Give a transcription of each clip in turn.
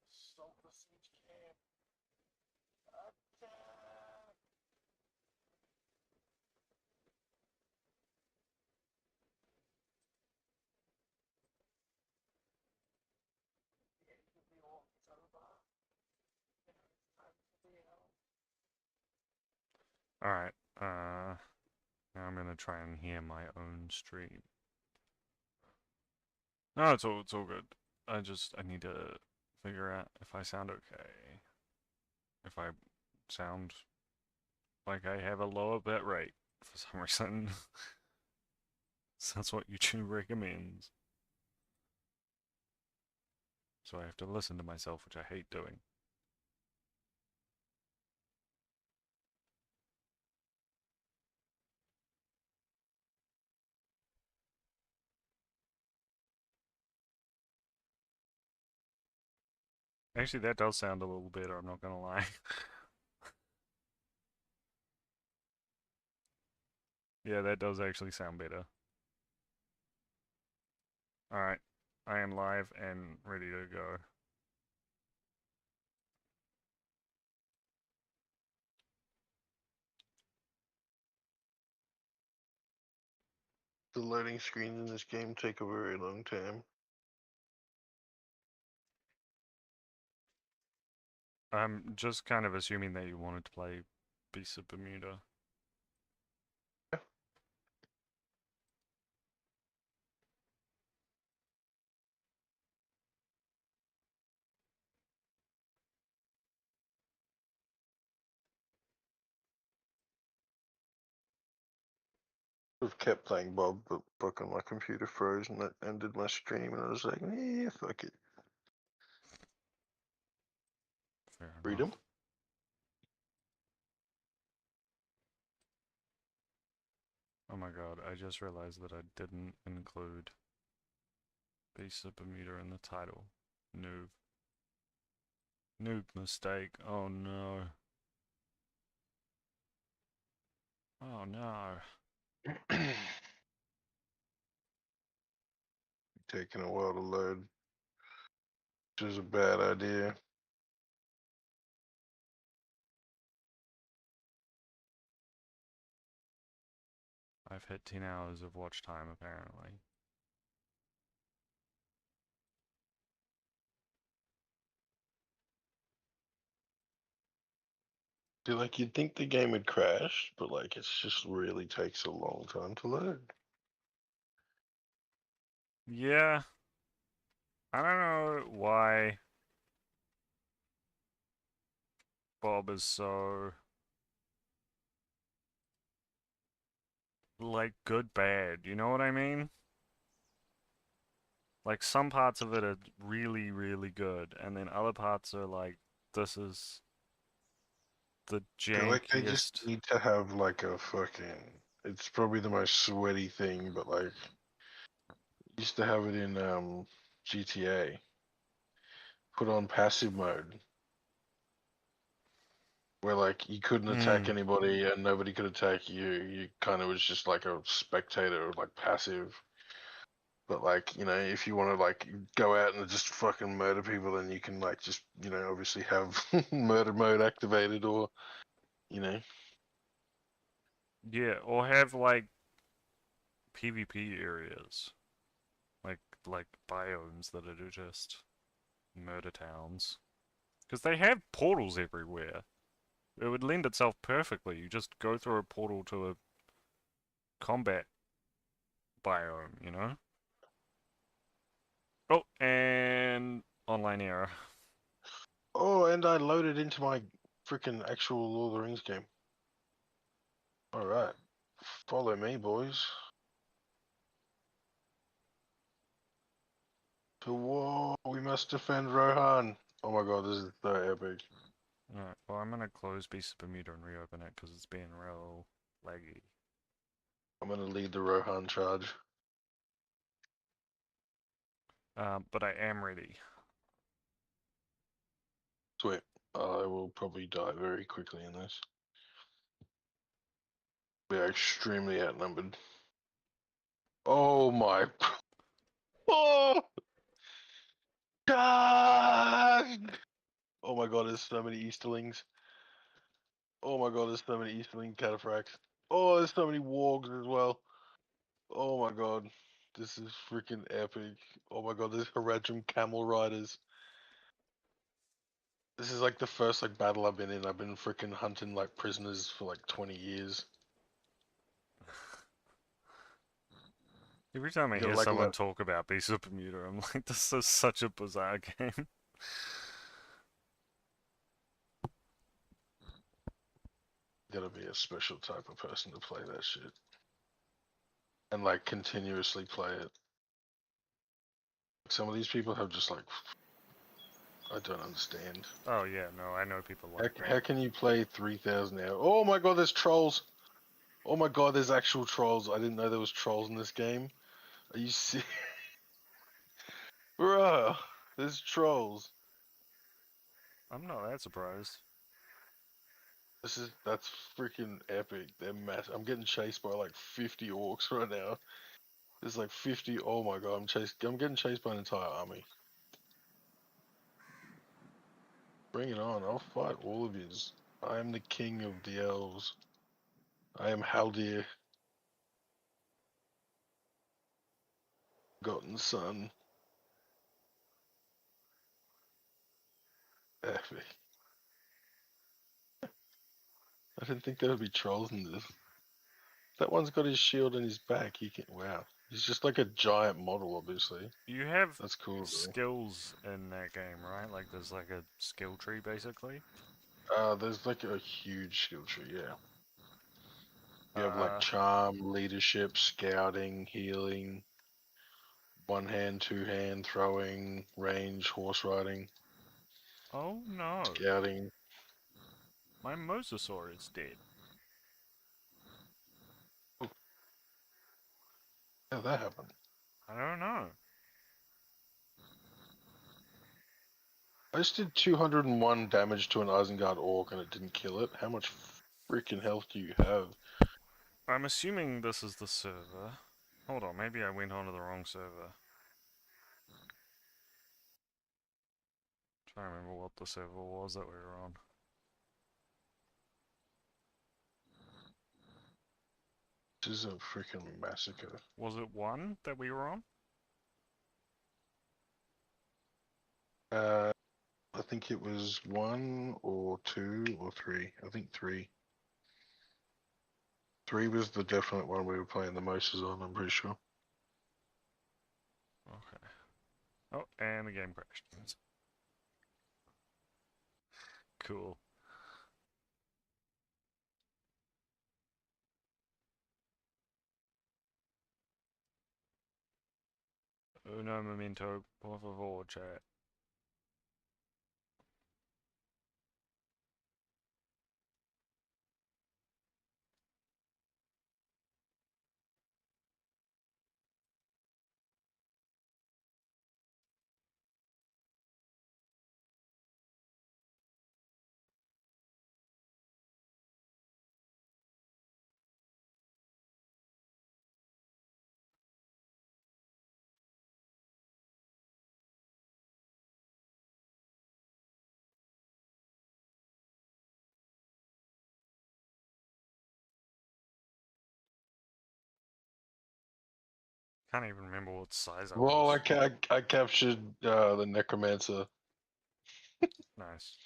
Stop the siege camp. Attack! The end of the orc is over. Now it's time for the elf. Alright, now I'm gonna try and hear my own stream. No, it's all good. I need to figure out if I sound okay. If I sound like I have a lower bit rate for some reason. So that's what YouTube recommends. So I have to listen to myself, which I hate doing. Actually, that does sound a little better, I'm not gonna lie. Yeah, that does actually sound better. Alright, I am live and ready to go. The loading screens in this game take a very long time. I'm just kind of assuming that you wanted to play Beast of Bermuda. I've kept playing Bob, but fucking my computer froze and that ended my stream, and I was like, yeah, fuck it. Fair Freedom? enough. Oh my god, I just realized that I didn't include Beast of Bermuda in the title. Noob. Noob mistake. Oh no. Oh no. Taking a while to load, which is a bad idea. I've hit 10 hours of watch time apparently. Like, you'd think the game would crash, but like, it just really takes a long time to load. Yeah. I don't know why Bob is so like good bad, you know what I mean? Like some parts of it are really, really good, and then other parts are like, this is the I feel like they just jankiest. need to have like a fucking. It's probably the most sweaty thing, but like, used to have it in GTA. Put on passive mode, where like you couldn't attack Hmm. anybody and nobody could attack you. You kind of was just like a spectator, like passive. But like, if you want to like go out and just fucking murder people, then you can like just obviously have murder mode activated, or you know. Yeah, or have like PvP areas, like biomes that are just murder towns, because they have portals everywhere. It would lend itself perfectly. You just go through a portal to a combat biome, you know? Oh, and online error. Oh, and I loaded into my freaking actual Lord of the Rings game. All right, follow me, boys. To war, we must defend Rohan. Oh my god, this is so epic. Alright, well I'm gonna close Beast of Bermuda and reopen it because it's being real laggy. I'm gonna lead the Rohan charge. But I am ready. Sweet. I will probably die very quickly in this. We are extremely outnumbered. Oh my. Oh! God! Oh my god, there's so many Easterlings. Oh my god, there's so many Easterling cataphracts. Oh, there's so many wargs as well. Oh my god. This is freaking epic. Oh my god, there's Haradrim camel riders. This is like the first like battle I've been in. I've been freaking hunting like prisoners for like 20 years. Every time I You gotta hear like someone talk about Beast of Bermuda, I'm like, this is such a bizarre game. gotta be a special type of person to play that shit. And like continuously play it. Some of these people have just like I don't understand. Oh yeah, no, I know people like How that. can you play 3,000 hours? Oh my god, there's trolls. Oh my god, there's actual trolls. I didn't know there was trolls in this game. Are you serious? Bruh, there's trolls. I'm not that surprised. That's freaking epic. They're massive. I'm getting chased by like 50 orcs right now. There's like 50. Oh my god, I'm getting chased by an entire army. Bring it on. I'll fight all of yous. I am the king of the elves. I am Haldir, forgotten son. Epic. I didn't think there would be trolls in this. That one's got his shield in his back. He can. Wow. He's just like a giant model, obviously. You have That's cool, though. skills in that game, right? Like there's like a skill tree basically. There's like a huge skill tree, yeah. You have like Uh, charm, leadership, scouting, healing, one hand, two hand, throwing, range, horse riding, oh no, scouting. my mosasaur is dead. Oh, how did that happen? I don't know. I just did 201 damage to an Isengard Orc and it didn't kill it. How much freaking health do you have? I'm assuming this is the server. Hold on, maybe I went onto the wrong server. Trying to remember what the server was that we were on. This is a freaking massacre. Was it 1 that we were on? I think it was 1 or 2 or 3. I think 3. 3 was the definite one we were playing the most on, I'm pretty sure. Okay. Oh, and the game crashed. Cool. Uno momento, por favor, chat. Can't even remember what size I Well, was. I captured the Necromancer. Nice.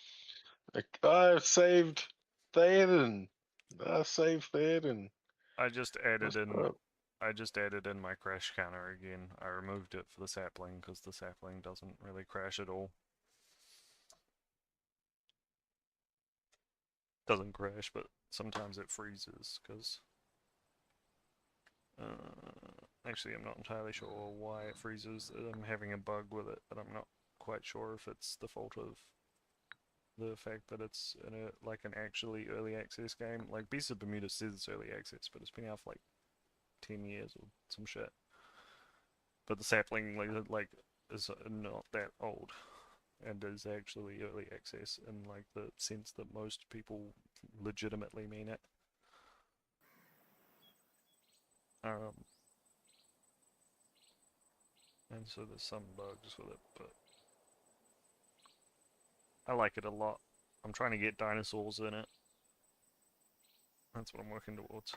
I saved Theoden. I saved Theoden. I just What's added in up? I just added in my crash counter again. I removed it for the sapling because the sapling doesn't really crash at all. Doesn't crash, but sometimes it freezes because actually I'm not entirely sure why it freezes. I'm having a bug with it, but I'm not quite sure if it's the fault of the fact that it's in a like an actually early access game. Like Beast of Bermuda says it's early access, but it's been out for like 10 years or some shit. But the sapling like is not that old and is actually early access in like the sense that most people legitimately mean it. Um, And so there's some bugs with it, but I like it a lot. I'm trying to get dinosaurs in it. That's what I'm working towards.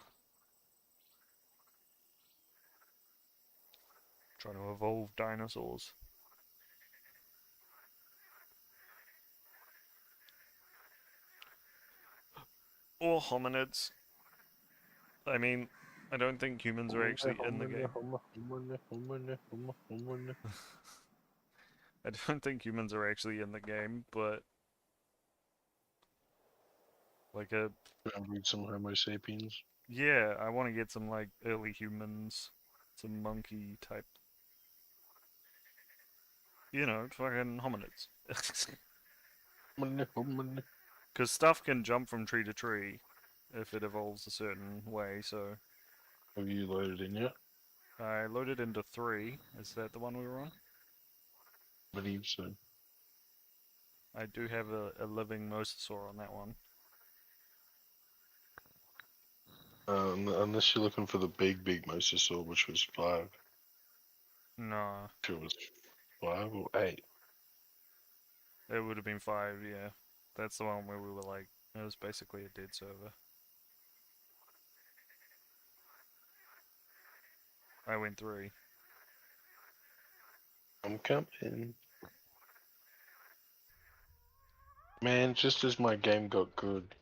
Trying to evolve dinosaurs. Or hominids. I mean, I don't think humans are actually in the game. I don't think humans are actually in the game, but like a Read some Homo sapiens. yeah, I want to get some like early humans, some monkey type, fucking hominids. Because stuff can jump from tree to tree if it evolves a certain way. So Have you loaded in yet? I loaded into 3. Is that the one we were on? I believe so. I do have a living mosasaur on that one. Unless you're looking for the big mosasaur, which was 5. No, It was 5 or 8. it would have been 5. Yeah, that's the one where we were like, it was basically a dead server. I went 3. I'm coming. Man, just as my game got good.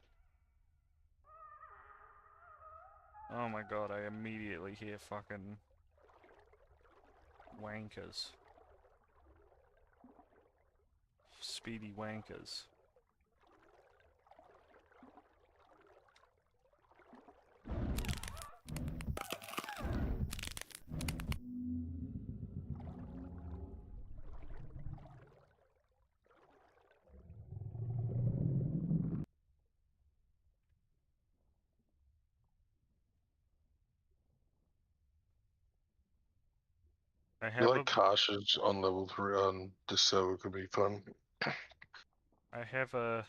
Oh my god, I immediately hear fucking wankers. Speedy wankers. I I feel have a like caches on level 3 on this server could be fun. I have a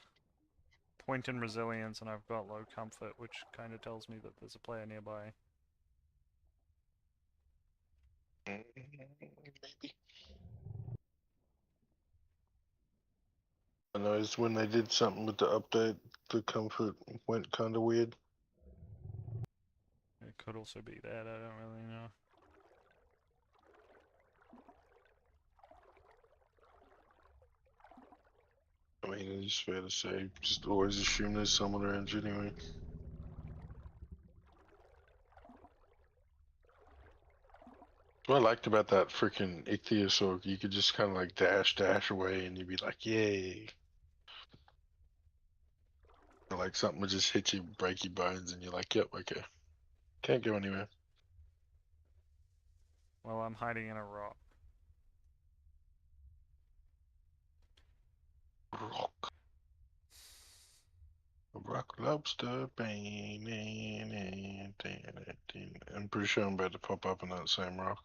point in resilience and I've got low comfort, which kind of tells me that there's a player nearby. Maybe. I noticed when they did something with the update, the comfort went kind of weird. It could also be that, I don't really know. I mean, it's fair to say, just always assume there's someone around you anyway. What I liked about that freaking ichthyosaur, you could just kind of like dash away, and you'd be like, "Yay!" Or like something would just hit you, break your bones, and you're like, "Yep, okay, can't go anywhere." Well, I'm hiding in a rock. Rock, rock lobster, I'm pretty sure I'm about to pop up in that same rock.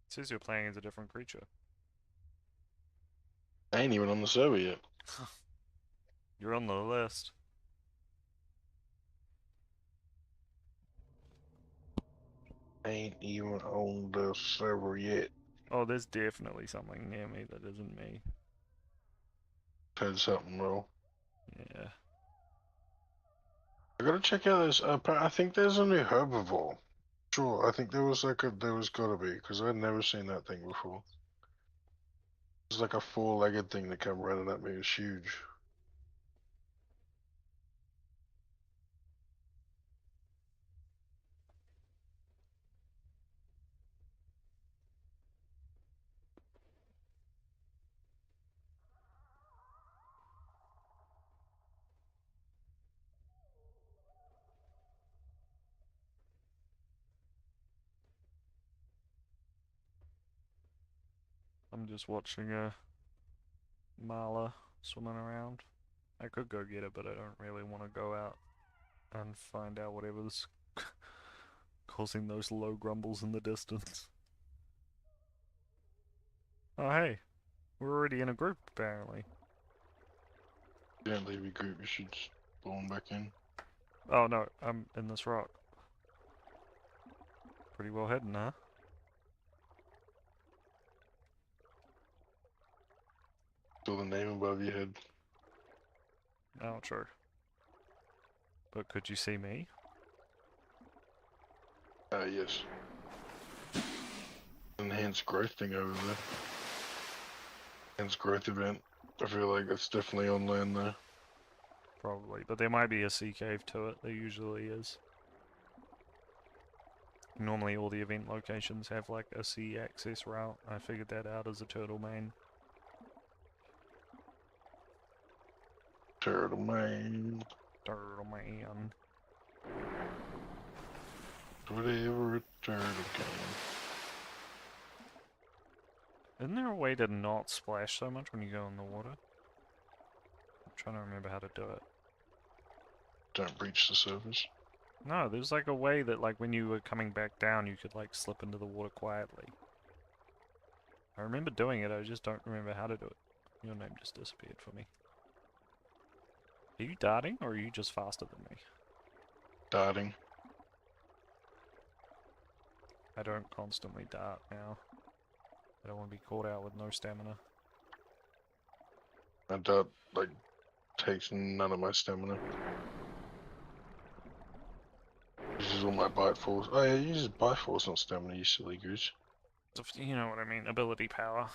It says you're playing as a different creature. I ain't even on the server yet. You're on the list. I ain't even on the server yet. Oh, there's definitely something near me that isn't me. Had something wrong. Yeah. I gotta check out this. I think there's a new herbivore. Sure, I think there was gotta be, because I'd never seen that thing before. It's like a 4-legged thing that come running at me. It's huge. I'm just watching a marla swimming around. I could go get it, but I don't really want to go out and find out whatever's causing those low grumbles in the distance. Oh hey, we're already in a group apparently. Don't leave your group, you should spawn back in. Oh no, I'm in this rock. Pretty well hidden, huh? Saw the name above your head. Oh, true. But could you see me? Yes. Enhanced growth thing over there. Enhanced growth event. I feel like that's definitely on land there. Probably, but there might be a sea cave to it. There usually is. Normally all the event locations have like a sea access route. I figured that out as a turtle main. Turtle man. Turtle man. Whatever a turtle can. Isn't there a way to not splash so much when you go in the water? I'm trying to remember how to do it. Don't breach the surface. No, there's like a way that like when you were coming back down you could like slip into the water quietly. I remember doing it, I just don't remember how to do it. Your name just disappeared for me. Are you darting or are you just faster than me? Darting. I don't constantly dart now. I don't want to be caught out with no stamina. My dart, like, takes none of my stamina. Uses all my bite force. Oh yeah, it uses bite force, not stamina, you silly goose. You know what I mean, ability power.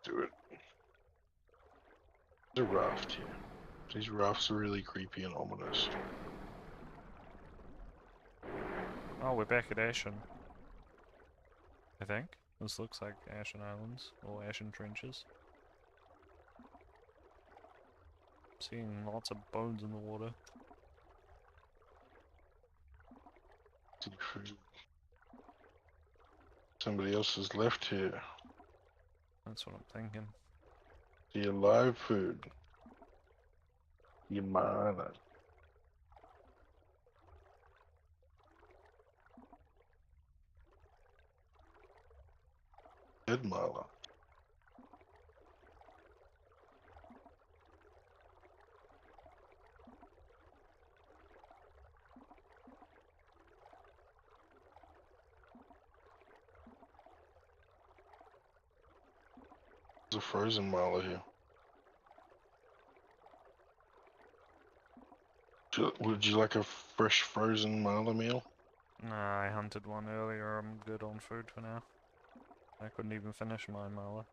Do it. There's a raft here. These rafts are really creepy and ominous. Oh, we're back at Ashen. I think. This looks like Ashen Islands, or Ashen Trenches. Seeing lots of bones in the water. Somebody else has left here. That's what I'm thinking. The alive food. Yamana. Dead Marla. There's a frozen Marla here. Would you like a fresh frozen Marla meal? Nah, I hunted one earlier, I'm good on food for now. I couldn't even finish my Mala.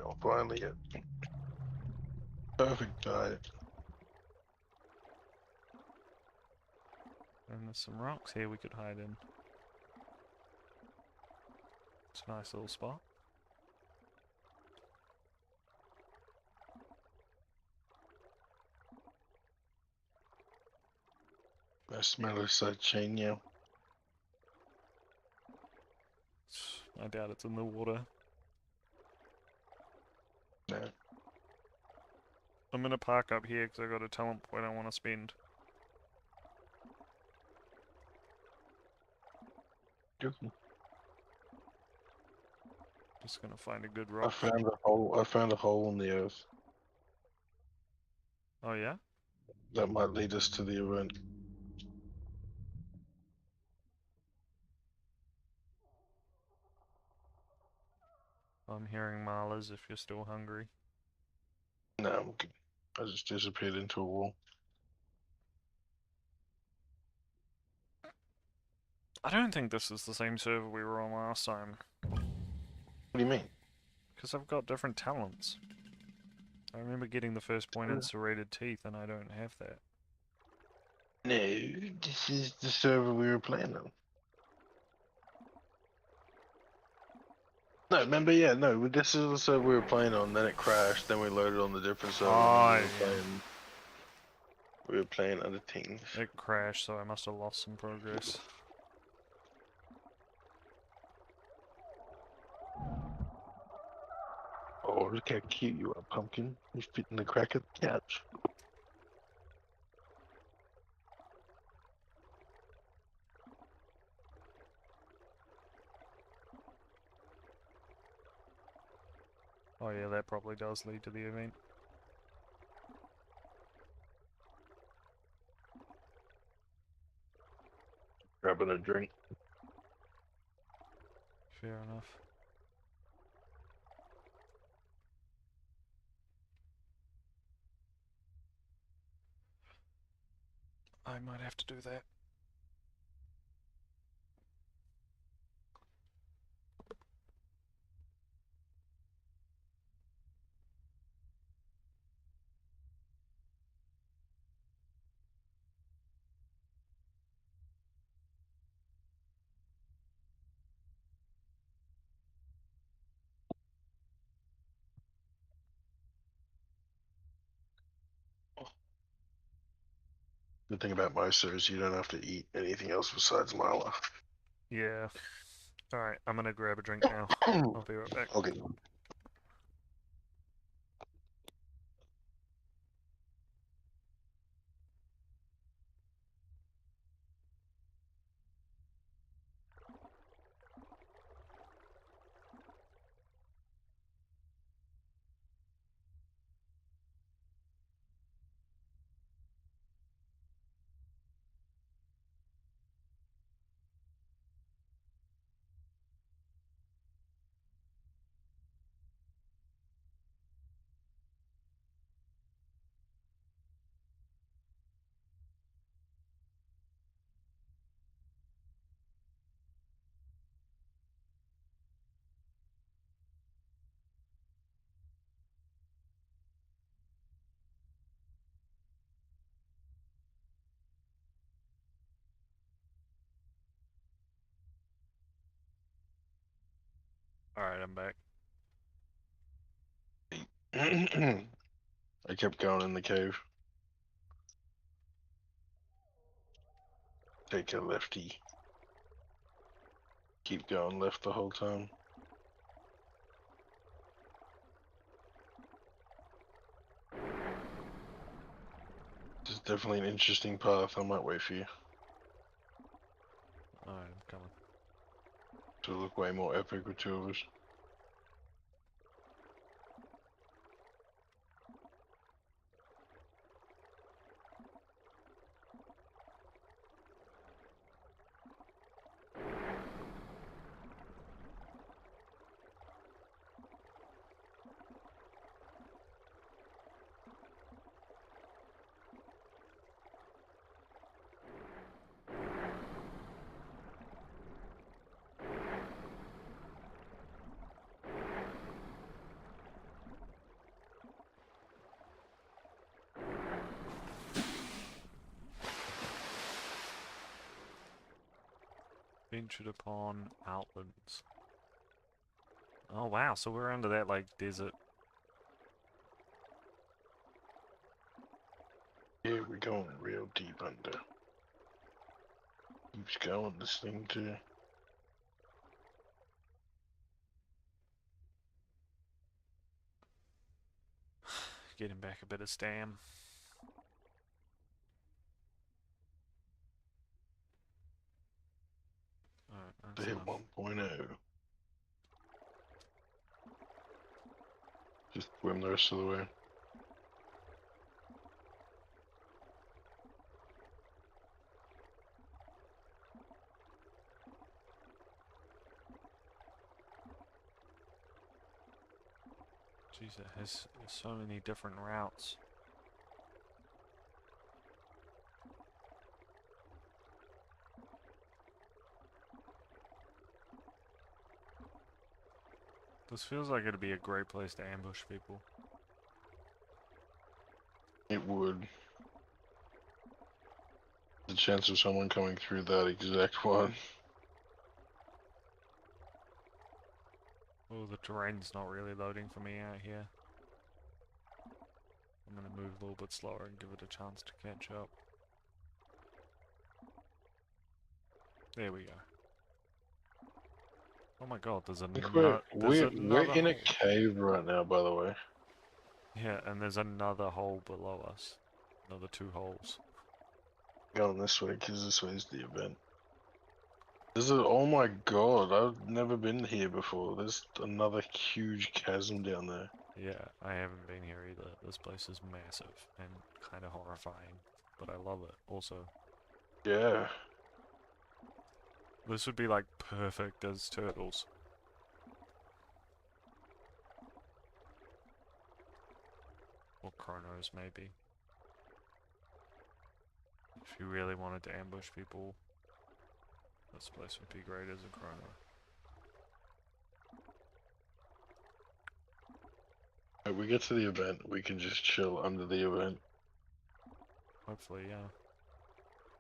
I'll finally get perfect diet. And there's some rocks here we could hide in. It's a nice little spot. I smell a sachinha. I doubt it's in the water. No. I'm gonna park up here because I got a talent point I want to spend. Okay. Just gonna find a good I rock. found a hole. I found a hole in the earth Oh yeah? that might lead us to the event. I'm hearing Malas if you're still hungry. No, I'm good. I just disappeared into a wall. I don't think this is the same server we were on last time. What do you mean? Because I've got different talents. I remember getting the first pointed serrated teeth and I don't have that. No, this is the server we were playing on. No, remember, yeah, no, this is the server we were playing on, then it crashed, then we loaded on the different server, and then Oh, we were yeah. playing. We were playing other things. It crashed, so I must have lost some progress. Oh, look how cute you are, Pumpkin. You fit in the crack of the couch. Oh yeah, that probably does lead to the event. Grabbing a drink. Fair enough. I might have to do that. The thing about Mosa is you don't have to eat anything else besides Mala. Yeah. Alright, I'm gonna grab a drink now. I'll be right back. Okay. Alright, I'm back. I kept going in the cave. Take a lefty. Keep going left the whole time. This is definitely an interesting path. I might wait for you. Alright, I'm coming. To look way more epic with two of us. Ventured upon outlands. Oh wow, so we're under that like desert. Yeah, we're going real deep under. Keeps going, this thing too. Getting back a bit of stam. Alright, To that's hit enough. 1.0. Just swim the rest of the way. Jeez, it has so many different routes. This feels like it'd be a great place to ambush people. It would. The chance of someone coming through that exact one. Oh, the terrain's not really loading for me out here. I'm gonna move a little bit slower and give it a chance to catch up. There we go. Oh my god, there's I think we're another in a hole. cave right now, by the way. Yeah, and there's another hole below us. Another 2 holes. Going this way because this way is the event. Oh my god, I've never been here before. There's another huge chasm down there. Yeah, I haven't been here either. This place is massive and kind of horrifying, but I love it also. Yeah. This would be like perfect as turtles. Or chronos, maybe. If you really wanted to ambush people, this place would be great as a chrono. If we get to the event, we can just chill under the event. Hopefully, yeah.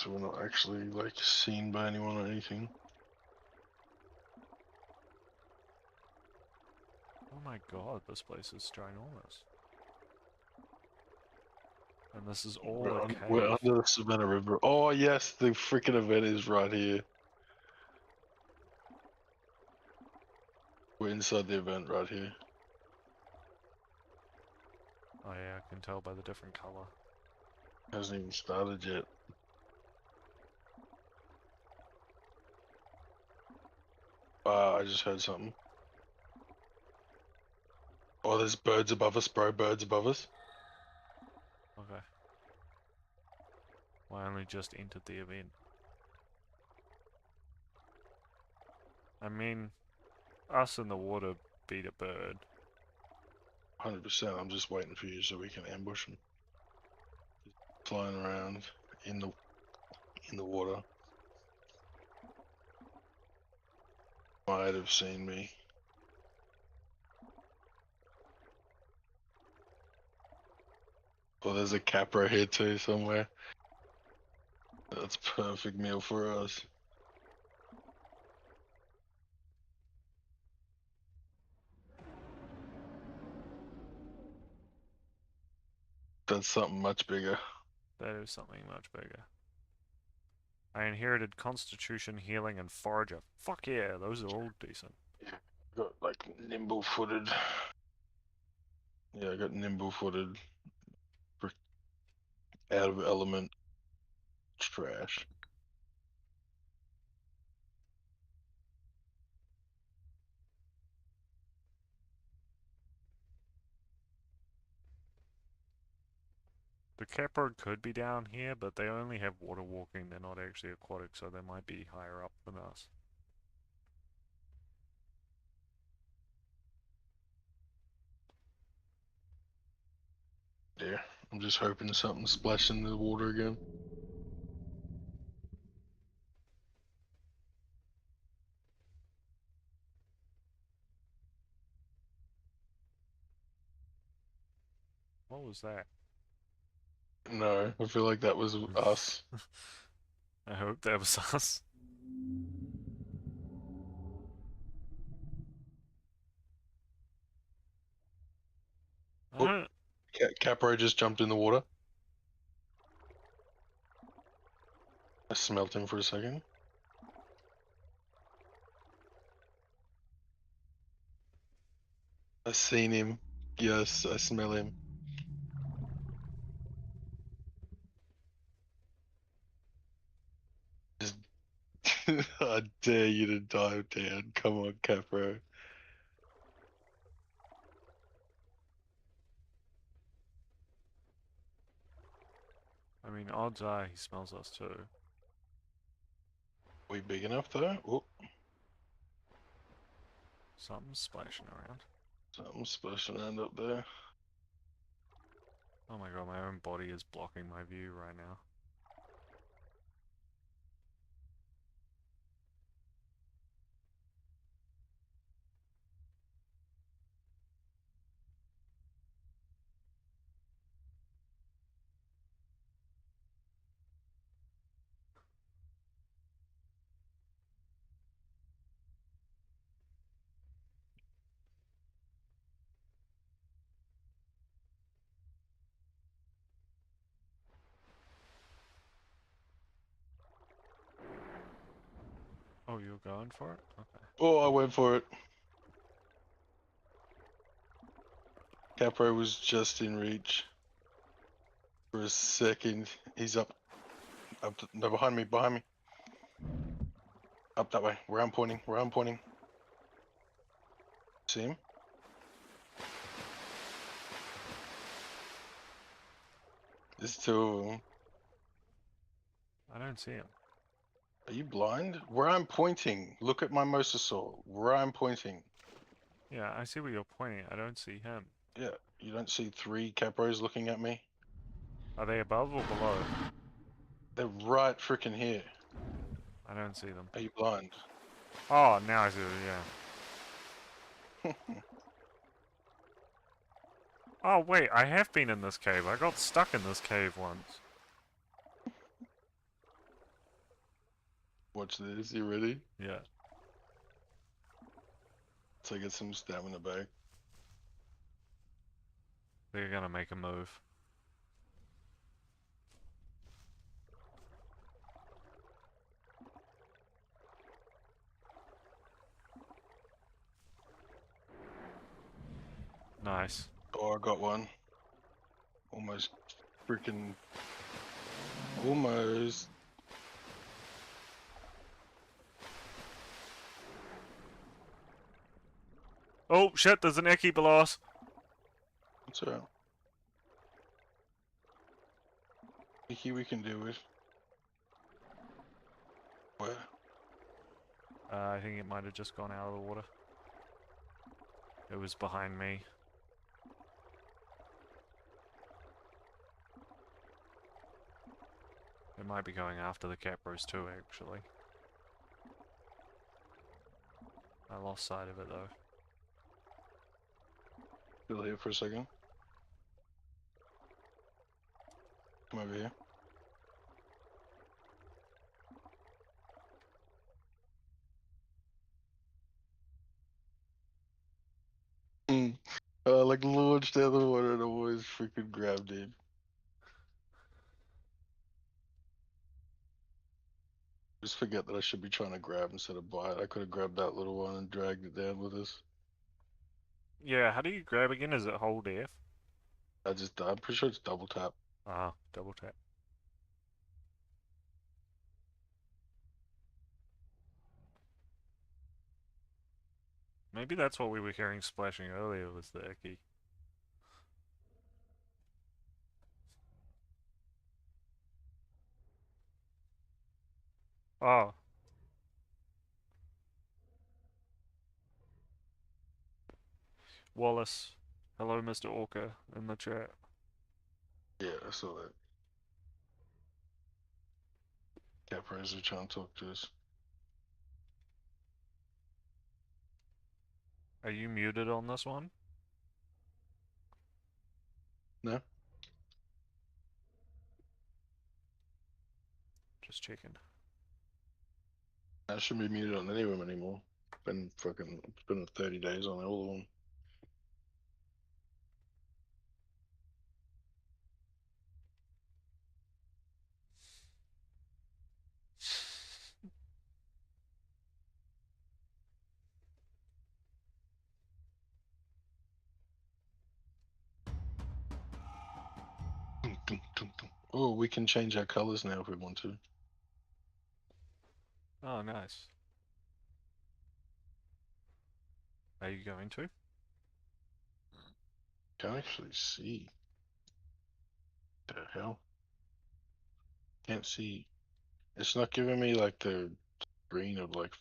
So we're not actually, like, seen by anyone or anything. Oh my god, this place is ginormous. And this is all a We're cave. under the Savannah River. Oh, yes, the freaking event is right here. We're inside the event right here. Oh yeah, I can tell by the different color. Hasn't even started yet. I just heard something. Oh, there's birds above us, bro. Birds above us. Okay. Well, I only just entered the event. I mean, us in the water beat a bird. 100%. I'm just waiting for you so we can ambush them. Flying around in the water. Might have seen me. Oh, there's a capra here too somewhere. That's perfect meal for us. That's something much bigger. That is something much bigger. I inherited Constitution, Healing, and Forager. Fuck yeah, those are all decent. Yeah, got like nimble-footed. Yeah, I got nimble-footed. Out of element. Trash. The Caproad could be down here, but they only have water walking. They're not actually aquatic, so they might be higher up than us. Yeah, I'm just hoping something splashed into the water again. What was that? No, I feel like that was us. I hope that was us. I Oh, don't... Capro just jumped in the water. I smelt him for a second. I seen him. Yes, I smell him. Just I dare you to dive down. Come on, Capro. I mean, odds are he smells us too. We big enough though? Oh, Something's splashing around. something's splashing around up there. Oh my god, my own body is blocking my view right now. Oh, you're going for it? Okay. Oh, I went for it. Capro was just in reach. For a second, he's up. No, behind me, behind me. Up that way, where I'm pointing, where I'm pointing. See him? There's two of them. I don't see him. Are you blind? Where I'm pointing. Look at my mosasaur. Where I'm pointing. Yeah, I see where you're pointing. I don't see him. Yeah, you don't see three Capros looking at me? Are they above or below? They're right freaking here. I don't see them. Are you blind? Oh, now I see them, yeah. Oh, wait, I have been in this cave. I got stuck in this cave once. Watch this, you ready? Yeah. So I get some stamina back. They're gonna make a move. Nice. Oh, I got one. Almost freaking... Almost. Oh, shit, there's an Eki below us. That's alright. Icky we can deal with. Where? I think it might have just gone out of the water. It was behind me. It might be going after the Capros too, actually. I lost sight of it though. Still here for a second. Come over here. Like launched out of the water and always freaking grabbed it. Just forget that I should be trying to grab instead of bite. I could have grabbed that little one and dragged it down with us. Yeah, how do you grab again? Is it hold F? I'm pretty sure it's double tap. Ah, double tap. Maybe that's what we were hearing splashing earlier was the Eki. Oh. Wallace. Hello, Mr. Orca, in the chat. Yeah, I saw that. Capros are trying to talk to us. Are you muted on this one? No? Just checking. I shouldn't be muted on any of them anymore. It's been 30 days on all of them. Oh, we can change our colors now if we want to. Oh, nice. Are you going to? Can't actually see. The hell? Can't see. It's not giving me like the green of like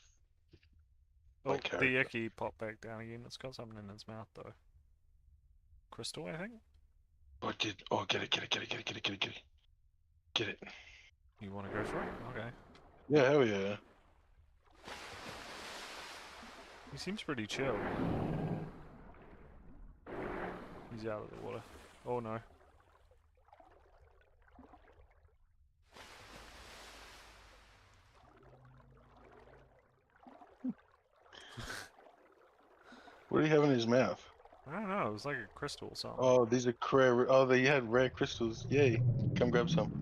Oh, my the character. Eki popped back down again. It's got something in its mouth though. Crystal, I think? Oh, it did. Oh, get it, get it, get it, get it, get it, get it, get it. Get it. You want to go for it? Okay. Yeah, hell yeah. He seems pretty chill. He's out of the water. Oh no. What do you have in his mouth? I don't know. It was like a crystal or something. Oh, these are rare. Oh, they had rare crystals. Yay! Come grab some.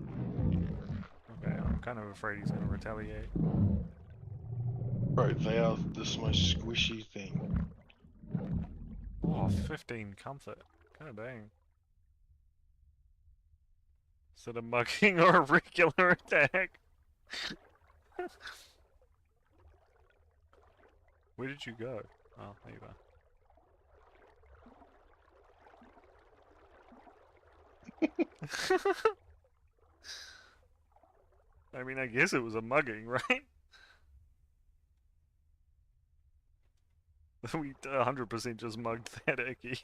Okay, I'm kind of afraid he's gonna retaliate. Bro, they are the most squishy thing. Oh, 15 comfort. God dang. Is that a mugging or a regular attack? Where did you go? Oh, there you are. I mean, I guess it was a mugging, right? We 100% just mugged that Icky.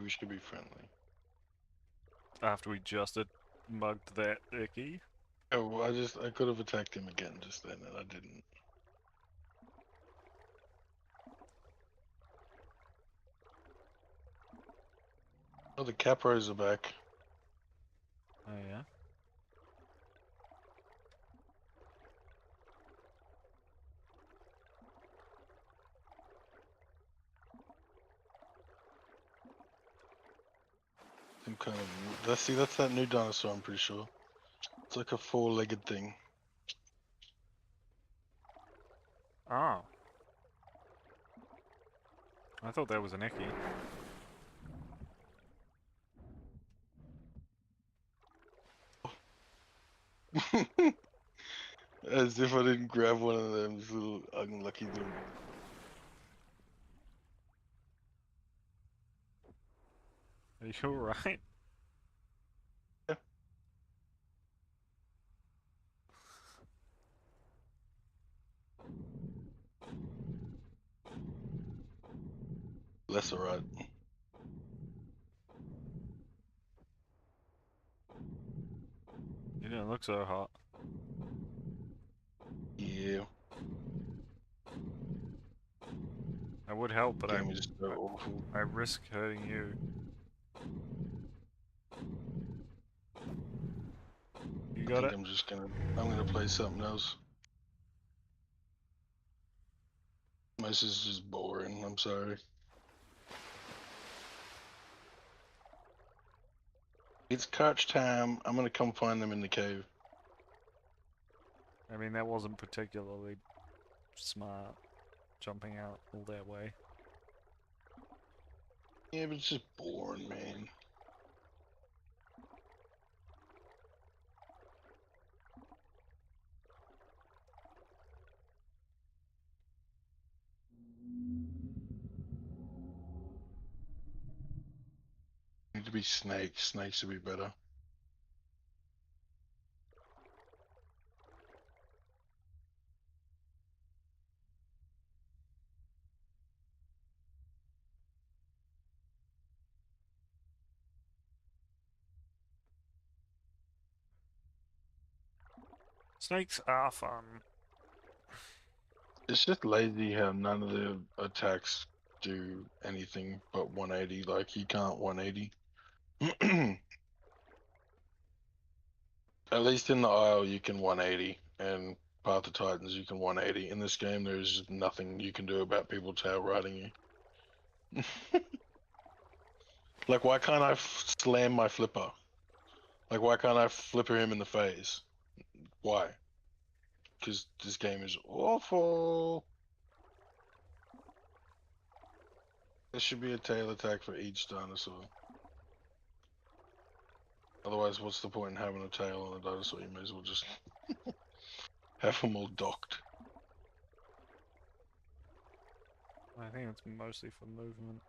We should be friendly. After we just had mugged that Icky. Oh, well, I could have attacked him again just then, and I didn't. Oh, the capros are back. Oh yeah. Some kind of. That's that new dinosaur. I'm pretty sure. It's like a four-legged thing. Oh. I thought that was an Icky. As if I didn't grab one of them little unlucky little. Are you alright? Yeah. That's alright. You didn't look so hot. Yeah. I would help, but Game is so awful. I risk hurting you. You I got think it? I'm gonna play something else. This is just boring. I'm sorry. It's couch time. I'm gonna come find them in the cave. I mean, that wasn't particularly smart, jumping out all that way. Yeah, but it's just boring, man. Need to be snakes. Snakes would be better. Snakes are fun. It's just lazy how none of the attacks do anything but 180. Like you can't 180. At least in the Isle you can 180, and Path of Titans you can 180. In this game, there's just nothing you can do about people tail riding you. Like, why can't I slam my flipper? Like, why can't I flipper him in the face? Why? Because this game is awful. There should be a tail attack for each dinosaur. Otherwise, what's the point in having a tail on a dinosaur? You may as well just have them all docked. I think it's mostly for movement.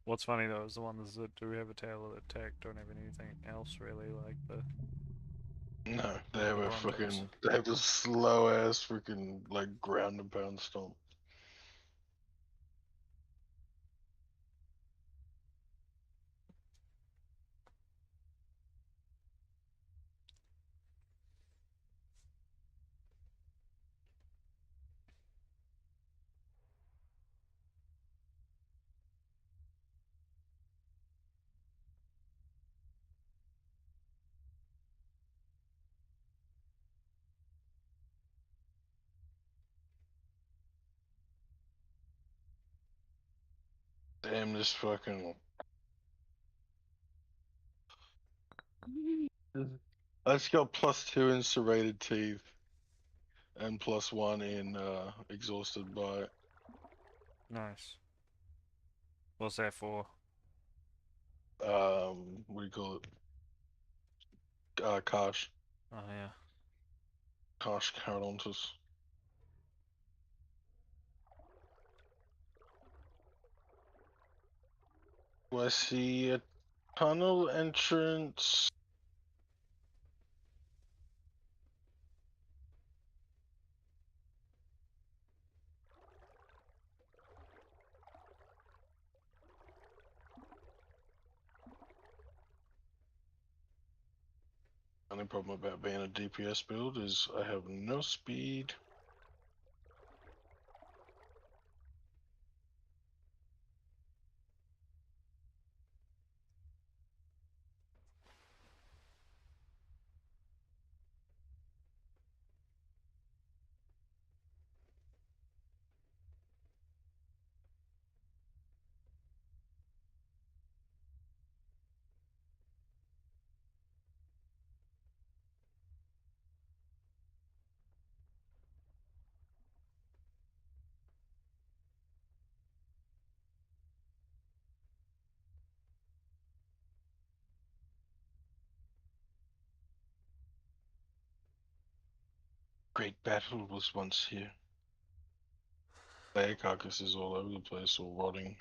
What's funny though is the ones that do have a tail attack don't have anything else really, like the No, they have a Brontos. they have a slow ass freaking like ground and pound stomp. Damn, this fucking. I just got +2 in serrated teeth and +1 in exhausted bite. Nice. What's that for? What do you call it? Karsh. Oh yeah. Karsh Carodontus. Do I see a tunnel entrance? Only problem about being a DPS build is I have no speed. Great battle was once here. Layer carcasses all over the place, all rotting.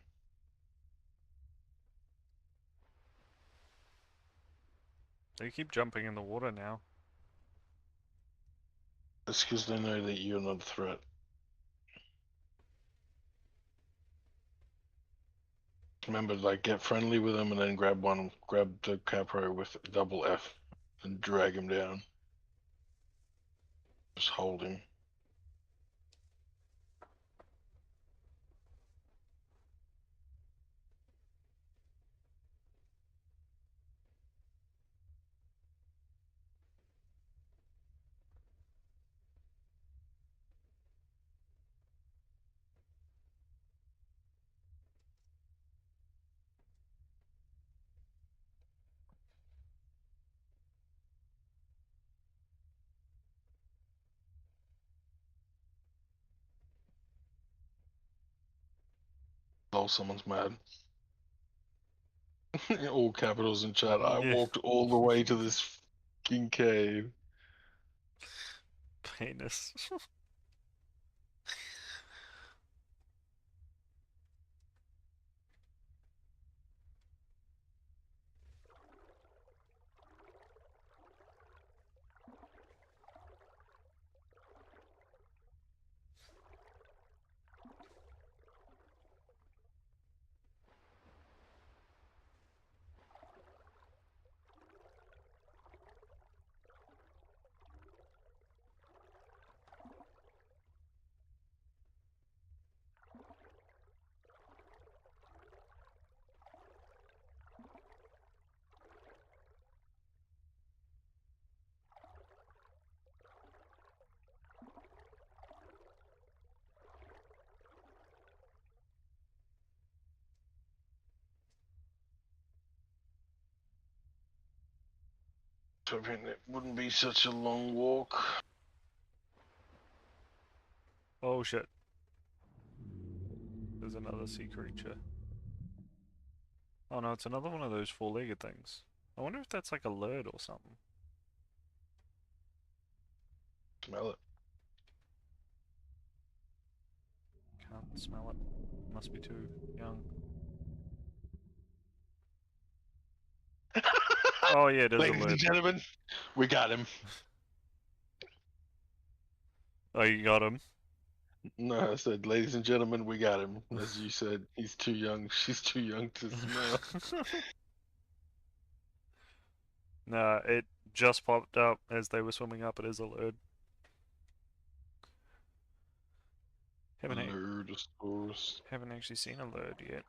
They keep jumping in the water now. That's because they know that you're not a threat. Remember, like, get friendly with him and then grab the capro with double F and drag him down. Just hold him. Oh, someone's mad. All capitals in chat. I Yeah. walked all the way to this fucking cave. Penis. Hoping it wouldn't be such a long walk. Oh shit. There's another sea creature. Oh no, it's another one of those four-legged things. I wonder if that's like a lurd or something. Smell it. Can't smell it. Must be too young. Oh yeah, it is Ladies and alert. gentlemen, we got him. Oh, you got him. No, I said, ladies and gentlemen, we got him. As you said, he's too young. She's too young to smell. Nah, it just popped up as they were swimming up. It is alert. Haven't actually seen alert yet.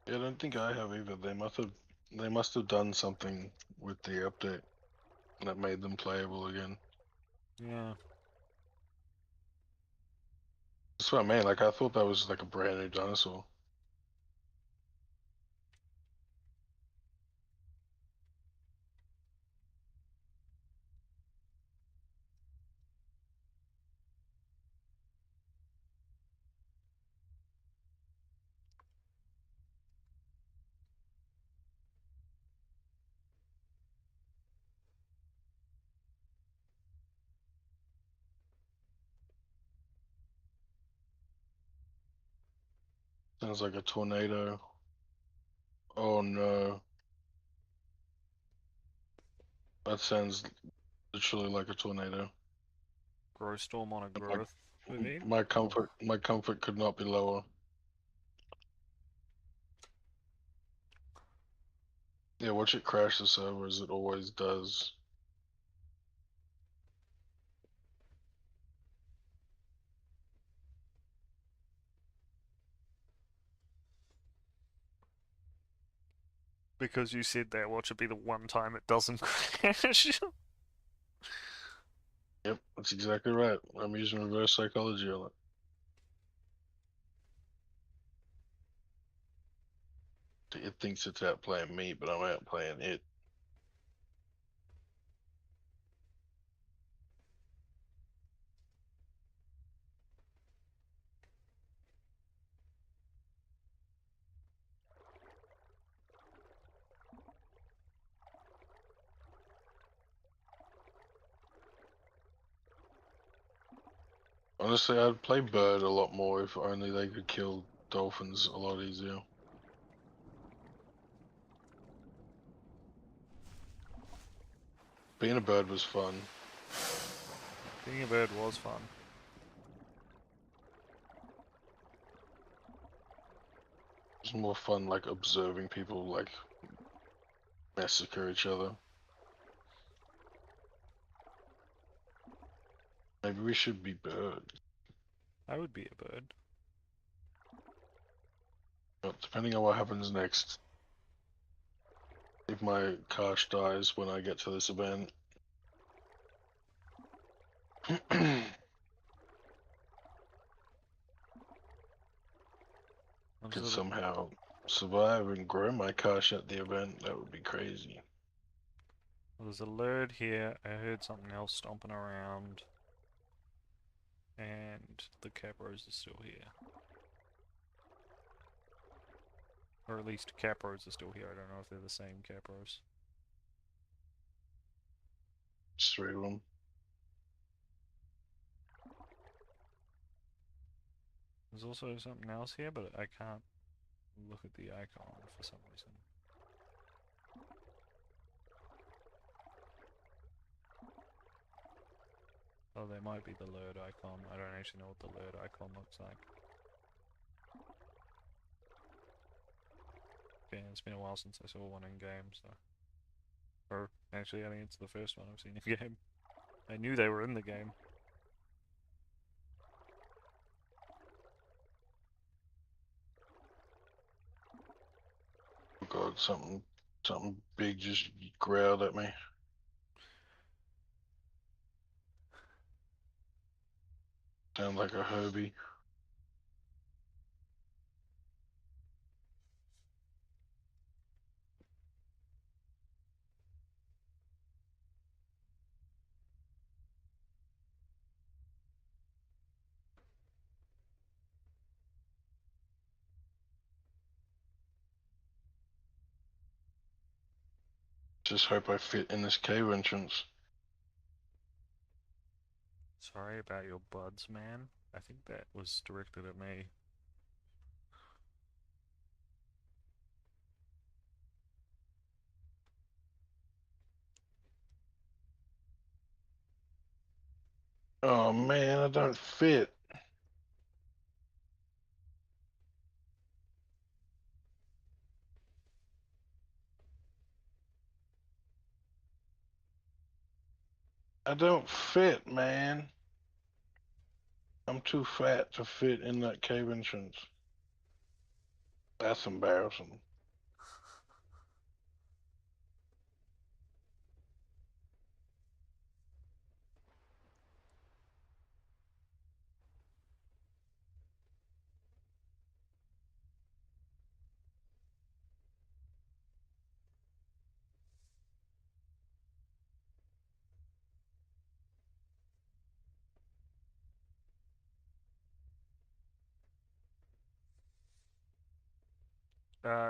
Yeah, I don't think I have either. They must have done something with the update that made them playable again. Yeah. That's what I mean. Like I thought that was like a brand new dinosaur. Sounds like a tornado. Oh no. That sounds literally like a tornado. Growth storm on a My, growth movie. my comfort could not be lower. Yeah, watch it crash the server as it always does. Because you said that, watch it be the one time it doesn't crash. Yep, that's exactly right. I'm using reverse psychology on it. It thinks it's out playing me, but I'm out playing it. Honestly, I'd play bird a lot more if only they could kill dolphins a lot easier. Being a bird was fun. Being a bird was fun. It's more fun like observing people like massacre each other. Maybe we should be birds. I would be a bird. But depending on what happens next. If my Karsh dies when I get to this event. Could somehow survive and grow my Karsh at the event, that would be crazy. There's a lurd here. I heard something else stomping around. And the capros are still here. Or at least capros are still here. I don't know if they're the same capros. Just 3 of them. There's also something else here, but I can't look at the icon for some reason. Oh, there might be the lurd icon. I don't actually know what the lurd icon looks like. Okay, it's been a while since I saw one in game, so... Or, actually, I think it's the first one I've seen in game. I knew they were in the game. Oh god, something big just growled at me. Sound like a Herbie. Just hope I fit in this cave entrance. Sorry about your buds, man. I think that was directed at me. Oh man, I don't fit. I don't fit, man. I'm too fat to fit in that cave entrance. That's embarrassing.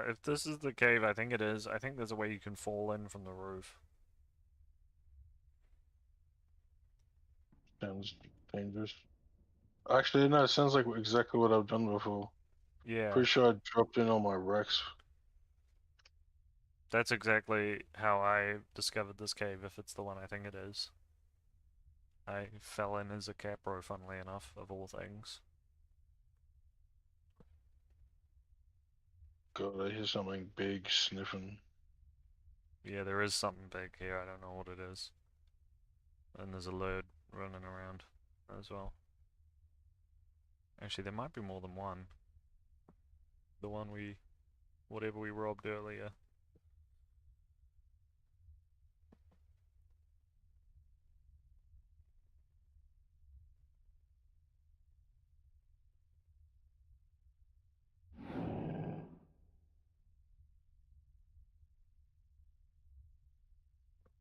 If this is the cave, I think it is. I think there's a way you can fall in from the roof. Sounds dangerous. Actually, no, it sounds like exactly what I've done before. Yeah, Pretty sure I dropped in on my Rex. that's exactly how I discovered this cave, if it's the one I think it is. I fell in as a capro, funnily enough, of all things. God, I hear something big sniffing. Yeah, there is something big here, I don't know what it is. And there's a lurd running around as well. Actually, there might be more than one. The one whatever we robbed earlier.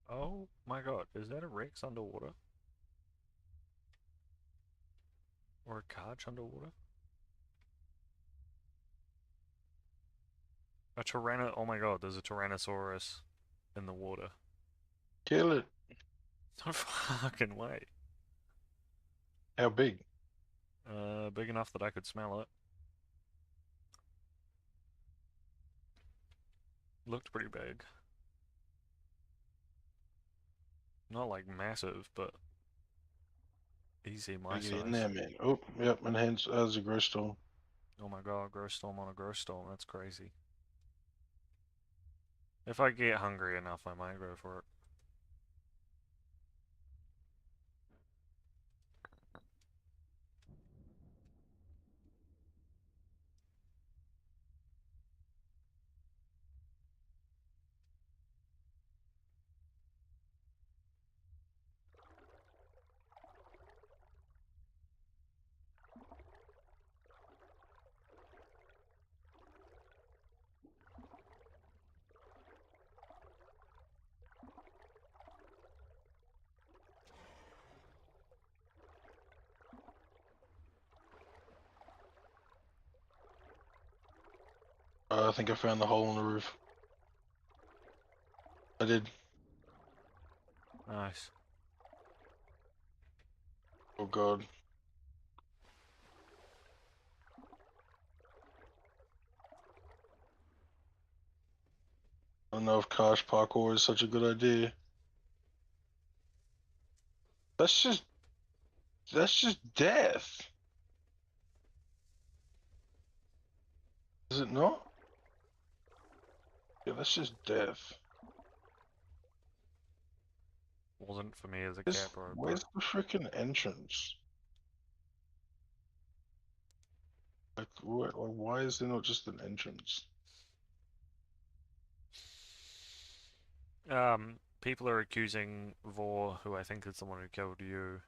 Oh my god, is that a Rex underwater? Or a Karch underwater? A Tyranno. Oh my god, there's a Tyrannosaurus in the water. Kill it. No fucking way. How big? Big enough that I could smell it. Looked pretty big. Not like massive, but easy my Get in size. there, man. Oh, yep, and hence as a grow storm. Oh my god, grow storm on a grow storm, that's crazy. If I get hungry enough, I might go for it. I think I found the hole in the roof. I did. Nice. Oh god. I don't know if Kosh parkour is such a good idea. That's just death. Is it not? Yeah, that's just death. Wasn't for me as a This, capro, but where's the freaking entrance? Like, why is there not just an entrance? people are accusing Vor, who I think is the one who killed you,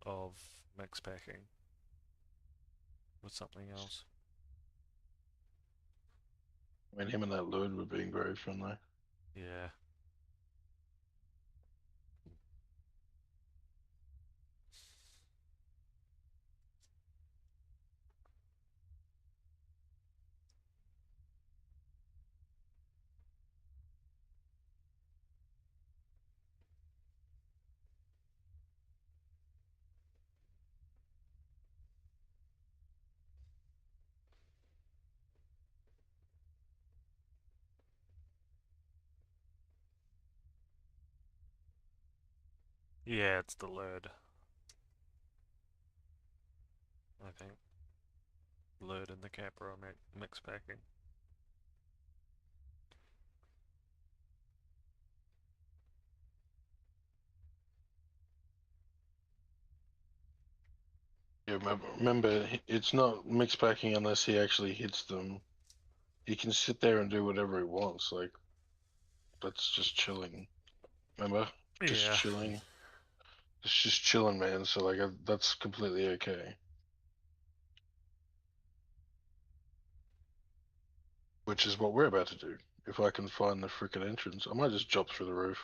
of mix packing with something else. I mean, him and that load were being very friendly. Yeah. Yeah, it's the lurd. alert in the Capra mix packing. Yeah, remember, it's not mix packing unless he actually hits them. He can sit there and do whatever he wants. Like, that's just chilling. Remember? Just Yeah. chilling. It's just chilling, man. So, like, that's completely okay. Which is what we're about to do. If I can find the freaking entrance, I might just jump through the roof.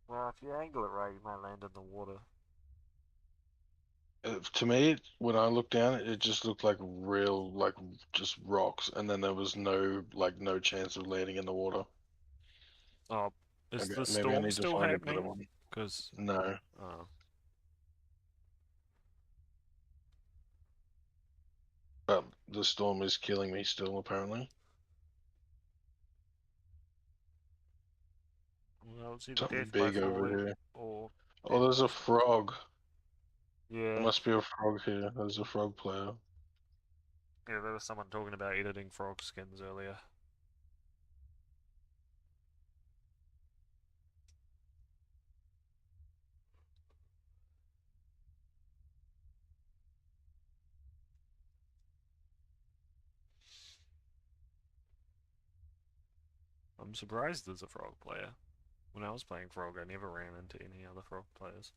Well, if you angle it right, you might land in the water. To me, when I looked down, it just looked like real, like, just rocks, and then there was no chance of landing in the water. Oh, is the Maybe I storm need to still find a better happening? one. Because, No, oh, but the storm is killing me still, apparently. well, it's either Something death by big over falling here. or Oh, death there's by... a frog. There Yeah. must be a frog here. There's a frog player. Yeah, there was someone talking about editing frog skins earlier. I'm surprised there's a frog player. When I was playing frog, I never ran into any other frog players.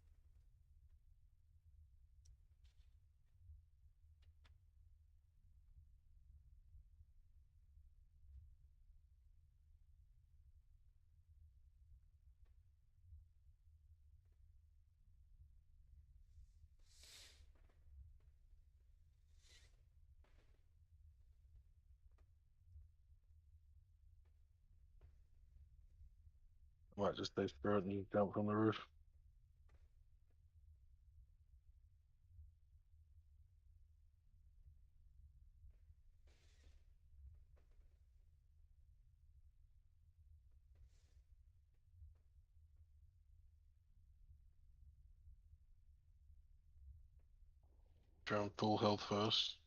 I might just stay through it and just jump from the roof. Try and full health first.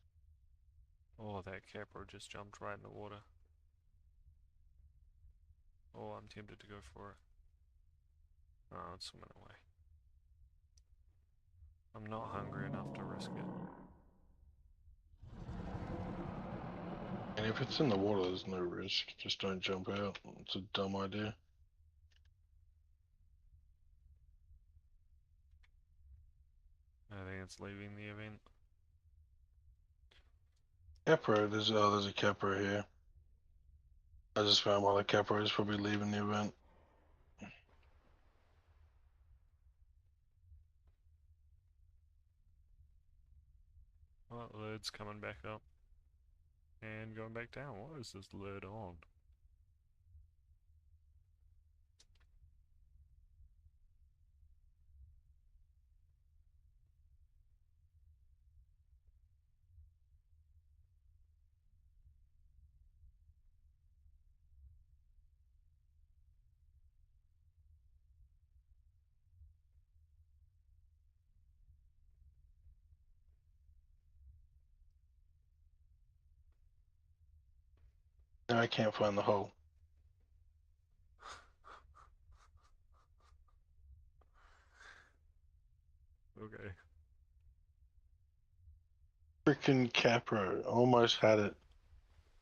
Oh, that Capra just jumped right in the water. Oh, I'm tempted to go for it. Oh, it's swimming away. I'm not hungry enough to risk it. And if it's in the water, there's no risk. Just don't jump out. It's a dumb idea. I think it's leaving the event. Capro, there's a Capro here. I just found one of the Capro is probably leaving the event. Oh, the lid's coming back up. And going back down. What is this lid on? No, I can't find the hole. Okay. Freaking Capro. Almost had it.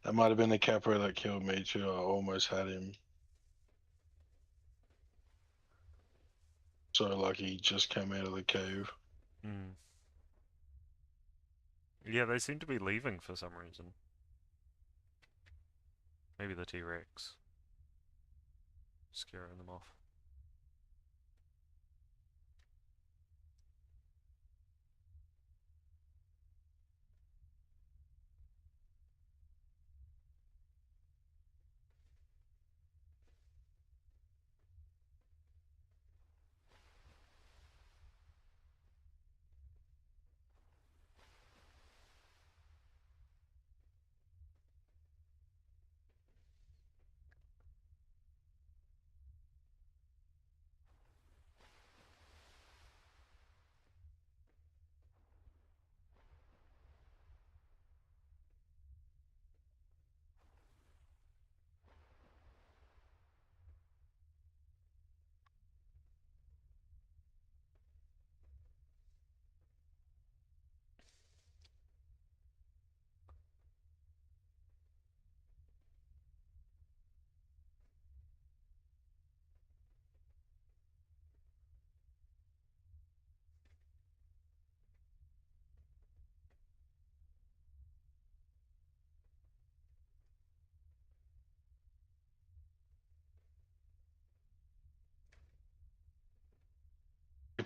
That might have been the Capro that killed me too. I almost had him. So lucky he just came out of the cave. Hmm. Yeah, they seem to be leaving for some reason. Maybe the T-Rex. Scaring them off.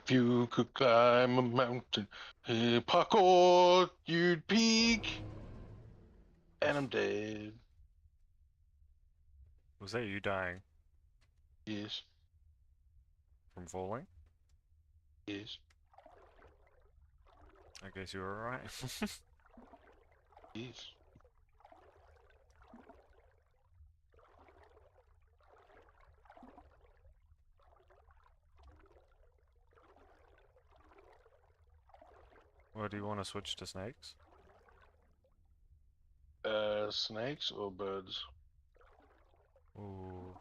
If you could climb a mountain, parkour, you'd peak. And I'm dead. Was that you dying Yes, from falling? yes, I guess you were alright. yes. Or do you want to switch to snakes? Snakes or birds? Ooh.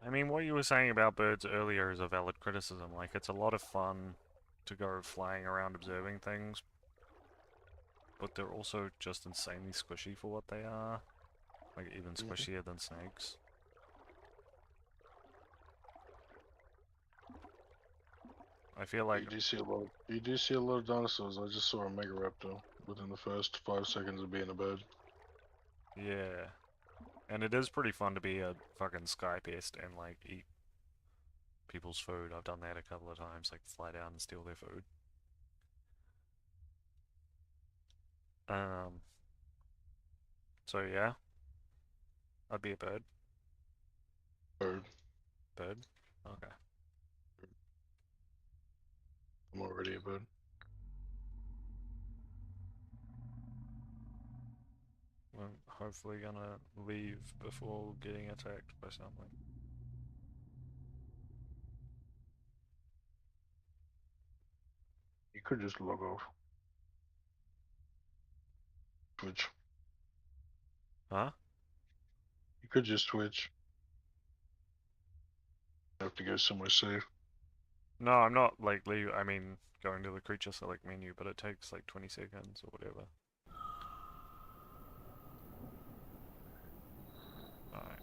I mean, what you were saying about birds earlier is a valid criticism. Like, it's a lot of fun to go flying around observing things, but they're also just insanely squishy for what they are. Like, even squishier than snakes. I feel like... You do see a lot. You do see a lot of dinosaurs. I just saw a Megaraptor within the first 5 seconds of being a bird. Yeah. And it is pretty fun to be a fucking sky pest and, like, eat people's food. I've done that a couple of times, like, fly down and steal their food. So yeah. I'd be a bird. Bird. Bird? Okay. I'm already a bird. I'm hopefully gonna leave before getting attacked by something. You could just log off. Twitch. Huh? You could just Twitch. You have to go somewhere safe. No, I'm not, like, I mean, going to the creature select menu, but it takes, like, 20 seconds or whatever. Alright.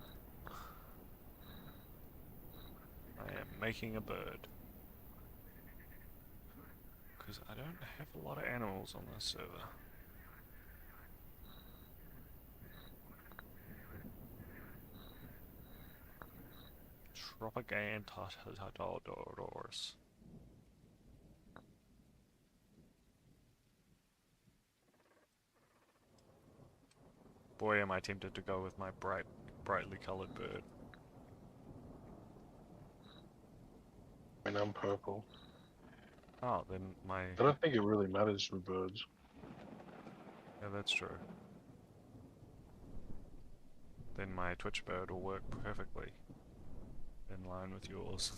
I am making a bird. Because I don't have a lot of animals on this server. Tropagantodors. Boy, am I tempted to go with my brightly colored bird. I mean, I'm purple. Oh, then my... I don't think it really matters for birds. Yeah, that's true. Then my Twitch bird will work perfectly. In line with yours.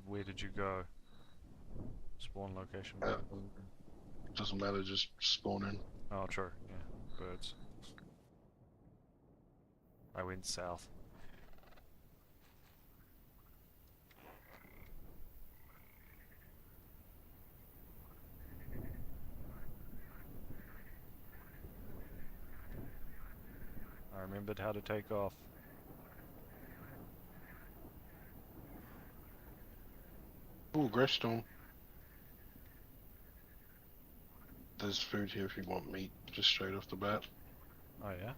Where did you go? Spawn location. Doesn't matter, just spawn in. Oh, true. Yeah, birds. I went south. I remembered how to take off. Ooh, Greystone. There's food here if you want meat, just straight off the bat. Oh yeah?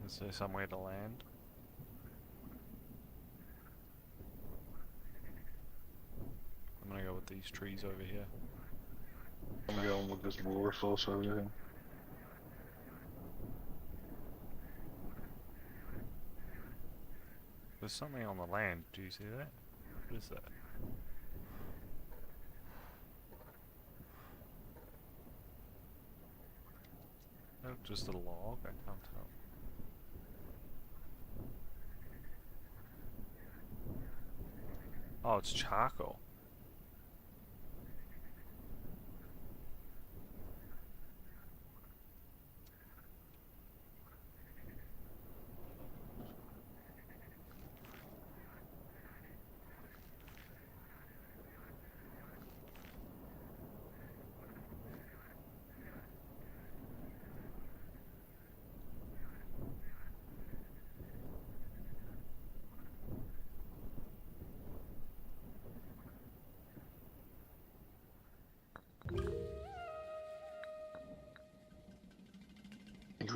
Is there somewhere to land? I'm gonna go with these trees over here. I'm going with this walrus also over here. There's something on the land. Do you see that? What is that? Oh, just a log? I can't tell. Oh, it's charcoal.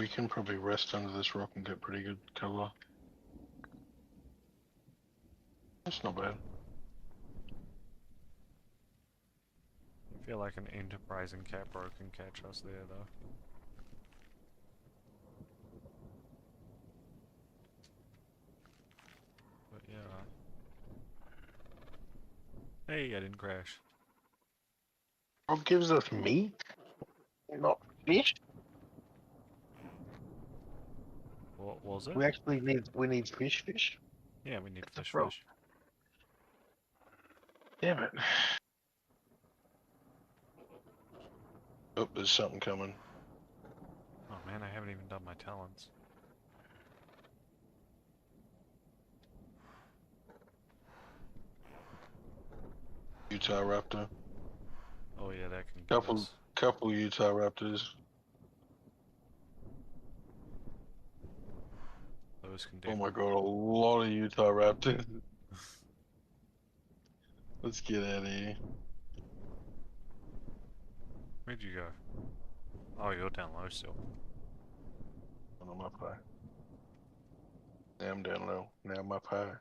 We can probably rest under this rock and get pretty good cover. That's not bad. I feel like an enterprising capro can catch us there, though. But yeah, right. Hey, I didn't crash. Rob gives us meat, not fish. What was it? We actually need fish. Yeah, we need That's a fish. problem. Damn it. Oh, there's something coming. Oh man, I haven't even done my talents. Utah raptor. Oh yeah, that can get us. Couple Utah raptors. Those can Oh my definitely. god, a lot of Utah raptors. Let's get out of here. Where'd you go? Oh, you're down low still. I'm on my pie. Now I'm down low. Now my pie.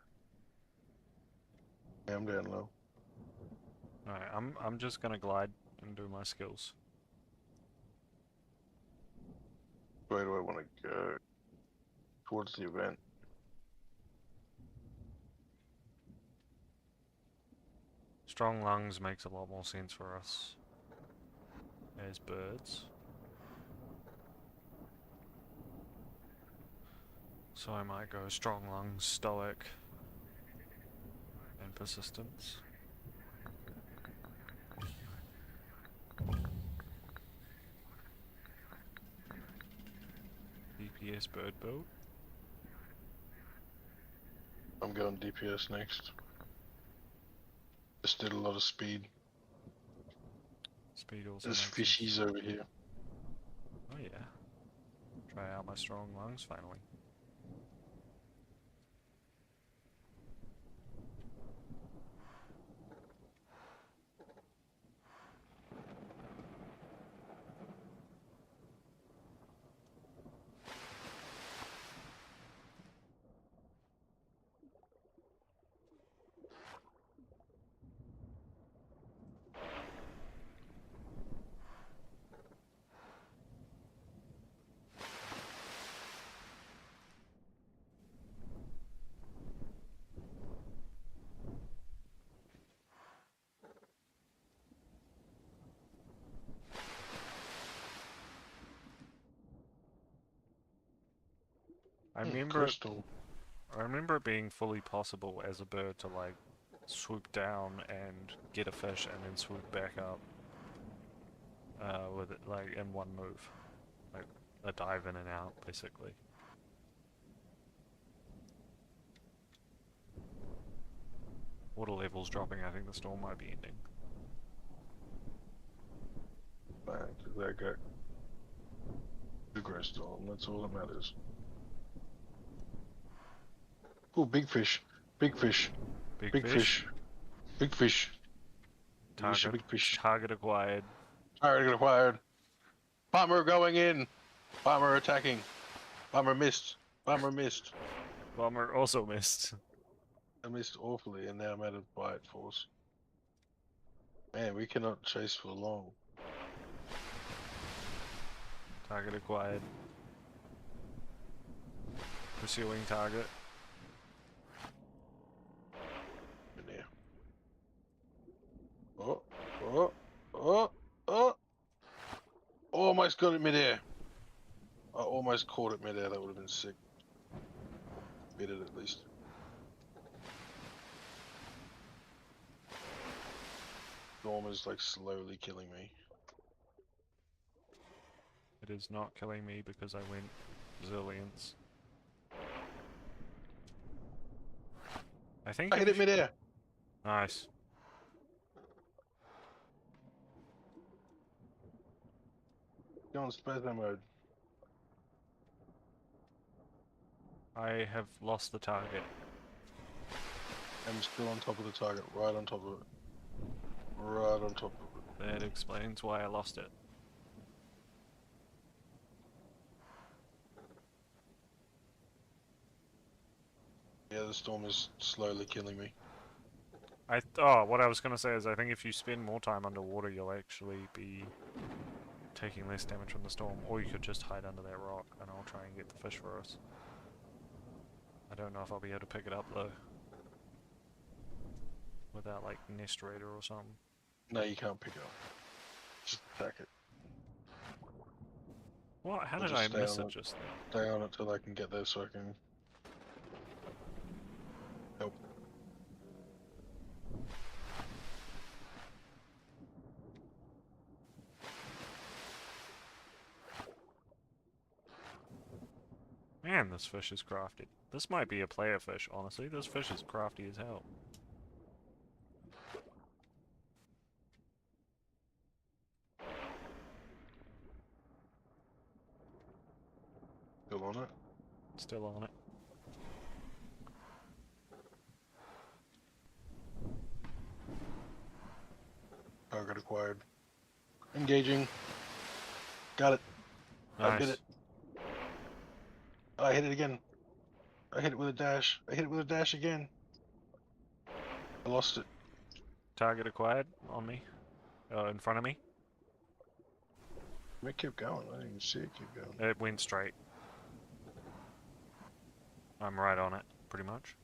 Now I'm down low. Alright, I'm just gonna glide and do my skills. Where do I want to go? Towards the event. Strong lungs makes a lot more sense for us as birds. So I might go strong lungs, stoic, and persistence. DPS bird build. I'm going DPS next. Just did a lot of speed. Speed also There's makes sense. fishies over here. Oh yeah. Try out my strong lungs finally. I remember Crystal. I remember it being fully possible as a bird to like swoop down and get a fish and then swoop back up with it like in one move. Like a dive in and out basically. Water levels dropping, I think the storm might be ending. I got the crystal, and that's all that matters. Oh, big fish. Big fish. Big fish. Big fish. Target. Big fish. Target acquired. Target acquired. Bomber going in. Bomber attacking. Bomber missed. Bomber missed. Bomber also missed. I missed awfully, and now I'm out of bite force. Man, we cannot chase for long. Target acquired. Pursuing target. In there. Oh. Almost got it midair. I almost caught it midair. That would have been sick. Bit it at least. Storm is like slowly killing me. It is not killing me because I went resilience. I think I hit it midair. Nice. Go on spasm mode. I have lost the target. I'm still on top of the target, right on top of it. Right on top of it. That explains why I lost it. Yeah, the storm is slowly killing me. What I was gonna say is I think if you spend more time underwater, you'll actually be taking less damage from the storm, or you could just hide under that rock, and I'll try and get the fish for us. I don't know if I'll be able to pick it up though, without like Nest Raider or something. No, you can't pick it up. Just attack it. What? How I'll did just I stay miss on it it. just then? Stay on it till I can get there so I can help. Man, this fish is crafty. This might be a player fish, honestly. This fish is crafty as hell. Still on it. Still on it. Target acquired. Engaging. Got it. I did Nice. it. I hit it again. I hit it with a dash. I hit it with a dash again. I lost it. Target acquired on me. In front of me. It kept going. I didn't even see it keep going. It went straight. I'm right on it, pretty much.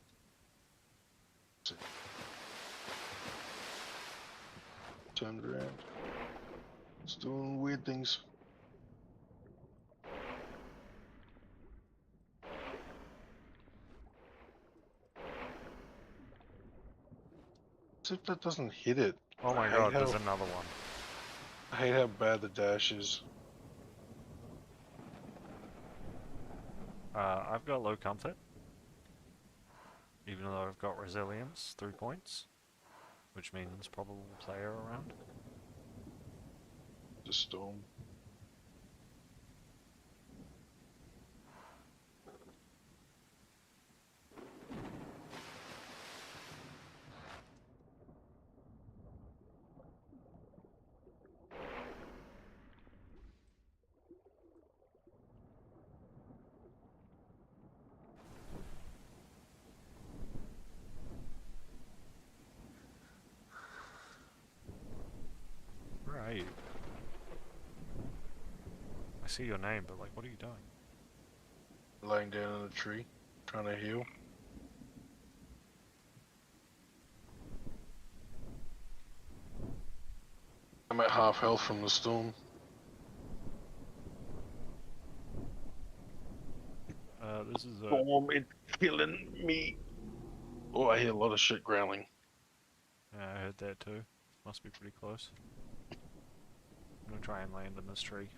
Turned around. It's doing weird things. As if that doesn't hit it. Oh my I hate god, how, there's another one. I hate how bad the dash is. I've got low comfort. Even though I've got resilience, 3 points. Which means probable player around. The storm. Where are you? I see your name, but like, what are you doing? Laying down in a tree. Trying to heal. I'm at half health from the storm. This is a... Storm, it's killing me. Oh, I hear a lot of shit growling. Yeah, I heard that too. Must be pretty close. I'm gonna try and land in this tree.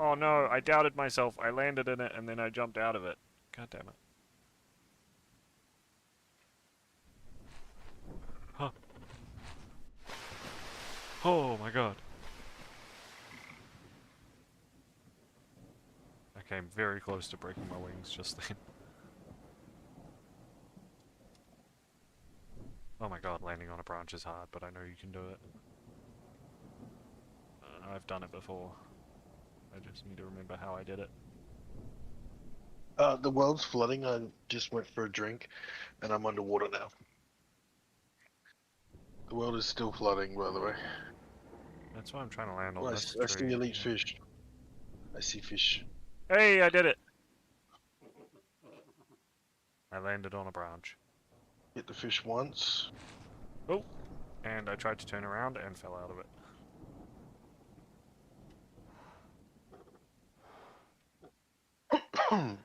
Oh no, I doubted myself. I landed in it and then I jumped out of it. God damn it. Huh. Oh my god. I came very close to breaking my wings just then. Oh my god, landing on a branch is hard, but I know you can do it. I've done it before. I just need to remember how I did it. The world's flooding. I just went for a drink, and I'm underwater now. The world is still flooding, by the way. That's why I'm trying to land on Oh, this I tree. see elite fish. I see fish. Hey, I did it! I landed on a branch. Hit the fish once. Oh! And I tried to turn around and fell out of it. I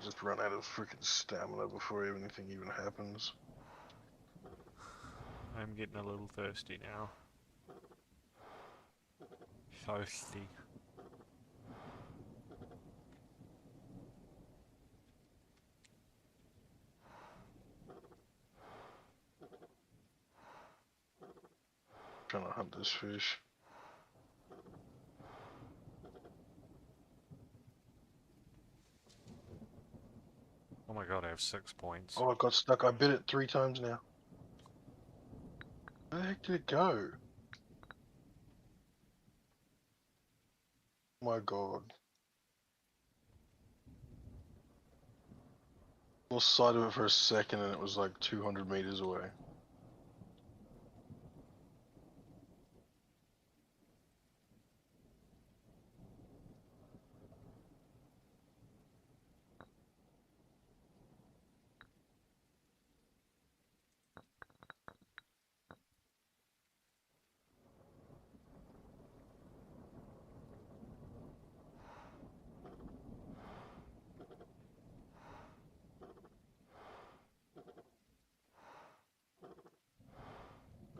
just run out of freaking stamina before anything even happens. I'm getting a little thirsty now. Thirsty. Trying to hunt this fish. Oh my god, I have 6 points. Oh, I got stuck. I bit it 3 times now. Where the heck did it go? Oh my god. Lost sight of it for a second and it was like 200 meters away.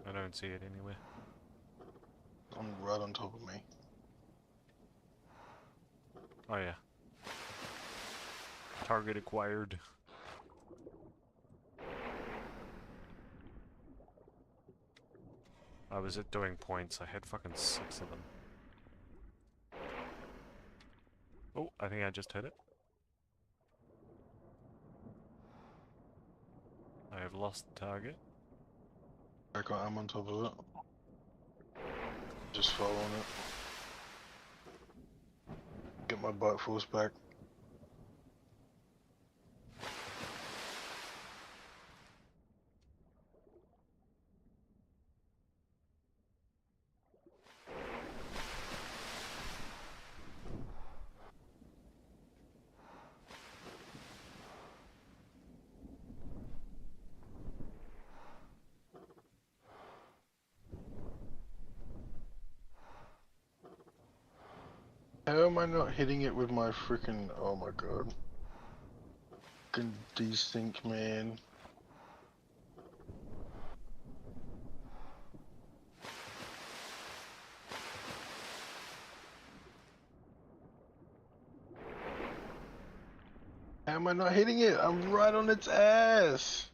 I don't see it anywhere. Right on top of me. Oh yeah. Target acquired. I was at doing points. I had fucking 6 of them. Oh, I think I just hit it. I have lost the target. I'm on top of it. Just following it. Get my bite force back. How am I not hitting it with my freaking... Oh my god. Fucking desync, man. How am I not hitting it? I'm right on its ass!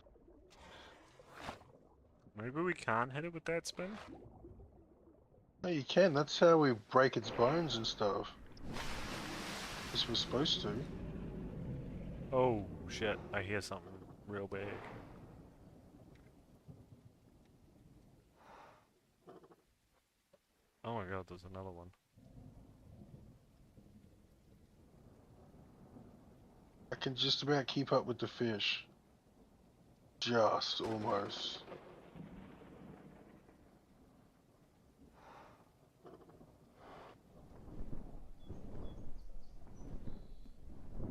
Maybe we can't hit it with that spin? No, you can. That's how we break its bones and stuff. This was supposed to. Oh shit, I hear something real big. Oh my god, there's another one. I can just about keep up with the fish. Just almost.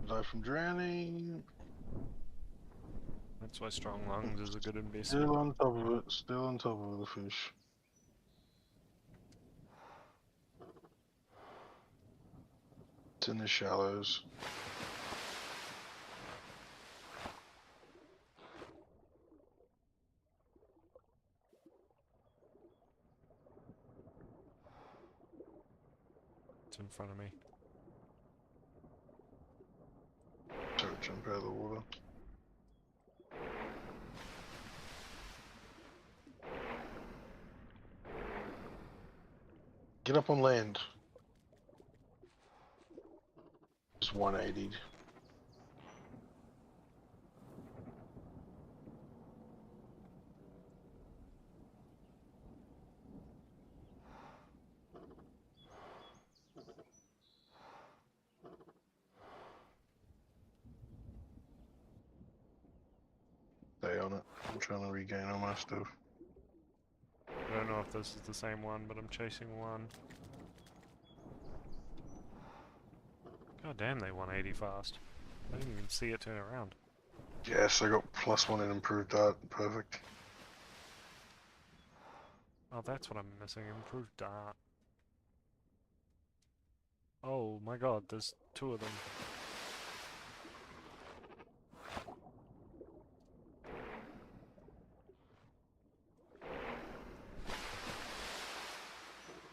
Die from drowning. That's why strong lungs is a good investment. Still on top of it. Still on top of the fish. It's in the shallows. It's in front of me. Don't jump out of the water. Get up on land. Just 180'd. Stay on it. I'm trying to regain all my stuff. I don't know if this is the same one, but I'm chasing one. God damn, they 180 fast. I didn't even see it turn around. Yes, I got +1 in improved art. Perfect. Oh, that's what I'm missing. Improved dart. Oh my god, there's 2 of them.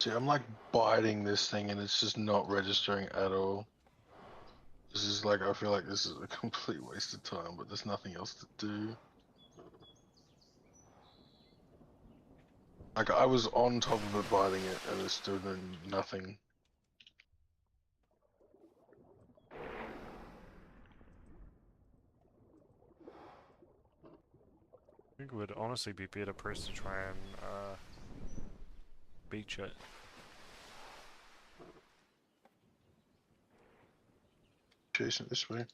See, I'm like biting this thing and it's just not registering at all. This is like, I feel like this is a complete waste of time, but there's nothing else to do. Like I was on top of it biting it and it's still doing nothing. I think it would honestly be better pressed to try and beach it. Chasing it this way.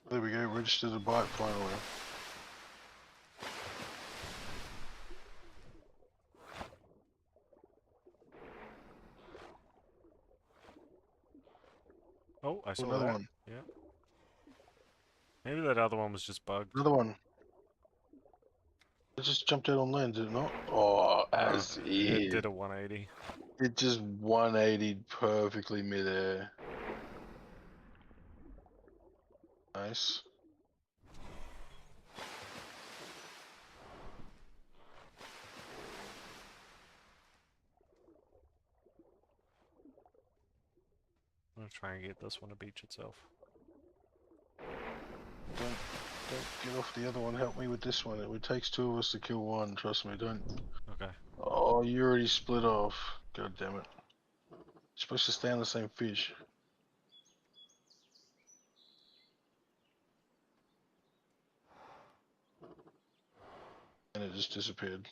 There we go, registered a bite finally. Oh, I saw Another that. one. Yeah. Maybe that other one was just bugged. Another one. It just jumped out on land, did it not? Oh, No, as it if. did a 180. It just 180'd perfectly midair. Nice. I'm gonna try and get this one to beach itself. Don't get off the other one. Help me with this one. It takes two of us to kill one. Trust me. Don't. Okay. Oh, you already split off. God damn it. You're supposed to stay on the same fish. And it just disappeared.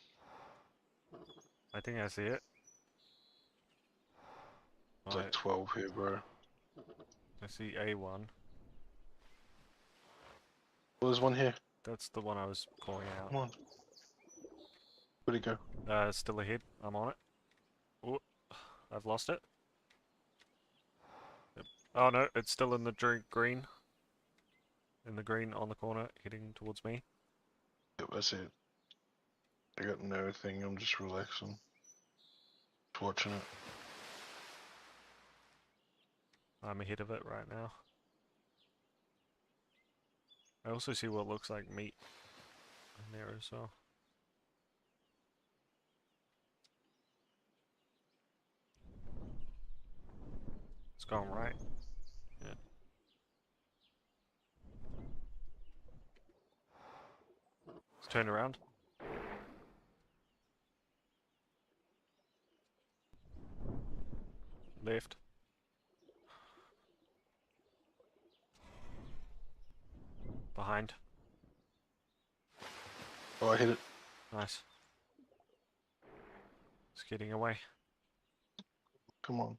I think I see it. It's Oh, like 12 here, bro. I see A1. Well, there's one here. That's the one I was calling Come out. on. Where'd it go? Still ahead. I'm on it. Oh, I've lost it. Yep. Oh no, it's still in the green. In the green on the corner, heading towards me. Yep, that's it. I got no thing. I'm just relaxing. Just watching it. I'm ahead of it right now. I also see what looks like meat in there as well. It's gone right. Yeah. It's turned around. Left. Behind. Oh, I hit it. Nice. It's getting away. Come on.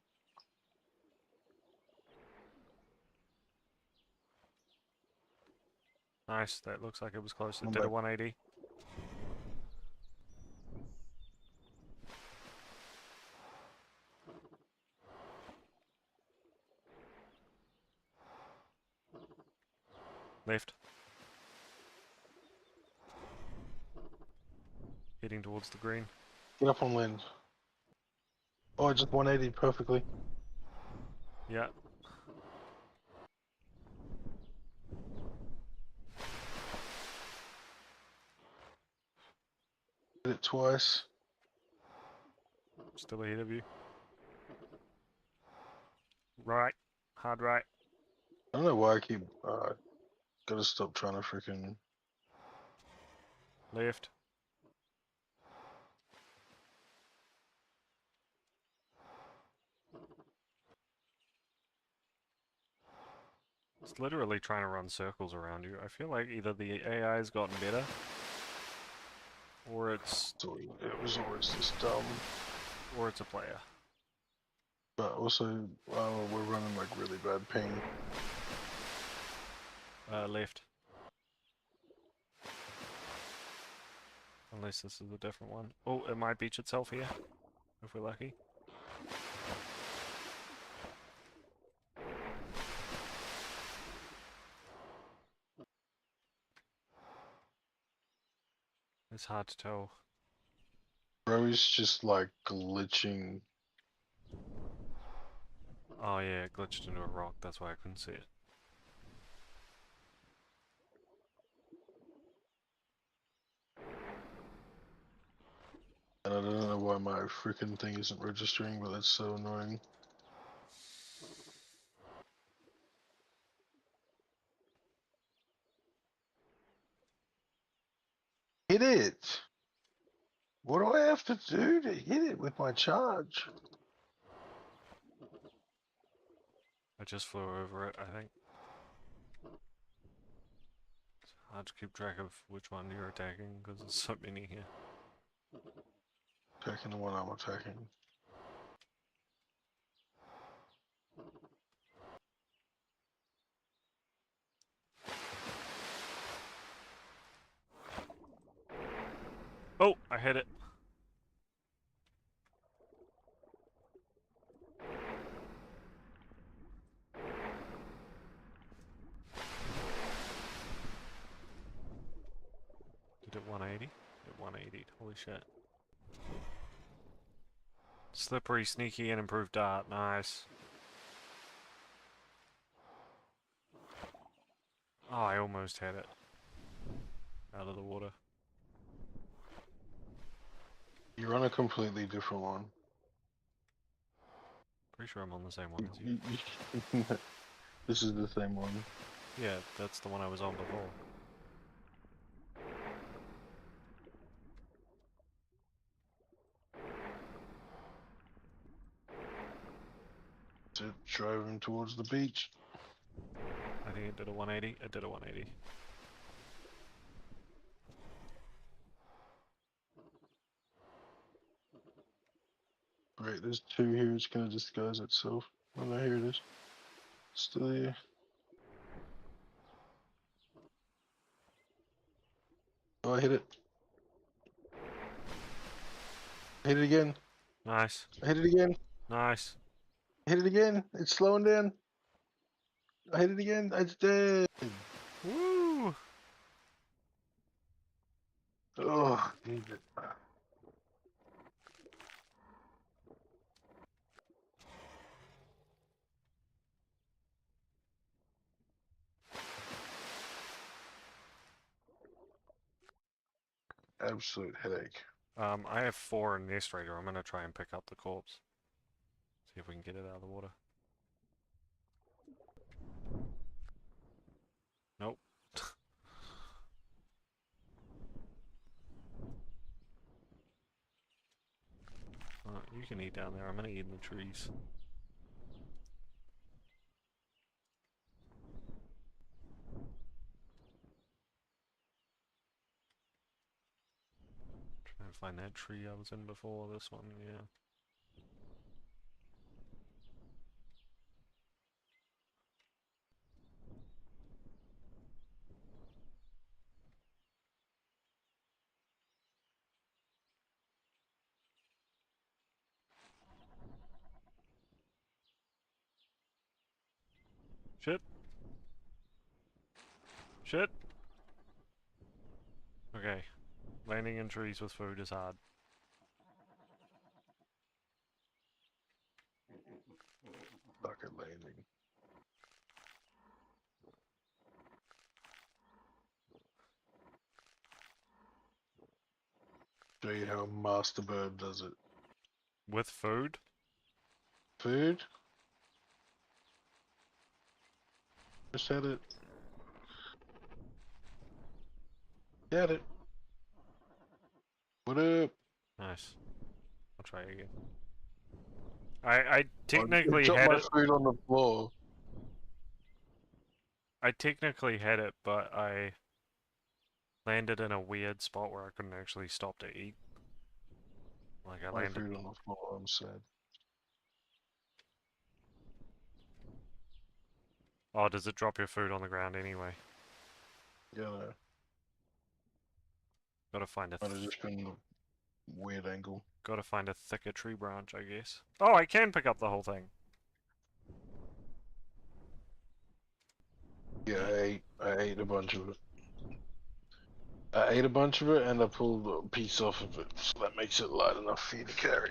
Nice. That looks like it was close. It I'm did a back. 180. Left. Heading towards the green. Get up on land. Oh, I just 180 perfectly. Yeah. Hit it twice. Still ahead of you. Right. Hard right. I don't know why I keep. Gotta stop trying to freaking. Left. It's literally trying to run circles around you. I feel like either the AI has gotten better, or it's It was always this dumb. a player. But also, we're running like really bad ping. Left. Unless this is a different one. Oh, it might beach itself here, if we're lucky. It's hard to tell. Bro is just like glitching. Oh yeah, it glitched into a rock, that's why I couldn't see it. And I don't know why my freaking thing isn't registering, but that's so annoying. Hit it! What do I have to do to hit it with my charge? I just flew over it, I think. It's hard to keep track of which one you're attacking because there's so many here. Attacking the one I'm attacking. Oh, I hit it. Did it 180? It 180. Holy shit. Slippery, sneaky, and improved dart. Nice. Oh, I almost had it. Out of the water. You're on a completely different one. Pretty sure I'm on the same one as you. This is the same one. Yeah, that's the one I was on before. To drive him towards the beach. I think it did a 180. It did a 180. Great, there's two here. It's gonna disguise itself. Oh no, here it is. Still here. Oh, I hit it. I hit it again. Nice. I hit it again. Nice. I hit it again. It's slowing down. I hit it again. It's dead. Woo! Oh, damn it. Absolute headache. I have 4 in Nest Raider. I'm gonna try and pick up the corpse. See if we can get it out of the water. Nope. You can eat down there. I'm gonna eat in the trees. Trying to find that tree I was in before. This one, yeah. Shit. Shit. Okay. Landing in trees with food is hard. Bucket landing. Show you how Master Bird does it. With food? Food? Just had it. Had it. What up? Nice. I'll try again. I I technically dropped had my it. food on the floor. I technically had it, but I landed in a weird spot where I couldn't actually stop to eat. Like I My landed. food on the floor. I'm sad. Oh, does it drop your food on the ground anyway? Yeah, no. Gotta find a. Might have just been a weird angle. Gotta find a thicker tree branch, I guess. Oh, I can pick up the whole thing. Yeah, I ate a bunch of it. I ate a bunch of it and I pulled a piece off of it, so that makes it light enough for you to carry.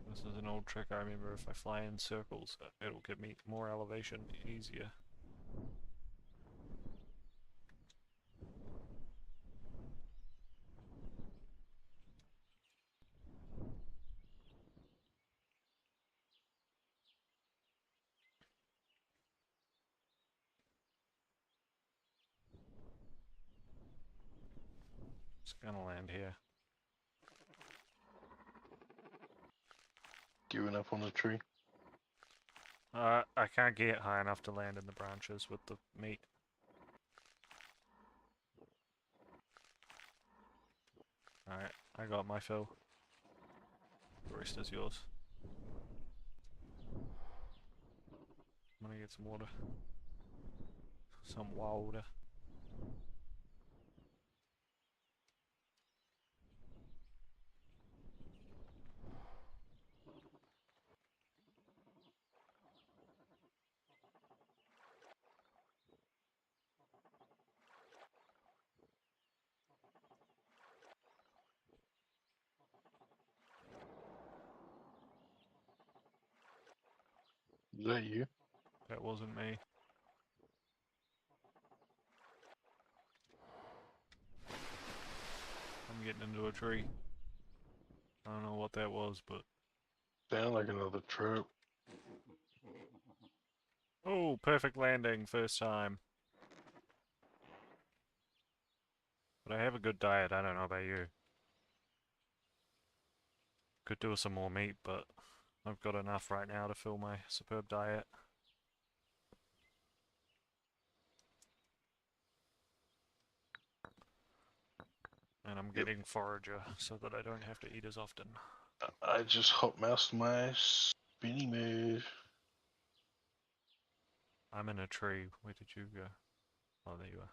This is an old trick I remember. If I fly in circles, it'll give me more elevation easier. Gonna land here. Giving up on the tree. I can't get high enough to land in the branches with the meat. Alright, I got my fill. The rest is yours. I'm gonna get some water. Some water. Is that you? That wasn't me. I'm getting into a tree. I don't know what that was, but... Sound like another trap. Oh, perfect landing, first time. But I have a good diet, I don't know about you. Could do with some more meat, but I've got enough right now to fill my superb diet. And I'm getting forager so that I don't have to eat as often. I just hot moused my spinny move. I'm in a tree. Where did you go? Oh, there you are.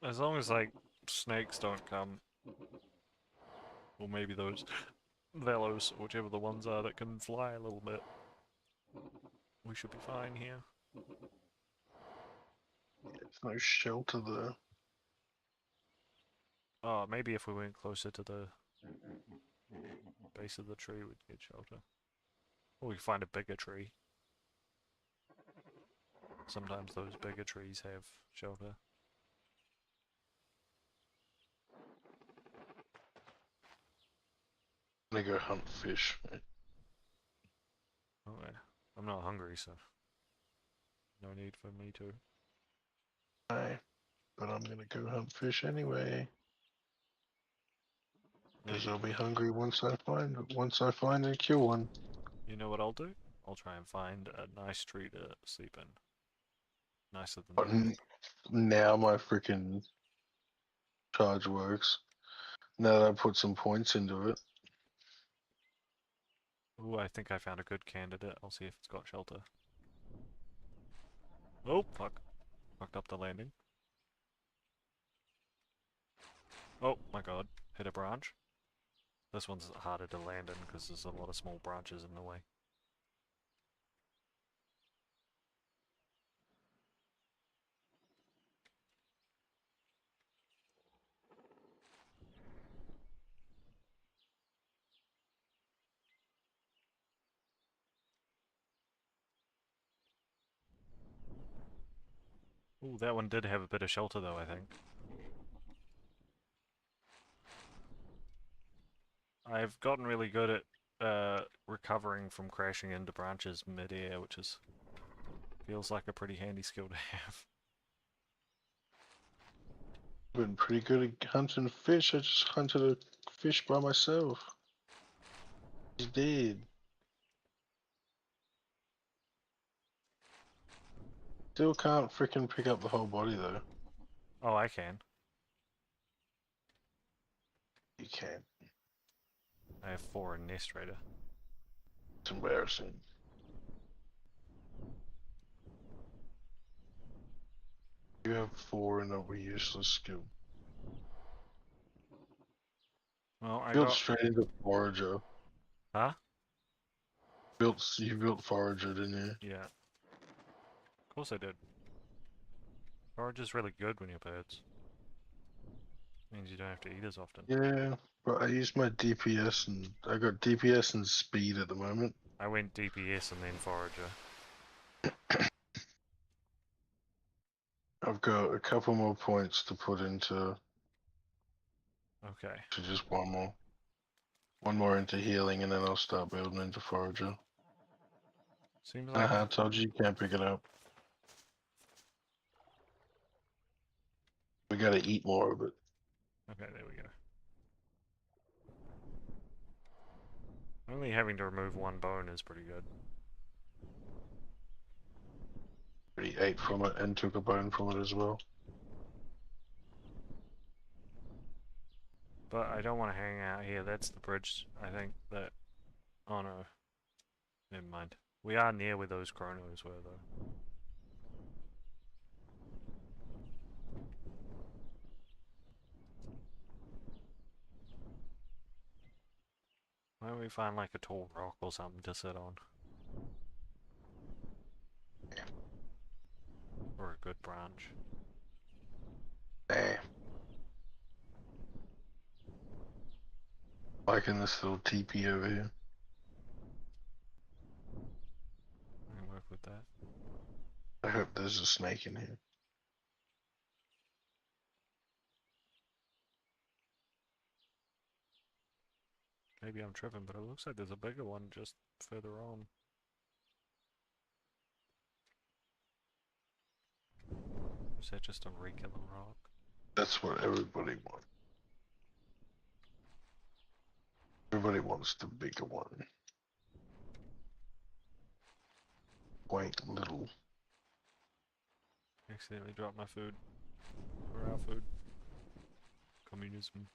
As long as, like, snakes don't come. Or maybe those velos, whichever the ones are that can fly a little bit. We should be fine here. There's no shelter there. Oh, maybe if we went closer to the base of the tree, we'd get shelter. Or we could find a bigger tree. Sometimes those bigger trees have shelter. I'm gonna go hunt fish. Okay. I'm not hungry, so no need for me to. Aye, but I'm gonna go hunt fish anyway. Because I'll be hungry once I find and kill one. You know what I'll do? I'll try and find a nice tree to sleep in. Nicer than But that. now my freaking charge works. Now that I put some points into it. Ooh, I think I found a good candidate. I'll see if it's got shelter. Oh, fuck. Fucked up the landing. Oh my god. Hit a branch. This one's harder to land in because there's a lot of small branches in the way. Ooh, that one did have a bit of shelter though, I think. I've gotten really good at recovering from crashing into branches mid-air, which is feels like a pretty handy skill to have. Been pretty good at hunting fish. I just hunted a fish by myself. He's dead. Still can't freaking pick up the whole body though. Oh, I can. You can't. I have 4 in Nest Raider. It's embarrassing. You have 4 and a useless skill. Well, I Built got... straight into forager. Huh? You built forager, didn't you? Yeah. Of course I did. Forage is really good when you're birds. Means you don't have to eat as often. Yeah, but I used my DPS and I got DPS and speed at the moment. I went DPS and then Forager. I've got a couple more points to put into Okay. to just one more. One more into healing, and then I'll start building into forager. Seems like I told you can't pick it up. We gotta eat more of it. okay, there we go. Only having to remove one bone is pretty good. Already ate from it and took a bone from it as well. But I don't want to hang out here. That's the bridge, I think, that... Oh no. Never mind. We are near where those chronos were, though. Why don't we find like a tall rock or something to sit on? Or a good branch. Nah. Liking this little teepee over here. I can work with that. I hope there's a snake in here. Maybe I'm tripping, but it looks like there's a bigger one just further on. Or is that just a regular rock? That's what everybody wants. Everybody wants the bigger one. Quaint little. Accidentally dropped my food. Or our food. Communism.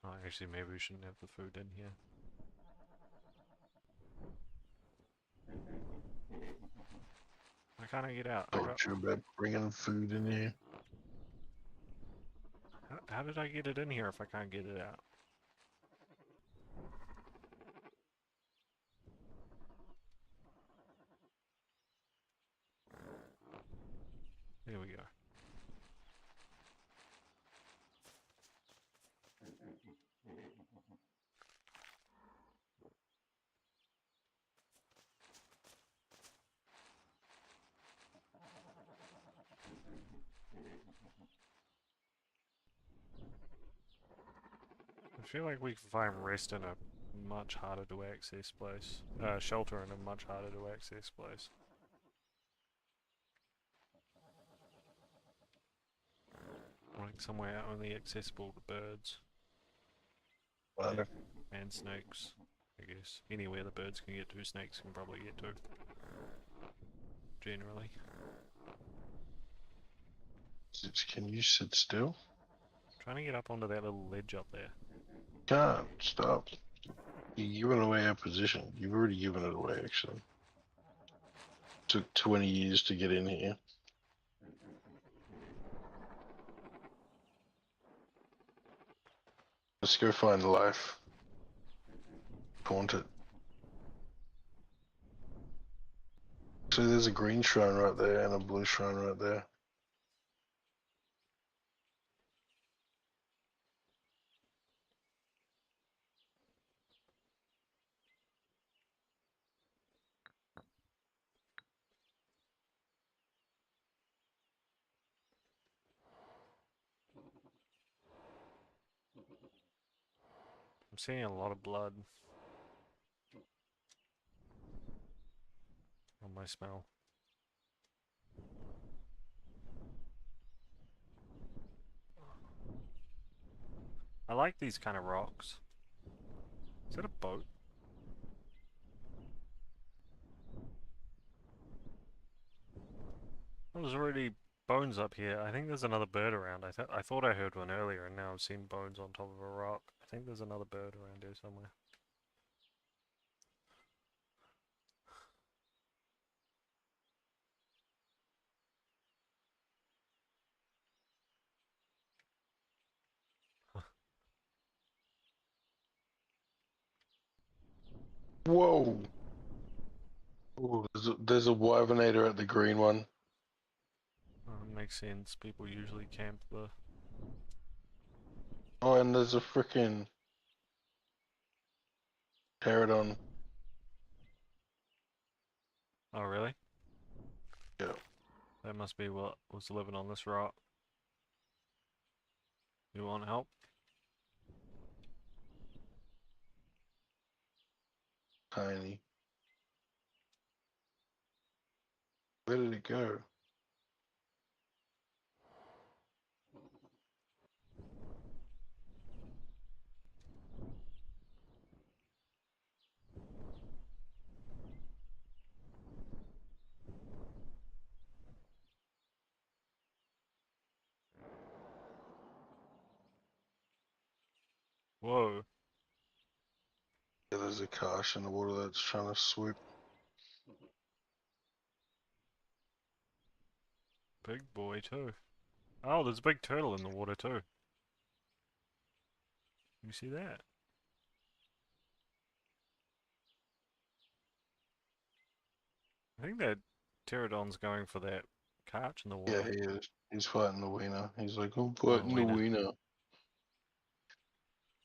Oh, actually, maybe we shouldn't have the food in here. Why can't I get out? I got... Thought you about bringing food in here. How did I get it in here if I can't get it out? There we go. I feel like we can find rest in a much harder to access place. Shelter in a much harder to access place. Like somewhere only accessible to birds. Well, And snakes, I guess. Anywhere the birds can get to, snakes can probably get to. Generally. can you sit still? Trying to get up onto that little ledge up there. Can't stop. You're giving away our position. You've already given it away, actually. Took 20 years to get in here. Let's go find life. Haunt it. So there's a green shrine right there and a blue shrine right there. I'm seeing a lot of blood on my smell. I like these kind of rocks. Is that a boat? Oh, there's already bones up here. I think there's another bird around. I thought I heard one earlier, and now I've seen bones on top of a rock. I think there's another bird around here somewhere. Whoa! Ooh, there's a wyvernator at the green one. Makes sense. People usually camp the. Oh, and there's a freaking pterodon. Oh, really? Yeah, That must be what was living on this rock. You want help? tiny. Where did it go? Whoa, Yeah, there's a karsh in the water that's trying to swoop. big boy too. Oh, there's a big turtle in the water too. You see that? I think that pterodon's going for that carch in the Yeah, water. he is. He's fighting the wiener. He's like, I'm Oh, the fighting the wiener. wiener.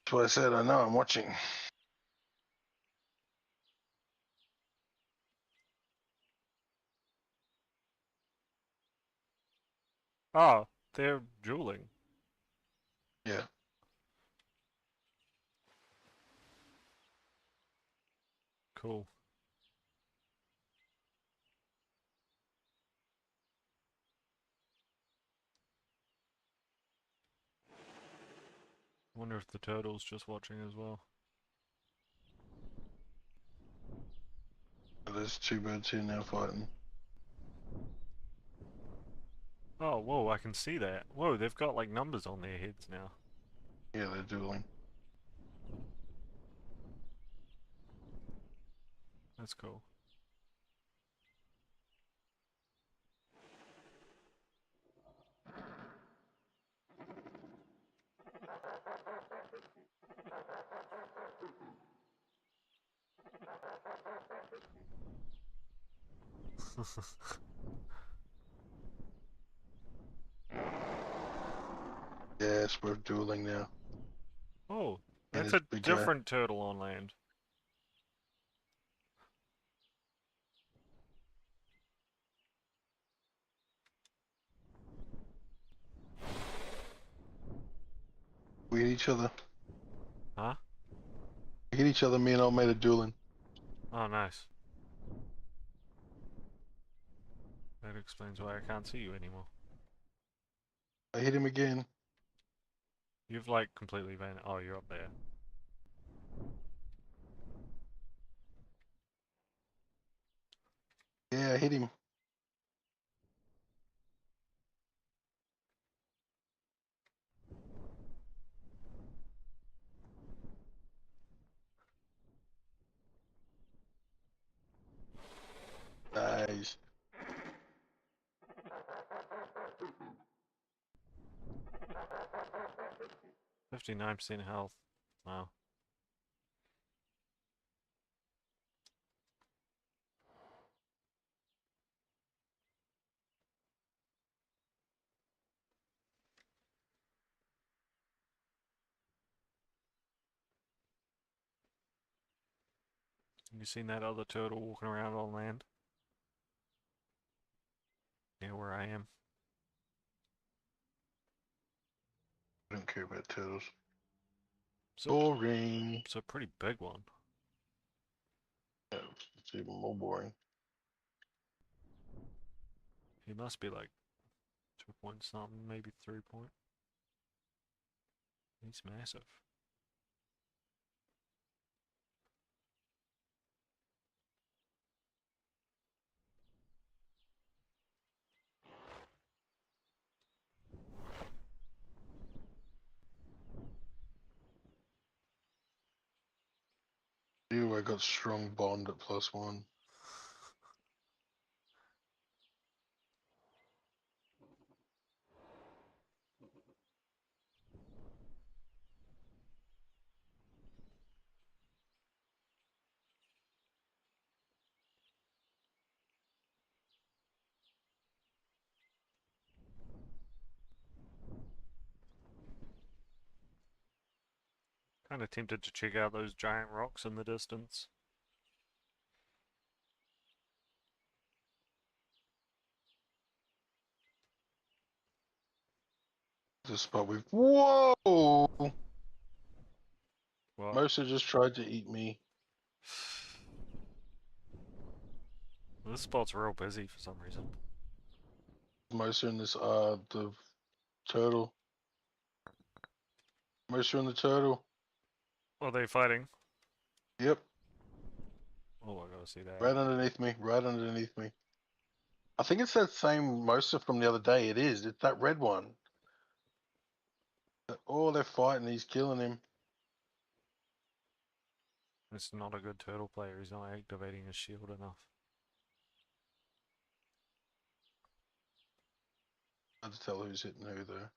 That's what I said. I know. I'm watching. Oh, they're dueling. Yeah. Cool. Wonder if the turtle's just watching as well. There's two birds here now fighting. Oh, whoa, I can see that. Whoa, they've got like numbers on their heads now. Yeah, they're dueling. That's cool. Yes, we're dueling now. Oh, And that's this a big guy. different turtle on land. We hit each other. Huh? We hit each other. Me and old mate are dueling. Oh, nice. That explains why I can't see you anymore. I hit him again. You've like completely vanished. Oh, you're up there. Yeah, I hit him. Nice. 59% health. Wow. You seen that other turtle walking around on land? Near where I am. I don't care about turtles. So Boring. it's a pretty big one. Yeah, it's even more boring. He must be like 2 point something, maybe 3 point. He's massive. Ew, I got strong bond at +1. Kind of tempted to check out those giant rocks in the distance. The spot we've. Whoa! What? Mosa just tried to eat me. This spot's real busy for some reason. Mosa and this the turtle. Mosa and the turtle. Are they fighting? Yep. Oh, I gotta see that. Right underneath me. Right underneath me. I think it's that same Mosa from the other day. It is. It's that red one. Oh, they're fighting. He's killing him. It's not a good turtle player. He's not activating his shield enough. Hard to tell who's hitting who though.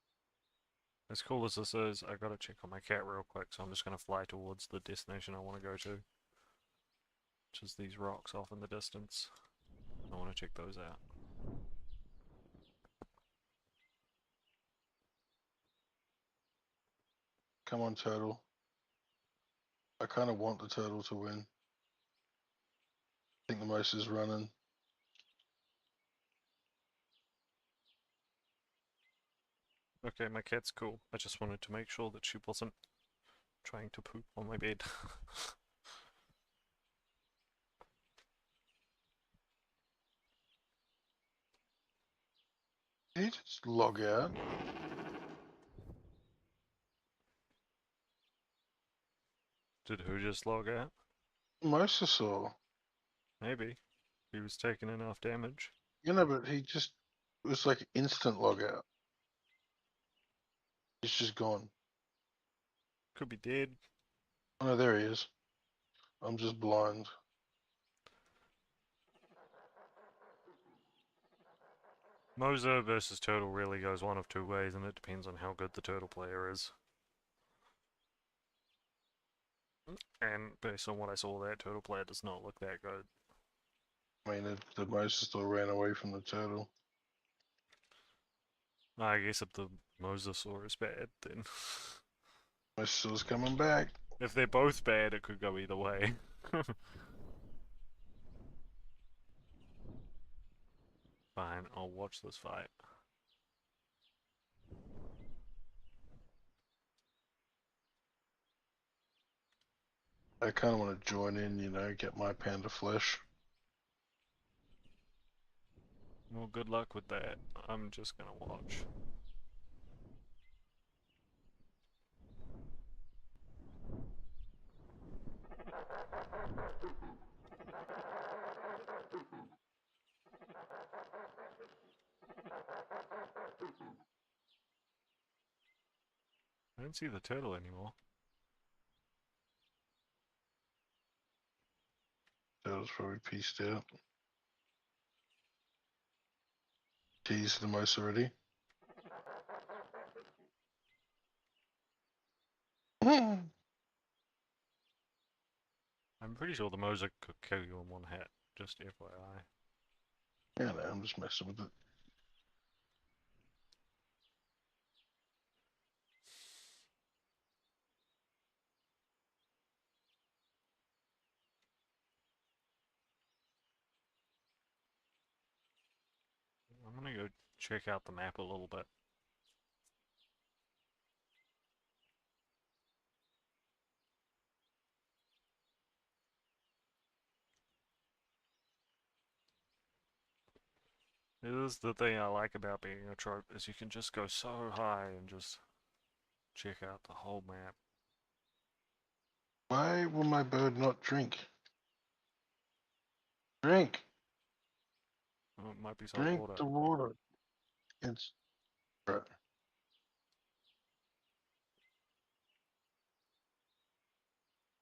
As cool as this is, I gotta check on my cat real quick, so I'm just gonna fly towards the destination I want to go to. Which is these rocks off in the distance. I want to check those out. Come on, turtle. I kind of want the turtle to win. I think the Mosa's running. Okay, my cat's cool. I just wanted to make sure that she wasn't trying to poop on my bed. Did he just log out? Did who just log out? Mosa saw. Maybe. He was taking enough damage. You know, but he just it was like instant log out. He's just gone. Could be dead. Oh no, there he is. I'm just blind. Moza versus Turtle really goes one of two ways, and it depends on how good the Turtle player is. And based on what I saw, that Turtle player does not look that good. I mean, the Mosa still ran away from the turtle. I guess if the Mosasaur is bad, then... Mosa's coming back. if they're both bad, it could go either way. Fine, I'll watch this fight. I kind of want to join in, you know, get my pound of flesh. Well, good luck with that. I'm just gonna watch. I don't see the turtle anymore. Turtle's probably pieced out. Tease the Mosa already. I'm pretty sure the Mosa could kill you in one hit, just FYI. Yeah, no, I'm just messing with it. I'm gonna go check out the map a little bit. This is the thing I like about being a trope, is you can just go so high and just check out the whole map. Why will my bird not drink? Drink! Oh, it might be salt Drink water. the water. It's right.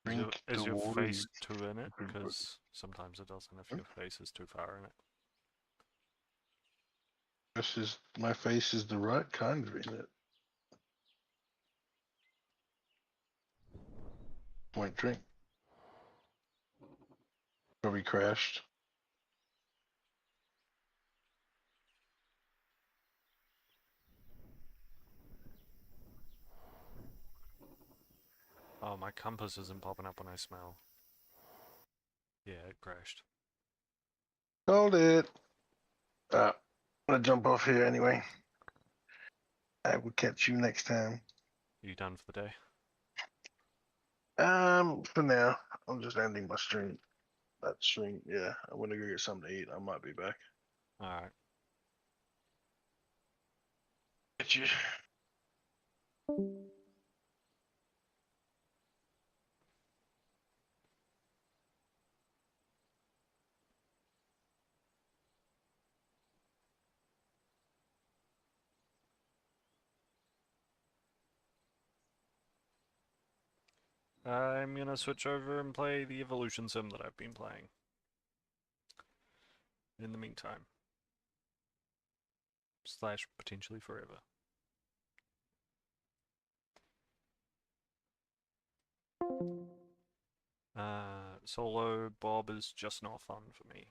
Drink Is the your water. You face too in it? stupid bird. Because sometimes it doesn't if your face is too far in it. This is my face is the right kind of in it. Won't drink. Probably crashed. Oh, my compass isn't popping up when I smell. Yeah, it crashed. Hold it. I'm gonna jump off here anyway. I will catch you next time. Are you done for the day? For now, I'm just ending my stream. That stream, yeah. I'm gonna go get something to eat. I might be back. Alright. Get you. I'm gonna switch over and play the evolution sim that I've been playing. In the meantime. Slash potentially forever. Solo Bob is just not fun for me.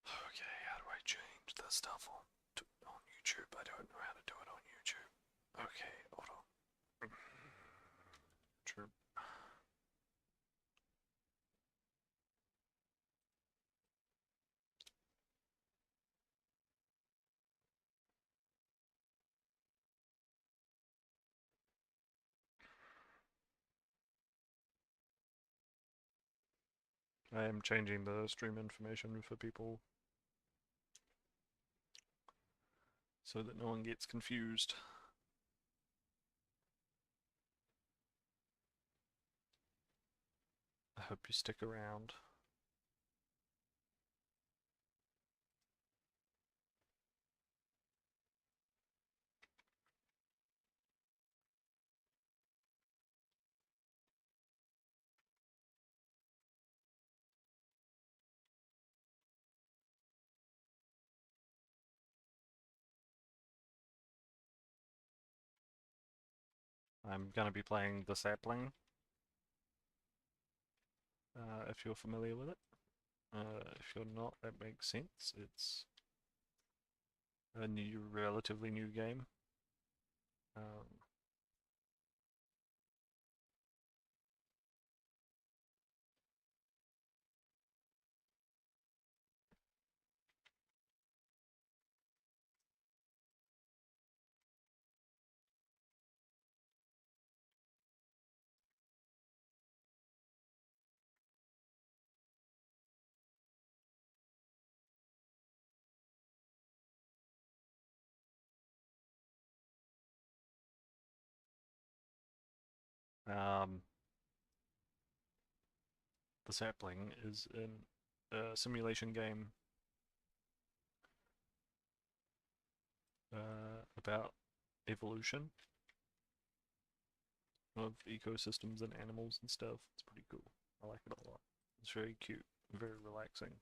Okay, how do I change the stuff on YouTube? I don't know how to do it on YouTube. Okay, hold on. True. I am changing the stream information for people so that no one gets confused. I hope you stick around. I'm gonna be playing the Sapling, if you're familiar with it. If you're not, that makes sense. It's a relatively new game. Um, um, the Sapling is a simulation game about evolution of ecosystems and animals and stuff. It's pretty cool. I like it a lot. It's very cute, very relaxing.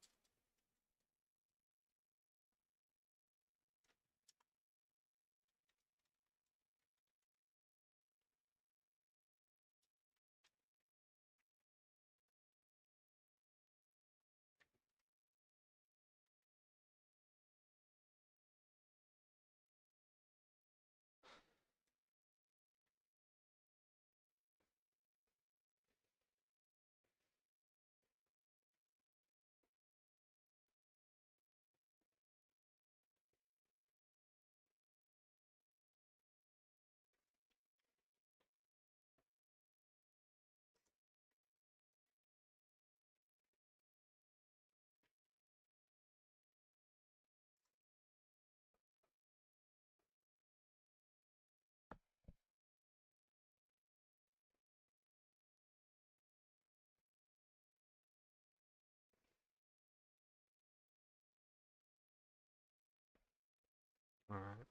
Alright.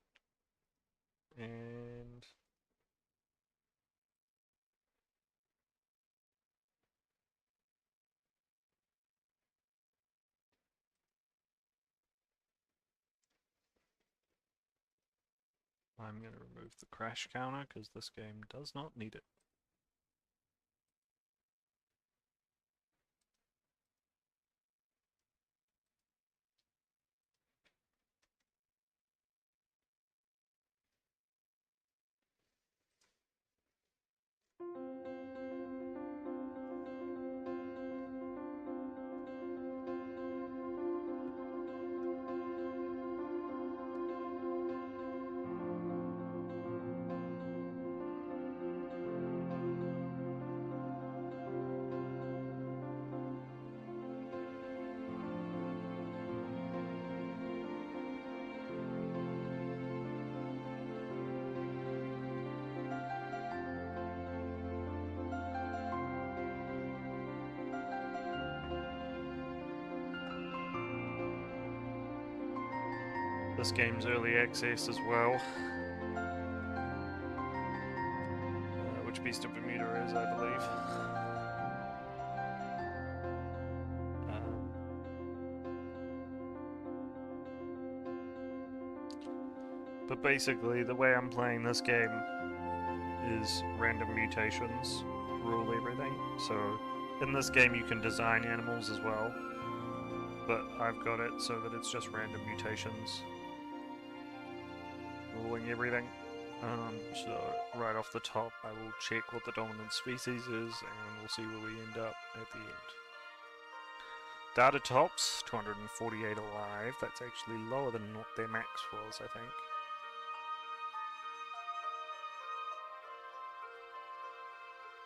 And I'm going to remove the crash counter because this game does not need it. This game's early access as well. Which Beast of Bermuda is, I believe. But basically, the way I'm playing this game is random mutations rule everything. So in this game you can design animals as well, but I've got it so that it's just random mutations ruling everything. So right off the top I will check what the dominant species is and we'll see where we end up at the end. Data tops, 248 alive. That's actually lower than what their max was, I think.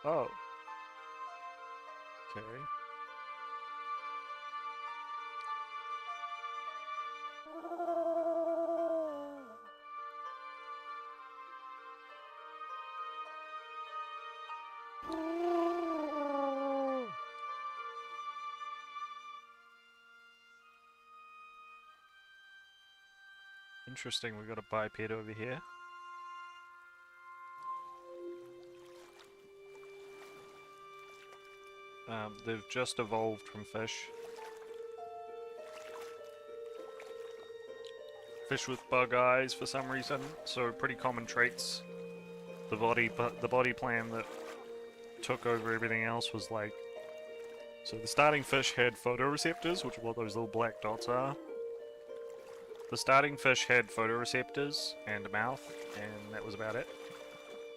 Oh. Okay. Interesting, we got a biped over here. They've just evolved from fish. Fish with bug eyes for some reason, so pretty common traits. The body plan that took over everything else was like... So the starting fish had photoreceptors, which is what those little black dots are. The starting fish had photoreceptors and a mouth, and that was about it.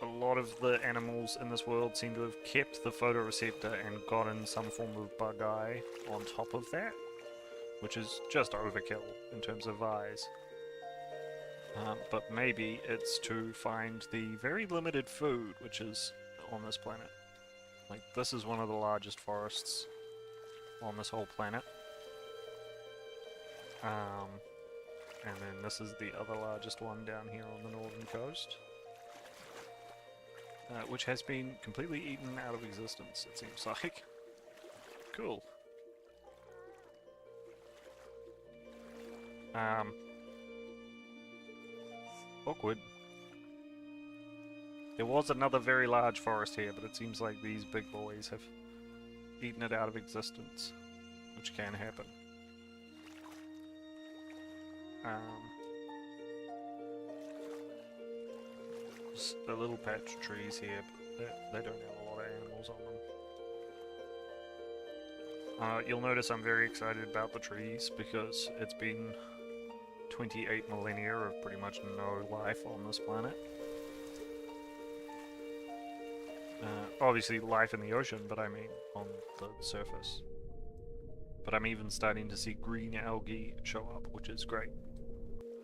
A lot of the animals in this world seem to have kept the photoreceptor and gotten some form of bug eye on top of that, which is just overkill in terms of eyes. But maybe it's to find the very limited food which is on this planet. Like, this is one of the largest forests on this whole planet. And then this is the other largest one down here on the northern coast. Which has been completely eaten out of existence, it seems like. Cool. Awkward. There was another very large forest here, but it seems like these big boys have eaten it out of existence, which can happen. Just a little patch of trees here, but they don't have a lot of animals on them. You'll notice I'm very excited about the trees because it's been 28 millennia of pretty much no life on this planet. Obviously life in the ocean, but I mean on the surface. But I'm even starting to see green algae show up, which is great.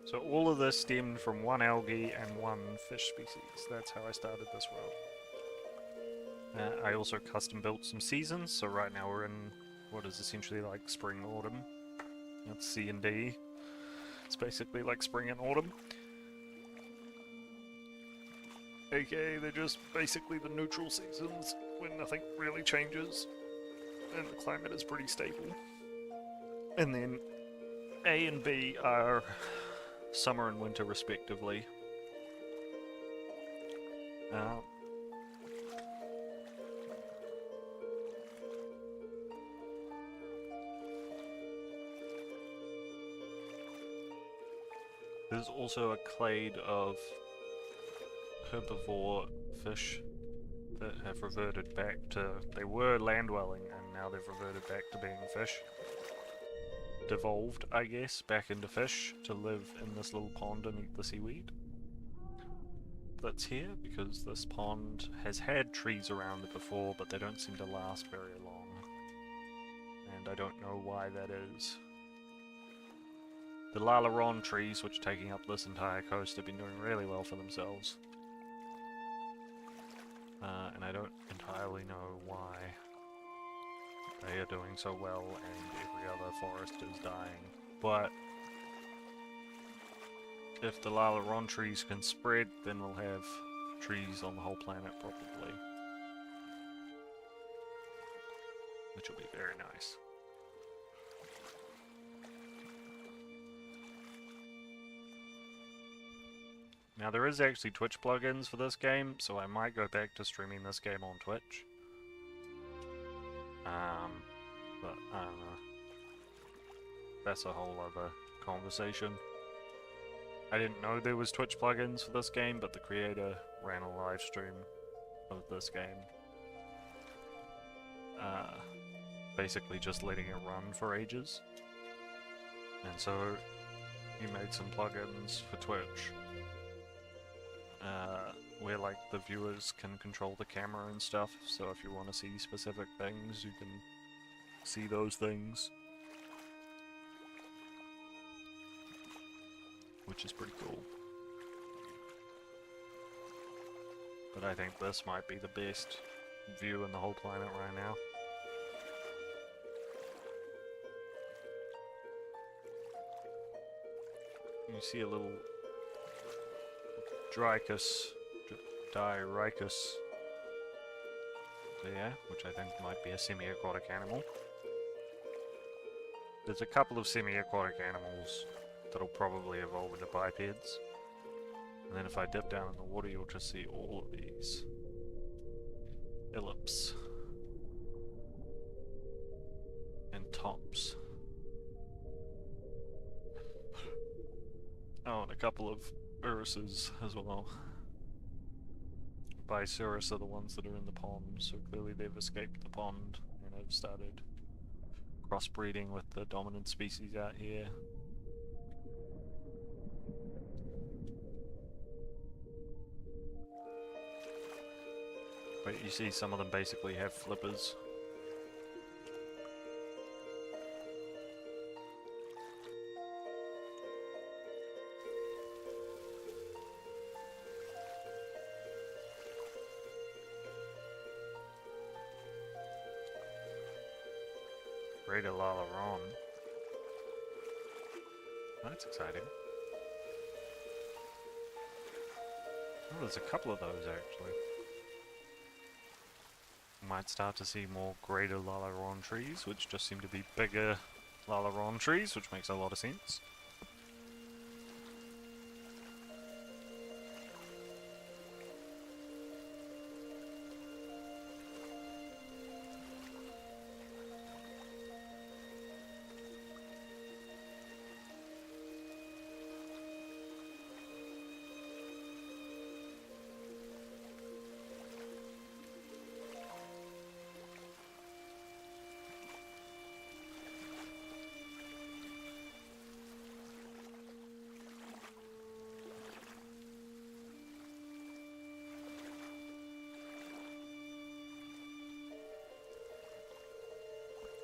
So all of this stemmed from one algae and one fish species. That's how I started this world. I also custom built some seasons, so right now we're in what is essentially like spring, autumn. That's C and D. It's basically like spring and autumn. AKA they're just basically the neutral seasons when nothing really changes and the climate is pretty stable. And then A and B are summer and winter respectively. There's also a clade of herbivore fish that have reverted back to... They were land-dwelling and now they've reverted back to being fish. Devolved, I guess, back into fish to live in this little pond and eat the seaweed. That's here because this pond has had trees around it before, but they don't seem to last very long. And I don't know why that is. The Lalaron trees, which are taking up this entire coast, have been doing really well for themselves. And I don't entirely know why they are doing so well and every other forest is dying. But if the Lalaron trees can spread, then we'll have trees on the whole planet probably. Which will be very nice. Now there is actually Twitch plugins for this game, so I might go back to streaming this game on Twitch. But I don't know. That's a whole other conversation. I didn't know there was Twitch plugins for this game, but the creator ran a live stream of this game. Basically just letting it run for ages. And so he made some plugins for Twitch. Where like the viewers can control the camera and stuff, so if you want to see specific things, you can see those things. Which is pretty cool. But I think this might be the best view in the whole planet right now. You see a little Dricus there, which I think might be a semi-aquatic animal. There's a couple of semi-aquatic animals that'll probably evolve into bipeds. And then if I dip down in the water, you'll just see all of these ellipse and tops. Oh, and a couple of urises as well. Biceurus are the ones that are in the pond, so clearly they've escaped the pond and have started crossbreeding with the dominant species out here. But you see some of them basically have flippers. Greater Lalaron. That's exciting. Oh, there's a couple of those actually. Might start to see more greater Lalaron trees, which just seem to be bigger Lalaron trees, which makes a lot of sense.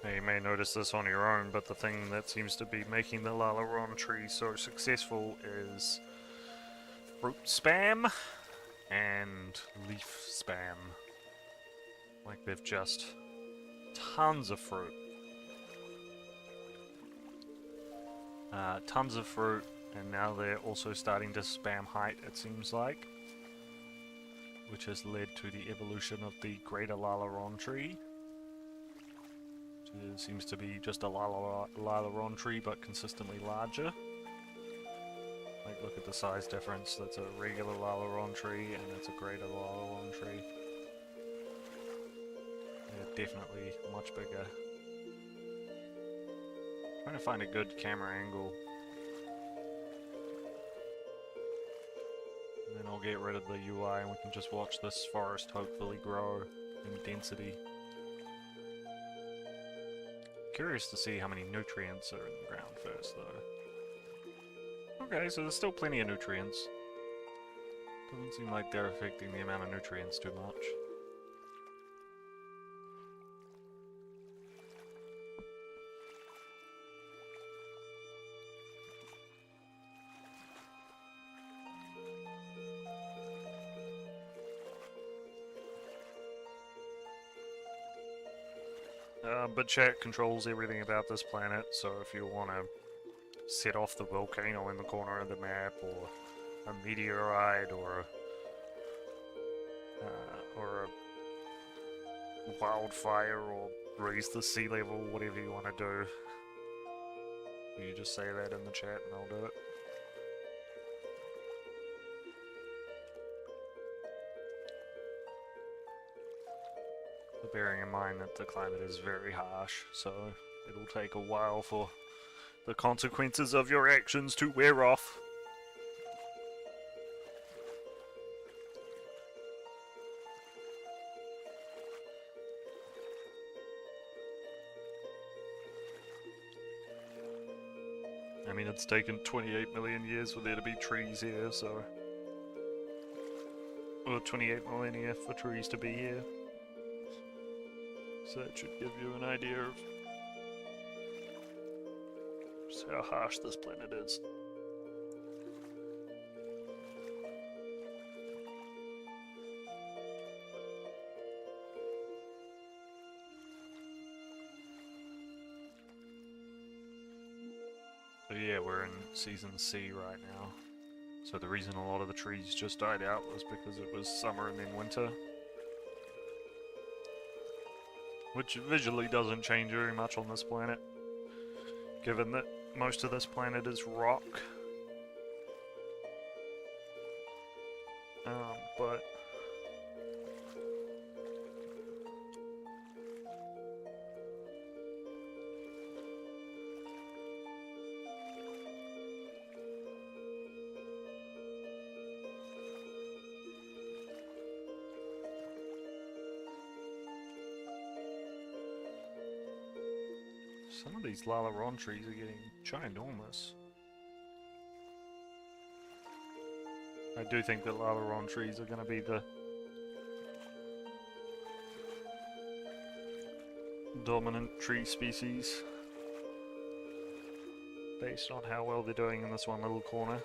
Now you may notice this on your own, but the thing that seems to be making the Lalaron tree so successful is fruit spam and leaf spam. Like they've just tons of fruit. Tons of fruit, and now they're also starting to spam height, it seems like. Which has led to the evolution of the greater Lalaron tree. It seems to be just a Lalaron tree, but consistently larger. Like, look at the size difference. That's a regular Lalaron tree, and that's a greater Lalaron tree. They're definitely much bigger. Trying to find a good camera angle. And then I'll get rid of the UI, and we can just watch this forest hopefully grow in density. Curious to see how many nutrients are in the ground first, though. Okay, so there's still plenty of nutrients. Doesn't seem like they're affecting the amount of nutrients too much. But chat controls everything about this planet, so if you want to set off the volcano in the corner of the map, or a meteorite, or a wildfire, or raise the sea level, whatever you want to do, you just say that in the chat and I'll do it. Bearing in mind that the climate is very harsh, so it'll take a while for the consequences of your actions to wear off. I mean, it's taken 28 million years for there to be trees here, so... Or 28 millennia for trees to be here. So that should give you an idea of just how harsh this planet is. So yeah, we're in Season C right now. So the reason a lot of the trees just died out was because it was summer and then winter. Which visually doesn't change very much on this planet, given that most of this planet is rock. But some of these Lalaron trees are getting ginormous. I do think that Lalaron trees are going to be the dominant tree species based on how well they're doing in this one little corner.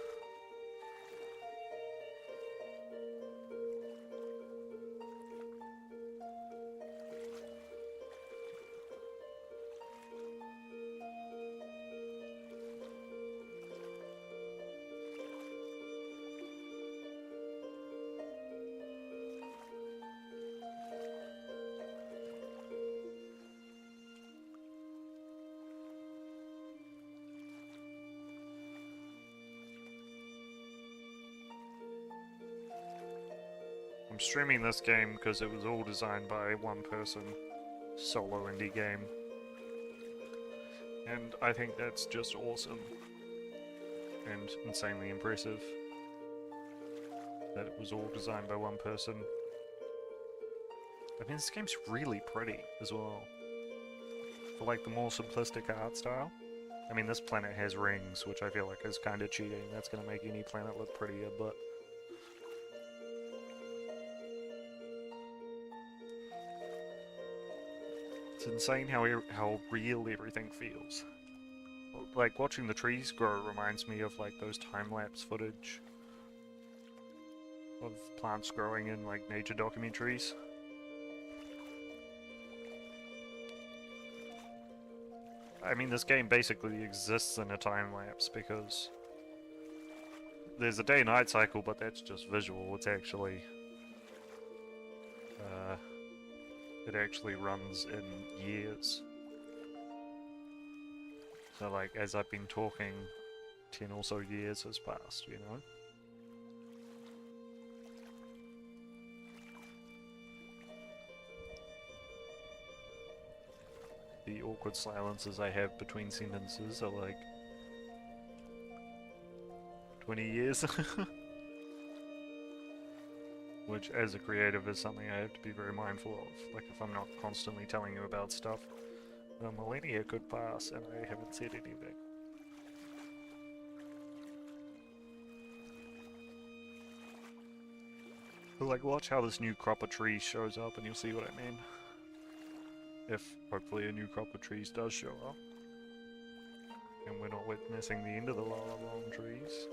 I'm streaming this game because it was all designed by one person, solo indie game. And I think that's just awesome and insanely impressive that it was all designed by one person. I mean, this game's really pretty as well. For like the more simplistic art style. I mean, this planet has rings, which I feel like is kind of cheating. That's going to make any planet look prettier, but... It's insane how real everything feels. Like, watching the trees grow reminds me of, like, those time-lapse footage of plants growing in, like, nature documentaries. I mean, this game basically exists in a time-lapse because there's a day-night cycle, but that's just visual. It's actually... it actually runs in years. So, like, as I've been talking, 10 or so years has passed, you know? The awkward silences I have between sentences are like 20 years. Which, as a creative, is something I have to be very mindful of. Like, if I'm not constantly telling you about stuff, a millennia could pass and I haven't said anything. But, like, watch how this new crop of trees shows up and you'll see what I mean. If, hopefully, a new crop of trees does show up. And we're not witnessing the end of the Lalaron trees.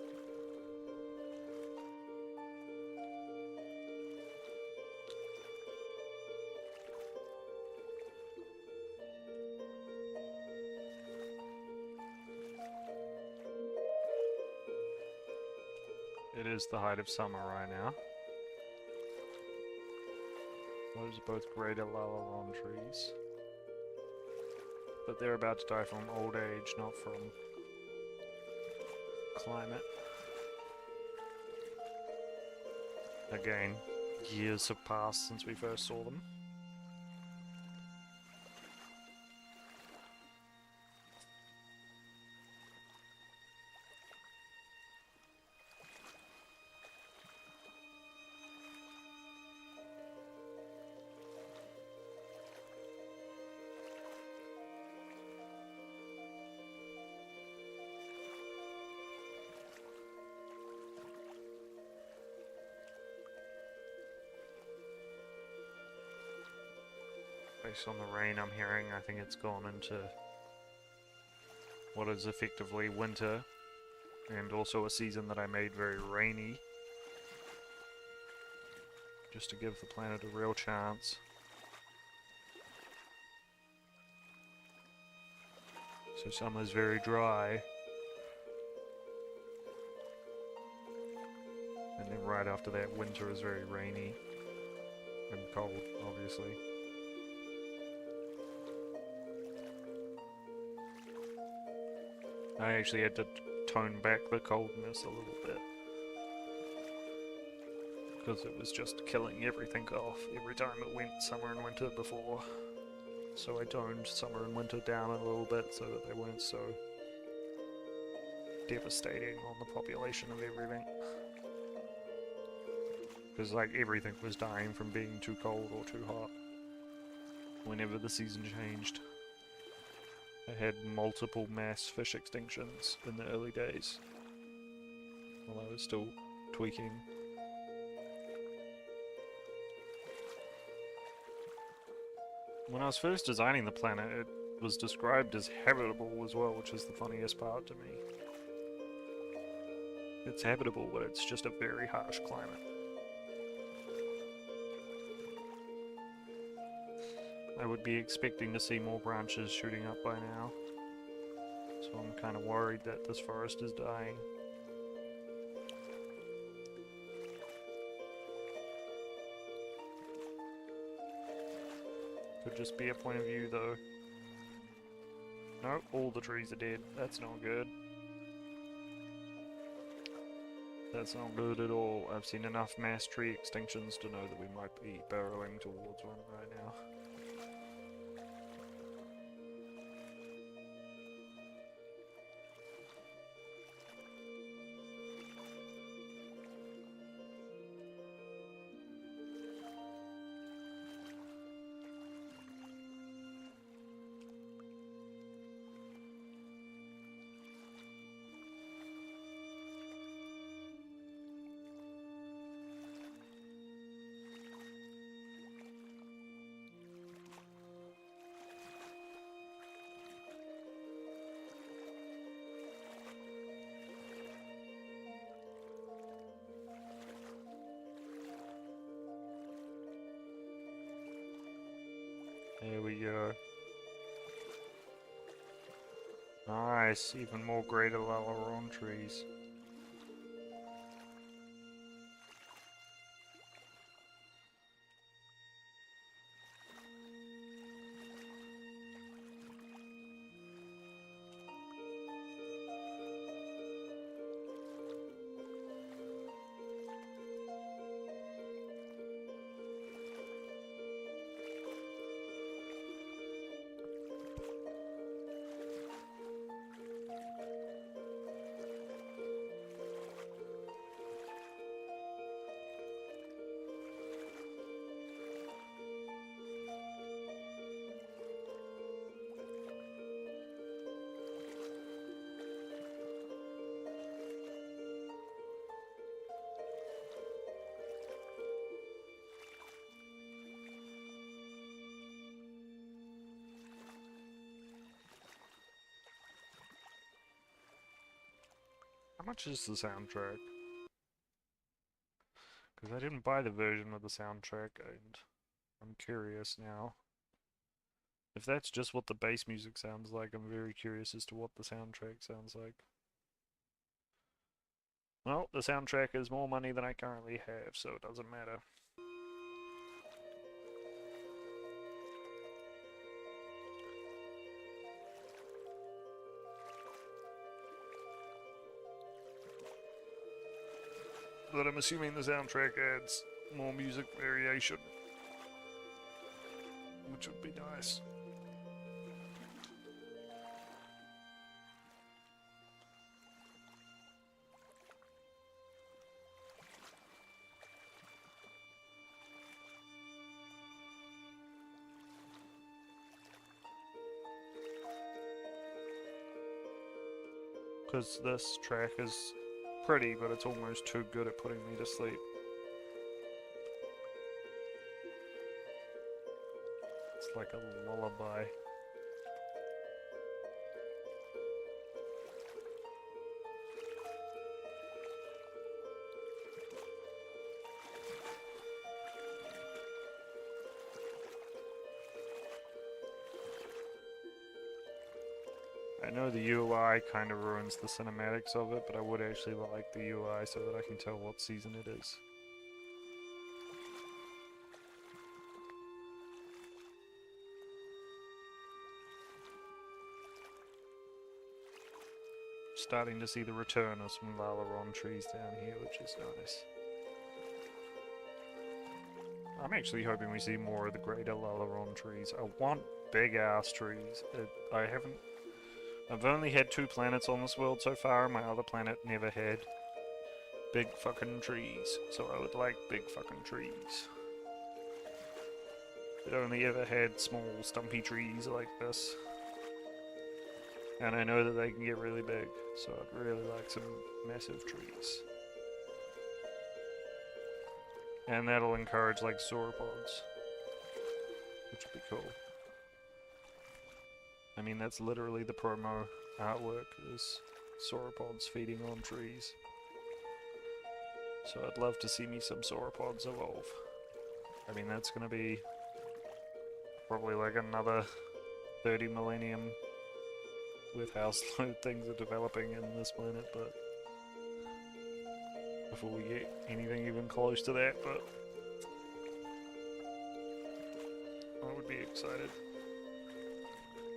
It is the height of summer right now. Those are both greater Lalaron trees. But they're about to die from old age, not from climate. Again, years have passed since we first saw them. based on the rain I'm hearing, I think it's gone into what is effectively winter, and also a season that I made very rainy, just to give the planet a real chance. So summer's very dry, and then right after that winter is very rainy and cold, obviously. I actually had to tone back the coldness a little bit, because it was just killing everything off every time it went summer and winter before. So I toned summer and winter down a little bit so that they weren't so devastating on the population of everything. Because like everything was dying from being too cold or too hot whenever the season changed. I had multiple mass fish extinctions in the early days while I was still tweaking. When I was first designing the planet, it was described as habitable as well, which is the funniest part to me. It's habitable, but it's just a very harsh climate. I would be expecting to see more branches shooting up by now, so I'm kind of worried that this forest is dying. Could just be a point of view though. No, all the trees are dead. That's not good. That's not good at all. I've seen enough mass tree extinctions to know that we might be barreling towards one right now. There we go. Nice, even more greater Lalaron trees. How much is the soundtrack? Because I didn't buy the version with the soundtrack, and I'm curious now. If that's just what the bass music sounds like, I'm very curious as to what the soundtrack sounds like. Well, the soundtrack is more money than I currently have, so it doesn't matter. But I'm assuming the soundtrack adds more music variation, which would be nice. Because this track is pretty, but it's almost too good at putting me to sleep. It's like a lullaby. I know the UI kind of ruins the cinematics of it, but I would actually like the UI so that I can tell what season it is. Starting to see the return of some Lalaron trees down here, which is nice. I'm actually hoping we see more of the greater Lalaron trees. I want big ass trees. I've only had 2 planets on this world so far, and my other planet never had big fucking trees. So I would like big fucking trees. It only ever had small stumpy trees like this. And I know that they can get really big, so I'd really like some massive trees. And that'll encourage like sauropods, which would be cool. I mean, that's literally the promo artwork, is sauropods feeding on trees. So I'd love to see me some sauropods evolve. I mean, that's gonna be probably like another 30 millennium with how slow things are developing in this planet, but before we get anything even close to that, but I would be excited.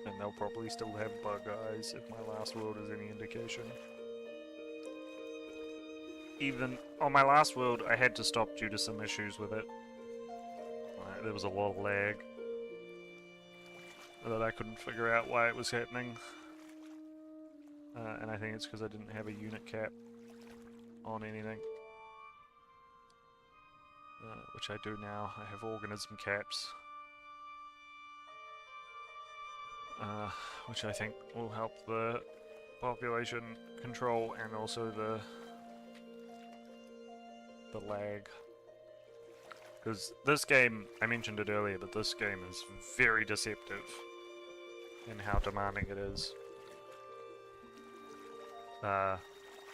And they'll probably still have bug eyes if my last world is any indication. Even on my last world, I had to stop due to some issues with it. There was a lot of lag that I couldn't figure out why it was happening. And I think it's because I didn't have a unit cap on anything. Which I do now. I have organism caps. Which I think will help the population control and also the lag. Because this game, I mentioned it earlier, but this game is very deceptive in how demanding it is.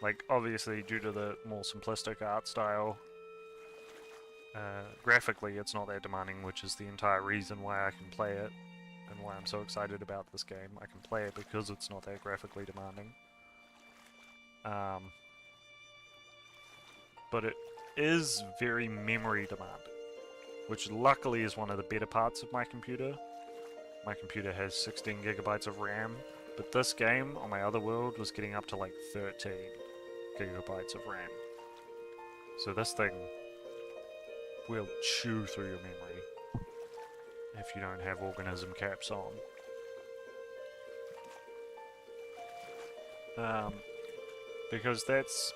Like, obviously, due to the more simplistic art style, graphically it's not that demanding, which is the entire reason why I can play it, and why I'm so excited about this game. I can play it because it's not that graphically demanding. But it is very memory demanding, which luckily is one of the better parts of my computer. My computer has 16 gigabytes of RAM, but this game on my other world was getting up to like 13 gigabytes of RAM. So this thing will chew through your memory if you don't have organism caps on. Because that's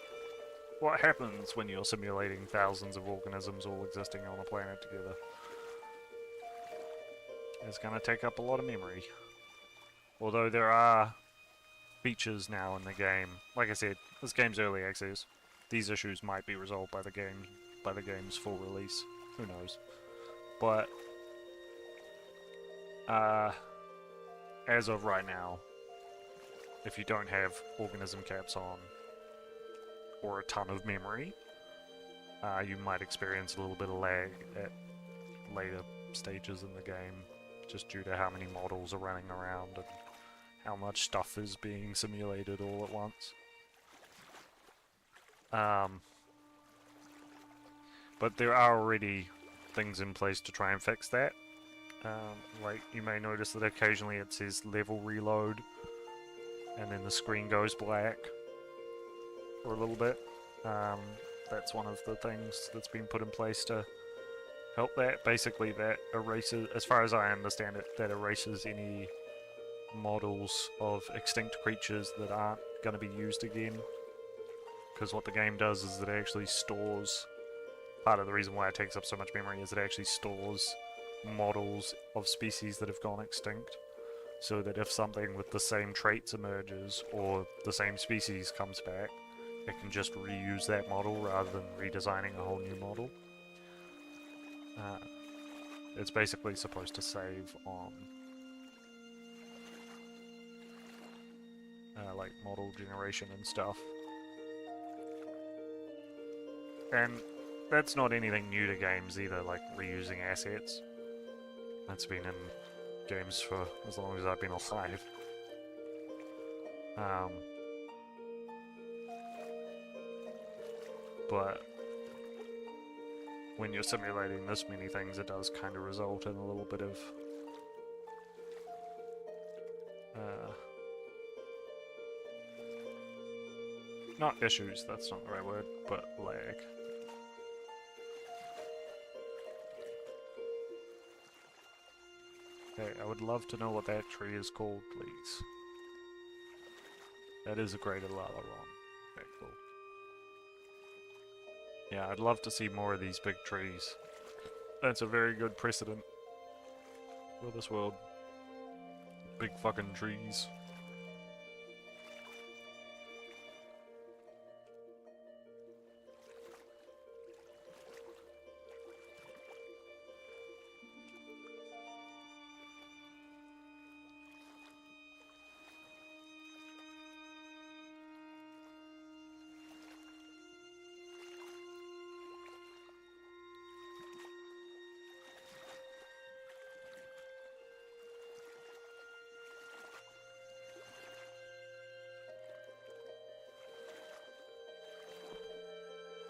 what happens when you're simulating thousands of organisms all existing on a planet together. It's gonna take up a lot of memory. Although there are features now in the game. Like I said, this game's early access. These issues might be resolved by the game's full release. Who knows? But as of right now, if you don't have organism caps on or a ton of memory, you might experience a little bit of lag at later stages in the game, just due to how many models are running around and how much stuff is being simulated all at once. But there are already things in place to try and fix that. Like, you may notice that occasionally it says level reload, and then the screen goes black for a little bit. That's one of the things that's been put in place to help that. Basically, that erases, as far as I understand it, that erases any models of extinct creatures that aren't going to be used again. Because what the game does is it actually stores, part of the reason why it takes up so much memory is it actually stores models of species that have gone extinct, so that if something with the same traits emerges or the same species comes back, it can just reuse that model rather than redesigning a whole new model. it's basically supposed to save on like model generation and stuff. And that's not anything new to games either, like reusing assets. That's been in games for as long as I've been alive. But when you're simulating this many things, it does kind of result in a little bit of not issues, that's not the right word, but lag. Okay, I would love to know what that tree is called, please. That is a greater Lalaron. Okay, cool. Yeah, I'd love to see more of these big trees. That's a very good precedent for this world. Big fucking trees.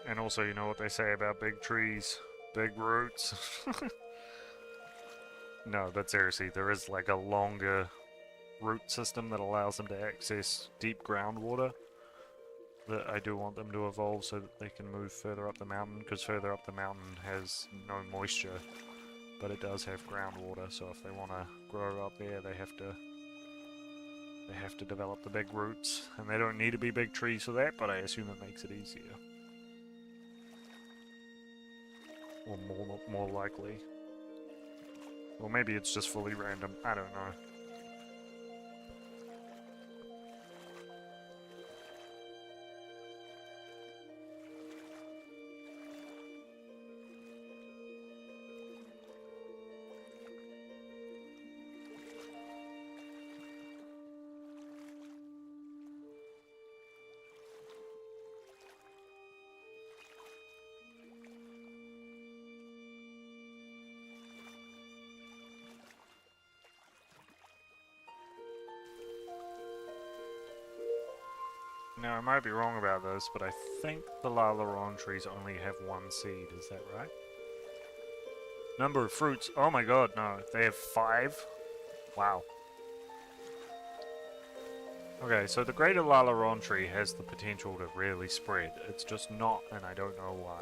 And also, you know what they say about big trees? Big roots. No, but seriously, there is like a longer root system that allows them to access deep groundwater that I do want them to evolve so that they can move further up the mountain, because further up the mountain has no moisture, but it does have groundwater, so if they want to grow up there, they have to develop the big roots, and they don't need to be big trees for that, but I assume it makes it easier. Or more likely. Or maybe it's just fully random, I don't know. Now, I might be wrong about this, but I think the Lalaron trees only have one seed, is that right? Number of fruits, oh my god, no, they have 5? Wow. Okay, so the greater Lalaron tree has the potential to really spread, it's just not, and I don't know why.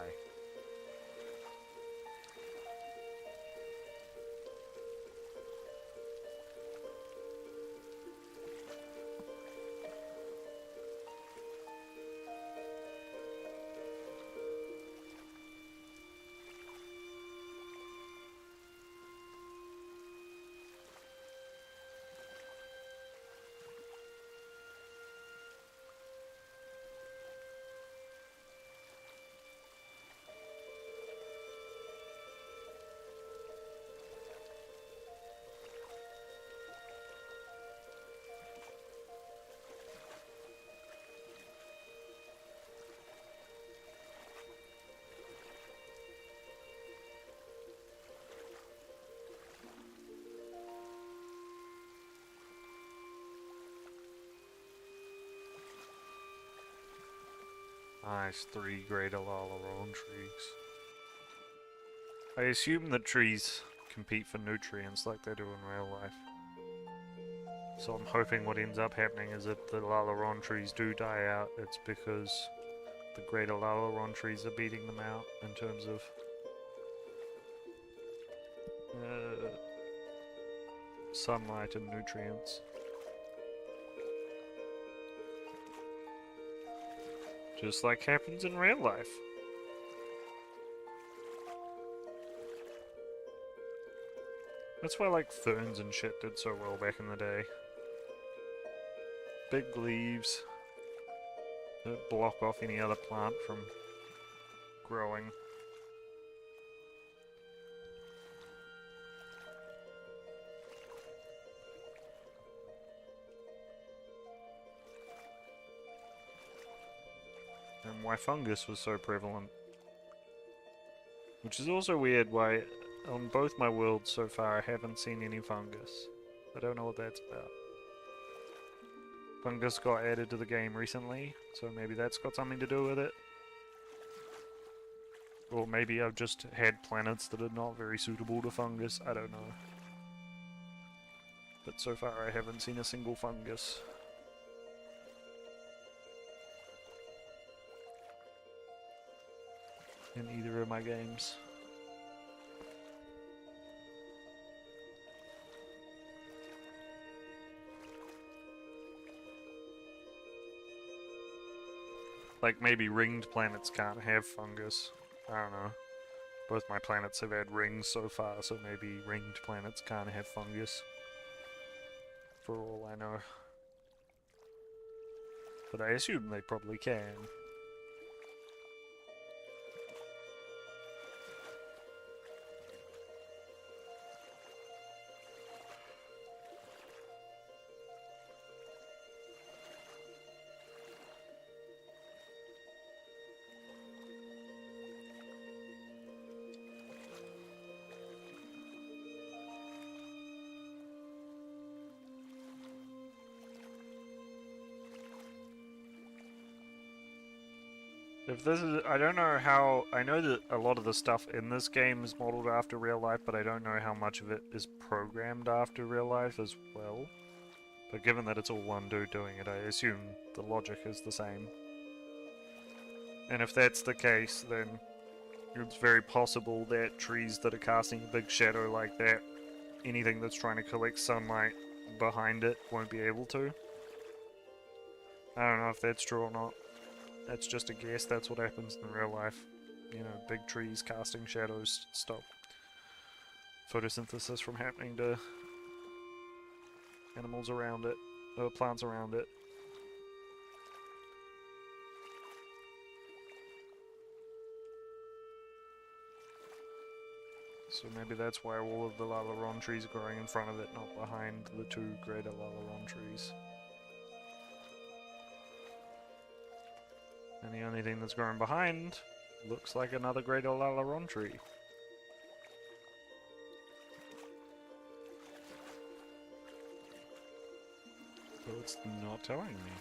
Nice, 3 greater Lalaron trees. I assume that trees compete for nutrients like they do in real life. So I'm hoping what ends up happening is if the Lalaron trees do die out, it's because the greater Lalaron trees are beating them out in terms of sunlight and nutrients. Just like happens in real life. That's why like ferns and shit did so well back in the day. Big leaves that block off any other plant from growing. and why fungus was so prevalent. Which is also weird why on both my worlds so far I haven't seen any fungus. I don't know what that's about. Fungus got added to the game recently, so maybe that's got something to do with it. Or maybe I've just had planets that are not very suitable to fungus, I don't know. But so far I haven't seen a single fungus. In either of my games. Like maybe ringed planets can't have fungus. I don't know. Both my planets have had rings so far, so maybe ringed planets can't have fungus. For all I know. But I assume they probably can. If this is, I don't know how, I know that a lot of the stuff in this game is modeled after real life, but I don't know how much of it is programmed after real life as well. But given that it's all one dude doing it, I assume the logic is the same. And if that's the case, then it's very possible that trees that are casting a big shadow like that, anything that's trying to collect sunlight behind it won't be able to. I don't know if that's true or not. That's just a guess, that's what happens in real life. You know, big trees casting shadows stop photosynthesis from happening to animals around it, or plants around it. So maybe that's why all of the Lalaron trees are growing in front of it, not behind the two greater Lalaron trees. And the only thing that's growing behind looks like another greater Lalaron tree. So it's not telling me.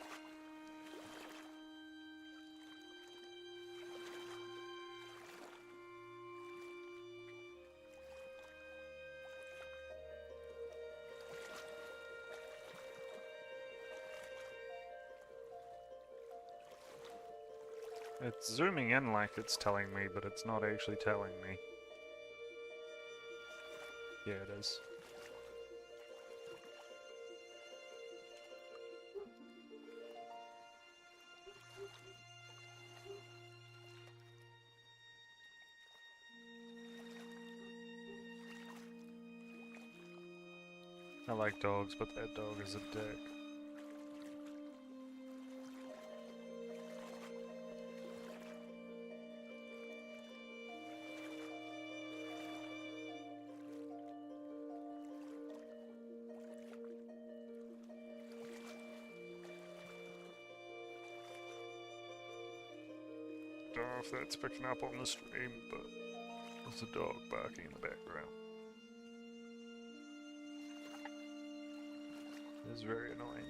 It's zooming in like it's telling me, but it's not actually telling me. Yeah, it is. I like dogs, but that dog is a dick. Don't know if that's picking up on the stream, but there's a dog barking in the background. It is very annoying.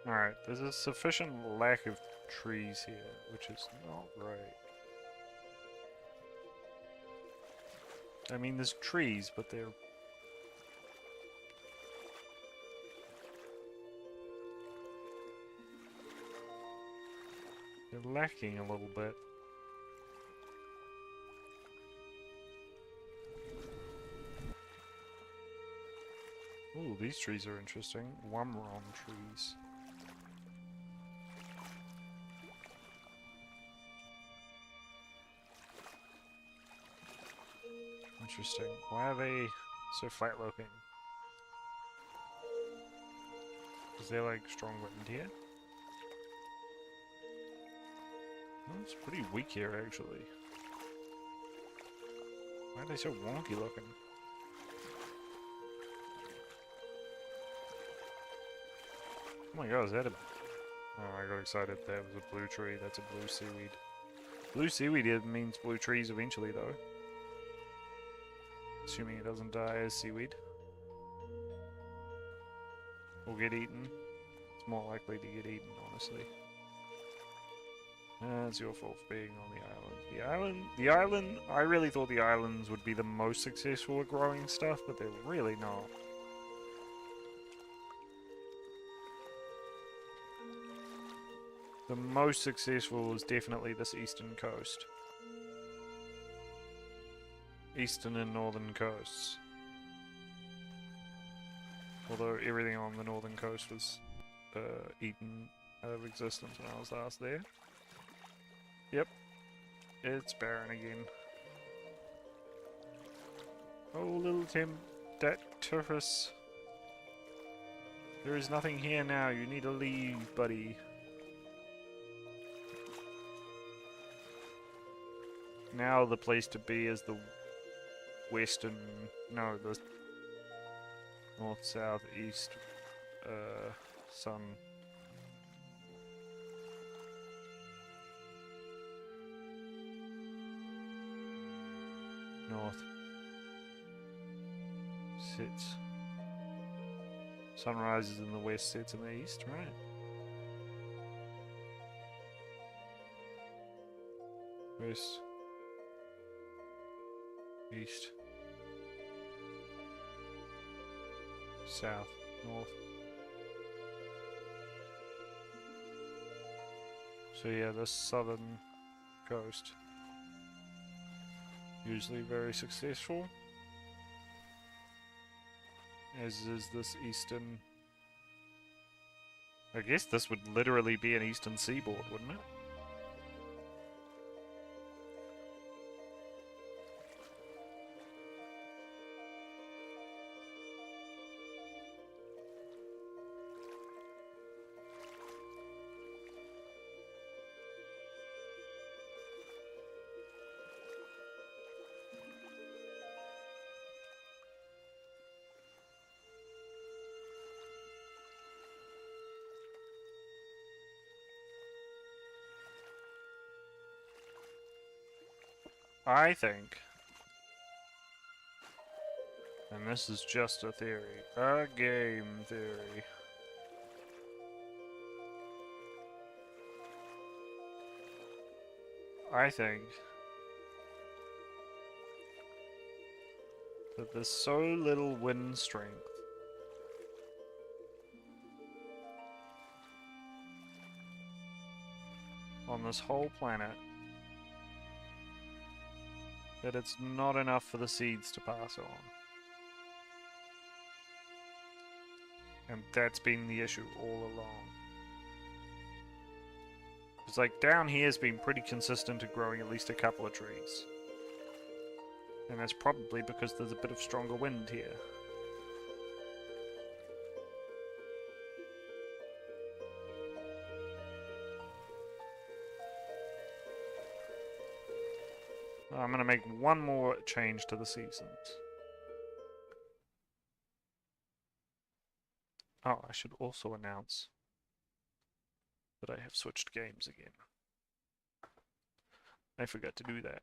Alright, there's a sufficient lack of trees here, which is not right. I mean, there's trees, but they're... they're lacking a little bit. Ooh, these trees are interesting. Wumron trees. Interesting. Why are they so flat looking? Is there like strong wind here? Oh, it's pretty weak here actually. Why are they so wonky looking? Oh my god, is that a... oh, I got excited. That was a blue tree. That's a blue seaweed. Blue seaweed means blue trees eventually though. Assuming it doesn't die as seaweed. Or get eaten. It's more likely to get eaten, honestly. It's your fault for being on the island. I really thought the islands would be the most successful at growing stuff, but they're really not. The most successful is definitely this eastern coast. Eastern and northern coasts. Although everything on the northern coast was eaten out of existence when I was last there. Yep. It's barren again. Oh, little Temptaturus. There is nothing here now. You need to leave, buddy. Now the place to be is the western... no, the north, south, east, sun. North. Sits. Sun rises in the west, sets in the east, right? West. East. South. North. So yeah, the southern coast. Usually very successful. As is this eastern... I guess this would literally be an eastern seaboard, wouldn't it? I think, and this is just a theory, a game theory. I think that there's so little wind strength on this whole planet that it's not enough for the seeds to pass on. And that's been the issue all along. It's like down here's been pretty consistent at growing at least a couple of trees. And that's probably because there's a bit of stronger wind here. I'm going to make one more change to the seasons. Oh, I should also announce that I have switched games again. I forgot to do that.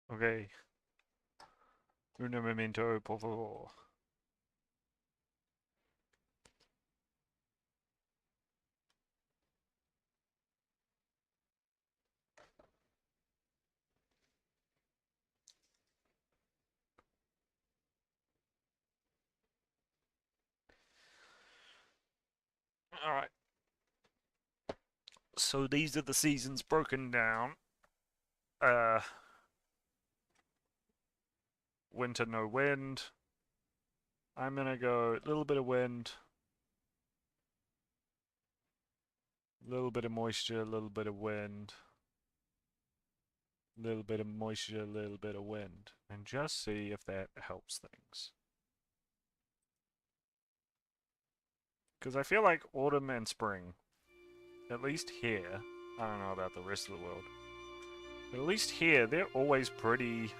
Okay. Un momento, por favor. Alright. So these are the seasons broken down. Winter, no wind. I'm gonna go a little bit of wind, a little bit of moisture, a little bit of wind, a little bit of moisture, a little bit of wind, and just see if that helps things. Because I feel like autumn and spring, at least here, I don't know about the rest of the world, but at least here, they're always pretty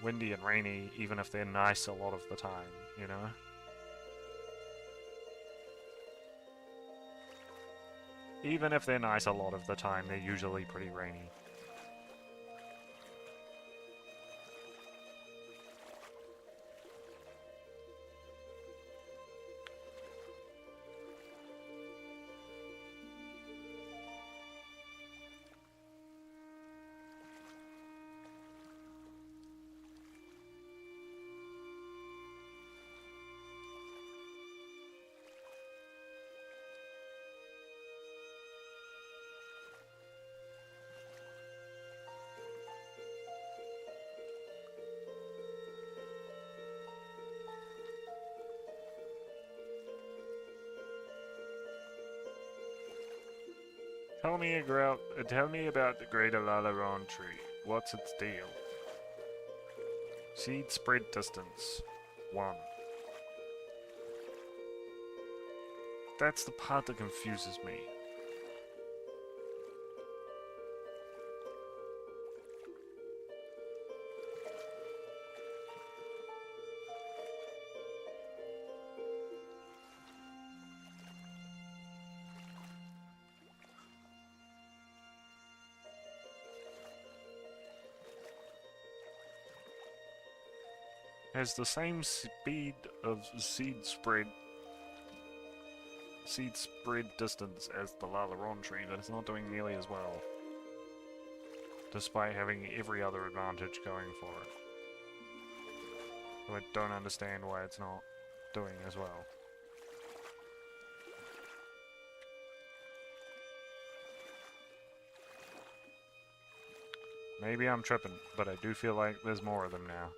windy and rainy, even if they're nice a lot of the time, you know? Even if they're nice a lot of the time, they're usually pretty rainy. Tell me about the great Alaron tree. What's its deal? Seed spread distance. 1. That's the part that confuses me. Has the same speed of seed spread distance as the Lalaron tree, but it's not doing nearly as well, despite having every other advantage going for it. So I don't understand why it's not doing as well. Maybe I'm tripping, but I do feel like there's more of them now.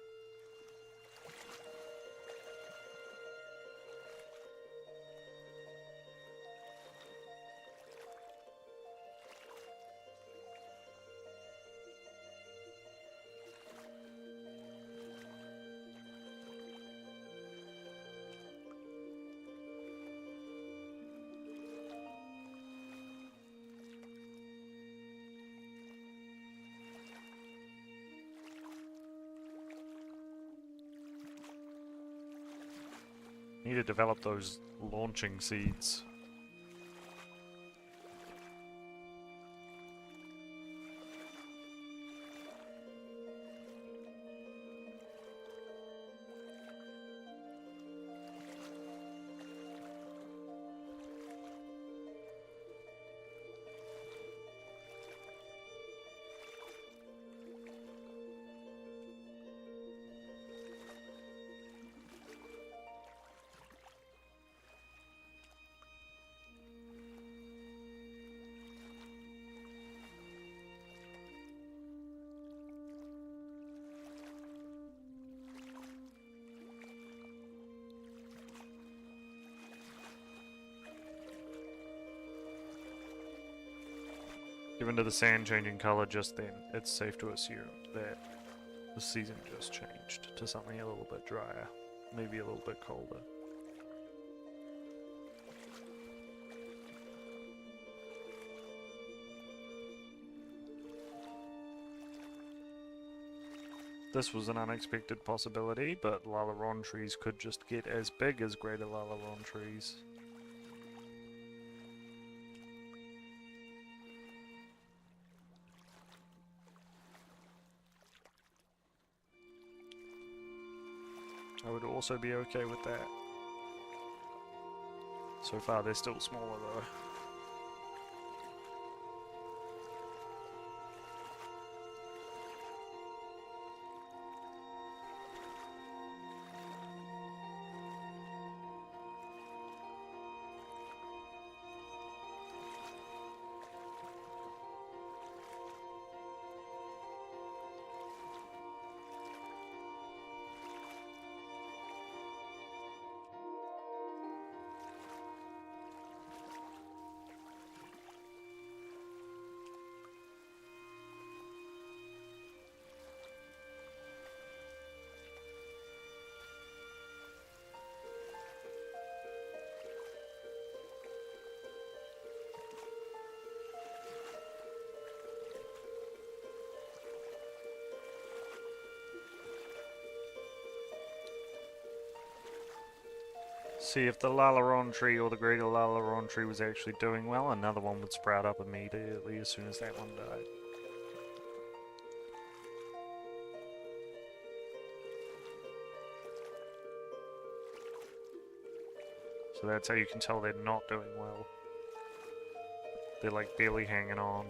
Need to develop those launching seeds. Given to the sand changing color just then, it's safe to assume that the season just changed to something a little bit drier, maybe a little bit colder. This was an unexpected possibility, but Lalaron trees could just get as big as greater Lalaron trees. I would also be okay with that. So far, they're still smaller though. See, if the Lalaron tree or the greater Lalaron tree was actually doing well, another one would sprout up immediately as soon as that one died. So that's how you can tell they're not doing well. They're like barely hanging on.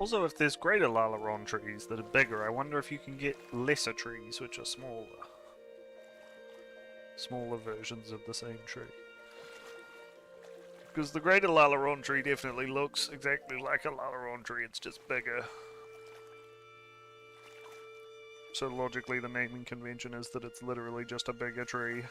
Also, if there's greater Lalaron trees that are bigger, I wonder if you can get lesser trees which are smaller. Smaller versions of the same tree. Because the greater Lalaron tree definitely looks exactly like a Lalaron tree, it's just bigger. So logically the naming convention is that it's literally just a bigger tree.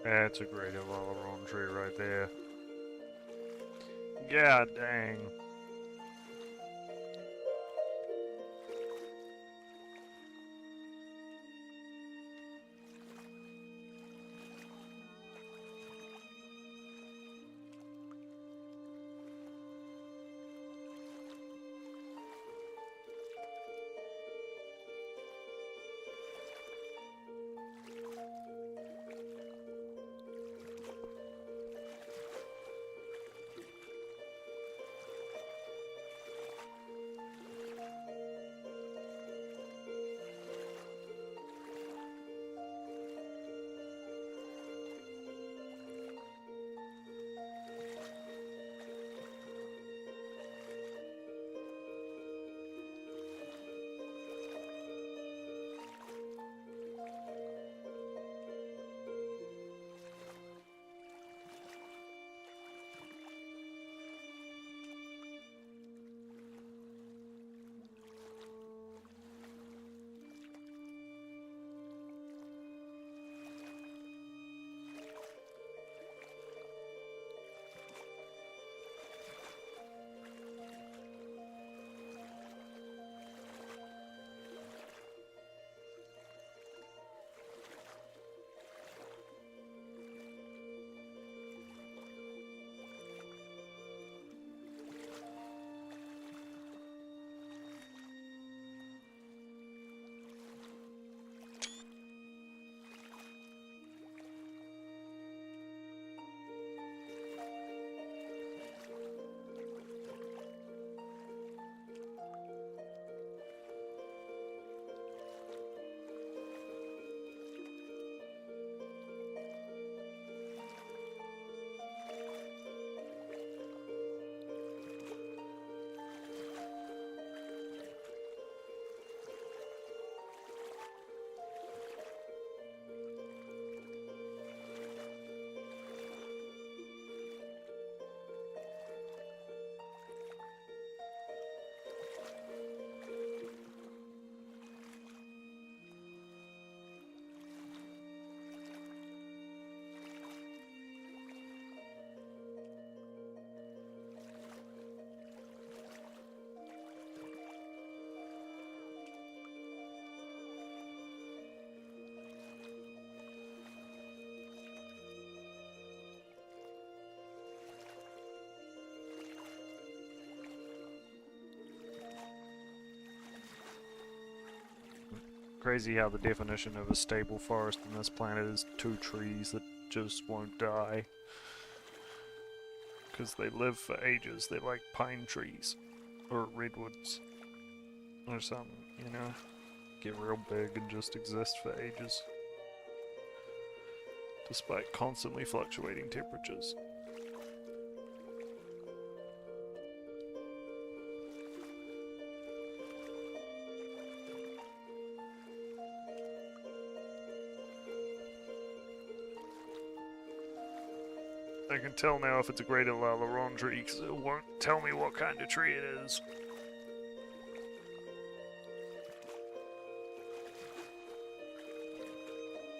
That's a greater Lalaron tree right there. God dang. Crazy how the definition of a stable forest in this planet is 2 trees that just won't die. Because they live for ages. They're like pine trees. Or redwoods. Or something, you know? Get real big and just exist for ages. Despite constantly fluctuating temperatures. I can tell now if it's a greater Lalaron tree because it won't tell me what kind of tree it is.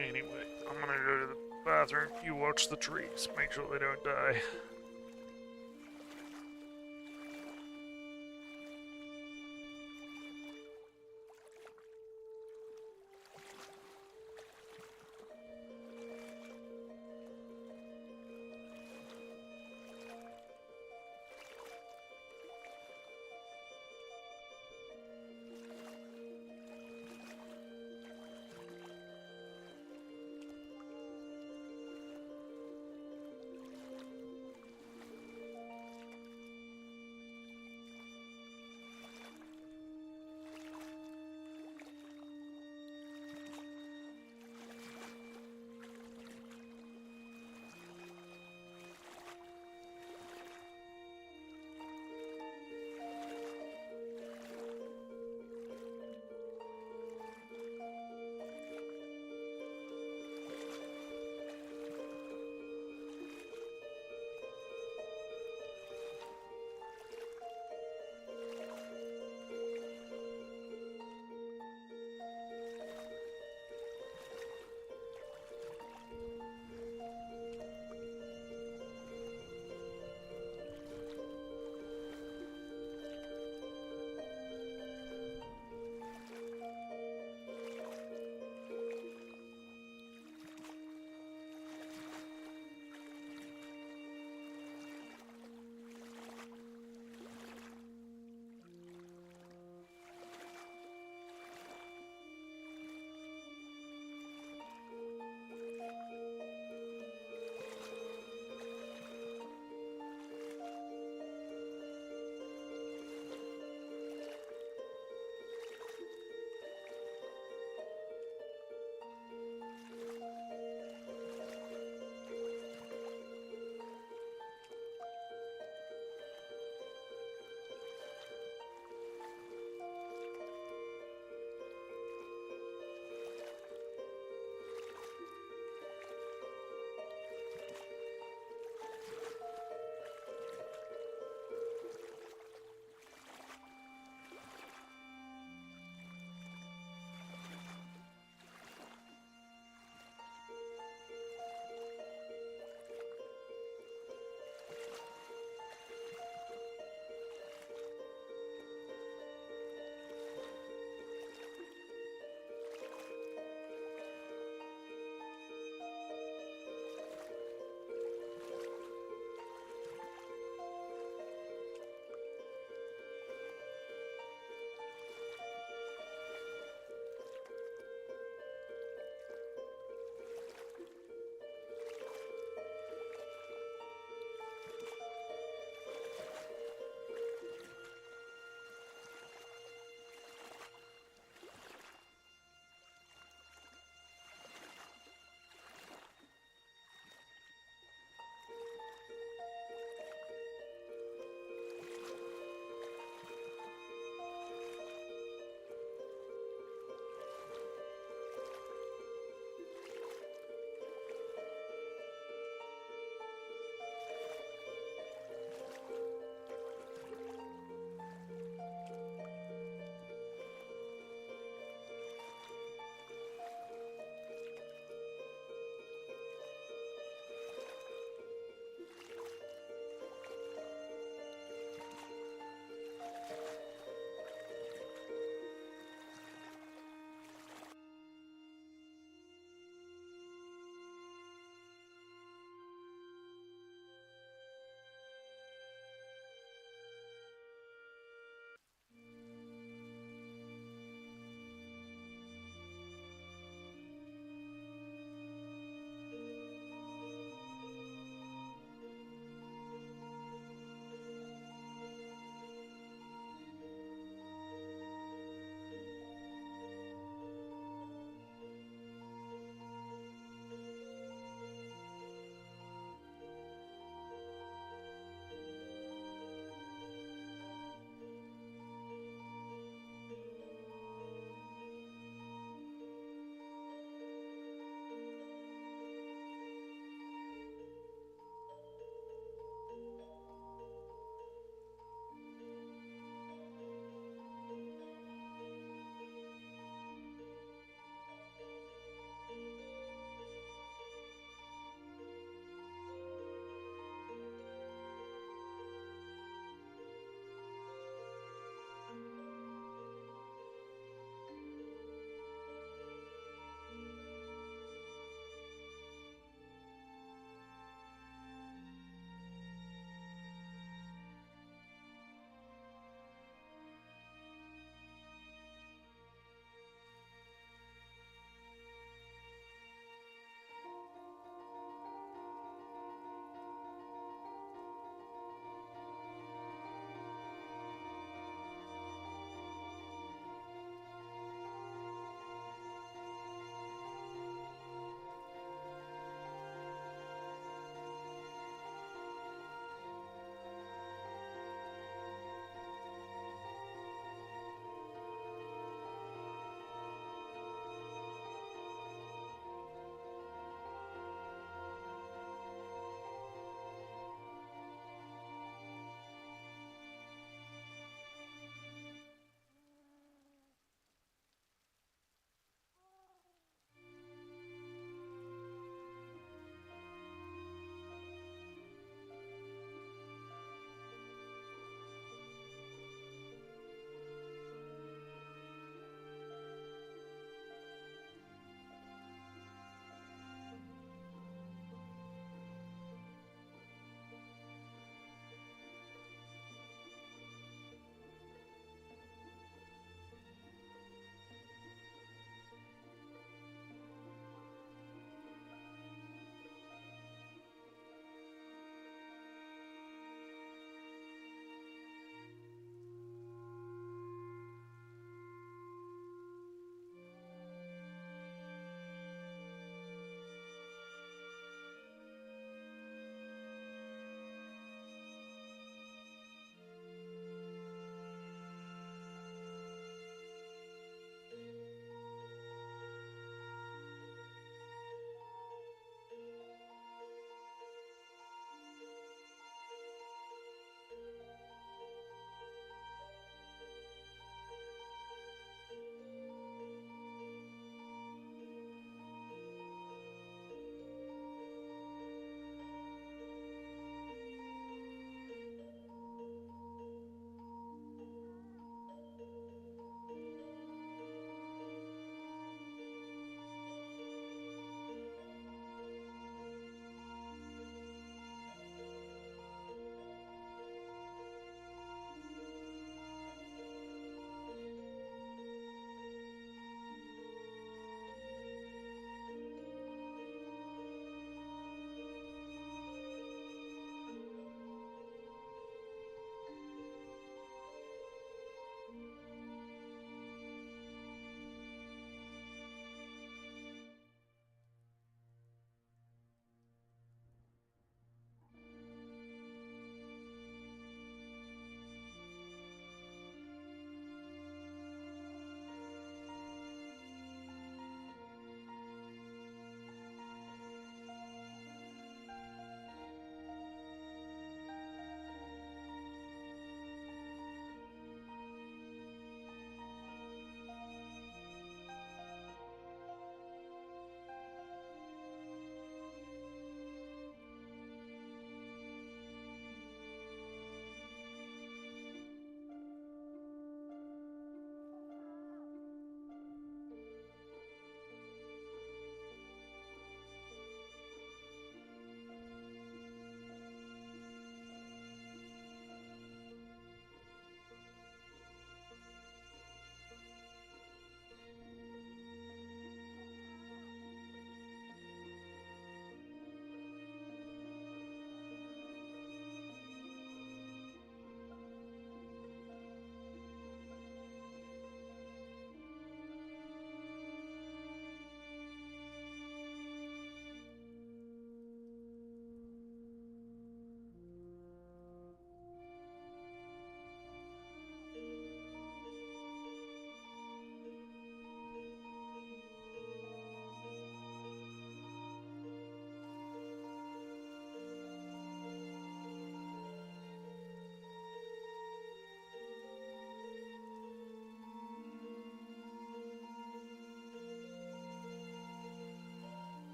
Anyway, I'm gonna go to the bathroom. You watch the trees. Make sure they don't die.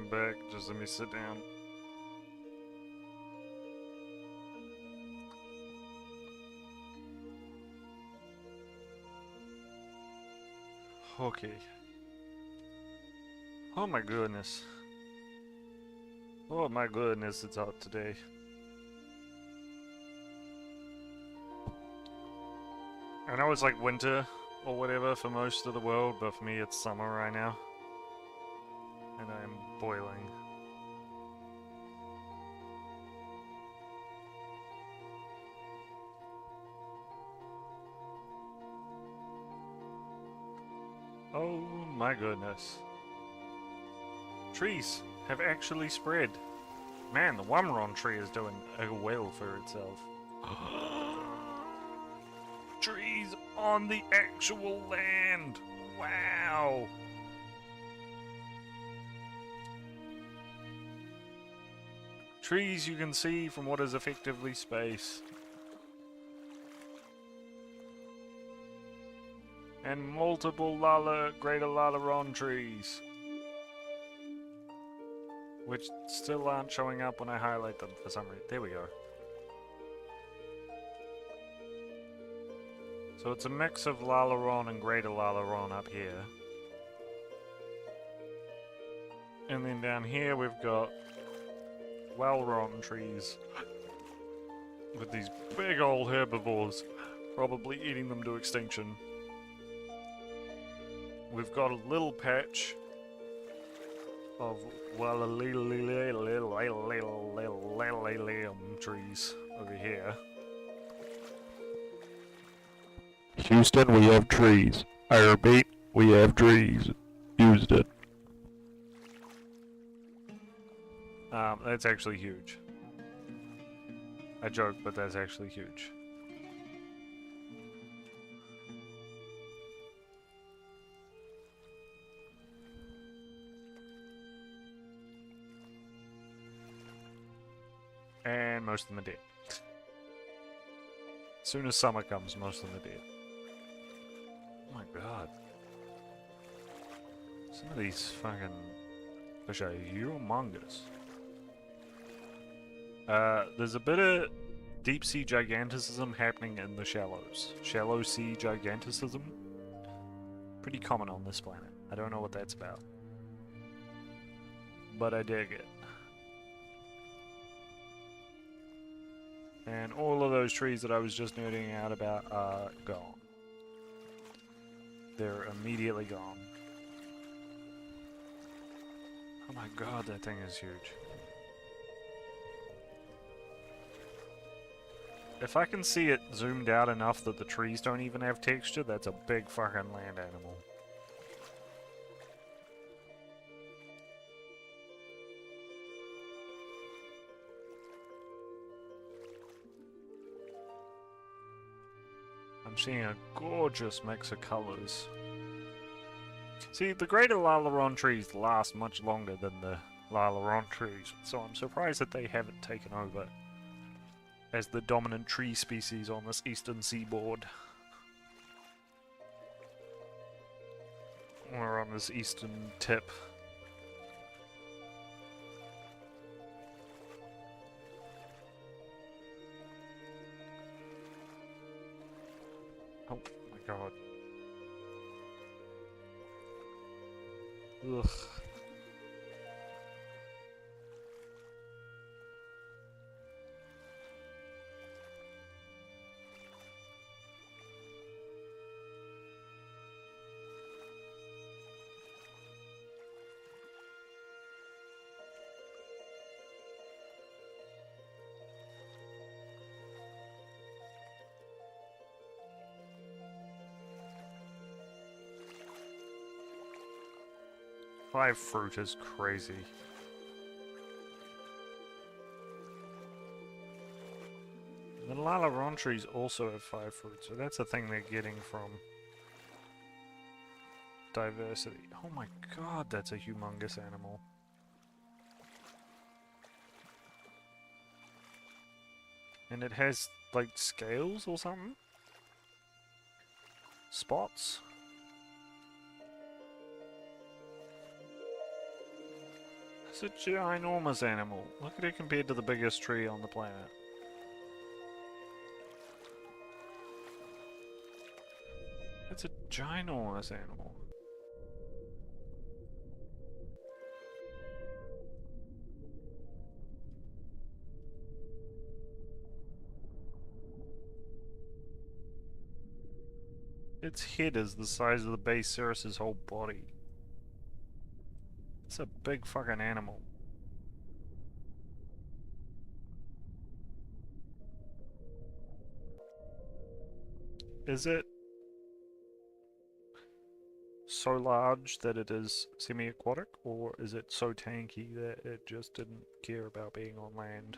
come back. Just let me sit down. Okay. Oh my goodness. Oh my goodness, it's hot today. I know it's like winter or whatever for most of the world, but for me it's summer right now. And I'm boiling. Oh my goodness. Trees have actually spread. Man, the Wamaron tree is doing well for itself. Trees on the actual land! Wow! Trees you can see from what is effectively space. And multiple greater Lalaron trees. Which still aren't showing up when I highlight them for some reason. There we go. So it's a mix of Lalaron and greater Lalaron up here. And then down here we've got Walron trees. With these big old herbivores. Probably eating them to extinction. We've got a little patch of trees over here. Houston, we have trees. I repeat, we have trees. Houston. That's actually huge. I joke, but that's actually huge. And most of them are dead. As soon as summer comes, most of them are dead. Oh my god. Some of these fucking fish are humongous. There's a bit of deep sea giganticism happening in the shallows. Shallow sea giganticism. Pretty common on this planet. I don't know what that's about. But I dig it. And all of those trees that I was just nerding out about are gone. They're immediately gone. Oh my god, that thing is huge. If I can see it zoomed out enough that the trees don't even have texture, that's a big fucking land animal. I'm seeing a gorgeous mix of colors. See, the greater Lalaron trees last much longer than the Lalaron trees, so I'm surprised that they haven't taken over as the dominant tree species on this eastern seaboard. Or on this eastern tip. Oh my god. Ugh. Five fruit is crazy. The Lalaron trees also have 5 fruit, so that's a thing they're getting from diversity. Oh my god, that's a humongous animal. And it has, like, scales or something? Spots? It's a ginormous animal. Look at it compared to the biggest tree on the planet. It's a ginormous animal. Its head is the size of the Bacerus's whole body. It's a big fucking animal. Is it so large that it is semi-aquatic, or is it so tanky that it just didn't care about being on land?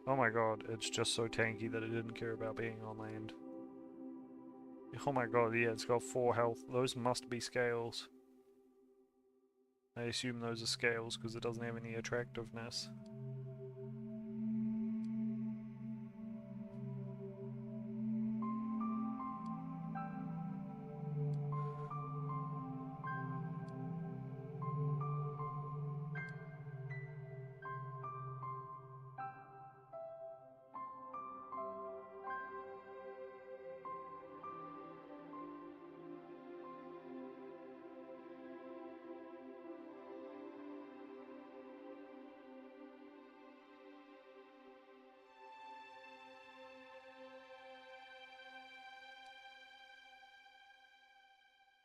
Oh my god, it's just so tanky that it didn't care about being on land. Oh my god, yeah, it's got 4 health. Those must be scales. I assume those are scales because it doesn't have any attractiveness.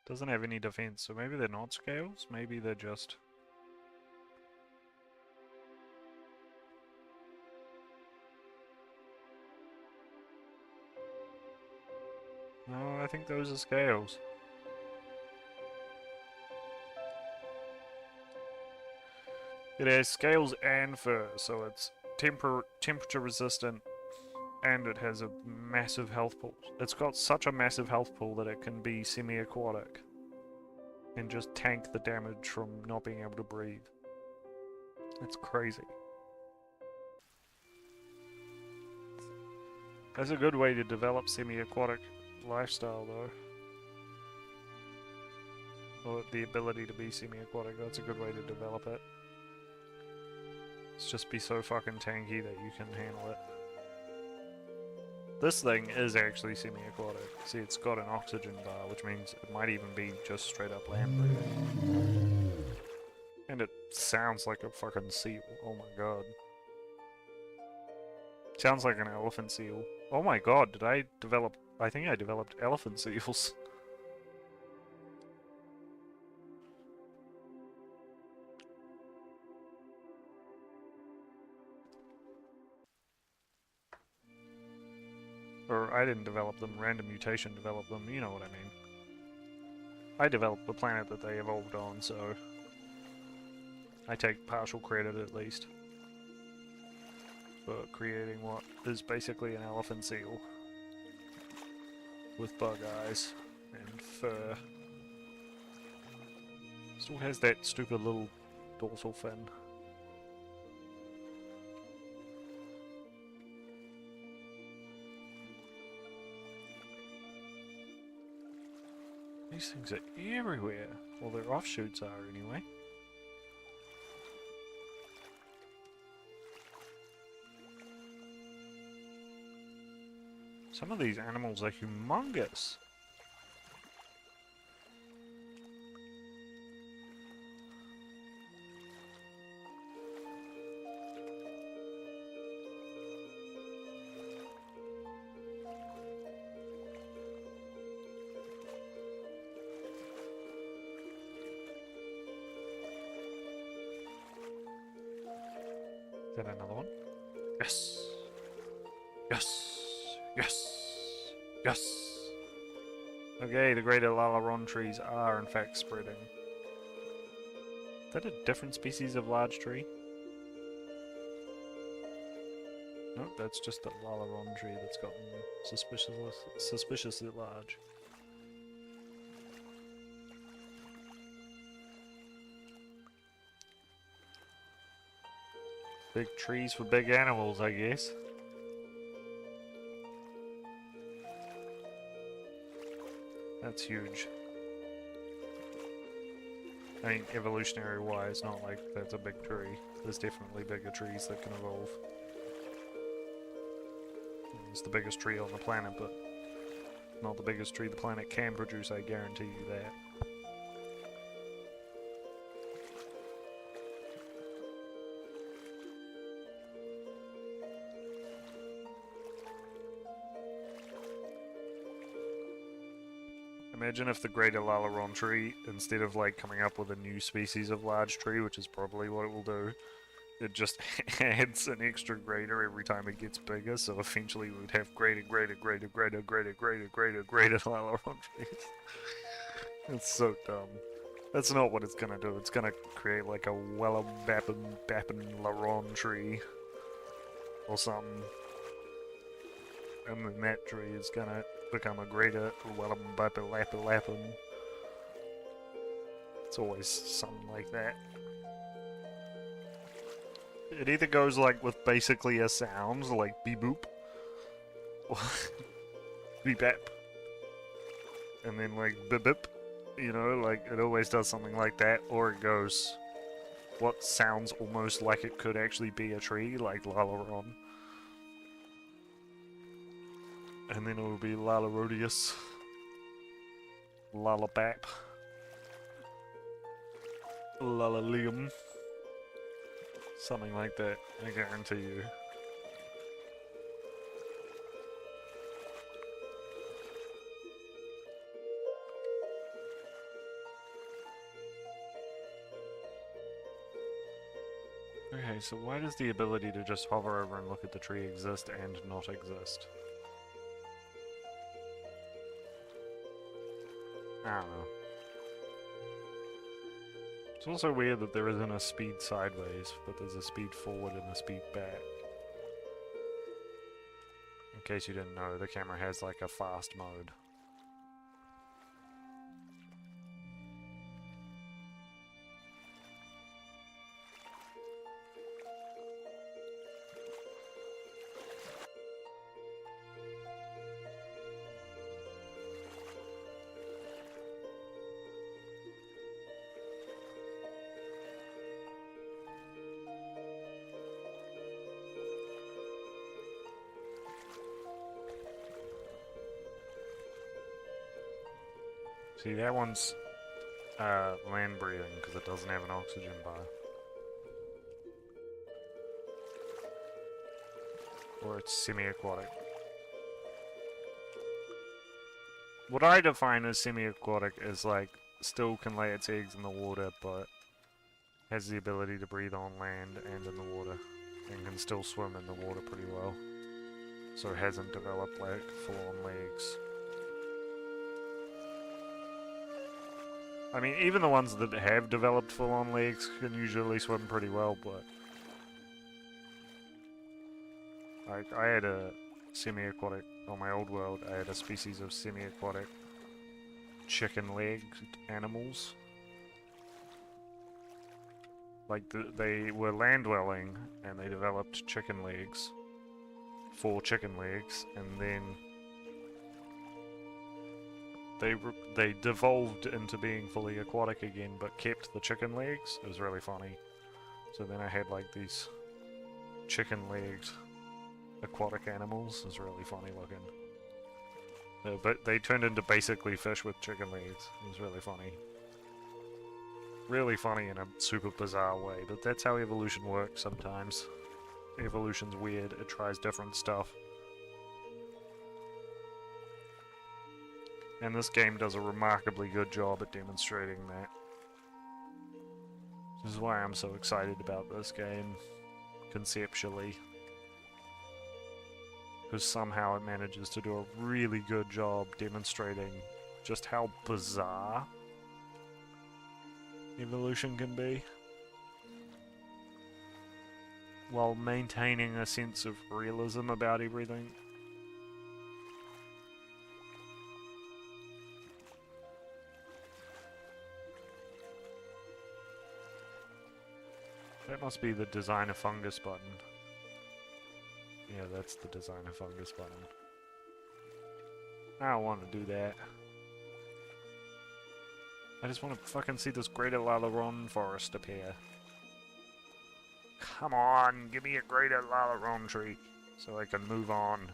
Doesn't have any defense, so maybe they're not scales? Maybe they're just... No, I think those are scales. It has scales and fur, so it's temperature resistant, and it has a massive health pool. It's got such a massive health pool that it can be semi-aquatic and just tank the damage from not being able to breathe. It's crazy. That's a good way to develop semi-aquatic lifestyle, though. Or the ability to be semi-aquatic, that's a good way to develop it. It's just be so fucking tanky that you can handle it. This thing is actually semi-aquatic. See, it's got an oxygen bar, which means it might even be just straight up land breathing. And it sounds like a fucking seal. Oh my god. Sounds like an elephant seal. Oh my god, did I develop... I think I developed elephant seals. Or I didn't develop them, random mutation developed them, you know what I mean. I developed the planet that they evolved on, so... I take partial credit at least. For creating what is basically an elephant seal. With bug eyes and fur. Still has that stupid little dorsal fin. These things are everywhere. Well, their offshoots are anyway. Some of these animals are humongous. Is that another one? Yes! Yes! Yes! Yes! Okay, the greater Lalaron trees are in fact spreading. Is that a different species of large tree? Nope, that's just a Lalaron tree that's gotten suspiciously large. Big trees for big animals, I guess. That's huge. I mean, evolutionary wise, not like that's a big tree. There's definitely bigger trees that can evolve. It's the biggest tree on the planet, but not the biggest tree the planet can produce, I guarantee you that. Imagine if the greater Lalaron tree, instead of like coming up with a new species of large tree, which is probably what it will do, it just adds an extra greater every time it gets bigger, so eventually we would have greater Lalaron trees. It's so dumb. That's not what it's gonna do. It's gonna create like a Bappin Laron tree or something. And then that tree is gonna become a greater Bappin. It's always something like that. It either goes like with basically a sound, like beep boop, or beep bap, and then like bip bip, you know, like it always does something like that, or it goes what sounds almost like it could actually be a tree, like Lalaron. And then it will be Lalarodius, Lalabap, Lalalium, something like that, I guarantee you. Okay, so why does the ability to just hover over and look at the tree exist and not exist? I don't know. It's also weird that there isn't a speed sideways, but there's a speed forward and a speed back. In case you didn't know, the camera has like a fast mode. See, that one's land breathing because it doesn't have an oxygen bar. Or it's semi-aquatic. What I define as semi-aquatic is like still can lay its eggs in the water, but has the ability to breathe on land and in the water, and can still swim in the water pretty well. So it hasn't developed like full-on legs. I mean, even the ones that have developed full-on legs can usually swim pretty well, but like I had a semi-aquatic on my old world. I had a species of semi-aquatic chicken-legged animals. Like they were land-dwelling and they developed chicken legs, 4 chicken legs, and then they devolved into being fully aquatic again, but kept the chicken legs. It was really funny. So then I had like these chicken-legged aquatic animals. It was really funny looking. But they turned into basically fish with chicken legs. It was really funny. Really funny in a super bizarre way, but that's how evolution works sometimes. Evolution's weird, it tries different stuff. And this game does a remarkably good job at demonstrating that. This is why I'm so excited about this game, conceptually. Because somehow it manages to do a really good job demonstrating just how bizarre evolution can be, while maintaining a sense of realism about everything. That must be the design a fungus button. Yeah, that's the design a fungus button. I don't want to do that. I just want to fucking see this greater Lalaron forest appear. Come on, give me a greater Lalaron tree so I can move on.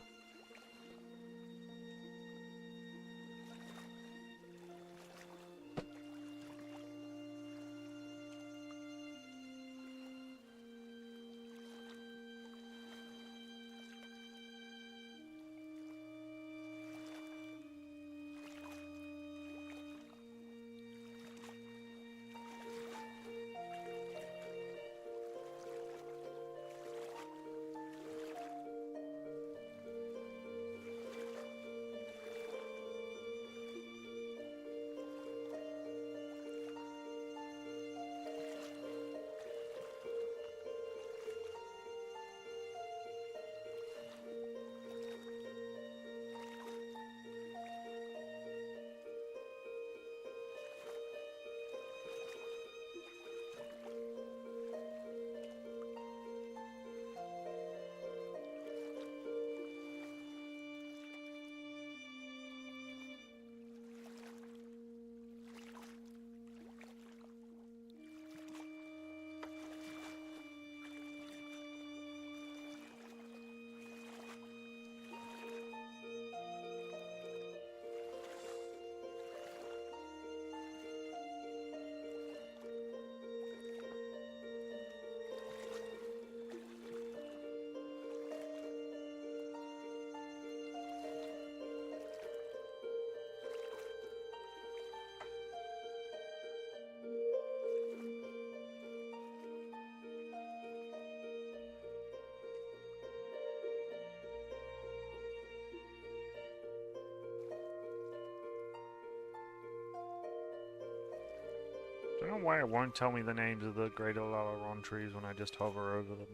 I don't know why it won't tell me the names of the greater Lalaron trees when I just hover over them.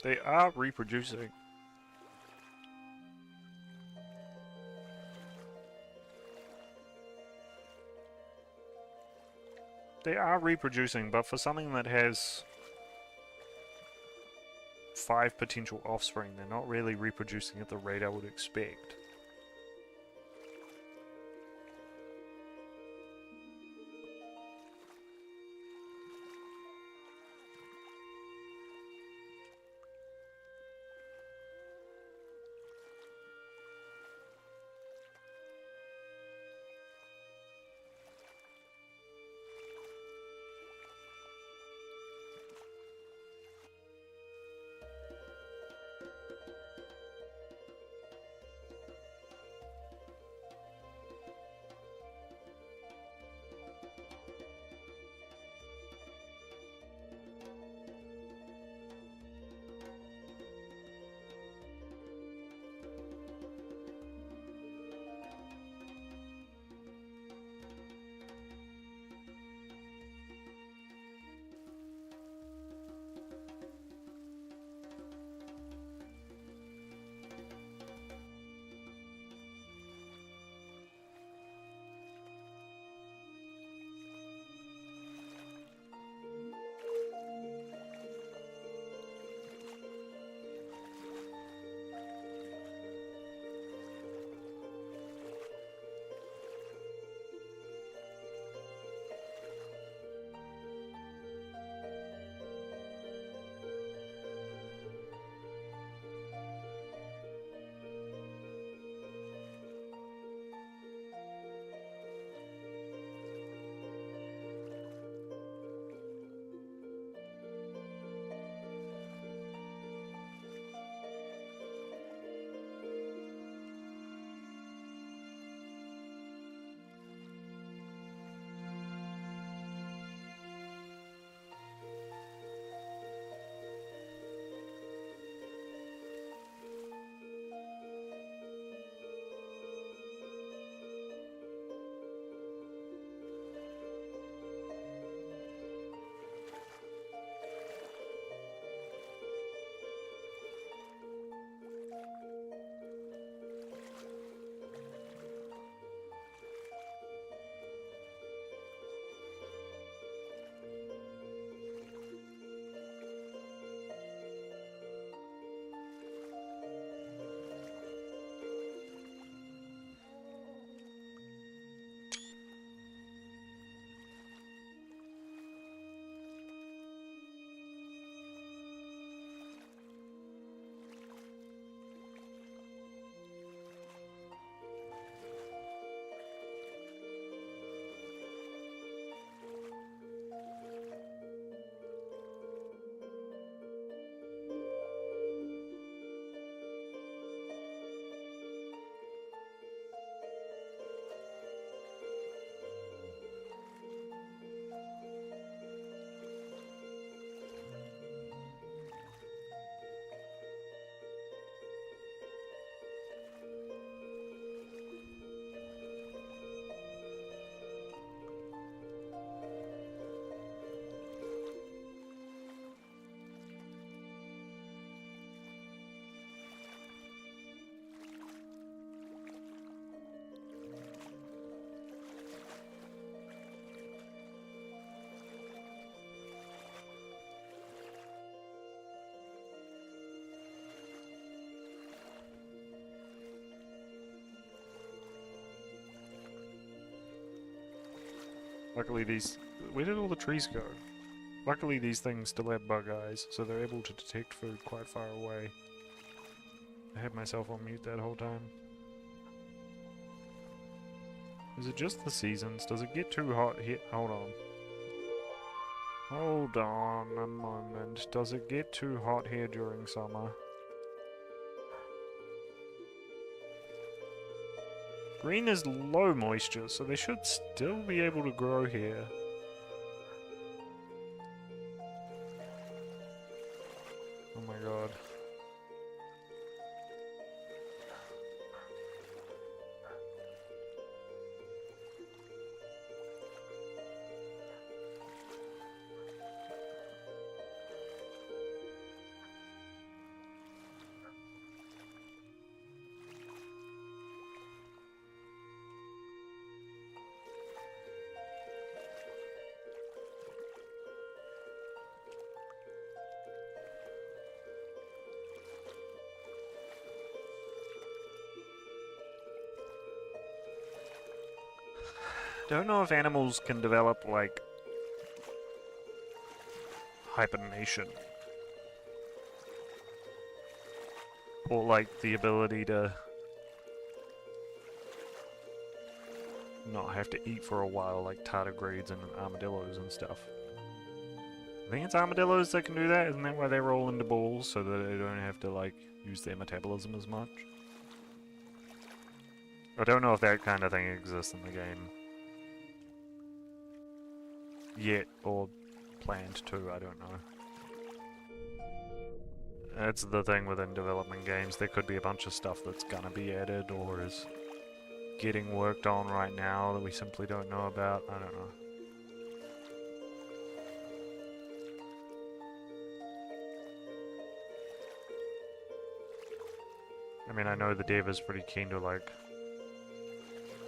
They are reproducing. They are reproducing, but for something that has 5 potential offspring, they're not really reproducing at the rate I would expect. Luckily these... Where did all the trees go? Luckily these things still have bug eyes, so they're able to detect food quite far away. I had myself on mute that whole time. Is it just the seasons? Does it get too hot here? Hold on. Hold on a moment. Does it get too hot here during summer? Green is low moisture, so they should still be able to grow here. Oh my god. Don't know if animals can develop, like, hibernation. Or, like, the ability to not have to eat for a while, like tardigrades and armadillos and stuff. I think it's armadillos that can do that, isn't that why they roll into balls, so that they don't have to, like, use their metabolism as much? I don't know if that kind of thing exists in the game. Yet, or planned to, I don't know. That's the thing within development games, there could be a bunch of stuff that's gonna be added, or is getting worked on right now that we simply don't know about, I don't know. I mean, I know the dev is pretty keen to, like,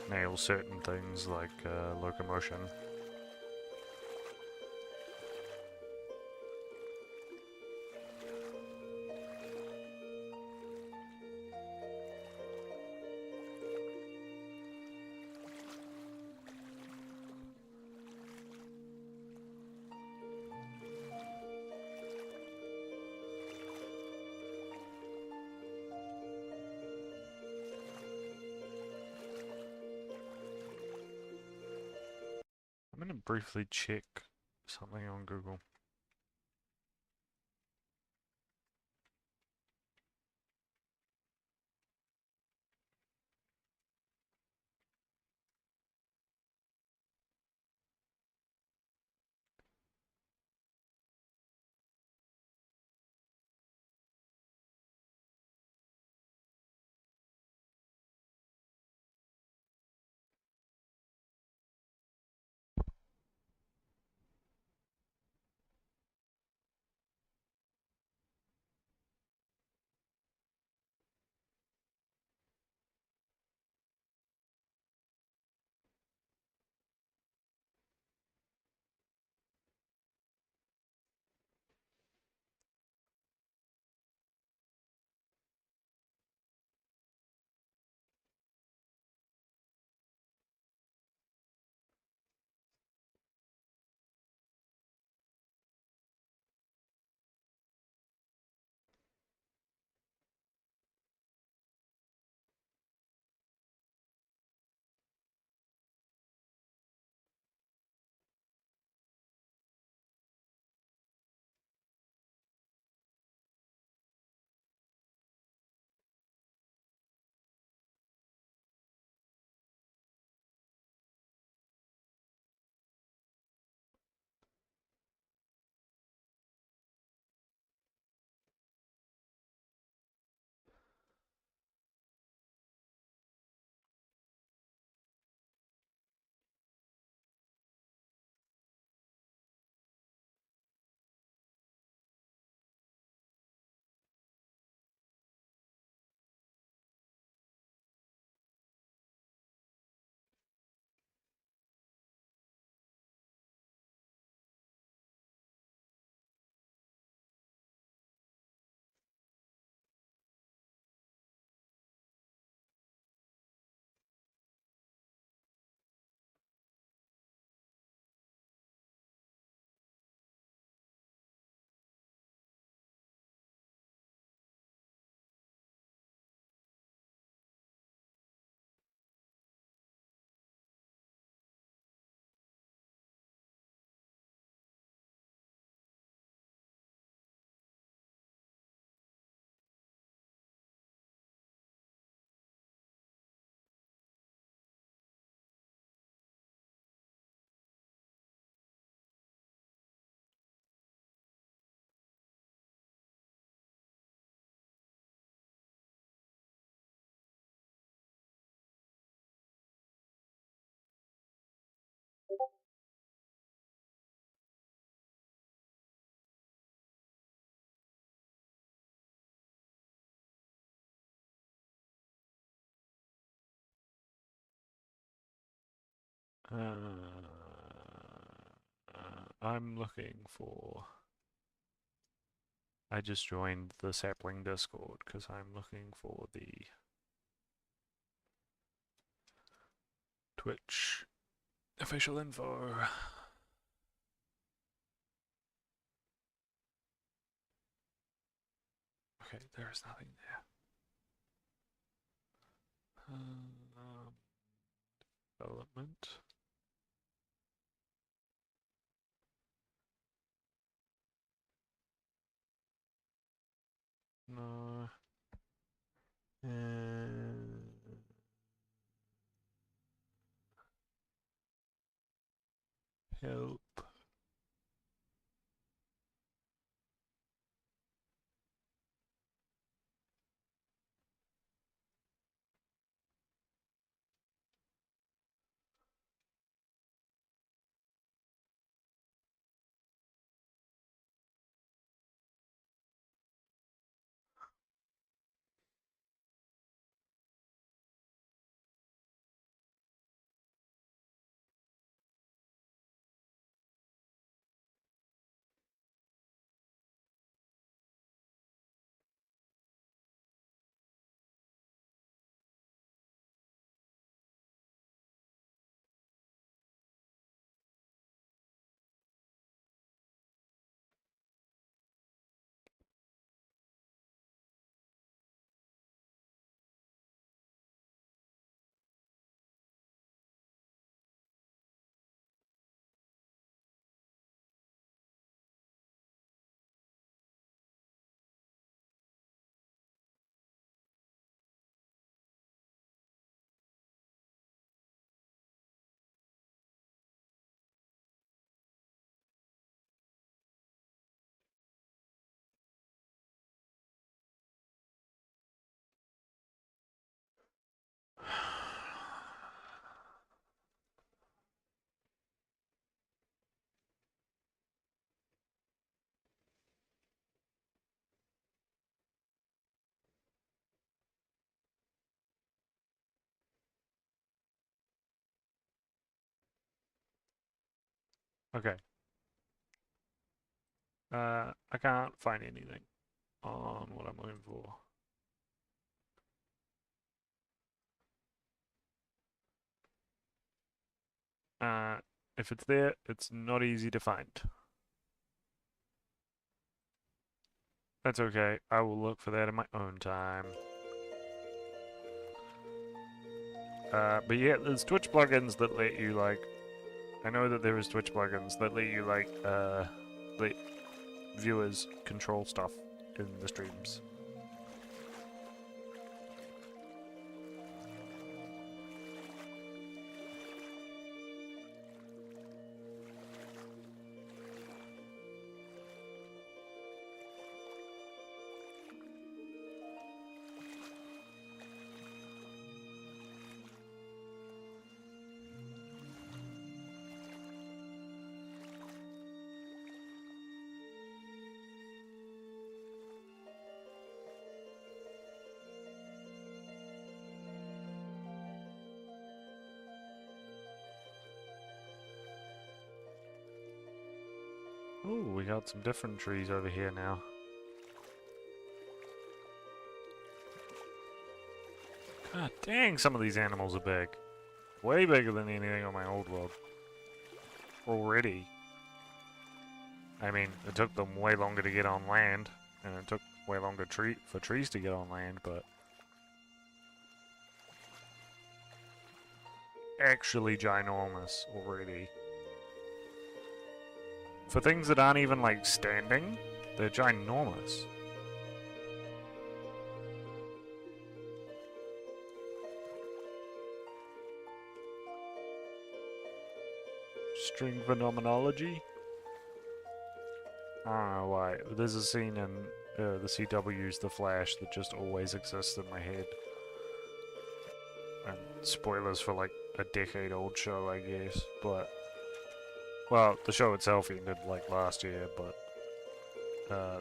nail certain things, like, locomotion. I'm gonna briefly check something on Google. I'm looking for... I just joined the Sapling Discord because I'm looking for the Twitch official info. Okay, there is nothing there. Development. No. Help. Okay. I can't find anything on what I'm looking for. If it's there, it's not easy to find. That's okay. I will look for that in my own time. But yeah, there's Twitch plugins that let you, like... I know that there is Twitch plugins that let you, like, let viewers control stuff in the streams. Ooh, we got some different trees over here now. God dang, some of these animals are big. Way bigger than anything on my old world. Already. I mean, it took them way longer to get on land, and it took way longer for trees to get on land, but... actually ginormous already. For things that aren't even, like, standing, they're ginormous. String phenomenology? I don't know why. There's a scene in the CW's The Flash that just always exists in my head. And spoilers for, like, a decade-old show, I guess, but... well, the show itself ended, like, last year, but...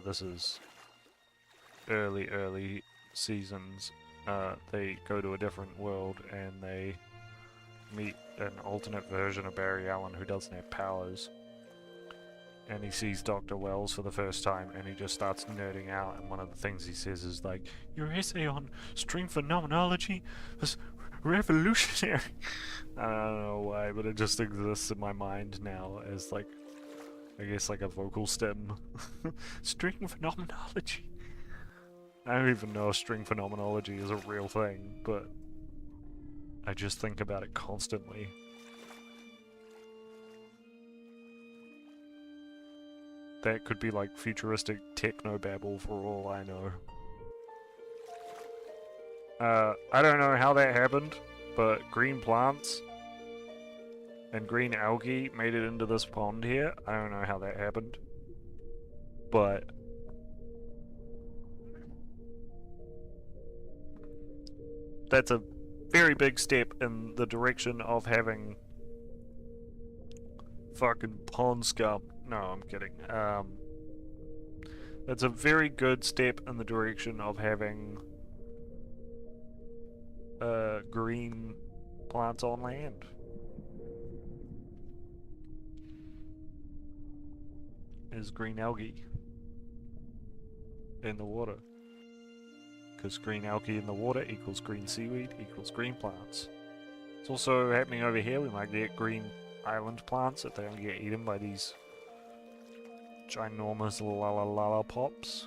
this is... early seasons. They go to a different world, and they meet an alternate version of Barry Allen who doesn't have powers. And he sees Dr. Wells for the first time and he just starts nerding out, and one of the things he says is like, "Your essay on string phenomenology was revolutionary." I don't know why, but it just exists in my mind now as like, I guess like a vocal stem. String phenomenology. I don't even know if string phenomenology is a real thing, but I just think about it constantly. That could be like futuristic techno-babble for all I know. I don't know how that happened, but green plants and green algae made it into this pond here. I don't know how that happened, but that's a very big step in the direction of having fucking pond scum. No, I'm kidding. That's a very good step in the direction of having green plants on land. Is green algae in the water. Because green algae in the water equals green seaweed equals green plants. It's also happening over here. We might get green island plants if they don't get eaten by these ginormous lollipops.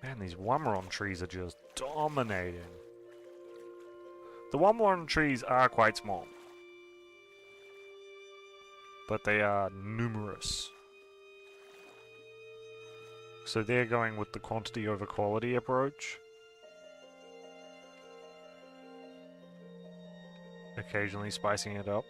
Man, these Wamaron trees are just dominating. The Wamaron trees are quite small, but they are numerous. So they're going with the quantity over quality approach. Occasionally spicing it up.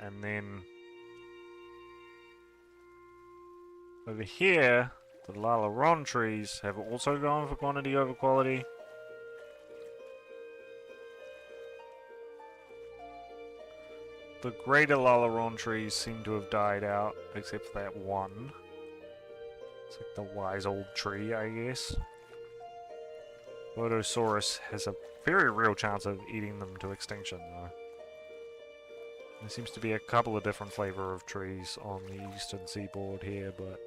And then over here, the Lalaron trees have also gone for quantity over quality. The greater Lalaron trees seem to have died out, except for that one. It's like the wise old tree, I guess. Lodosaurus has a very real chance of eating them to extinction, though. There seems to be a couple of different flavor of trees on the eastern seaboard here, but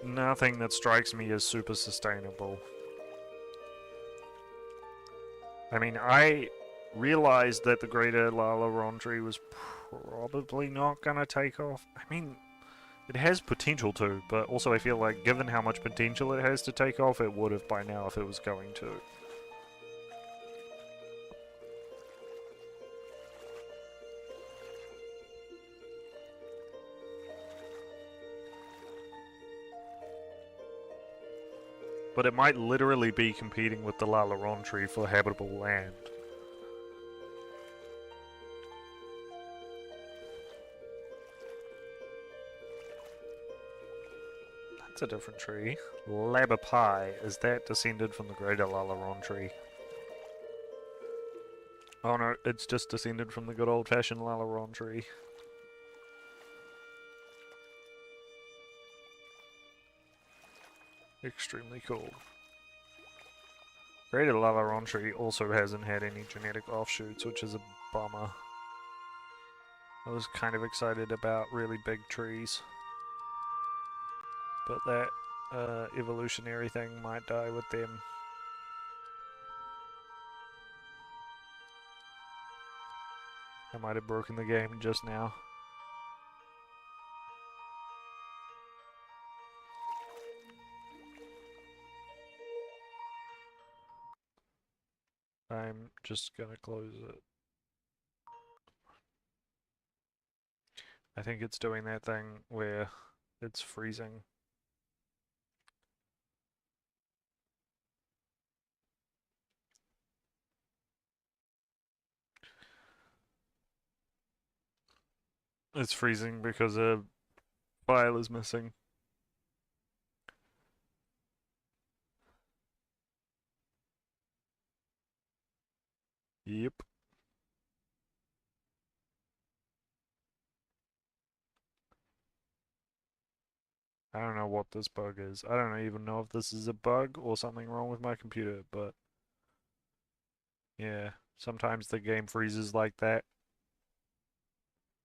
nothing that strikes me as super sustainable. I mean, I realized that the greater Lalaron tree was probably not gonna take off. I mean, it has potential to, but also I feel like given how much potential it has to take off, it would have by now if it was going to. But it might literally be competing with the Lalaron tree for habitable land. That's a different tree. Labapai, is that descended from the greater Lalaron tree? Oh no, it's just descended from the good old-fashioned Lalaron tree. Extremely cool. Greater Lalaron tree also hasn't had any genetic offshoots, which is a bummer. I was kind of excited about really big trees. But that evolutionary thing might die with them. I might have broken the game just now. I'm just gonna close it. I think it's doing that thing where it's freezing. It's freezing because a file is missing. Yep. I don't know what this bug is. I don't even know if this is a bug or something wrong with my computer, but yeah, sometimes the game freezes like that,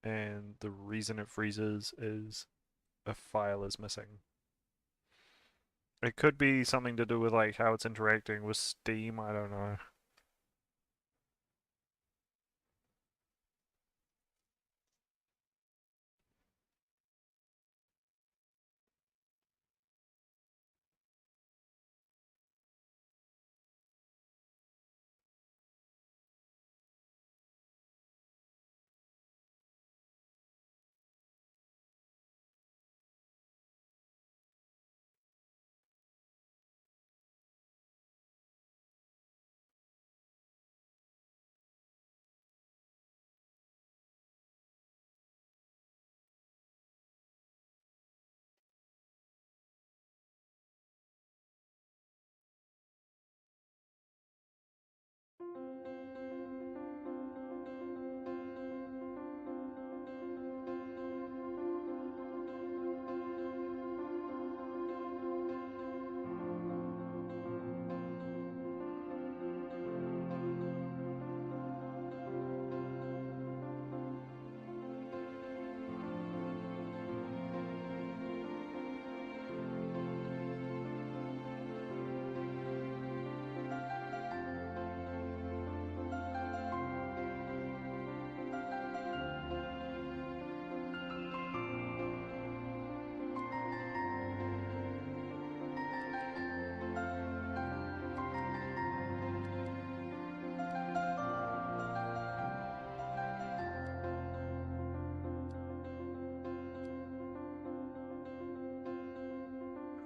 and the reason it freezes is a file is missing. It could be something to do with like how it's interacting with Steam, I don't know.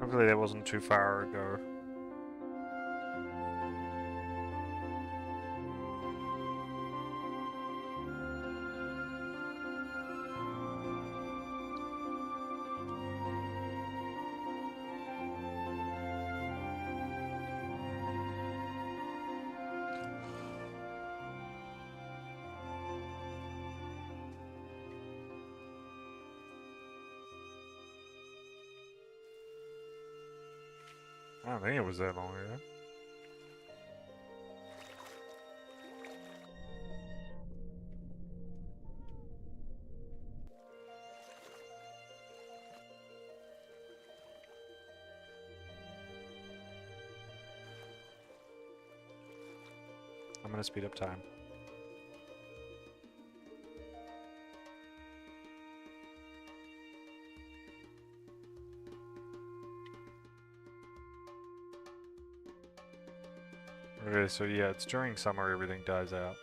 Hopefully that wasn't too far ago. I don't think it was that long ago. I'm gonna speed up time. Okay, so yeah, it's during summer everything dies out.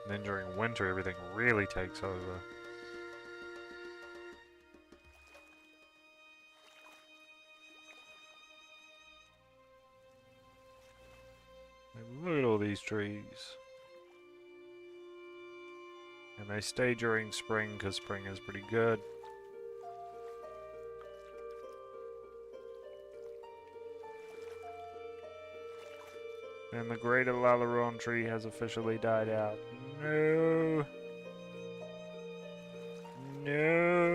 And then during winter everything really takes over. And look at all these trees. And they stay during spring because spring is pretty good. And the greater Lalaron tree has officially died out. No! No!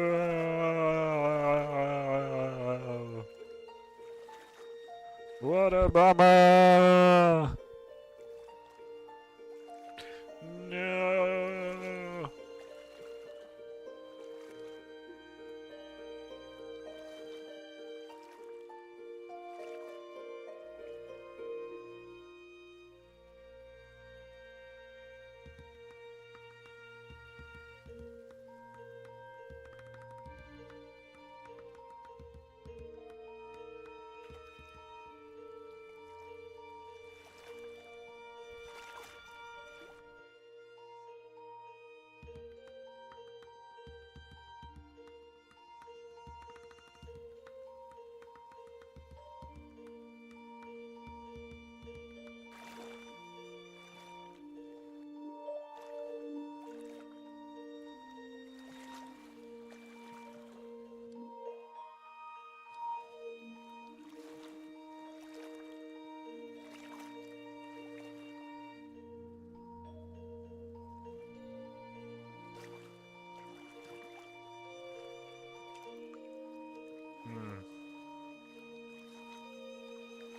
What a bummer! No!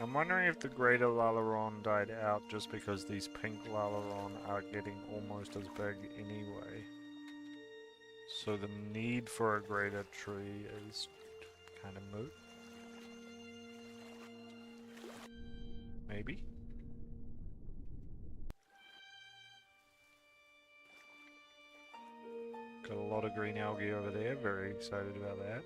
I'm wondering if the greater Lalaron died out just because these pink Lalaron are getting almost as big anyway. So the need for a greater tree is kind of moot. Maybe? Got a lot of green algae over there, very excited about that.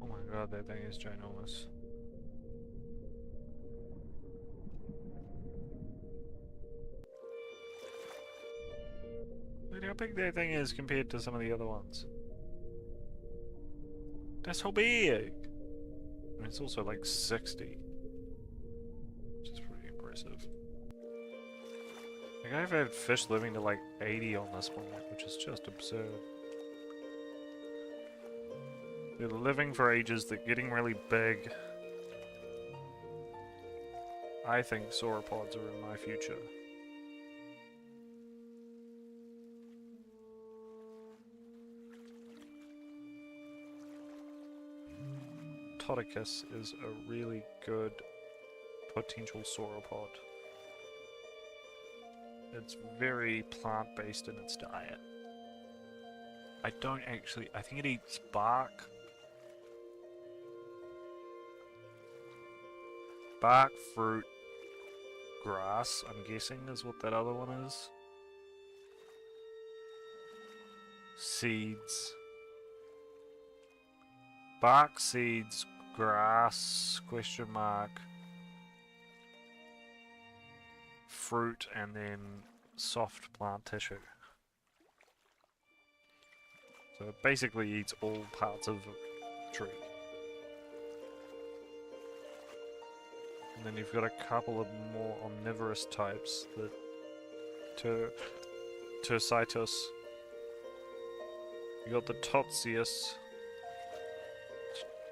Oh my god, that thing is ginormous. Look how big that thing is compared to some of the other ones. That's so big! And it's also like 60. Which is pretty impressive. Like, I've had fish living to like 80 on this one, which is just absurd. They're living for ages, they're getting really big. I think sauropods are in my future. Todicus is a really good potential sauropod. It's very plant-based in its diet. I think it eats bark. Bark, fruit, grass, I'm guessing is what that other one is. Seeds. Bark, seeds, grass, question mark. Fruit, and then soft plant tissue. So it basically eats all parts of a tree. And then you've got a couple of more omnivorous types, the Tersitus. You got the Totzius.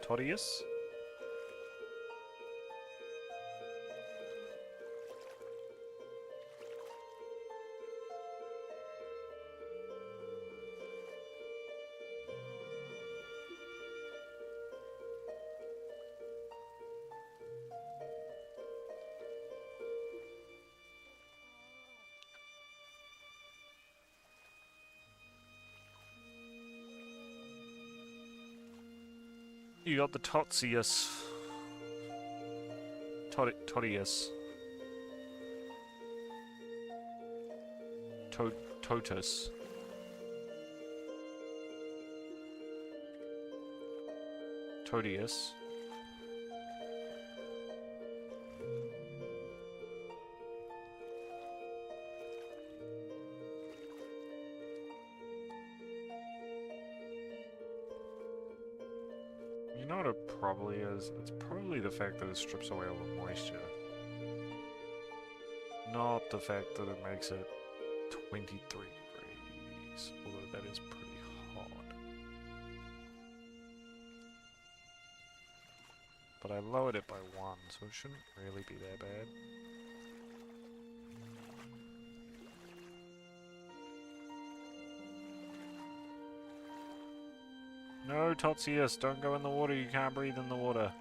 Todius? You got the Totzius. Todius. Totus. Todius. You know what it probably is? It's probably the fact that it strips away all the moisture. Not the fact that it makes it 23 degrees, although that is pretty hot. but I lowered it by 1, so it shouldn't really be that bad. No, Totsius, don't go in the water, you can't breathe in the water.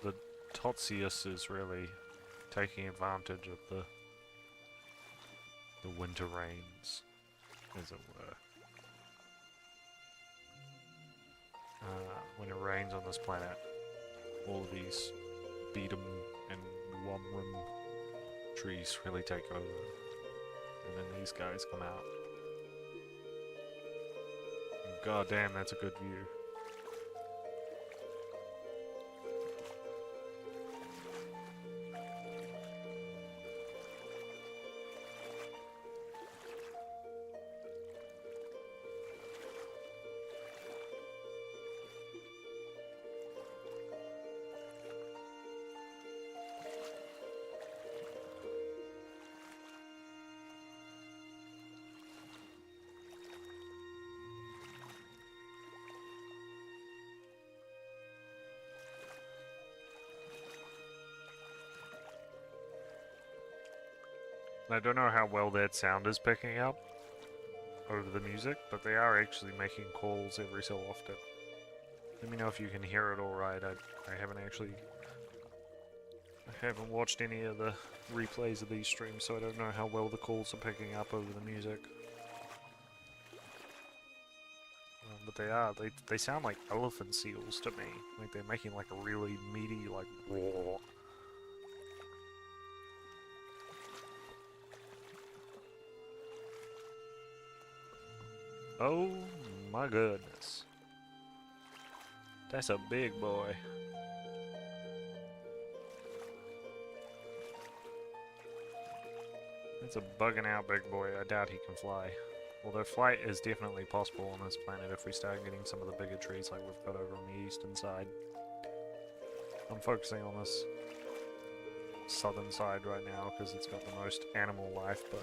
The Totsius is really taking advantage of the winter rains, as it were. When it rains on this planet, all of these beetum and womrum trees really take over, and then these guys come out. And god damn, that's a good view. I don't know how well that sound is picking up over the music, but they are actually making calls every so often. Let me know if you can hear it alright. I haven't watched any of the replays of these streams, so I don't know how well the calls are picking up over the music. But they sound like elephant seals to me. Like they're making like a really meaty, like, roar. Oh my goodness. That's a big boy. That's a bugging out big boy. I doubt he can fly. Although flight is definitely possible on this planet if we start getting some of the bigger trees like we've got over on the eastern side. I'm focusing on this southern side right now because it's got the most animal life, but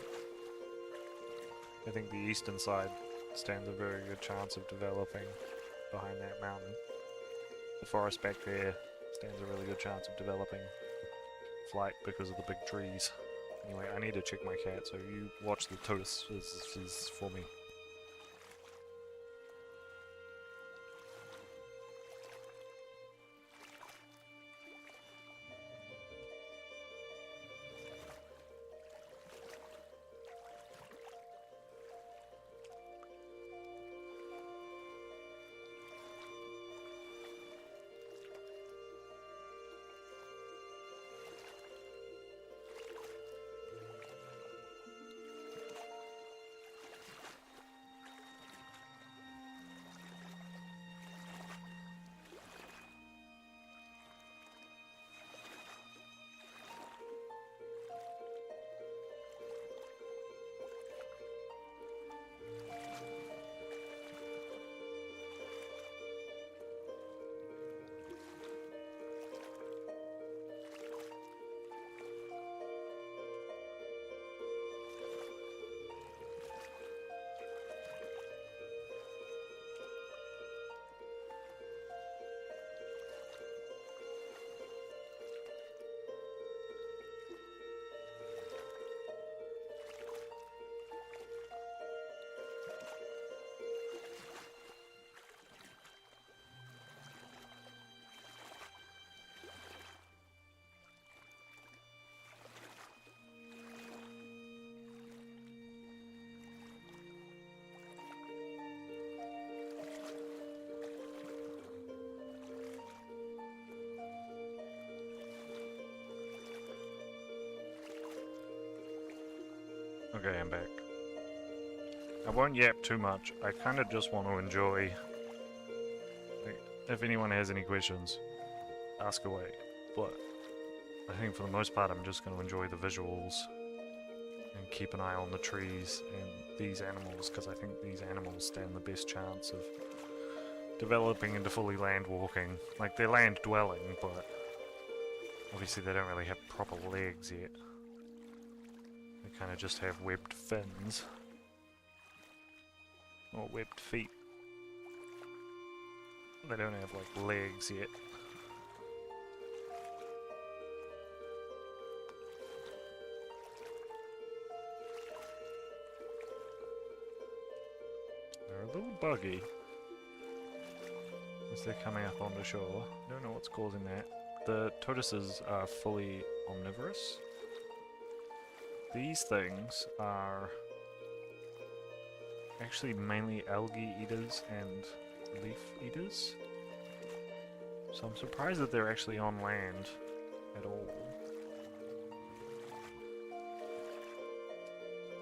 I think the eastern side stands a very good chance of developing behind that mountain. The forest back there stands a really good chance of developing flight because of the big trees. Anyway, I need to check my cat, so you watch the toast for me. Okay, I'm back. I won't yap too much. I kind of just want to enjoy. Like, if anyone has any questions, ask away. But I think for the most part, I'm just going to enjoy the visuals and keep an eye on the trees and these animals, because I think these animals stand the best chance of developing into fully land walking. Like, they're land dwelling, but obviously they don't really have proper legs yet. They kind of just have webbed fins. Or webbed feet. They don't have, like, legs yet. They're a little buggy as they're coming up onto shore. Don't know what's causing that. The tortoises are fully omnivorous. These things are actually mainly algae eaters and leaf eaters. So I'm surprised that they're actually on land at all.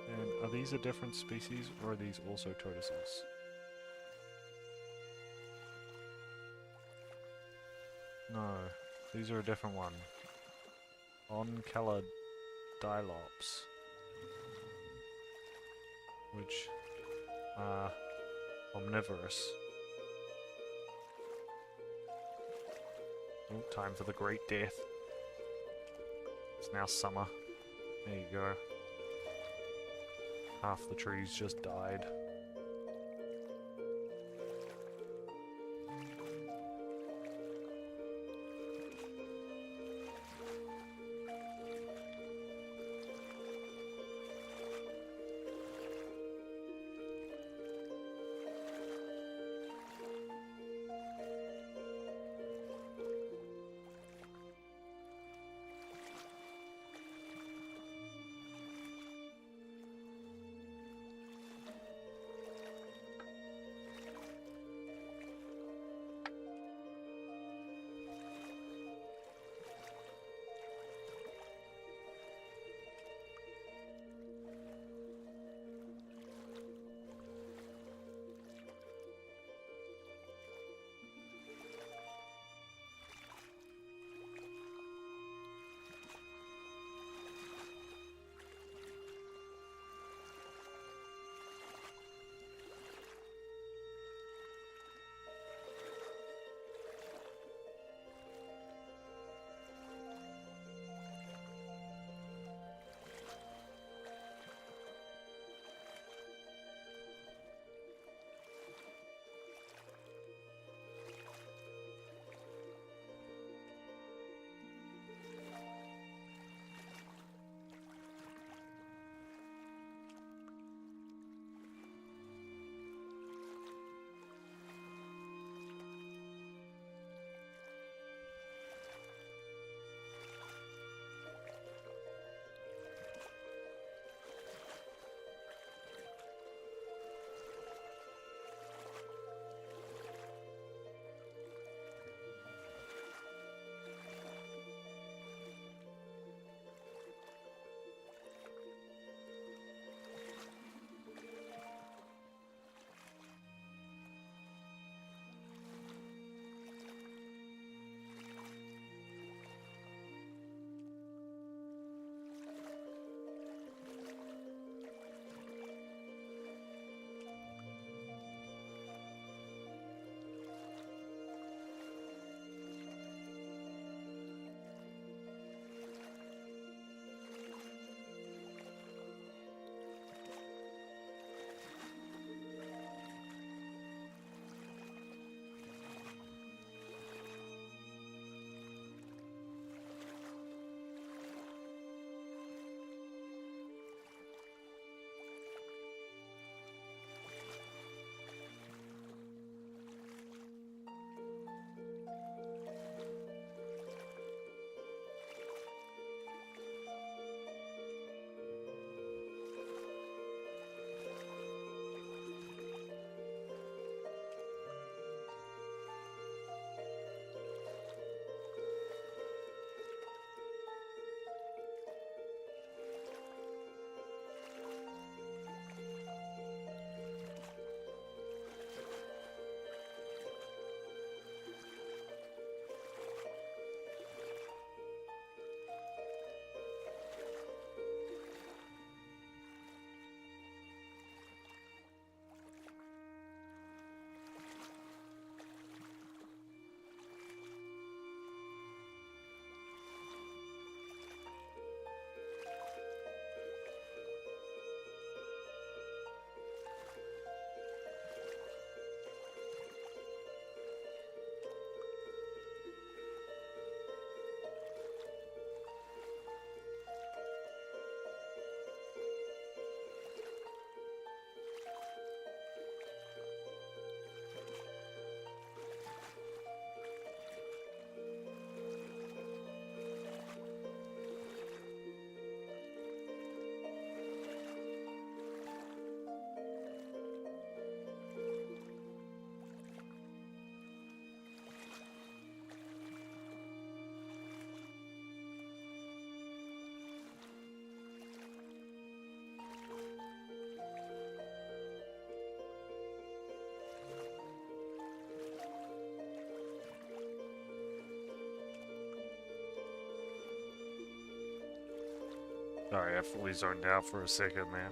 And are these a different species, or are these also tortoises? No, these are a different one. On-colored Dilops, which are omnivorous. Oh, time for the Great Death. It's now summer. There you go. Half the trees just died. Sorry, I fully zoned out for a second there.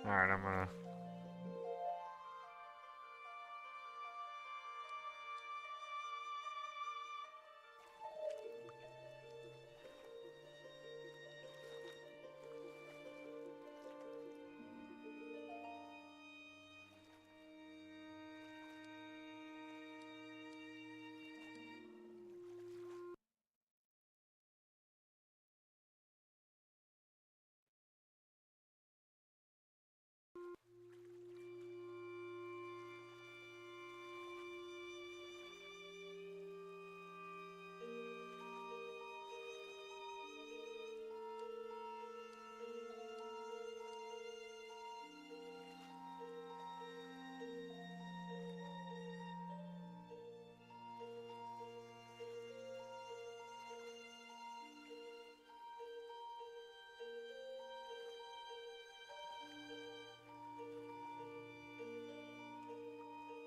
Alright, I'm gonna...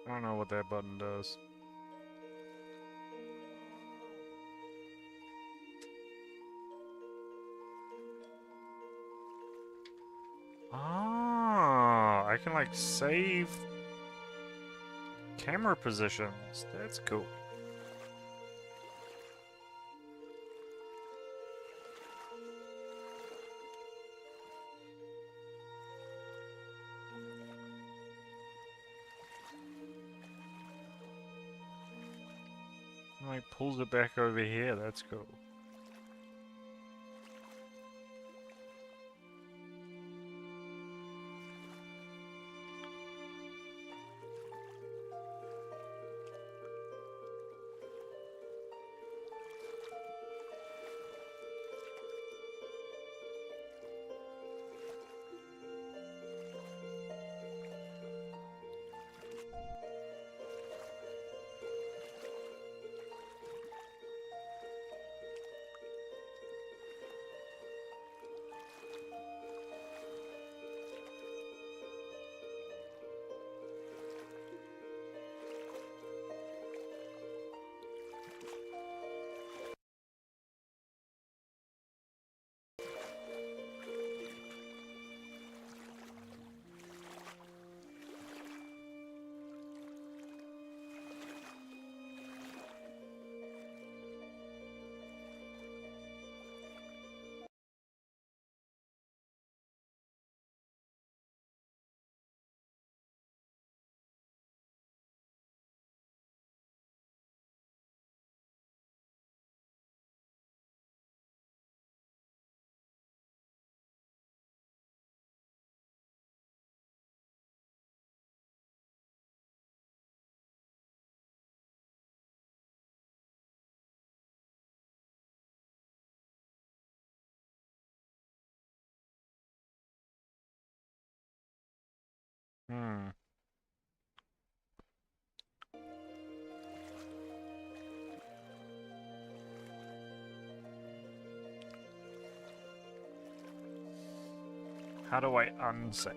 I don't know what that button does. Ah, I can like save camera positions. That's cool. Like pulls it back over here. That's cool. Hmm. How do I unsave?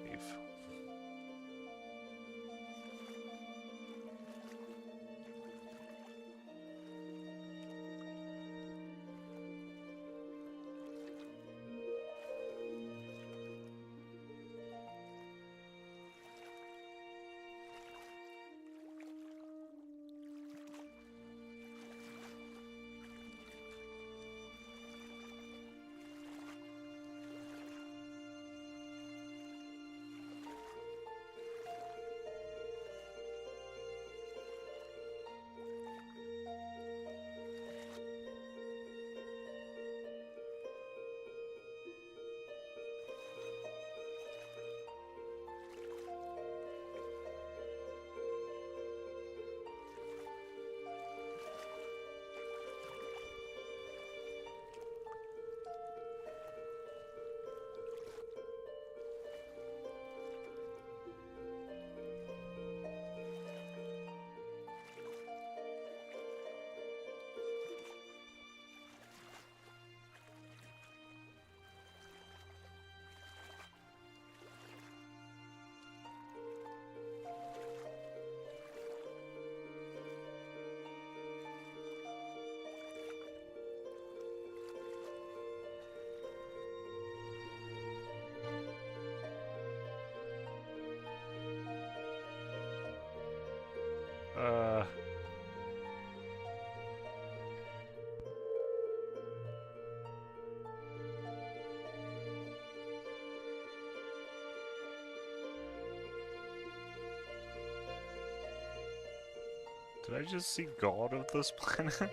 Did I just see God of this planet?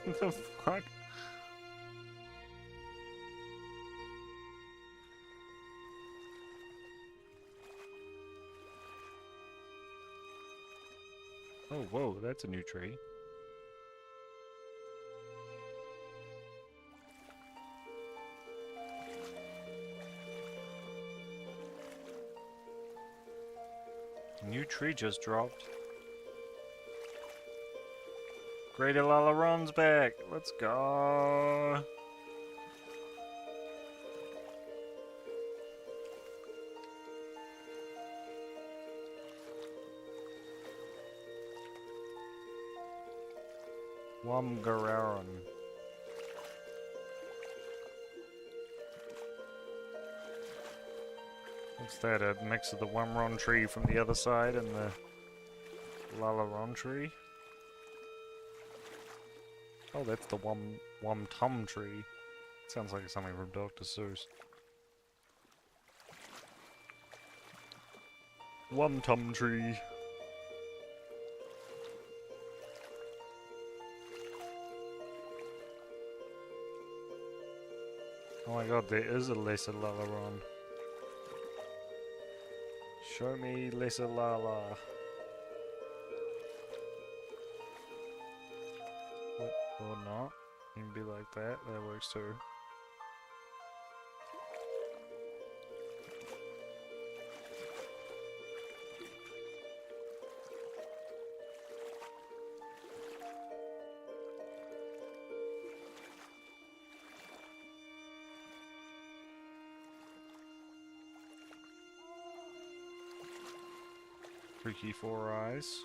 What the fuck? Oh, whoa, that's a new tree. New tree just dropped. Greater Lalaron's back. Let's go. Wumgararon. What's that? A mix of the Wumron tree from the other side and the Lalaron tree? Oh, that's the Wum-Tum tree. Sounds like something from Dr. Seuss. Wum-Tum tree. Oh my god, there is a lesser Lalaron. Show me lesser Lala. Or not. You can be like that, that works too. Freaky Four Eyes.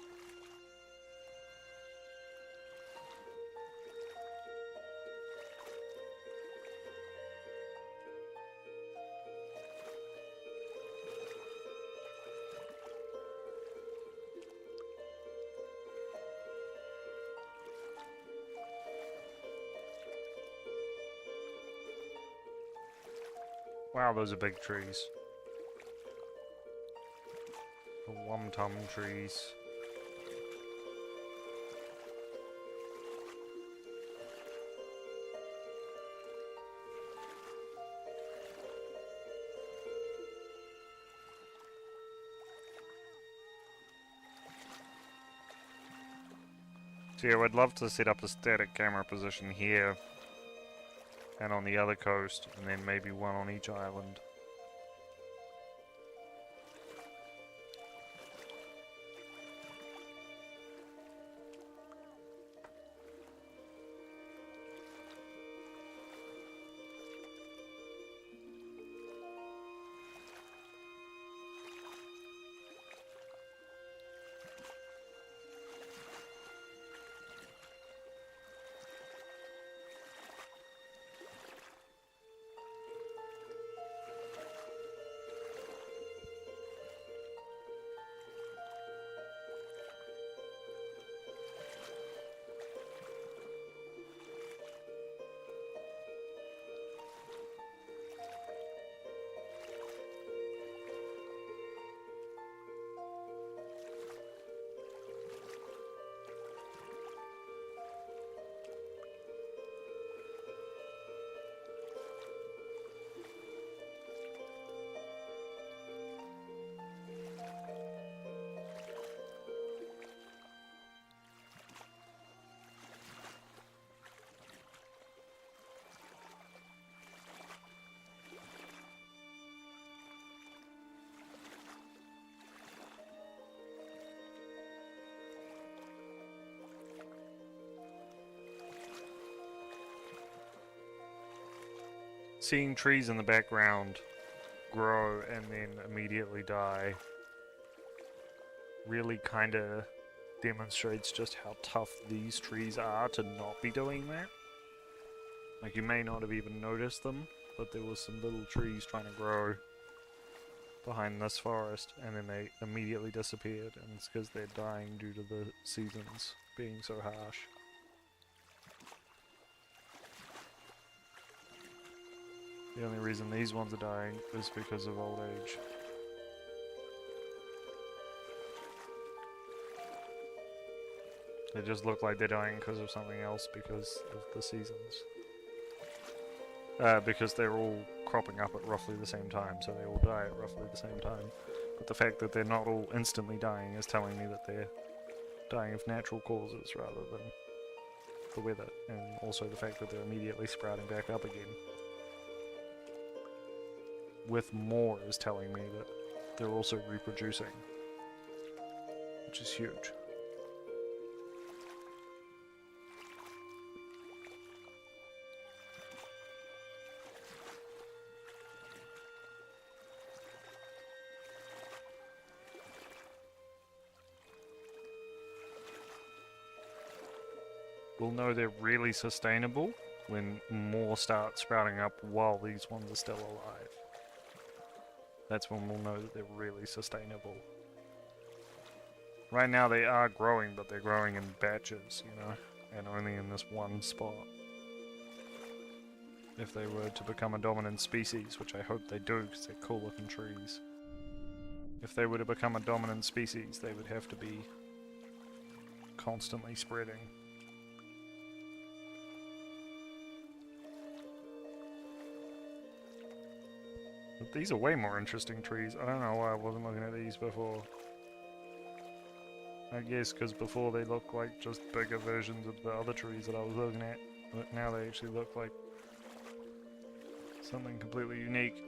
Wow, those are big trees. The Wum-Tum trees. So yeah, I'd love to set up a static camera position here and on the other coast, and then maybe one on each island. Seeing trees in the background grow and then immediately die really kind of demonstrates just how tough these trees are to not be doing that. Like, you may not have even noticed them, but there was some little trees trying to grow behind this forest, and then they immediately disappeared, and it's because they're dying due to the seasons being so harsh. The only reason these ones are dying is because of old age. They just look like they're dying because of something else because of the seasons. Because they're all cropping up at roughly the same time, so they all die at roughly the same time. But the fact that they're not all instantly dying is telling me that they're dying of natural causes rather than the weather, and also the fact that they're immediately sprouting back up again. With more is telling me that they're also reproducing, which is huge. We'll know they're really sustainable when more start sprouting up while these ones are still alive. That's when we'll know that they're really sustainable. Right now they are growing, but they're growing in batches, you know, and only in this one spot. If they were to become a dominant species, which I hope they do because they're cool looking trees. If they were to become a dominant species, they would have to be constantly spreading. But these are way more interesting trees. I don't know why I wasn't looking at these before. I guess because before they looked like just bigger versions of the other trees that I was looking at. But now they actually look like something completely unique.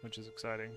Which is exciting.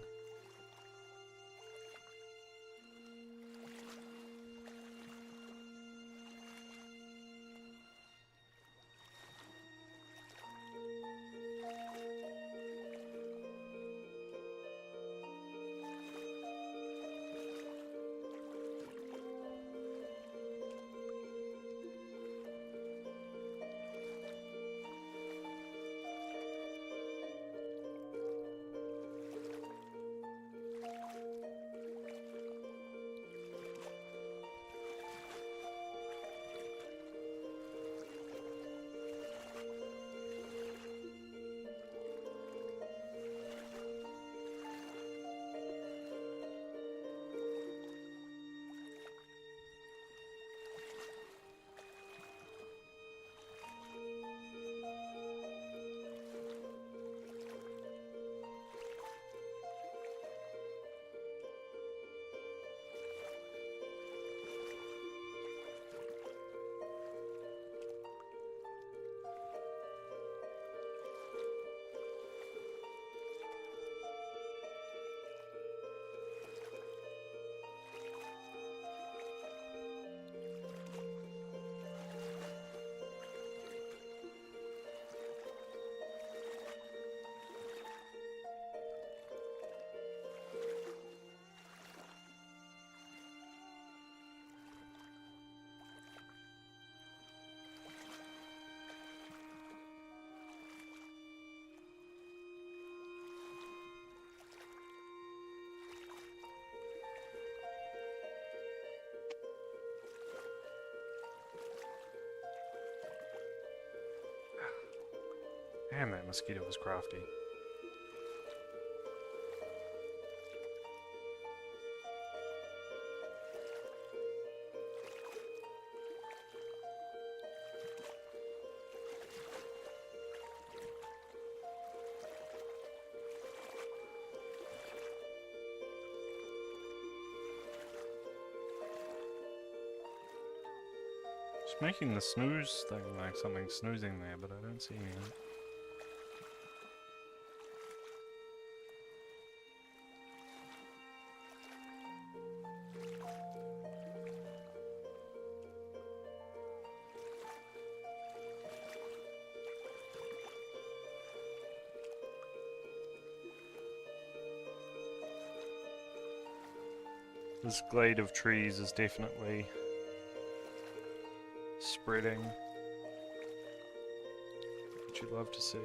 Damn, that mosquito was crafty. Just making the snooze thing like something snoozing there, but I don't see anything. This glade of trees is definitely spreading, which you'd love to see.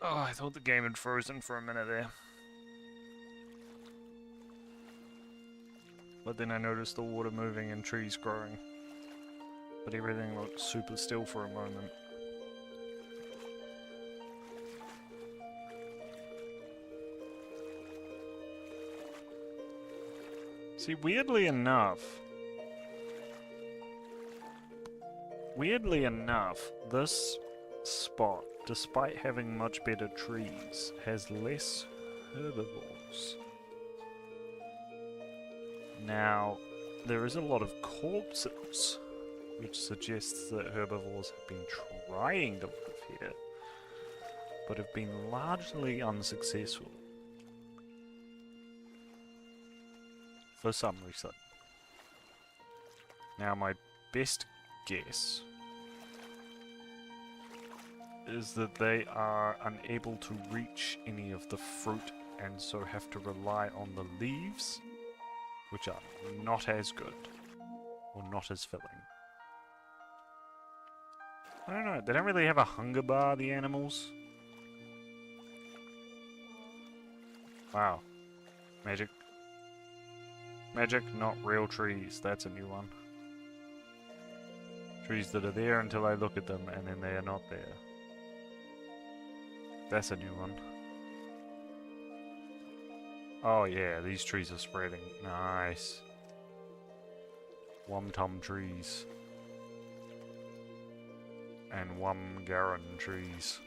Oh, I thought the game had frozen for a minute there. But then I noticed the water moving and trees growing. But everything looked super still for a moment. See, weirdly enough, this spot, despite having much better trees, has less herbivores. Now, there is a lot of corpses, which suggests that herbivores have been trying to live here, but have been largely unsuccessful. For some reason. Now, my best guess is that they are unable to reach any of the fruit and so have to rely on the leaves, which are not as good or not as filling. I don't know, they don't really have a hunger bar, the animals. Wow. Magic. Magic, not real trees. That's a new one. Trees that are there until I look at them and then they are not there. That's a new one. Oh yeah, these trees are spreading. Nice. Wum-tum trees. And Wum-garan trees.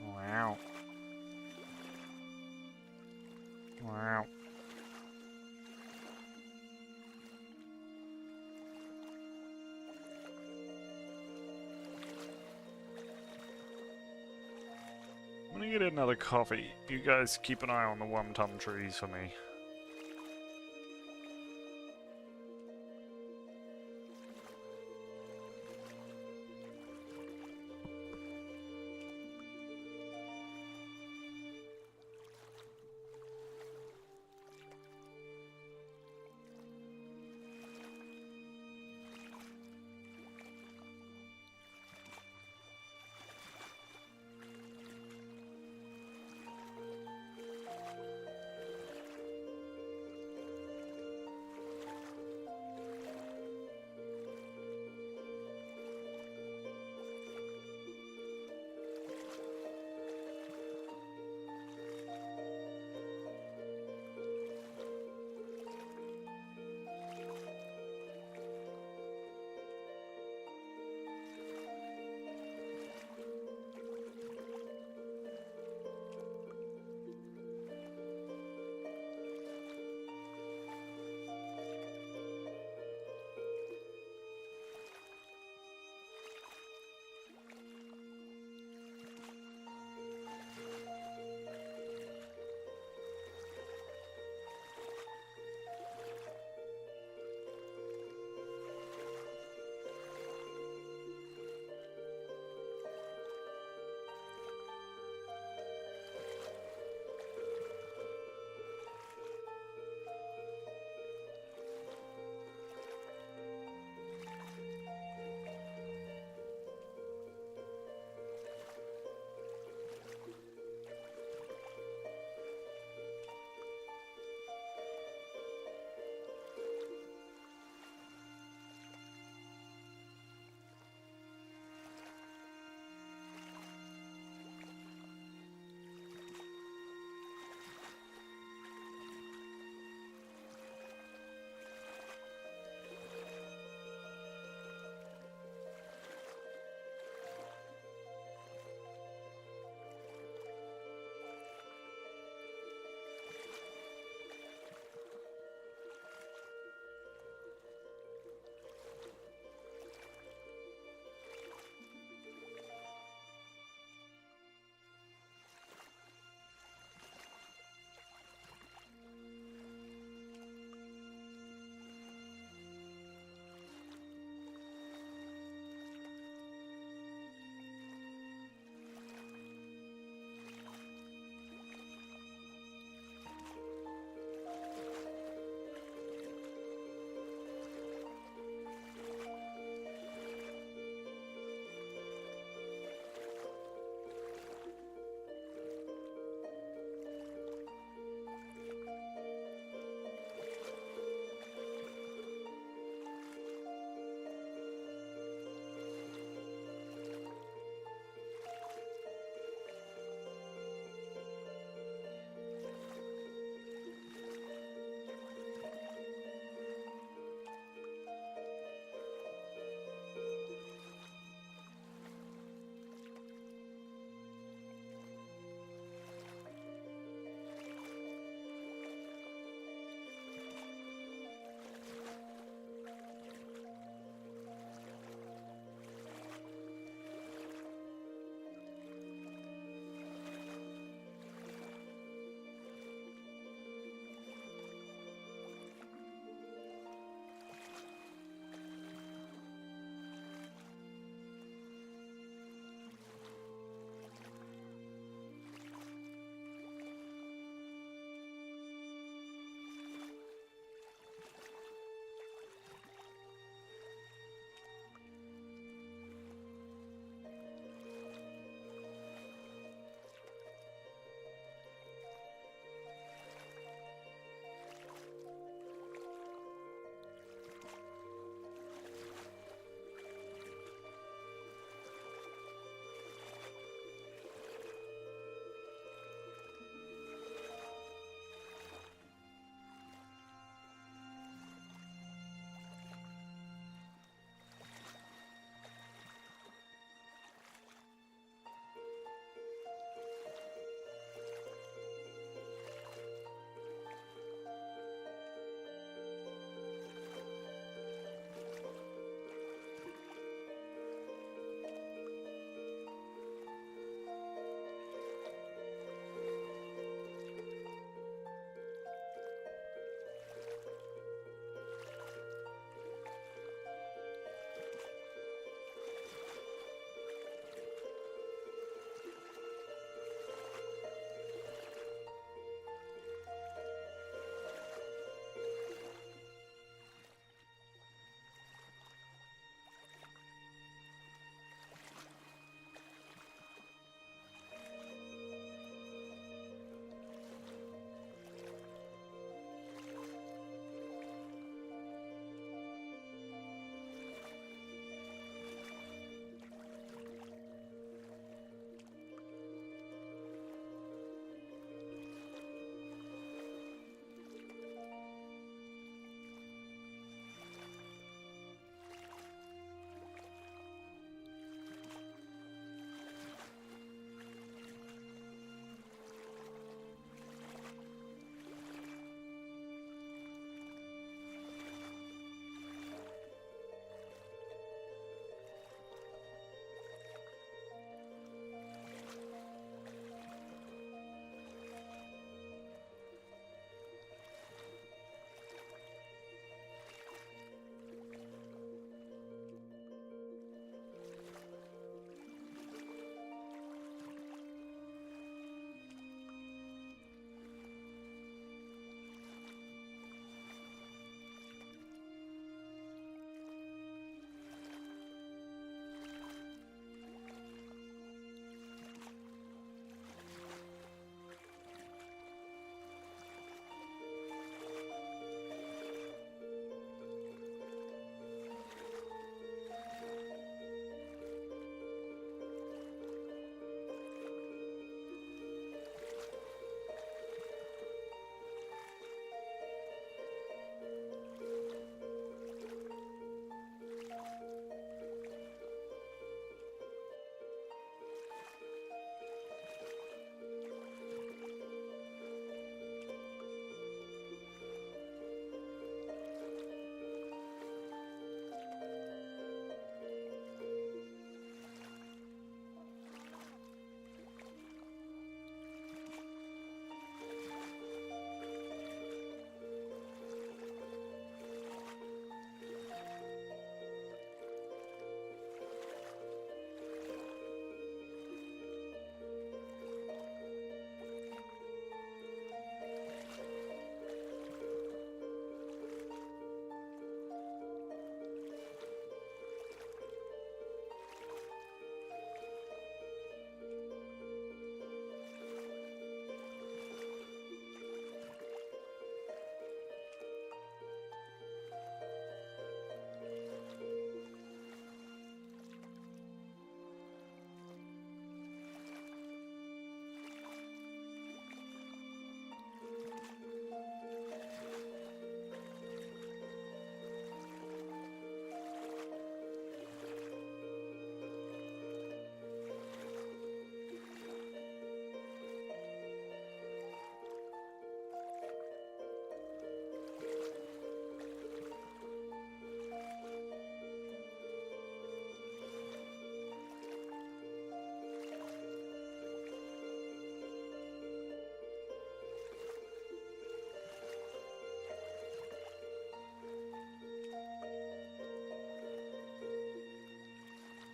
Wow. Wow. I'm gonna get another coffee. You guys keep an eye on the Wum-tum trees for me.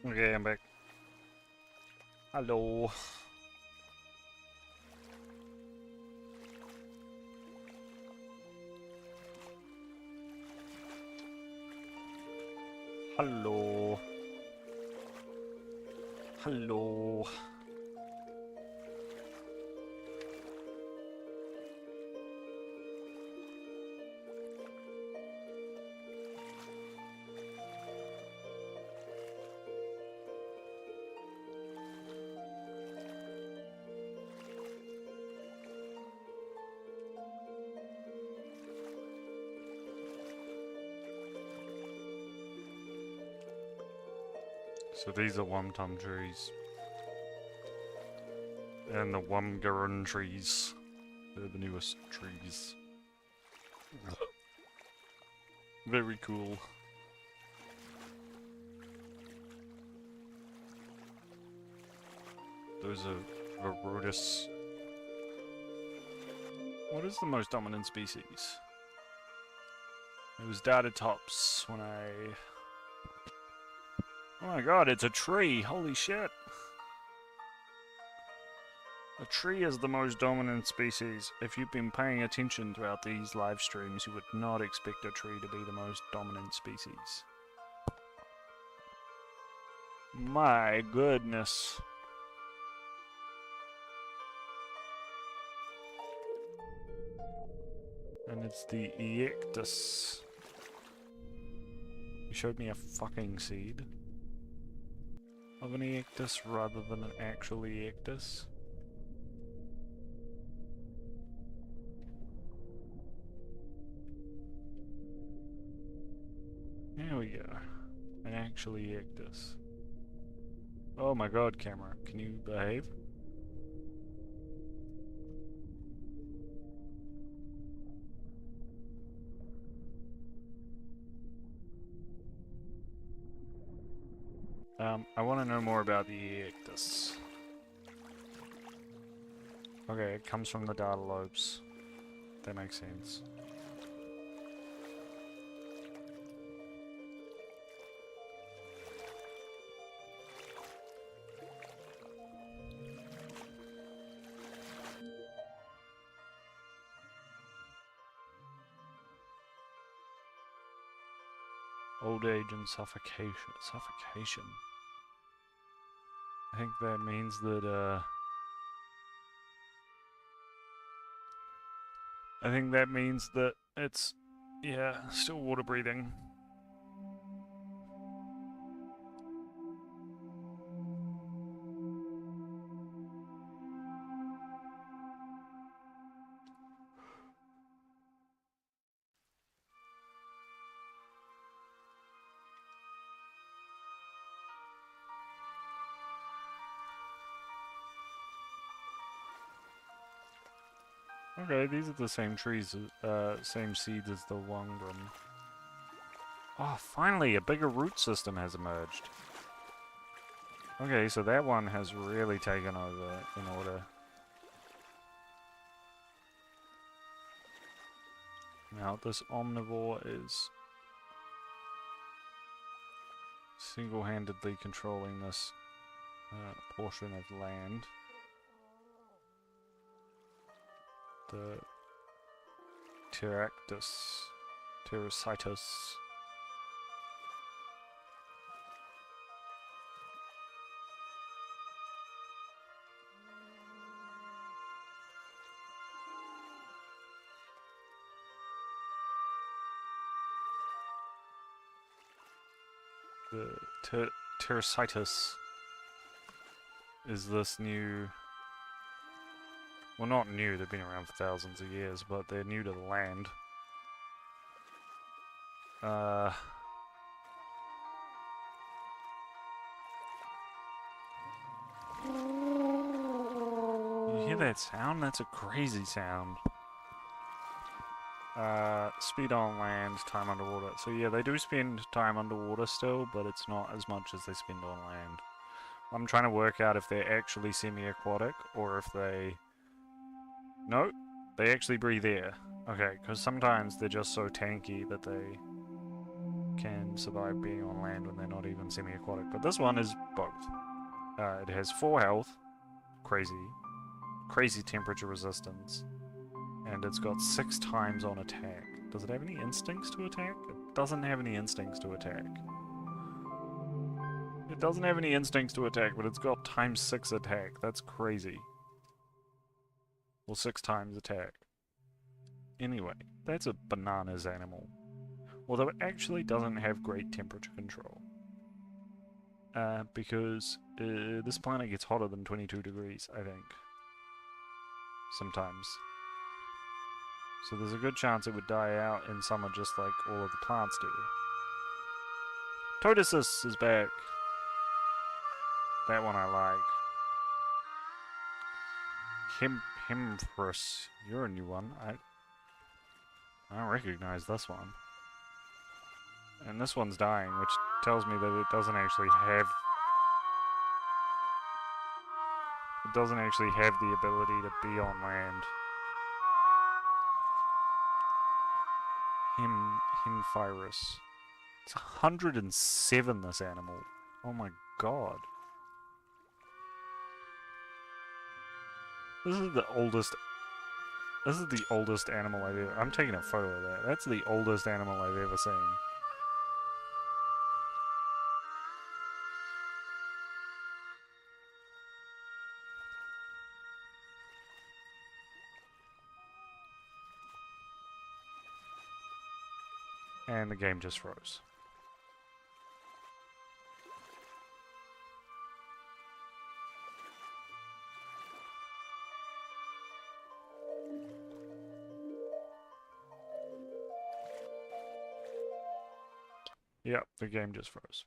Okay, I'm back. Hello. Hello. Hello. So these are Wumtum trees. And the Wumgarun trees. They're the newest trees. Very cool. Those are Verotis. What is the most dominant species? It was Datatops when I... Oh my god, it's a tree! Holy shit! A tree is the most dominant species. If you've been paying attention throughout these live streams, you would not expect a tree to be the most dominant species. My goodness. And it's the Eectus. You showed me a fucking seed of an Eectus rather than an actual Eectus. There we go. An actual Eectus. Oh my god, camera. Can you behave? I want to know more about the Eectus. Okay, it comes from the data lobes. That makes sense. Old age and suffocation. Suffocation. I think that means that, I think that means that it's, yeah, still water breathing. Okay, these are the same trees, same seeds as the Wangrum. Oh, finally, a bigger root system has emerged. Okay, so that one has really taken over in order. Now, this omnivore is single-handedly controlling this portion of land. The Pterocytus. The Pterocytus is this new... Well, not new, they've been around for thousands of years, but they're new to the land. You hear that sound? That's a crazy sound. Speed on land, time underwater. So yeah, they do spend time underwater still, but it's not as much as they spend on land. I'm trying to work out if they're actually semi-aquatic, or if they... No, they actually breathe air. Okay, because sometimes they're just so tanky that they can survive being on land when they're not even semi-aquatic. But this one is both. It has 4 health, crazy temperature resistance, and it's got 6 times on attack. Does it have any instincts to attack? It doesn't have any instincts to attack. It doesn't have any instincts to attack, but it's got times 6 attack. That's crazy. Well, 6 times attack. Anyway, that's a bananas animal. Although it actually doesn't have great temperature control. Because this planet gets hotter than 22 degrees, I think. Sometimes. So there's a good chance it would die out in summer just like all of the plants do. Totisus is back. That one I like. Hempress, you're a new one. I don't recognize this one. And this one's dying, which tells me that it doesn't actually have the ability to be on land. Hemphyrus. It's 107, this animal. Oh my god. This is the oldest animal I've ever... I'm taking a photo of that. That's the oldest animal I've ever seen. And the game just froze. Yep, the game just froze.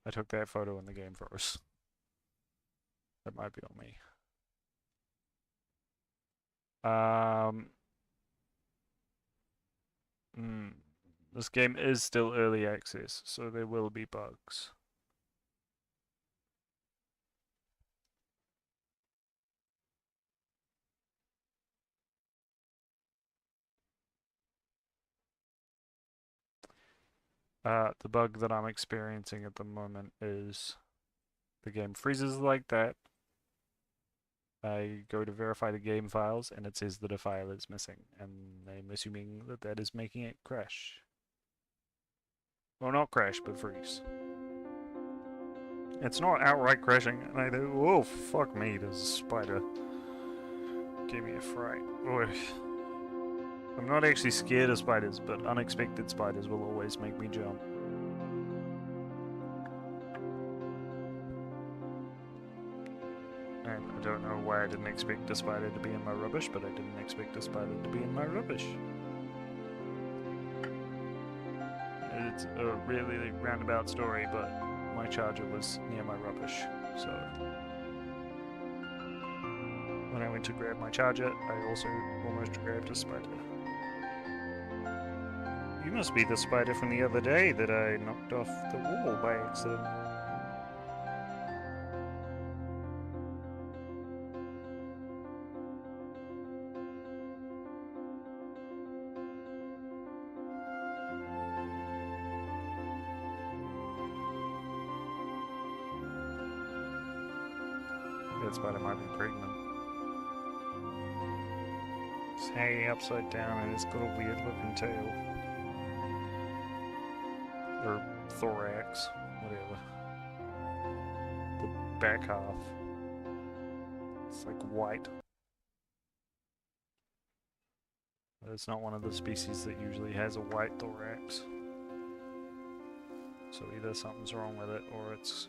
I took that photo and the game froze. That might be on me. This game is still early access, so there will be bugs. The bug that I'm experiencing at the moment is the game freezes like that. I go to verify the game files and it says that a file is missing, and I'm assuming that that is making it crash. Well, not crash, but freeze. It's not outright crashing, and I do. Oh, fuck me, there's a spider. Gave me a fright. Oy. I'm not actually scared of spiders, but unexpected spiders will always make me jump. And I don't know why I didn't expect a spider to be in my rubbish, but I didn't expect a spider to be in my rubbish. It's a really roundabout story, but my charger was near my rubbish, so... When I went to grab my charger, I also almost grabbed a spider. You must be the spider from the other day that I knocked off the wall by accident. That spider might be pregnant. It's hanging upside down and it's got a weird looking tail. Or thorax, whatever. The back half. It's like white. But it's not one of the species that usually has a white thorax. So either something's wrong with it or it's...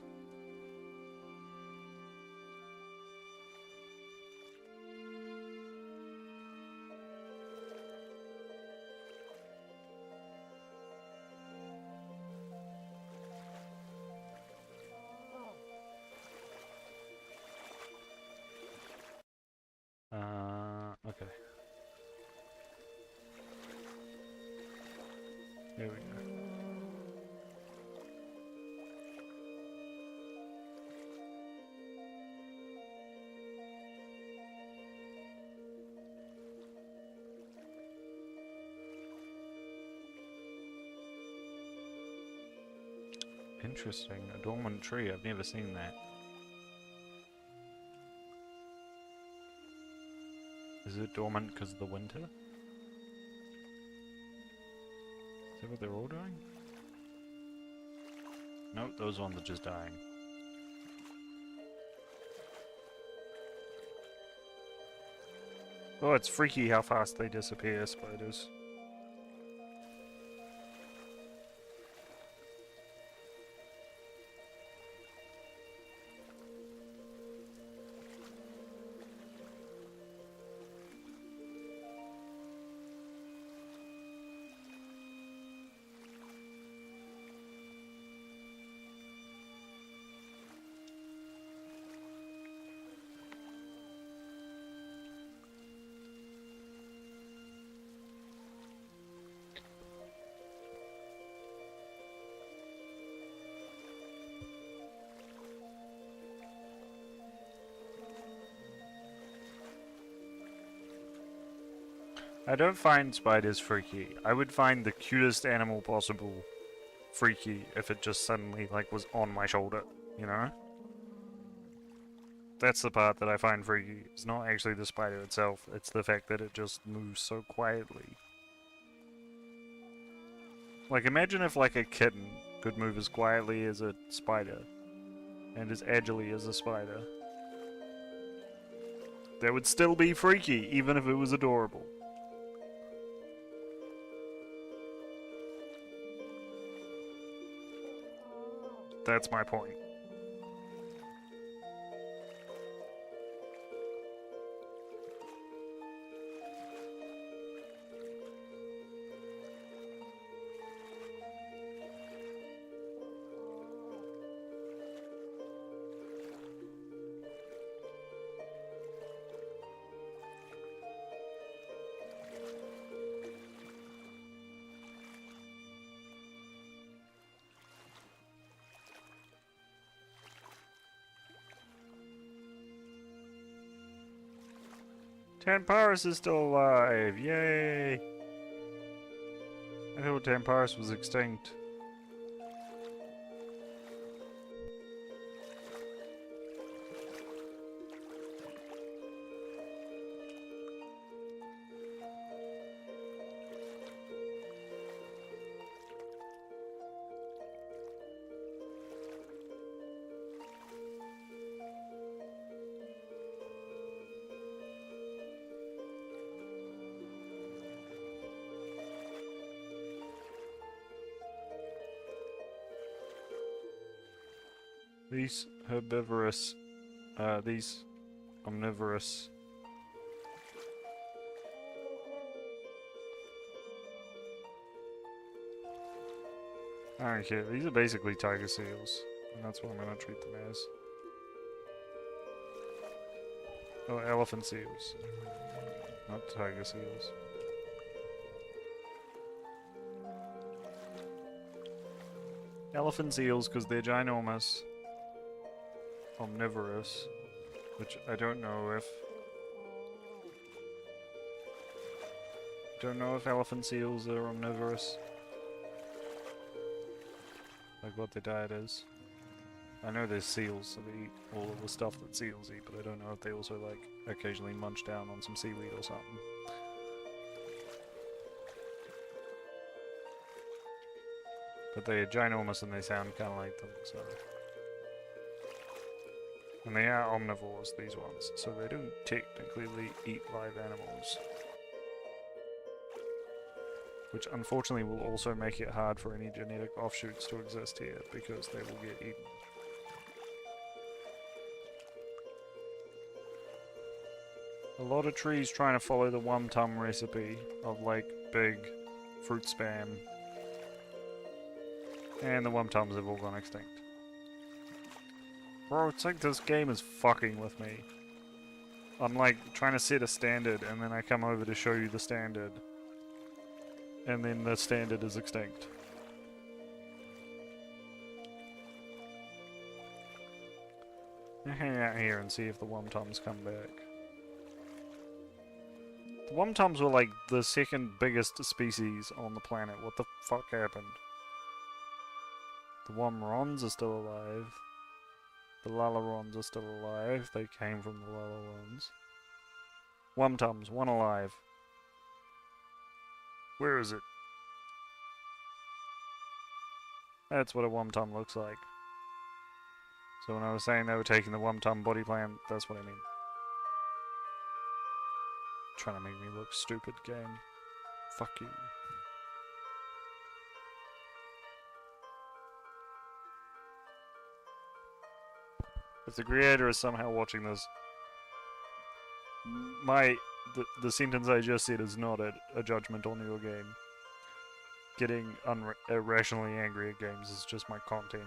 okay. There we go. Interesting. A dormant tree. I've never seen that. Is it dormant because of the winter? Is that what they're all doing? Nope, those ones are just dying. Oh, it's freaky how fast they disappear, spiders. I don't find spiders freaky. I would find the cutest animal possible freaky if it just suddenly, like, was on my shoulder, you know? That's the part that I find freaky. It's not actually the spider itself, it's the fact that it just moves so quietly. Like, imagine if, like, a kitten could move as quietly as a spider, and as agilely as a spider. That would still be freaky, even if it was adorable. That's my point. Tanparus is still alive! Yay! I thought Tanparus was extinct. These herbivorous, these omnivorous. I don't care, these are basically tiger seals, and that's what I'm gonna treat them as. Oh, elephant seals, not tiger seals. Elephant seals because they're ginormous. Omnivorous, which I don't know if elephant seals are omnivorous, like what their diet is. I know there's seals, so they eat all of the stuff that seals eat, but I don't know if they also like occasionally munch down on some seaweed or something. But they are ginormous and they sound kind of like them, so. And they are omnivores, these ones, so they don't technically eat live animals. Which unfortunately will also make it hard for any genetic offshoots to exist here, because they will get eaten. A lot of trees trying to follow the Wum-Tum recipe of like big fruit spam. And the Wum-Tums have all gone extinct. Bro, it's like this game is fucking with me. I'm like trying to set a standard and then I come over to show you the standard. And then the standard is extinct. I'm gonna hang out here and see if the Wum-Tums come back. The Wum-Tums were like the second biggest species on the planet. What the fuck happened? The Womrons are still alive. The Lalarons are still alive. They came from the Lalarons. Wumtums, one alive. Where is it? That's what a Wumtum looks like. So when I was saying they were taking the Wumtum body plan, that's what I mean. Trying to make me look stupid, game. Fuck you. If the creator is somehow watching this, the sentence I just said is not a judgment on your game. Getting irrationally angry at games is just my content.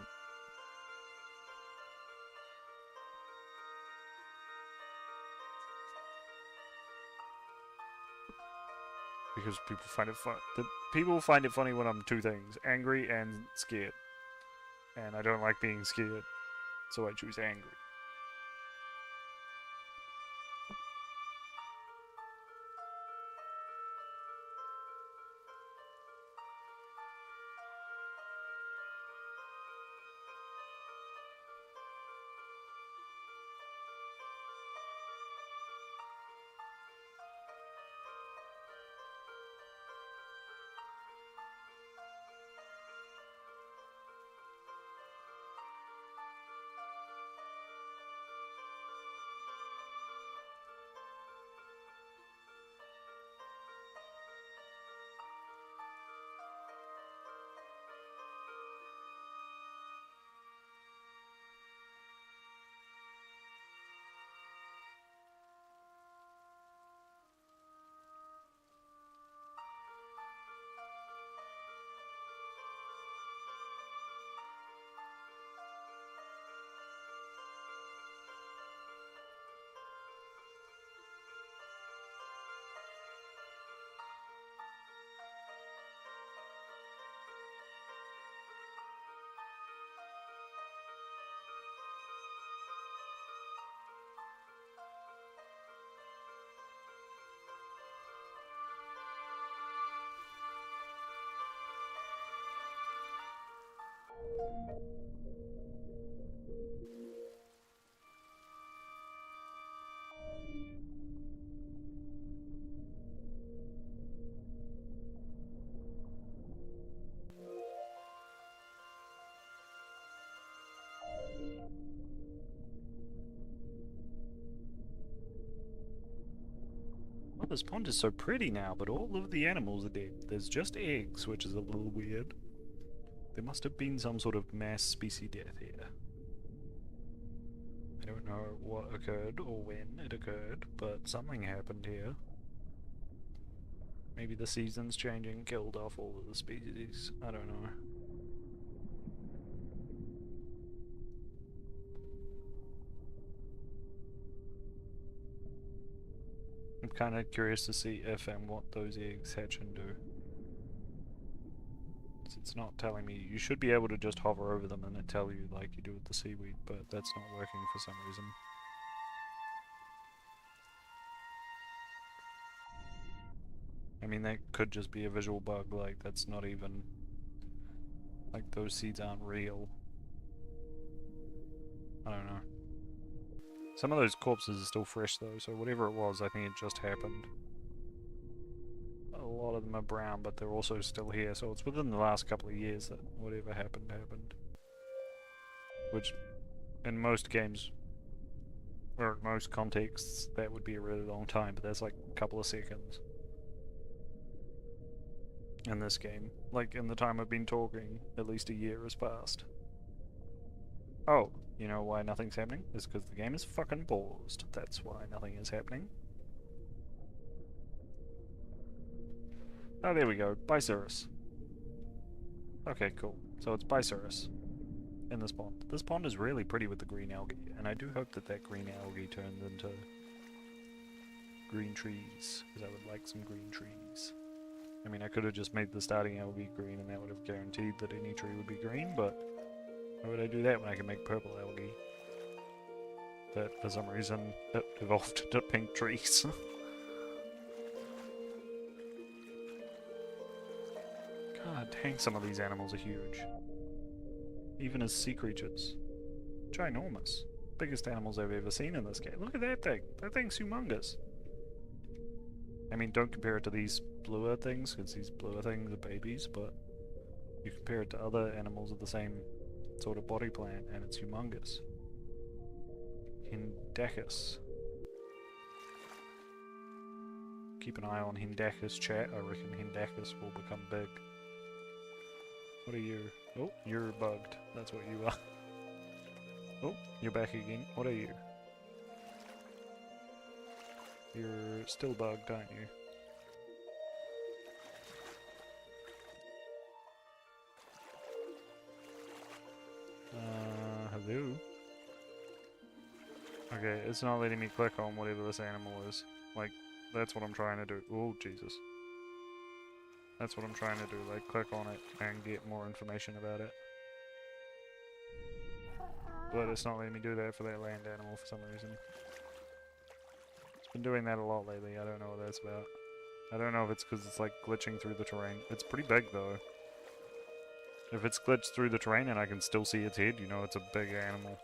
Because people find it fun. People find it funny when I'm two things: angry and scared. And I don't like being scared, so I choose angry. Well, this pond is so pretty now, but all of the animals are dead. There's just eggs, which is a little weird. There must have been some sort of mass species death here. I don't know what occurred or when it occurred, but something happened here. Maybe the season's changing killed off all of the species. I don't know. I'm kind of curious to see if and what those eggs hatch and do. It's not telling me. You should be able to just hover over them and it tell you like you do with the seaweed, but that's not working for some reason. I mean, that could just be a visual bug, like that's not even... like those seeds aren't real. I don't know. Some of those corpses are still fresh though, so whatever it was, I think it just happened. A lot of them are brown, but they're also still here, so it's within the last couple of years that whatever happened, happened. Which, in most games, or in most contexts, that would be a really long time, but that's like a couple of seconds. In this game, like in the time I've been talking, at least a year has passed. Oh, you know why nothing's happening? It's because the game is fucking paused. That's why nothing is happening. Oh, there we go. Biceros. Okay, cool. So it's Biceros in this pond. This pond is really pretty with the green algae, and I do hope that that green algae turns into green trees, because I would like some green trees. I mean, I could have just made the starting algae green, and that would have guaranteed that any tree would be green, but why would I do that when I can make purple algae? That, for some reason, evolved into pink trees. God dang, some of these animals are huge. even as sea creatures. Ginormous. Biggest animals I've ever seen in this game. Look at that thing. That thing's humongous. I mean, don't compare it to these bluer things, because these bluer things are babies, but you compare it to other animals of the same sort of body plan, and it's humongous. Hindacus. Keep an eye on Hindacus, chat. I reckon Hindacus will become big. What are you? Oh, you're bugged. That's what you are. Oh, you're back again. What are you? You're still bugged, aren't you? Hello? Okay, it's not letting me click on whatever this animal is. Like, that's what I'm trying to do. Oh, Jesus. That's what I'm trying to do, like, click on it and get more information about it. But it's not letting me do that for that land animal for some reason. It's been doing that a lot lately, I don't know what that's about. I don't know if it's because it's like glitching through the terrain. It's pretty big though. If it's glitched through the terrain and I can still see its head, you know it's a big animal.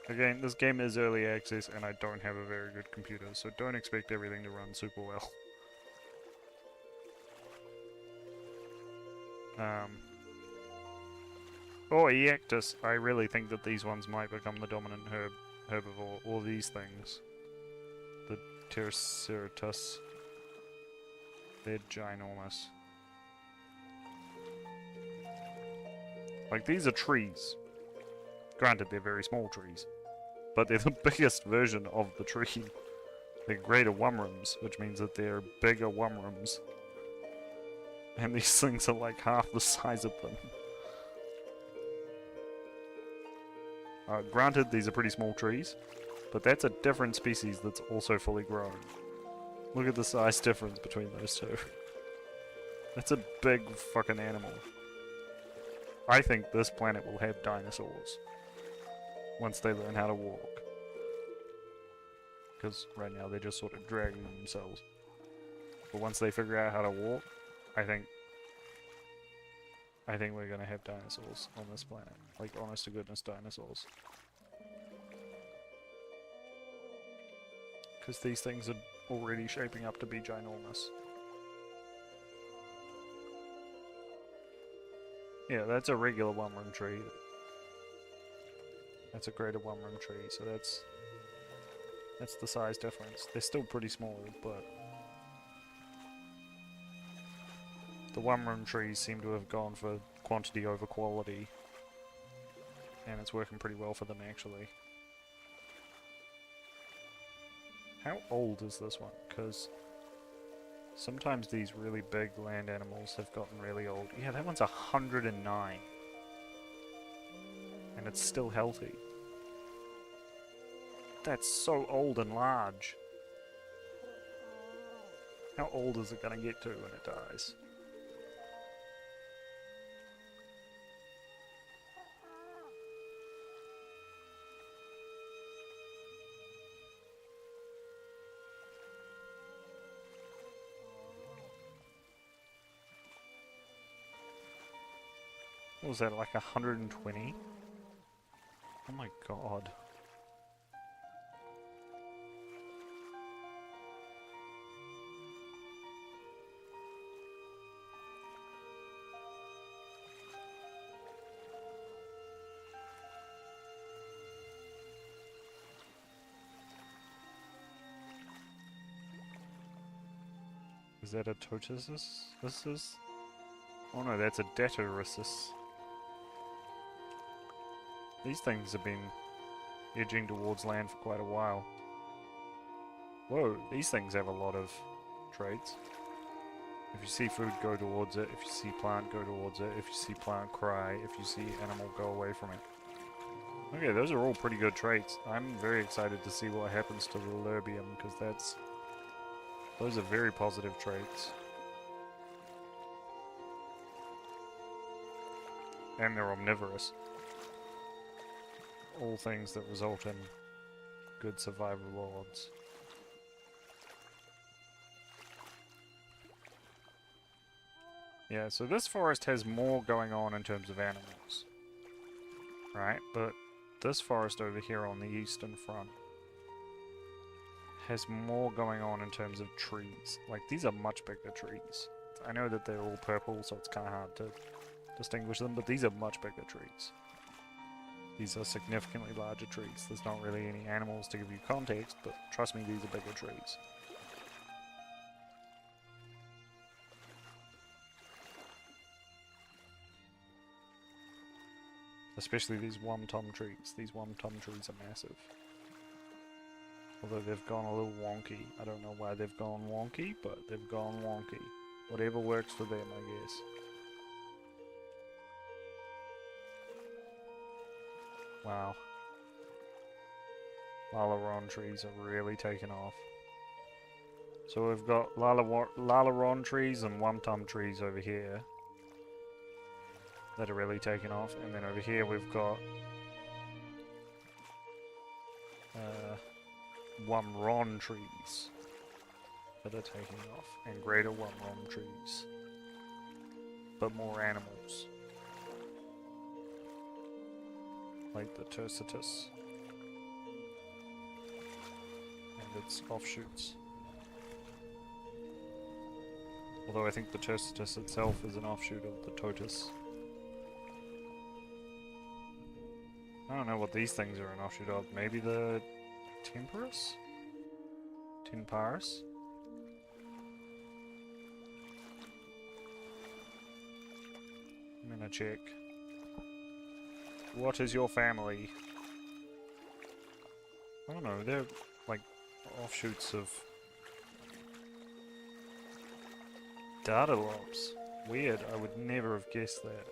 Again, this game is early access and I don't have a very good computer, so don't expect everything to run super well. Oh, Eactus. I really think that these ones might become the dominant herbivore, or these things. The Triceratops. They're ginormous. Like, these are trees. Granted, they're very small trees. But they're the biggest version of the tree. They're greater wumrums, which means that they're bigger wumrums. And these things are like half the size of them. Granted, these are pretty small trees, but that's a different species that's also fully grown. Look at the size difference between those two. That's a big fucking animal. I think this planet will have dinosaurs once they learn how to walk. Because right now they're just sort of dragging themselves. But once they figure out how to walk, I think we're gonna have dinosaurs on this planet. Like, honest to goodness dinosaurs. Because these things are already shaping up to be ginormous. Yeah, that's a regular one-room tree. That's a greater one-room tree, so that's the size difference. They're still pretty small, but the one-room trees seem to have gone for quantity over quality, and it's working pretty well for them actually. How old is this one? Because sometimes these really big land animals have gotten really old. Yeah, that one's 109. And it's still healthy. That's so old and large. How old is it gonna get to when it dies? What was that, like 120? Oh my god. Is that a Totisus? This is? Oh no, that's a Datorisus. These things have been edging towards land for quite a while. Whoa, these things have a lot of traits. If you see food, go towards it. If you see plant, go towards it. If you see plant, cry. If you see animal, go away from it. Okay, those are all pretty good traits. I'm very excited to see what happens to the Lerbium, because those are very positive traits. And they're omnivorous. All things that result in good survival odds. Yeah, so this forest has more going on in terms of animals. Right? But this forest over here on the eastern front has more going on in terms of trees. Like, these are much bigger trees. I know that they're all purple, so it's kind of hard to distinguish them, but these are much bigger trees. These are significantly larger trees. There's not really any animals to give you context, but trust me, these are bigger trees. Especially these wom-tom trees. These wom-tom trees are massive. Although they've gone a little wonky. I don't know why they've gone wonky, but they've gone wonky. Whatever works for them, I guess. Wow. Lalaron trees are really taking off. So we've got Lalaron trees and Wum-Tum trees over here that are really taking off. And then over here we've got Wumron trees that are taking off. And greater Wumron trees. But more animals. Like the Turcitus. And its offshoots. Although I think the Turcitus itself is an offshoot of the Totus. I don't know what these things are an offshoot of. Maybe the Temperus? Tinparis? I'm gonna check. What is your family? I don't know, they're like offshoots of Dardalops. Weird, I would never have guessed that.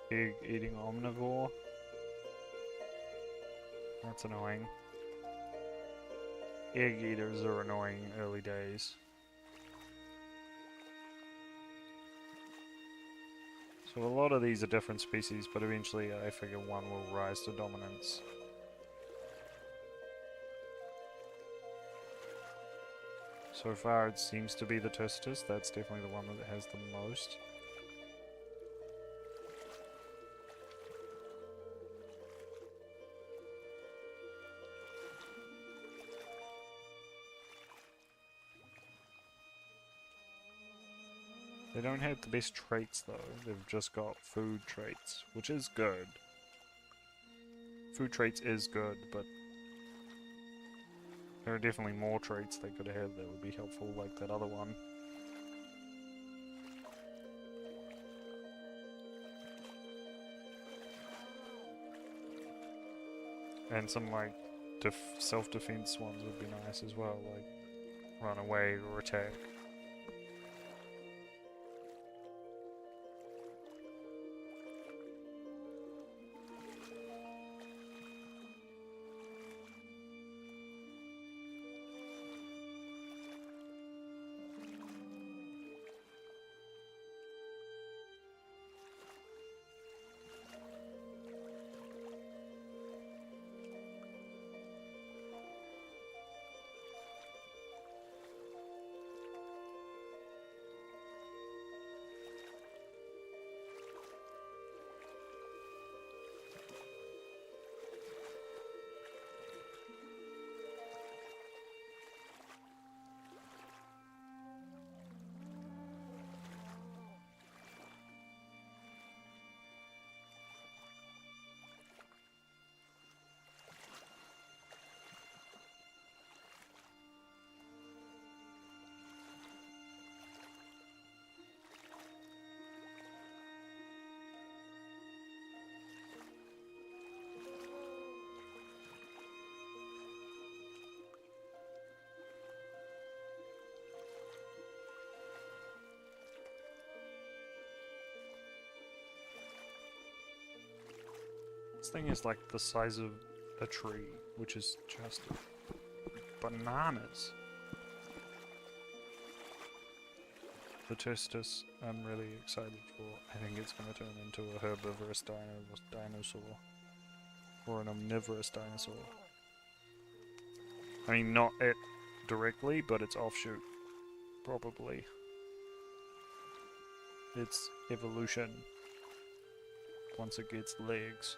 Egg-eating omnivore. That's annoying. Egg eaters are annoying in early days. So a lot of these are different species, but eventually I figure one will rise to dominance. So far it seems to be the Turcitus. That's definitely the one that has the most. They don't have the best traits though, they've just got food traits, which is good. Food traits is good, but there are definitely more traits they could have that would be helpful, like that other one. And some like self-defense ones would be nice as well, like run away or attack. This thing is like the size of a tree, which is just bananas. The testis, I'm really excited for. I think it's going to turn into a herbivorous dinosaur. Or an omnivorous dinosaur. I mean, not it directly, but its offshoot. Probably. Its evolution. Once it gets legs.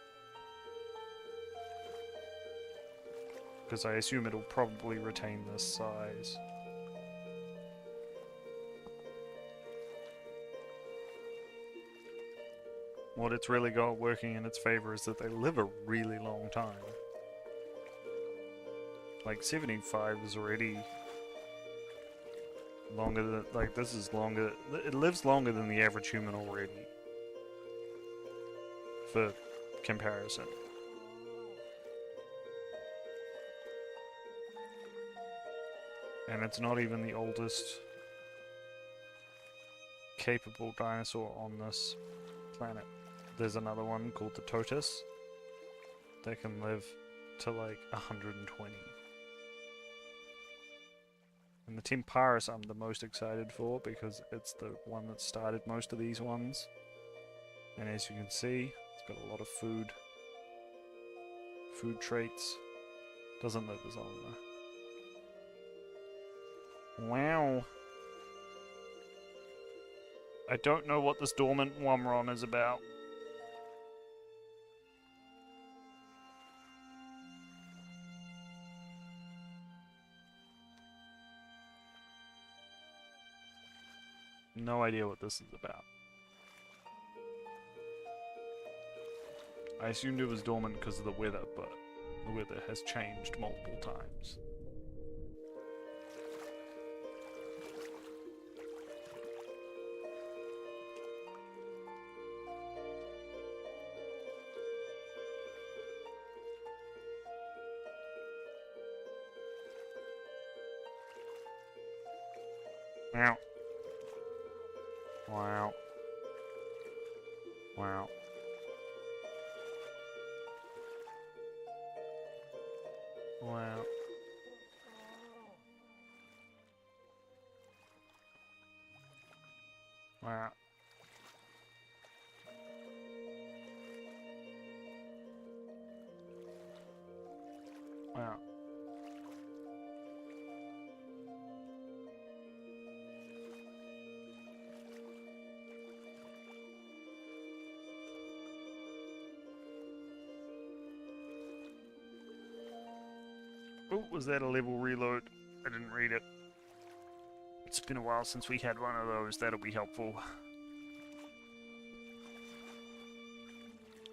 Because I assume it'll probably retain this size. What it's really got working in its favor is that they live a really long time. Like 75 is already longer than, like this is longer, it lives longer than the average human already. For comparison. And it's not even the oldest capable dinosaur on this planet. There's another one called the tortoise that can live to like 120. And the Temparis I'm the most excited for because it's the one that started most of these ones. And as you can see, it's got a lot of food traits. Doesn't live as long though. Wow. I don't know what this dormant Womron is about. No idea what this is about. I assumed it was dormant because of the weather, but the weather has changed multiple times. Wow. Wow. Wow. Wow. Wow. Wow. Oh, was that a level reload? I didn't read it. It's been a while since we had one of those. That'll be helpful.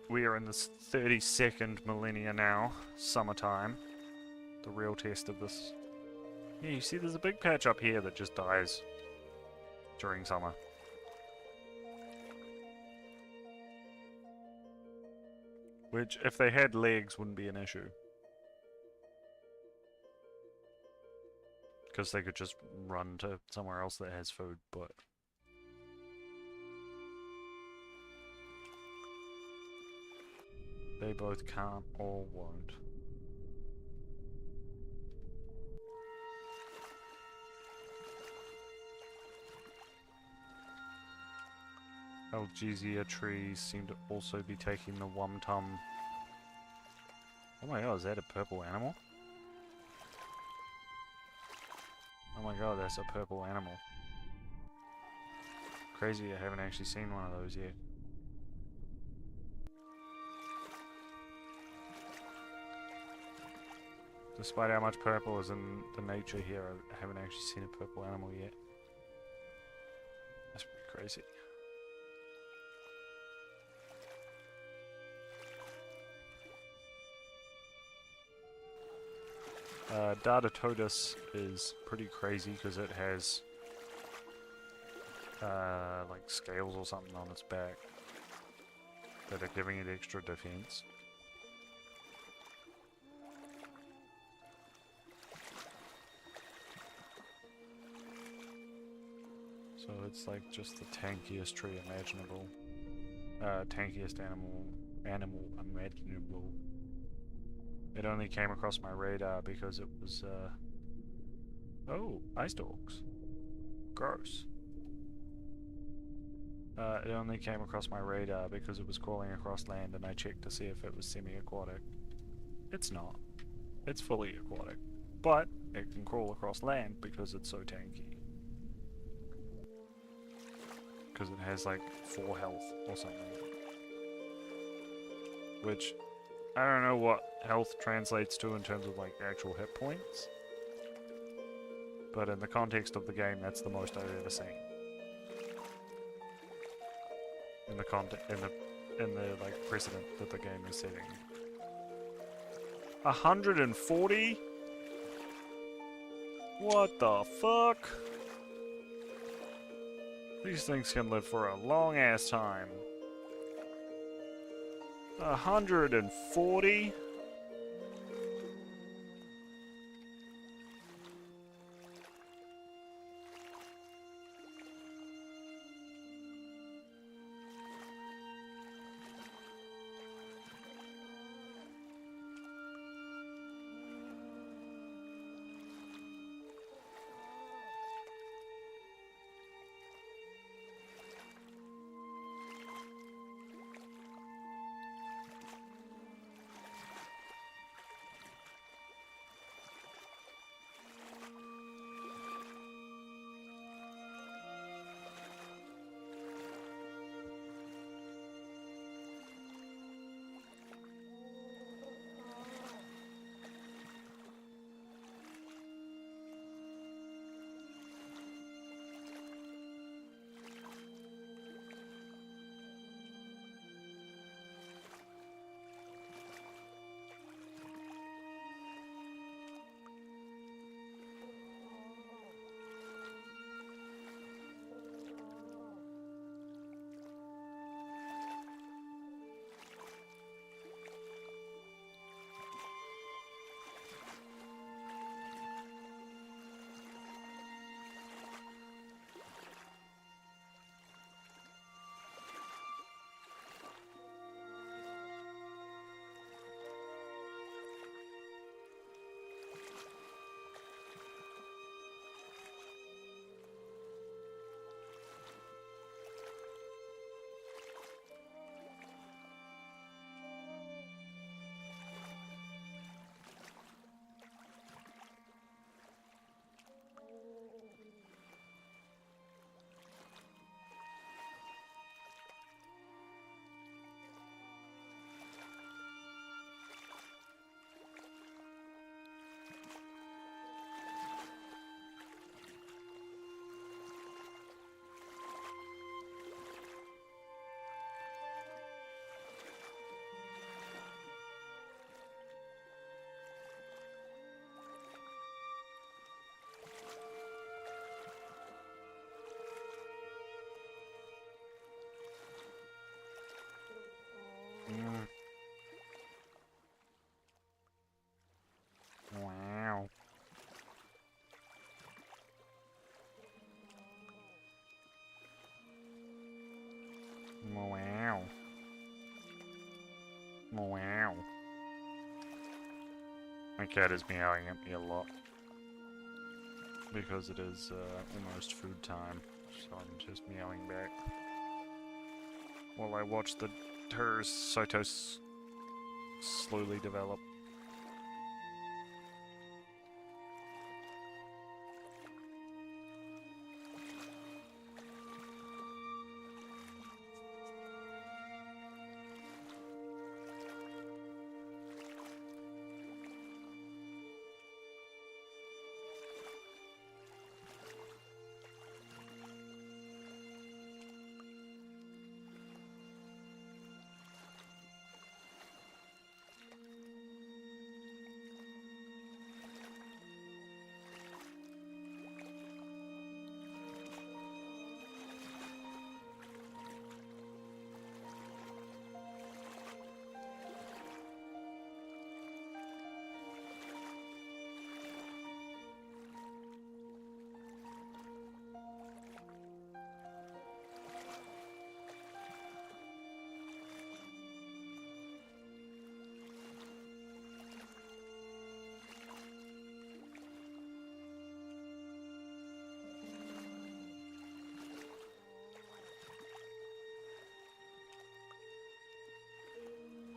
We are in this 32nd millennia now. Summertime. The real test of this. Yeah, you see there's a big patch up here that just dies during summer. Which, if they had legs, wouldn't be an issue. Because they could just run to somewhere else that has food, but... they both can't or won't. Algesia trees seem to also be taking the Wumtum. Oh my god, is that a purple animal? Oh my god, that's a purple animal. Crazy, I haven't actually seen one of those yet. Despite how much purple is in the nature here, I haven't actually seen a purple animal yet. That's pretty crazy. Dardatodus is pretty crazy because it has like scales or something on its back that are giving it extra defense. So it's like just the tankiest tree imaginable. Tankiest animal imaginable. It only came across my radar because it was, oh, ice dogs. Gross. It only came across my radar because it was crawling across land and I checked to see if it was semi-aquatic. It's not. It's fully aquatic. But it can crawl across land because it's so tanky. Because it has like 4 health or something. Which, I don't know what health translates to in terms of like actual hit points. But in the context of the game, that's the most I've ever seen. In the like precedent that the game is setting. 140? What the fuck? These things can live for a long ass time. 140? Wow. Wow. Wow. My cat is meowing at me a lot. Because it is almost food time, so I'm just meowing back. While I watch her cytos slowly develop.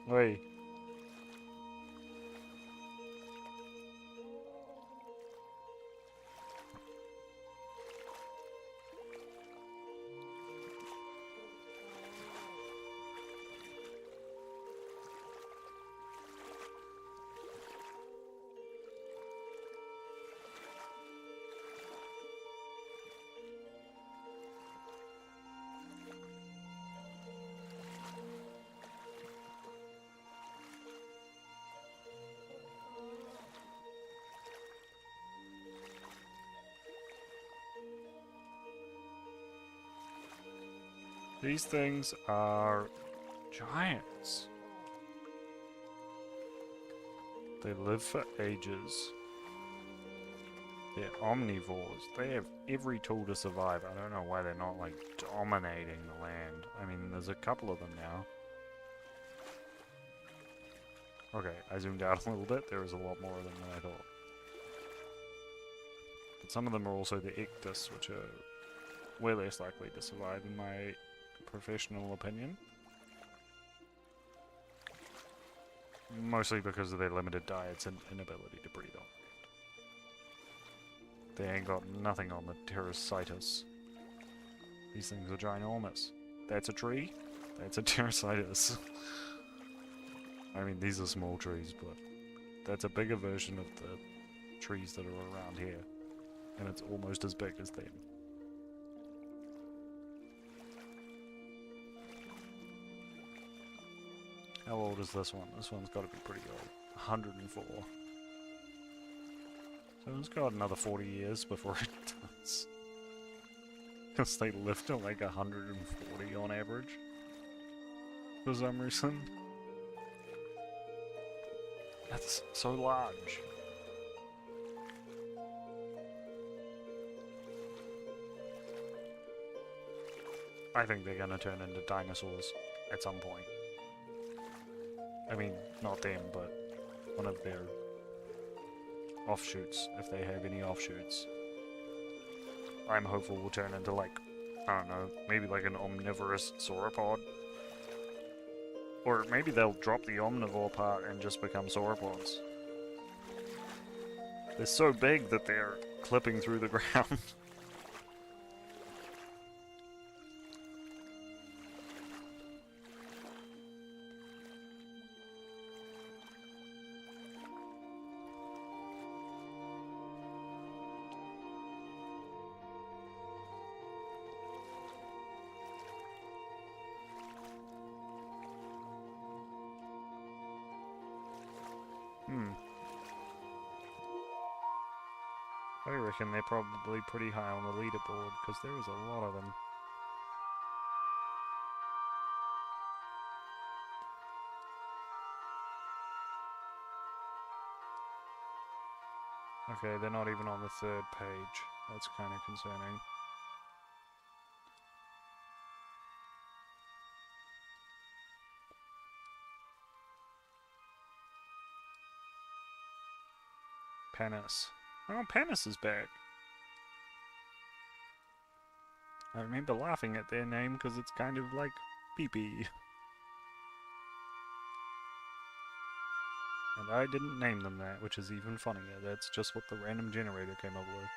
Wait. These things are giants. They live for ages. They're omnivores. They have every tool to survive. I don't know why they're not, like, dominating the land. I mean, there's a couple of them now. Okay, I zoomed out a little bit. There is a lot more of them than I thought. But some of them are also the ictus, which are way less likely to survive, in my professional opinion. Mostly because of their limited diets and inability to breathe on land. They ain't got nothing on the Pterocytus. These things are ginormous. That's a tree. That's a Pterocytus. I mean, these are small trees, but that's a bigger version of the trees that are around here. And it's almost as big as them. How old is this one? This one's got to be pretty old. 104. So it's got another 40 years before it does. Because they live to like 140 on average. For some reason. That's so large. I think they're gonna turn into dinosaurs at some point. I mean, not them, but one of their offshoots, if they have any offshoots. I'm hopeful will turn into, like, I don't know, maybe like an omnivorous sauropod. Or maybe they'll drop the omnivore part and just become sauropods. They're so big that they're clipping through the ground. I reckon they're probably pretty high on the leaderboard, because there is a lot of them. Okay, they're not even on the third page. That's kind of concerning. Panis. Oh, Panis is back. I remember laughing at their name because it's kind of like pee-pee. And I didn't name them that, which is even funnier. That's just what the random generator came up with.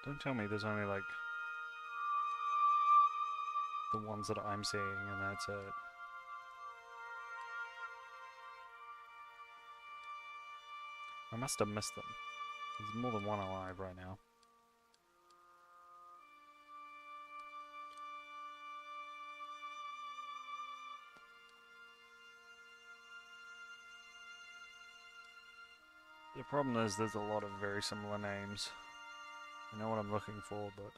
Don't tell me there's only like the ones that I'm seeing and that's it. I must have missed them. There's more than one alive right now. The problem is there's a lot of very similar names. I know what I'm looking for, but...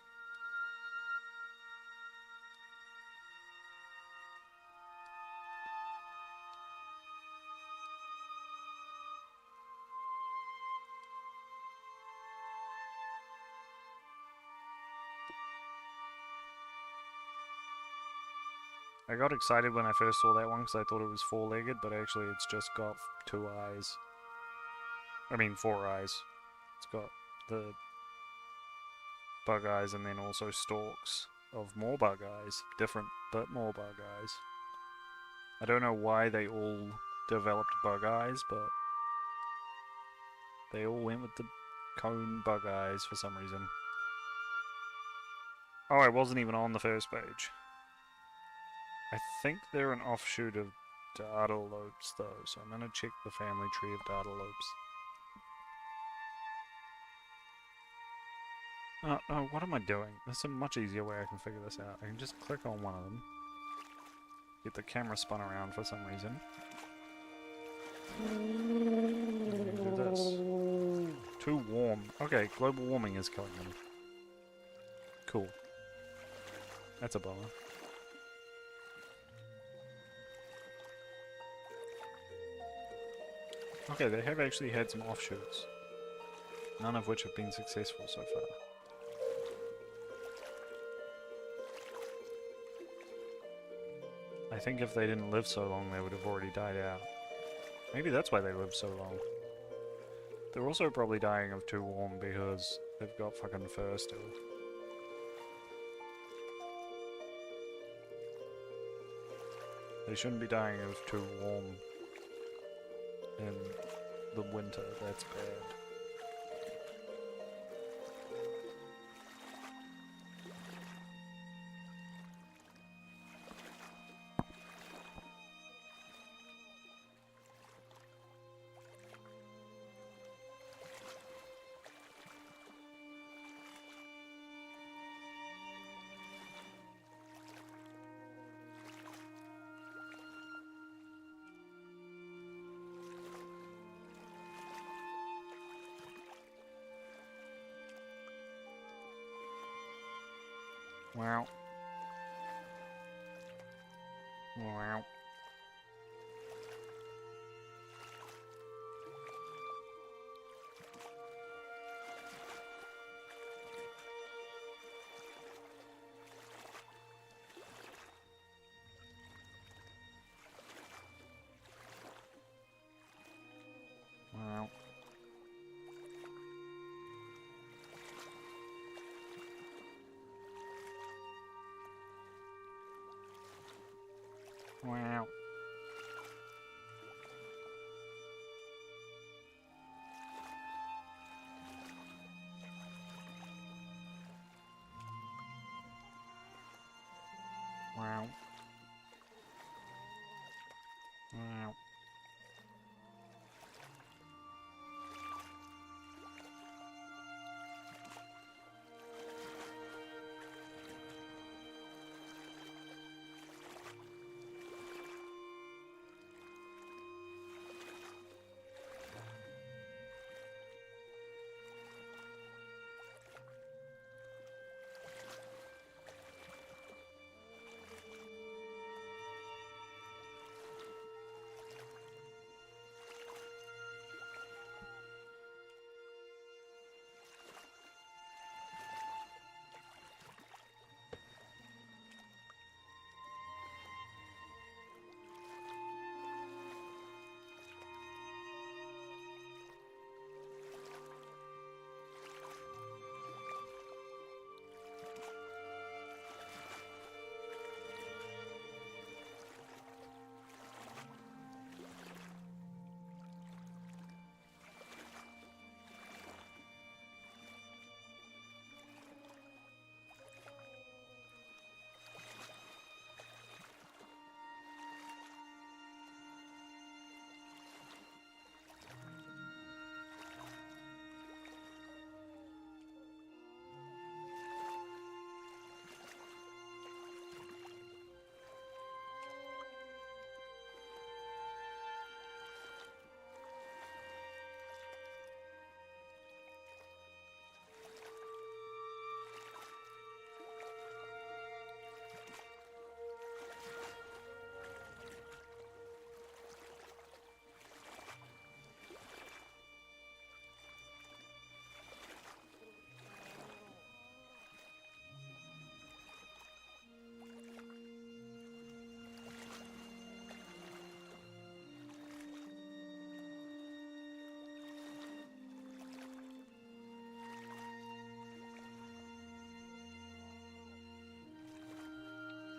I got excited when I first saw that one because I thought it was four-legged, but actually it's just got two eyes. I mean, 4 eyes. It's got the bug eyes and then also stalks of more bug eyes. Different, but more bug eyes. I don't know why they all developed bug eyes, but they all went with the cone bug eyes for some reason. Oh, I wasn't even on the first page. I think they're an offshoot of Dartalopes, though, so I'm gonna check the family tree of Dartalopes. Oh, what am I doing? There's a much easier way I can figure this out. I can just click on one of them. Get the camera spun around for some reason. And then do this. Too warm. Okay, global warming is killing them. Cool. That's a bummer. Okay, they have actually had some offshoots. None of which have been successful so far. I think if they didn't live so long, they would have already died out. Maybe that's why they lived so long. They're also probably dying of too warm because they've got fucking fur still. They shouldn't be dying of too warm in the winter. That's bad. Wow. Wow. Wow. Wow. Wow. Wow.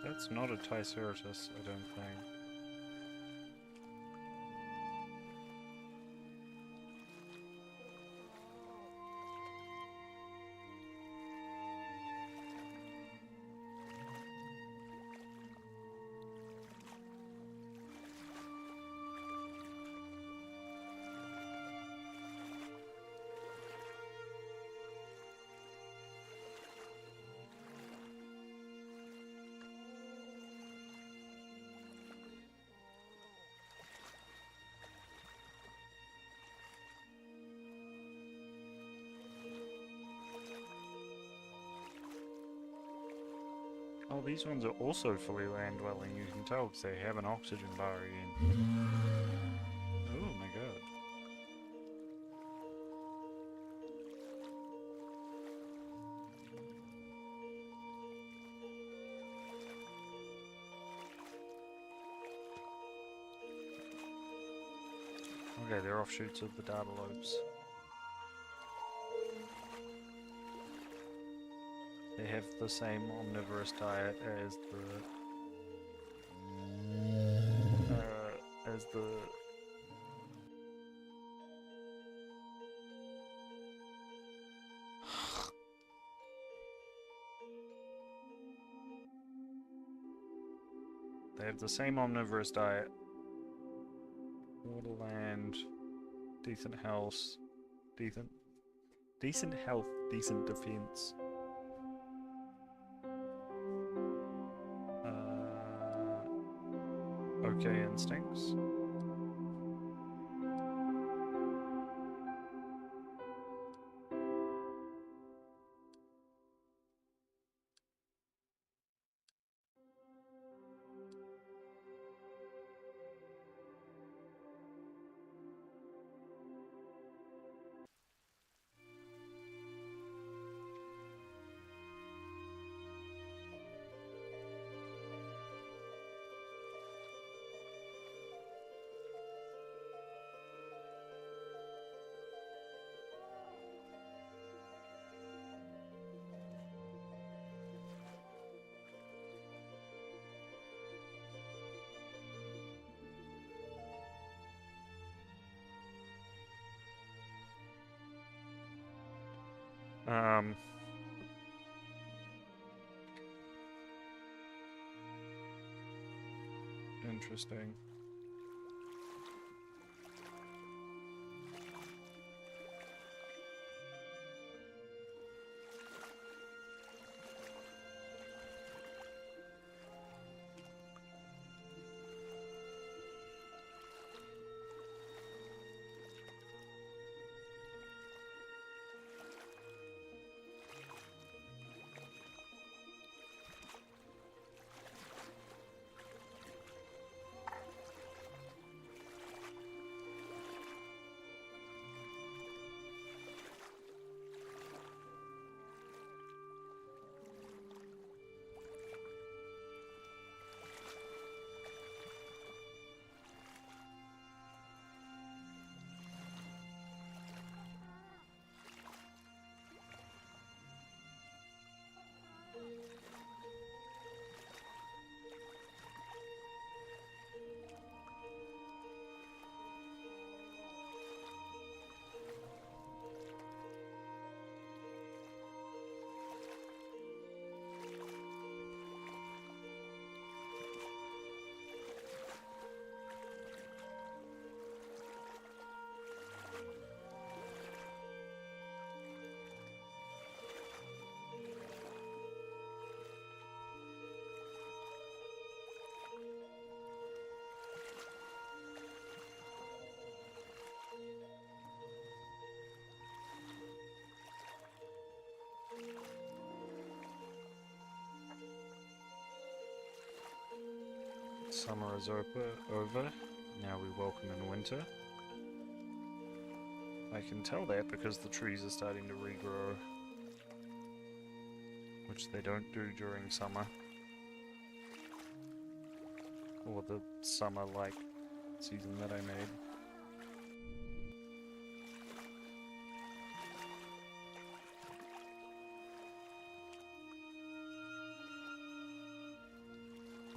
That's not a Triceratops, I don't think. Oh, these ones are also fully land dwelling, you can tell, because they have an oxygen bar again. Oh my god. Okay, they're offshoots of the data lobes. They have the same omnivorous diet as the they have the same omnivorous diet. Water, land, decent health, decent health, decent defense. Okay instincts. Interesting. Summer is over. Now we welcome in winter. I can tell that because the trees are starting to regrow, which they don't do during summer. Or the summer-like season that I made.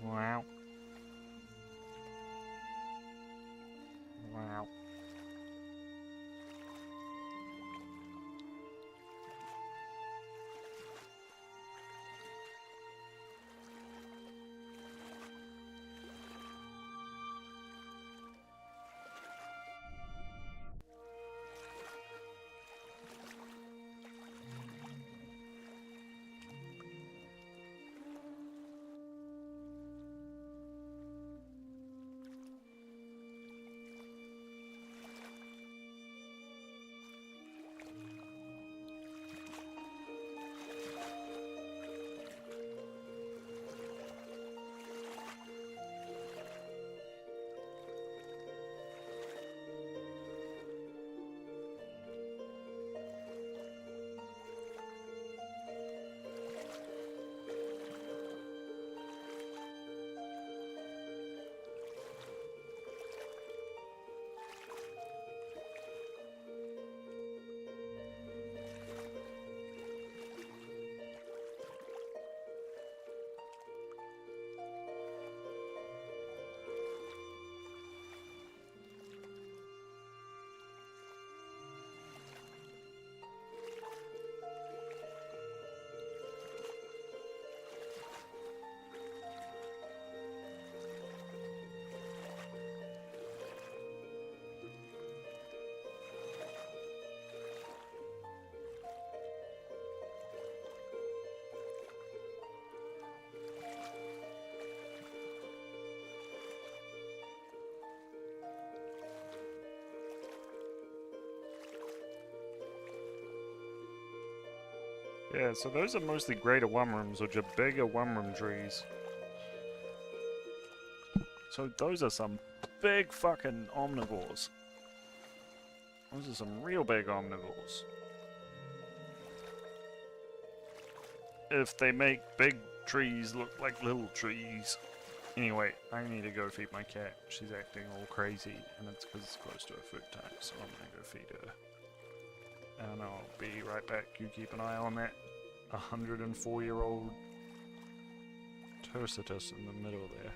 Wow. Wow. Yeah, so those are mostly greater one rooms, which are bigger one room trees. So those are some big fucking omnivores. Those are some real big omnivores. If they make big trees look like little trees. Anyway, I need to go feed my cat. She's acting all crazy, and it's because it's close to her food time, so I'm gonna go feed her. And I'll be right back. You keep an eye on that 104-year-old Turcitus in the middle there.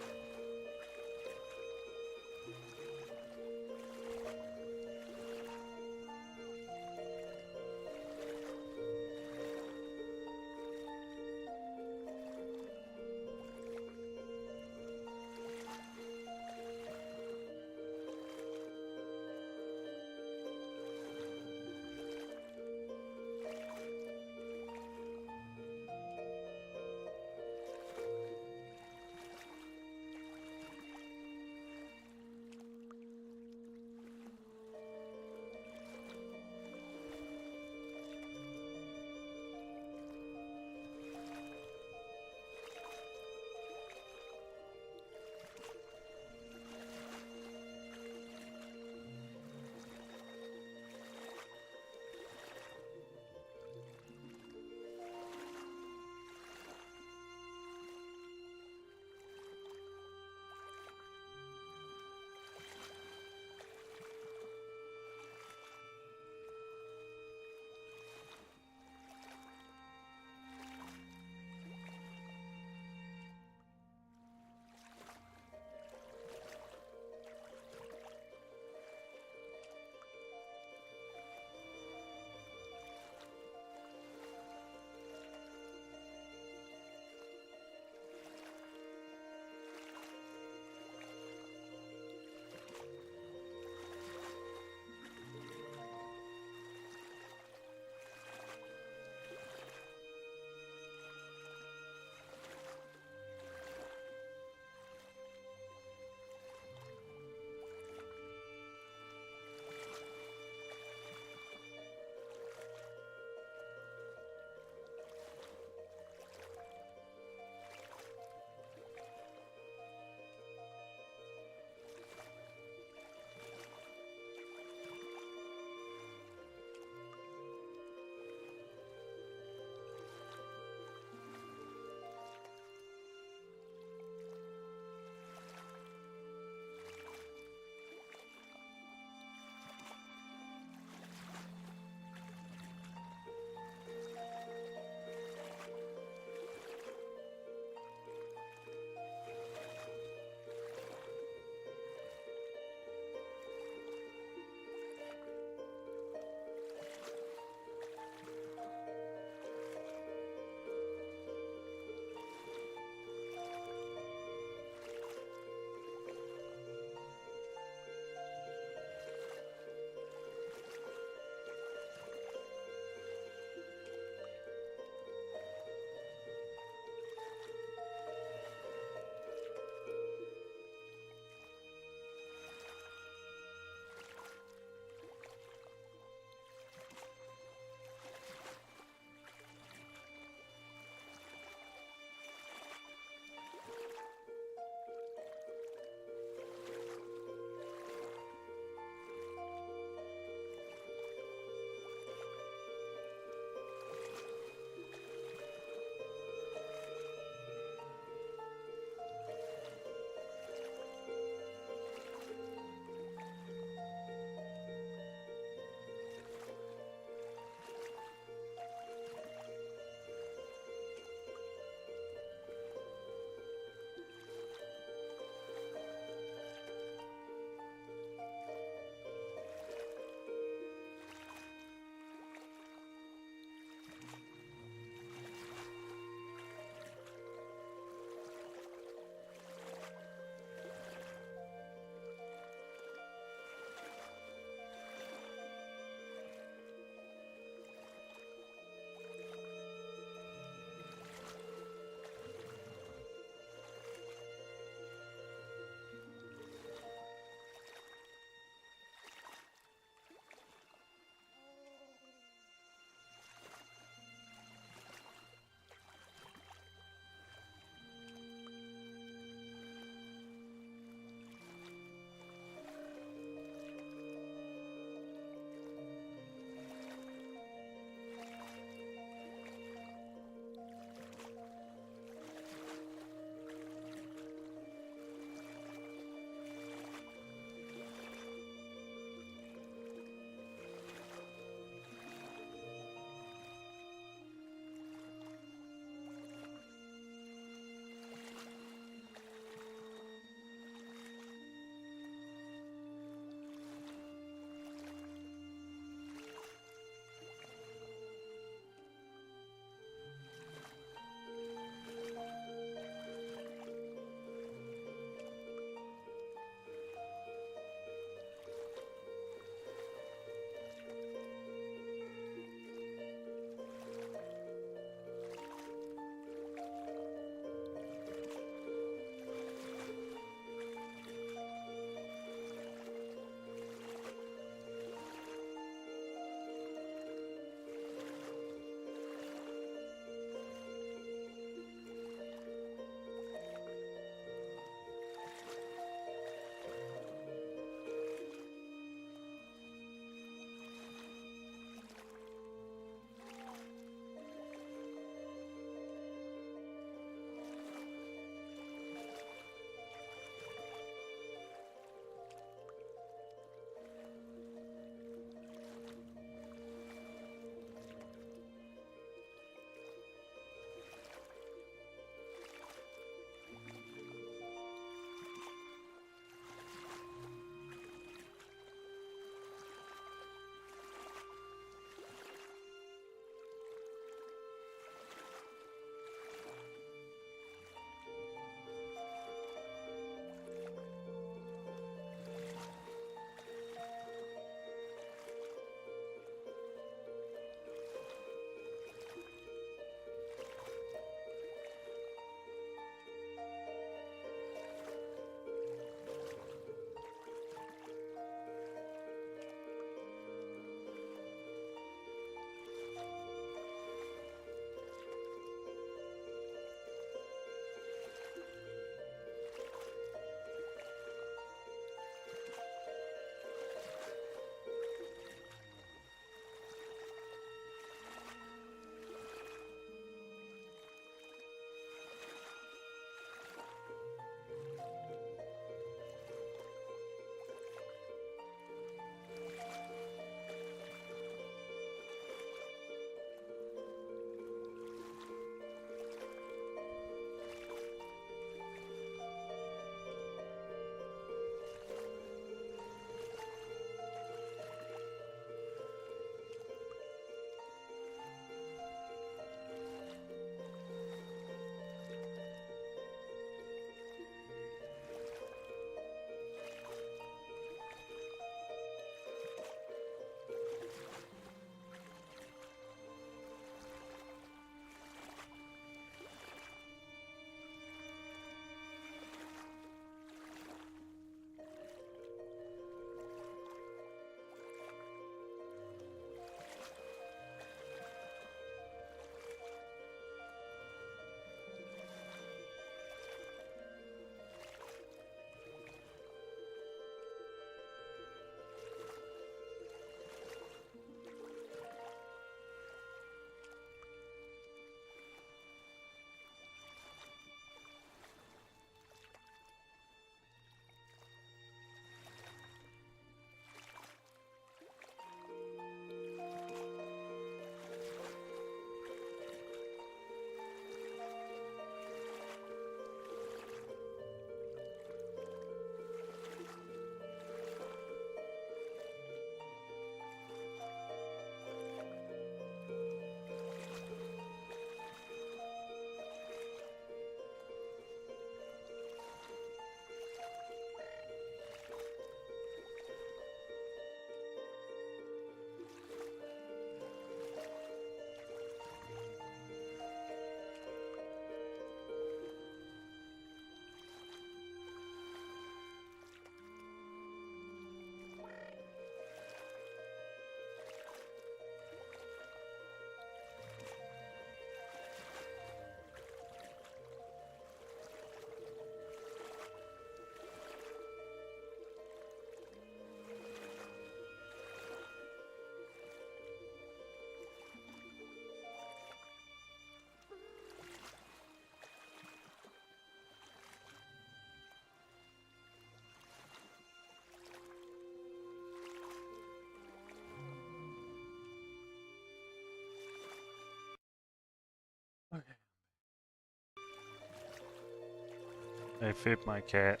I fed my cat.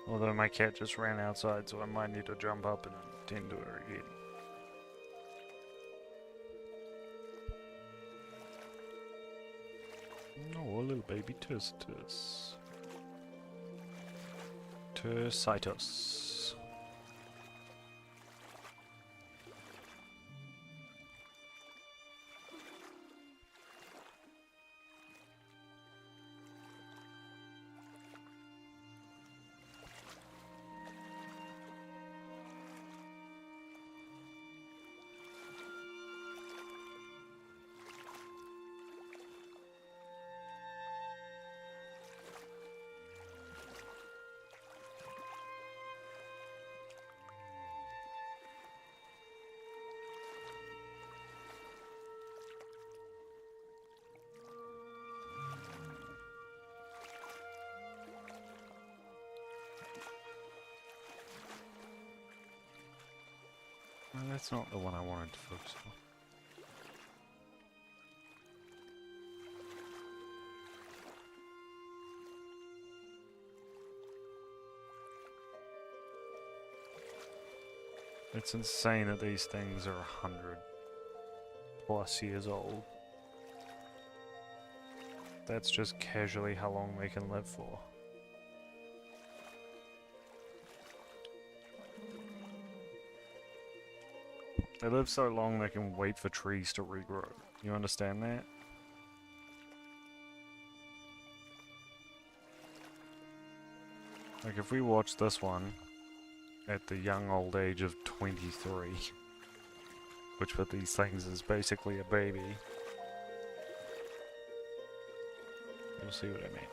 Although my cat just ran outside, so I might need to jump up and tend to her again. Oh, a little baby Tursitus. Tursitus. Well, that's not the one I wanted to focus on. It's insane that these things are 100+ years old. That's just casually how long they can live for. They live so long they can wait for trees to regrow. You understand that? Like if we watch this one at the young old age of 23, which for these things is basically a baby, you'll see what I mean.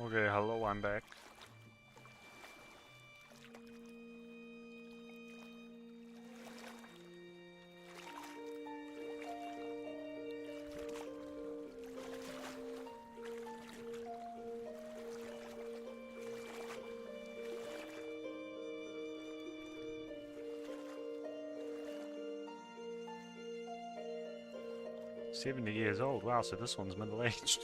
Okay, hello, I'm back. $70 old. Wow, so this one's middle-aged.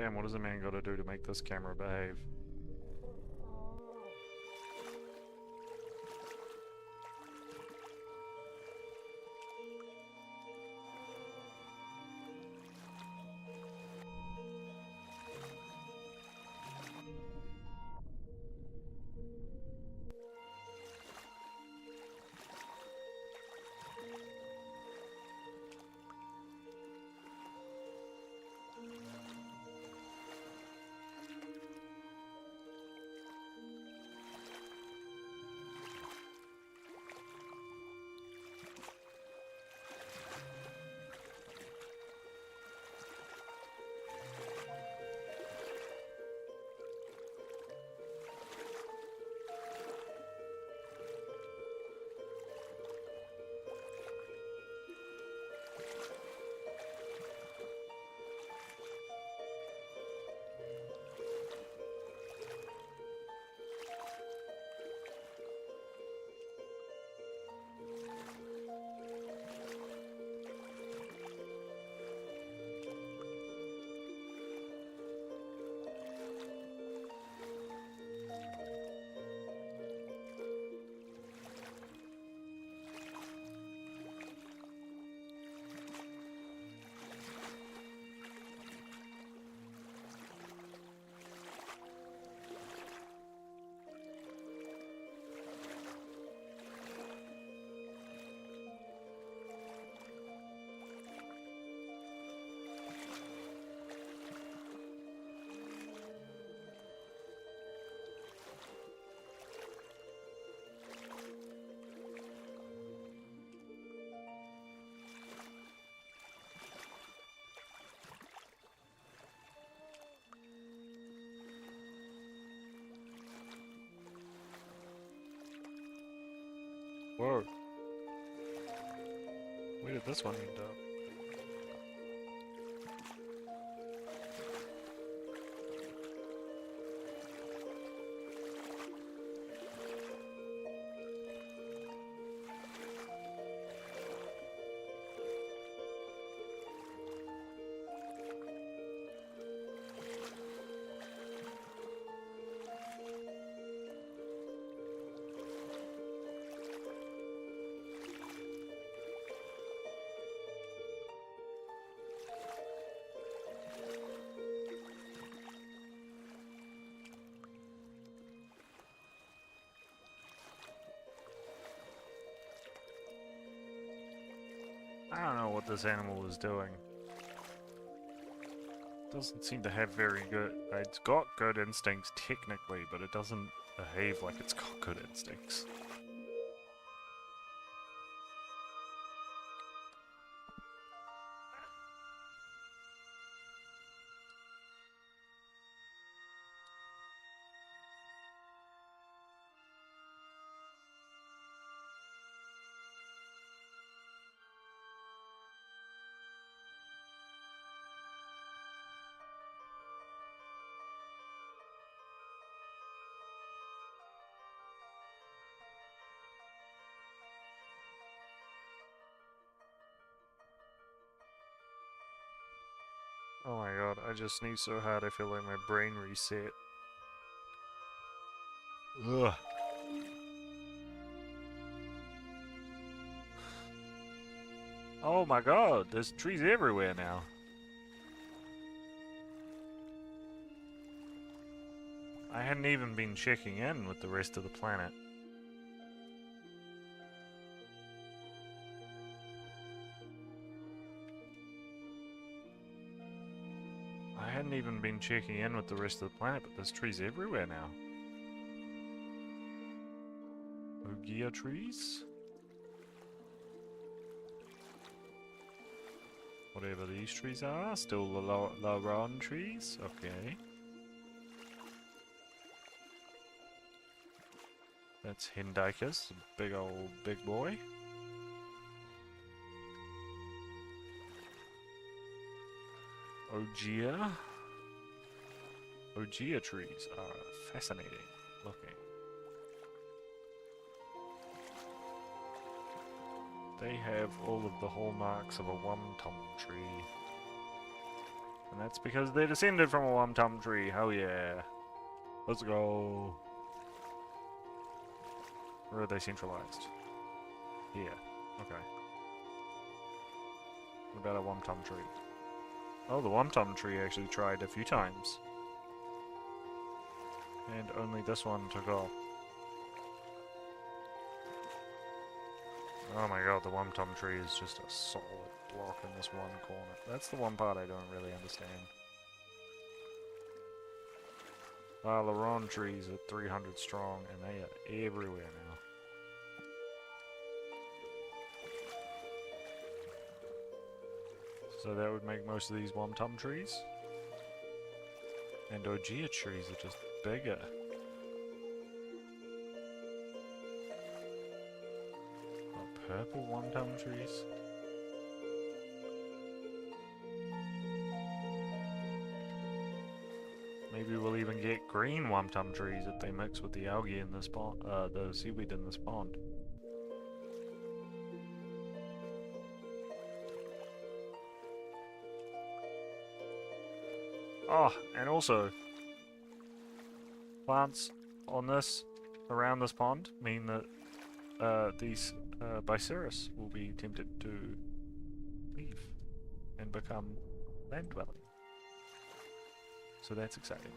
Damn, what does a man gotta do to make this camera behave? Whoa. Where did this one end up? I don't know what this animal is doing. Doesn't seem to have very good... It's got good instincts technically, but it doesn't behave like it's got good instincts. Oh my god, I just sneezed so hard I feel like my brain reset. Ugh. Oh my god, there's trees everywhere now. I hadn't even been checking in with the rest of the planet. I hadn't even been checking in with the rest of the planet, but there's trees everywhere now. Ogia trees? Whatever these trees are, still the Laron trees? Okay. That's Hendicus, a big old big boy. Ogia. Ogia trees are fascinating looking. They have all of the hallmarks of a one-tom tree. And that's because they're descended from a Wum-Tum tree. Hell yeah. Let's go. Where are they centralized? Here. Okay. What about a Wum-Tum tree? Oh, the Wum-Tum tree actually tried a few times. And only this one took off. Oh my god, the Wum-Tum tree is just a solid block in this one corner. That's the one part I don't really understand. Laron trees are 300 strong, and they are everywhere now. So that would make most of these Wum-Tum trees. And Ogea trees are just bigger. Purple Wum-Tum trees? Maybe we'll even get green Wum-Tum trees if they mix with the algae in this pond, the seaweed in this pond. Oh, and also, plants on this, around this pond, mean that these Biceras will be tempted to leave and become land dwelling. So that's exciting.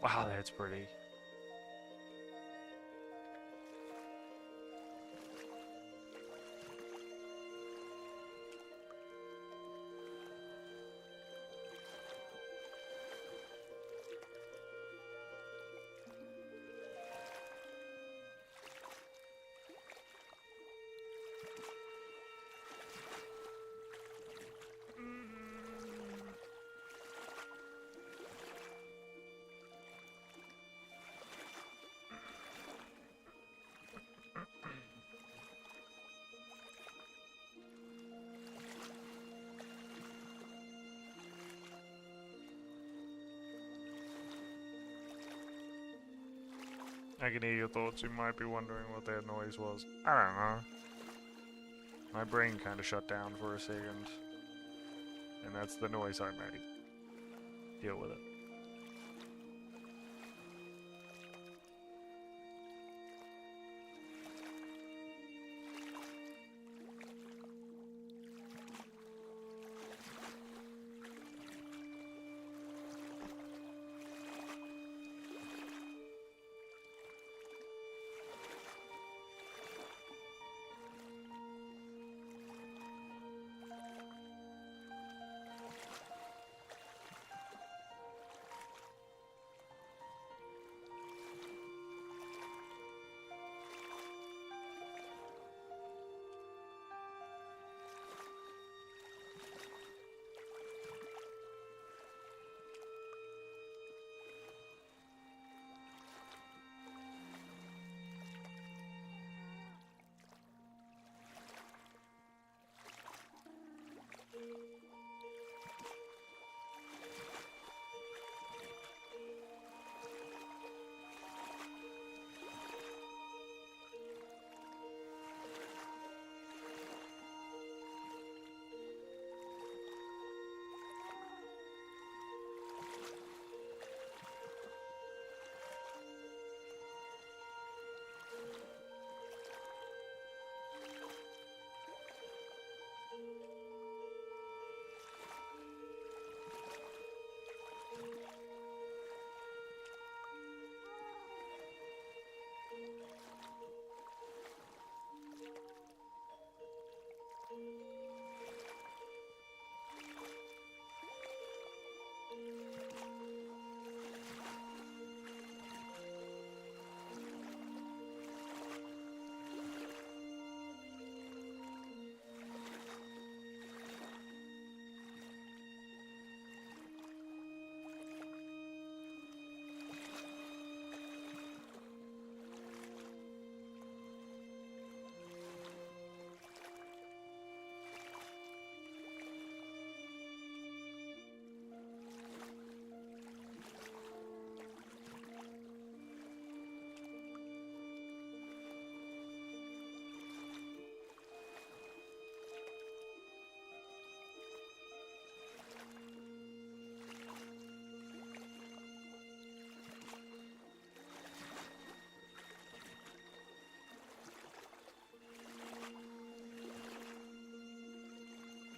Wow, that's pretty. I can hear your thoughts. You might be wondering what that noise was. I don't know. My brain kind of shut down for a second. And that's the noise I made. Deal with it.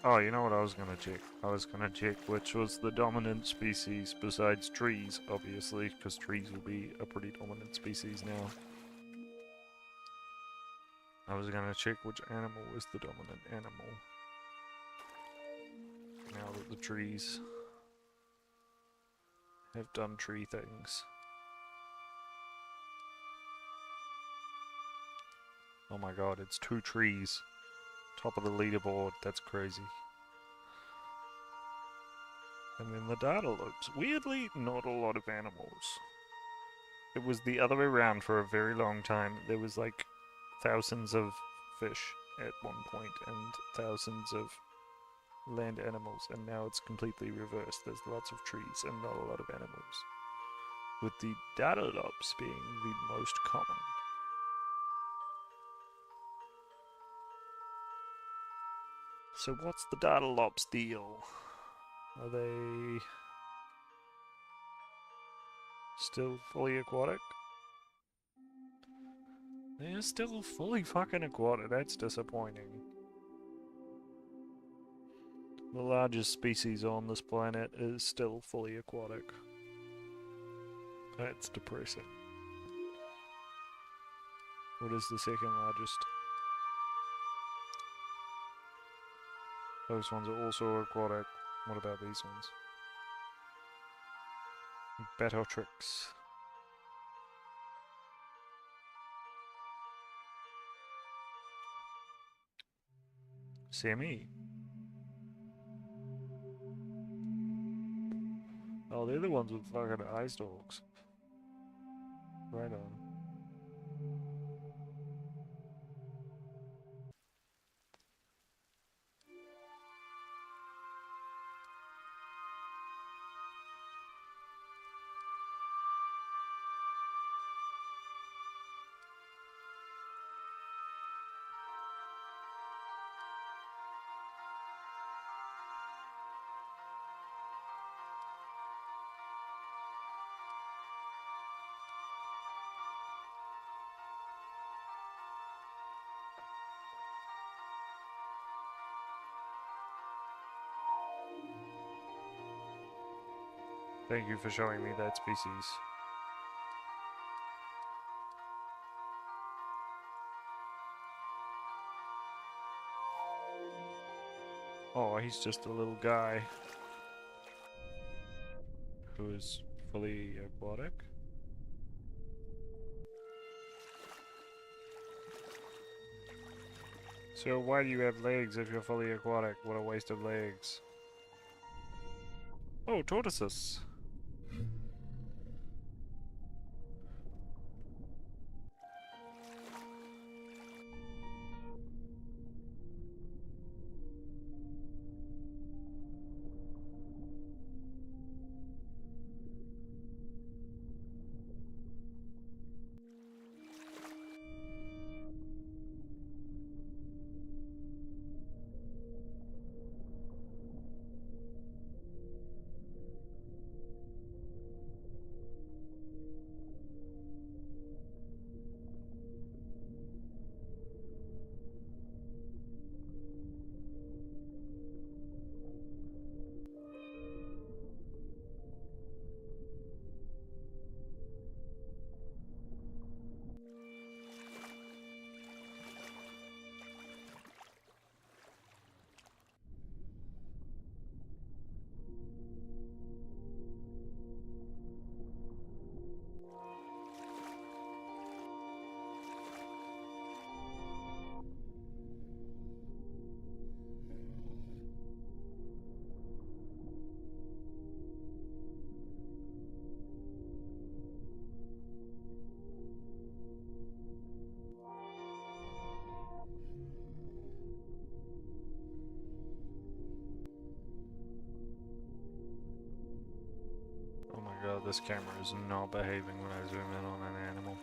Oh, you know what I was gonna check? I was gonna check which was the dominant species besides trees, obviously, because trees will be a pretty dominant species now. I was gonna check which animal is the dominant animal. Now that the trees have done tree things. Oh my god, it's 2 trees. Top of the leaderboard, that's crazy. And then the data loops. Weirdly, not a lot of animals. It was the other way around for a very long time. There was like thousands of fish at one point and thousands of land animals, and now it's completely reversed. There's lots of trees and not a lot of animals, with the Daedalops being the most common. So what's the Daedalops deal? Are they still fully aquatic? They're still fully fucking aquatic, that's disappointing. The largest species on this planet is still fully aquatic. That's depressing. What is the second largest? Those ones are also aquatic. What about these ones? Batotrix. Semi. Oh, they're the ones with fucking eye stalks. Right on. Thank you for showing me that species. Oh, he's just a little guy who is fully aquatic. So why do you have legs if you're fully aquatic? What a waste of legs. Oh, tortoises. Oh my god, this camera is not behaving when I zoom in on an animal.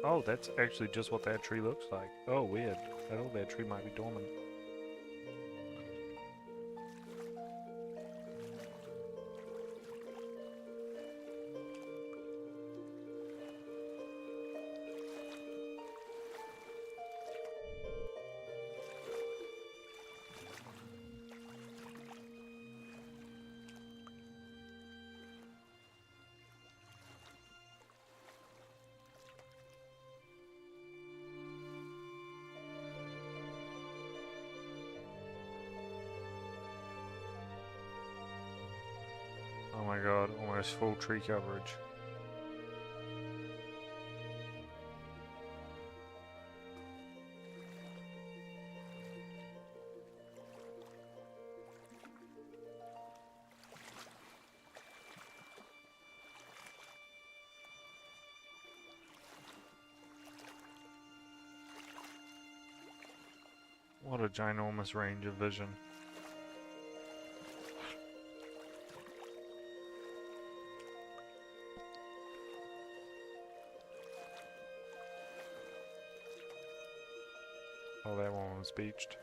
Oh, that's actually just what that tree looks like. Oh, weird. I thought that tree might be dormant. Oh my god, almost full tree coverage. What a ginormous range of vision. Oh, that one was beached.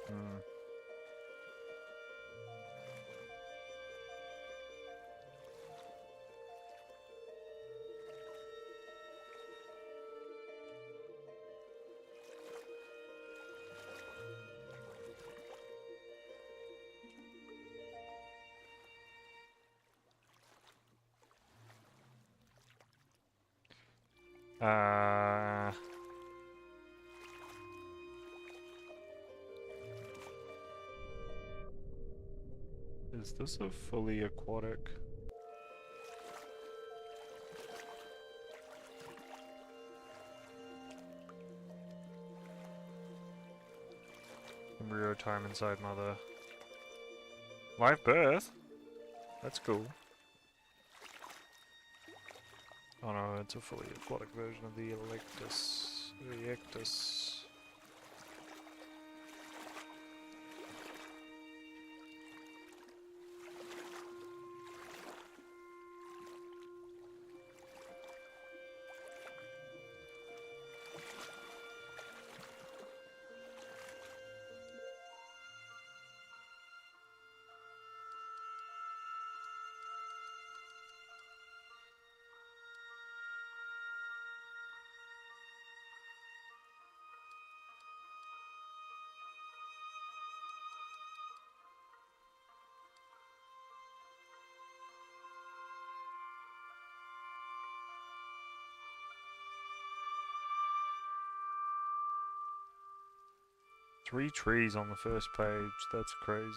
Hmm. Uh, is this a fully aquatic? Embryo time inside mother. Live birth? That's cool. Oh no, it's a fully aquatic version of the Electus. Electus. Three trees on the first page, that's crazy.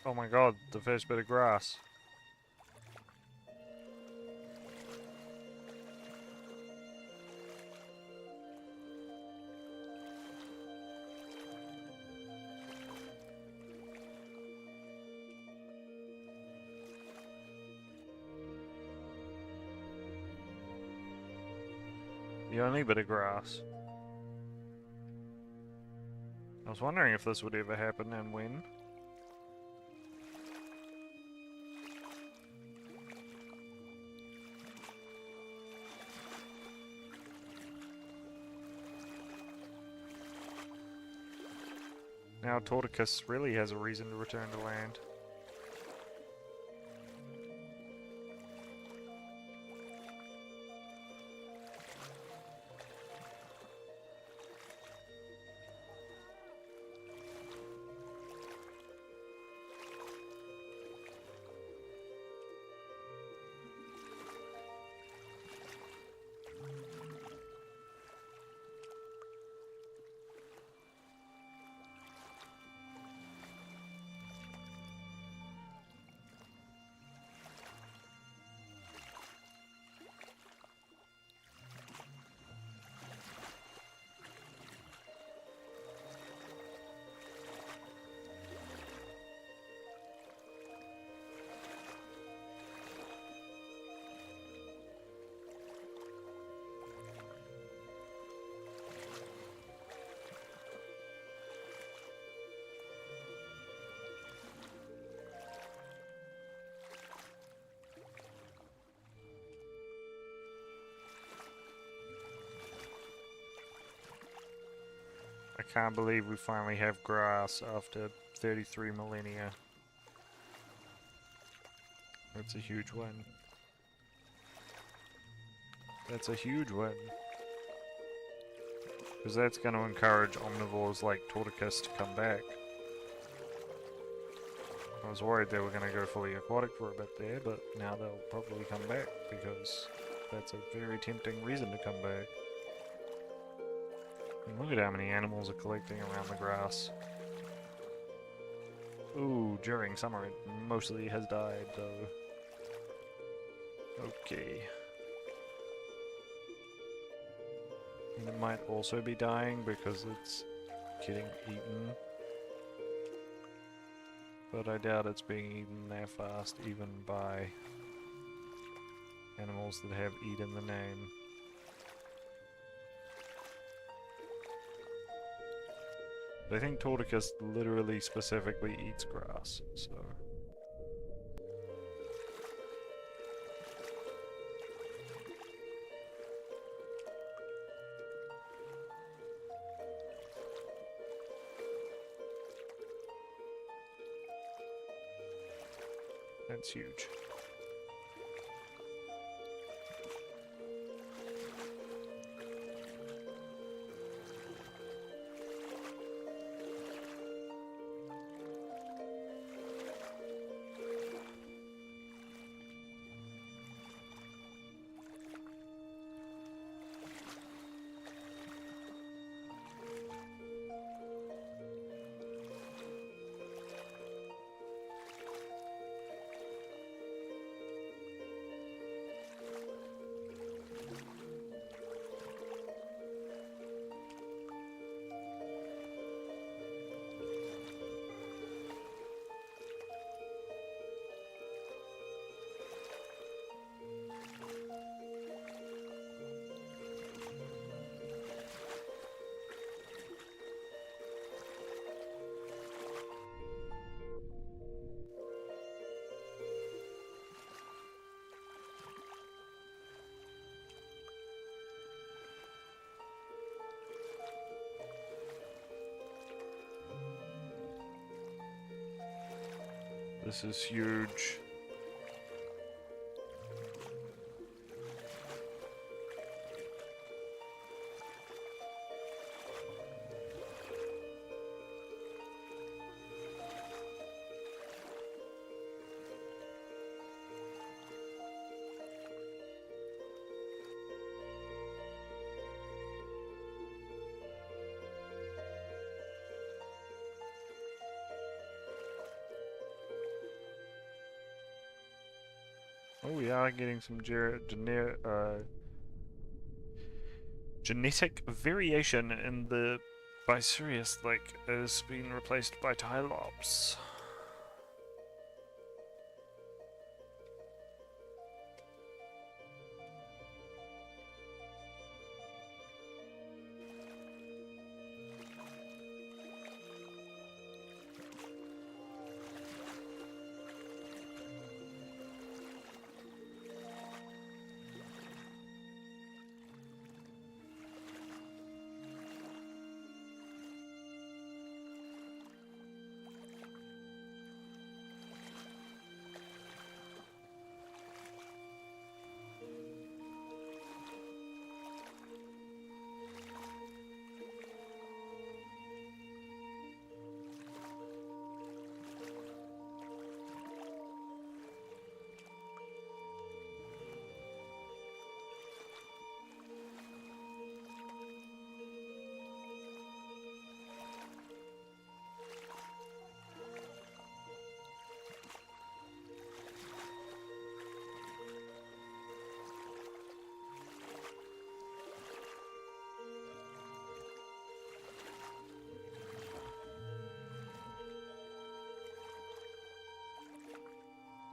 Oh my god, the first bit of grass. The only bit of grass. I was wondering if this would ever happen and when. Now Torticus really has a reason to return to land. I can't believe we finally have grass after 33 millennia. That's a huge win. That's a huge win. Because that's going to encourage omnivores like Torticus to come back. I was worried they were going to go fully aquatic for a bit there, but now they'll probably come back because that's a very tempting reason to come back. And look at how many animals are collecting around the grass. Ooh, during summer it mostly has died though. Okay. And it might also be dying because it's getting eaten. But I doubt it's being eaten that fast, even by animals that have eat in the name. But I think Torticus literally specifically eats grass, so... That's huge. This is huge. Oh, we are getting some genetic variation in the Biserius, like, has been replaced by Tylops.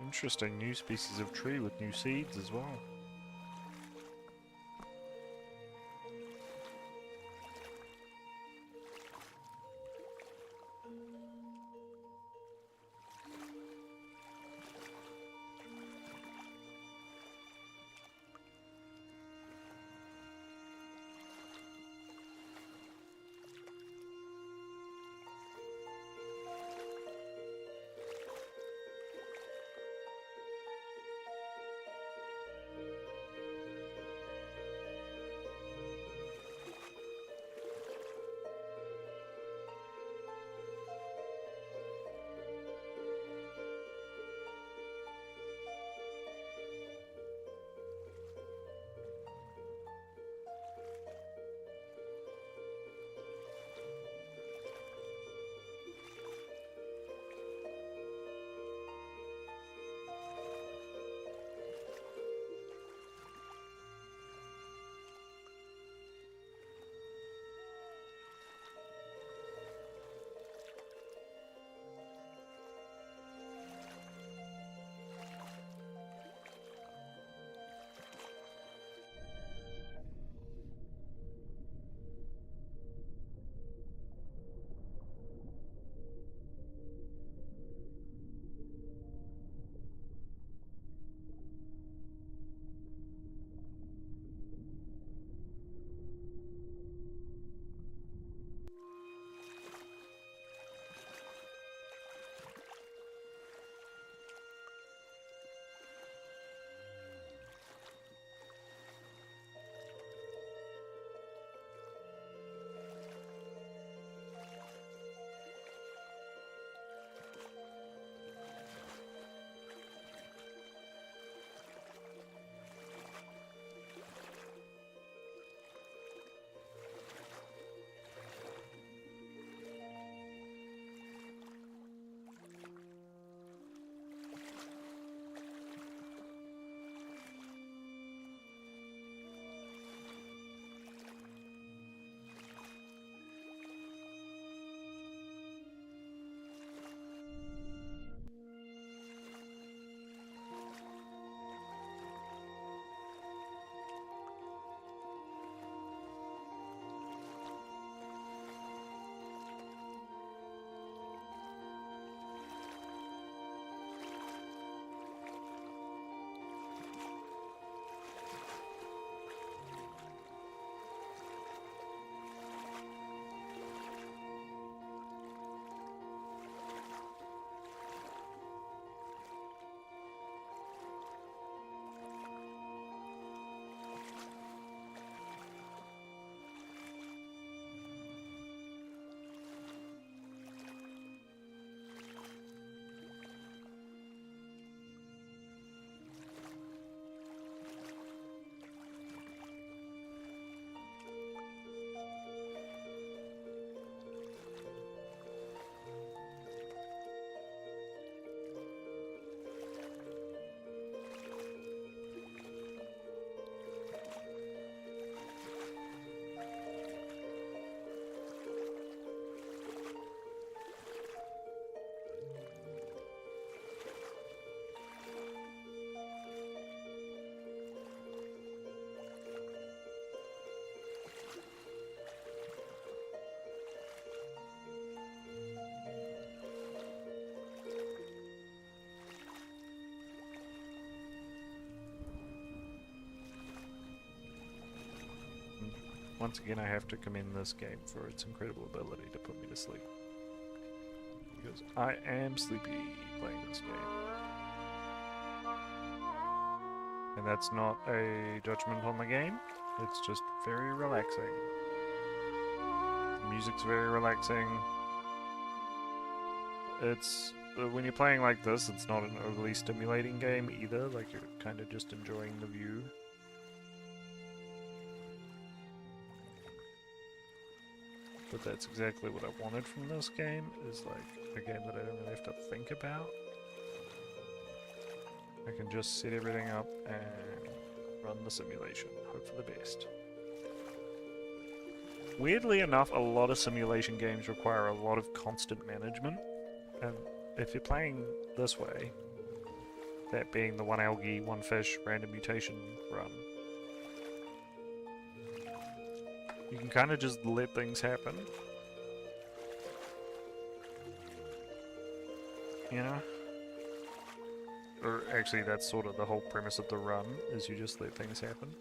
Interesting, new species of tree with new seeds as well. once again, I have to commend this game for its incredible ability to put me to sleep. Because I am sleepy playing this game. And that's not a judgment on the game, it's just very relaxing. The music's very relaxing. It's when you're playing like this, it's not an overly stimulating game either, like you're kind of just enjoying the view. But that's exactly what I wanted from this game, is like a game that I don't really have to think about. I can just set everything up and run the simulation, hope for the best. Weirdly enough, a lot of simulation games require a lot of constant management, and if you're playing this way, that being the one algae, one fish, random mutation run, you can kind of just let things happen. You know? Or actually, that's sort of the whole premise of the run, is you just let things happen.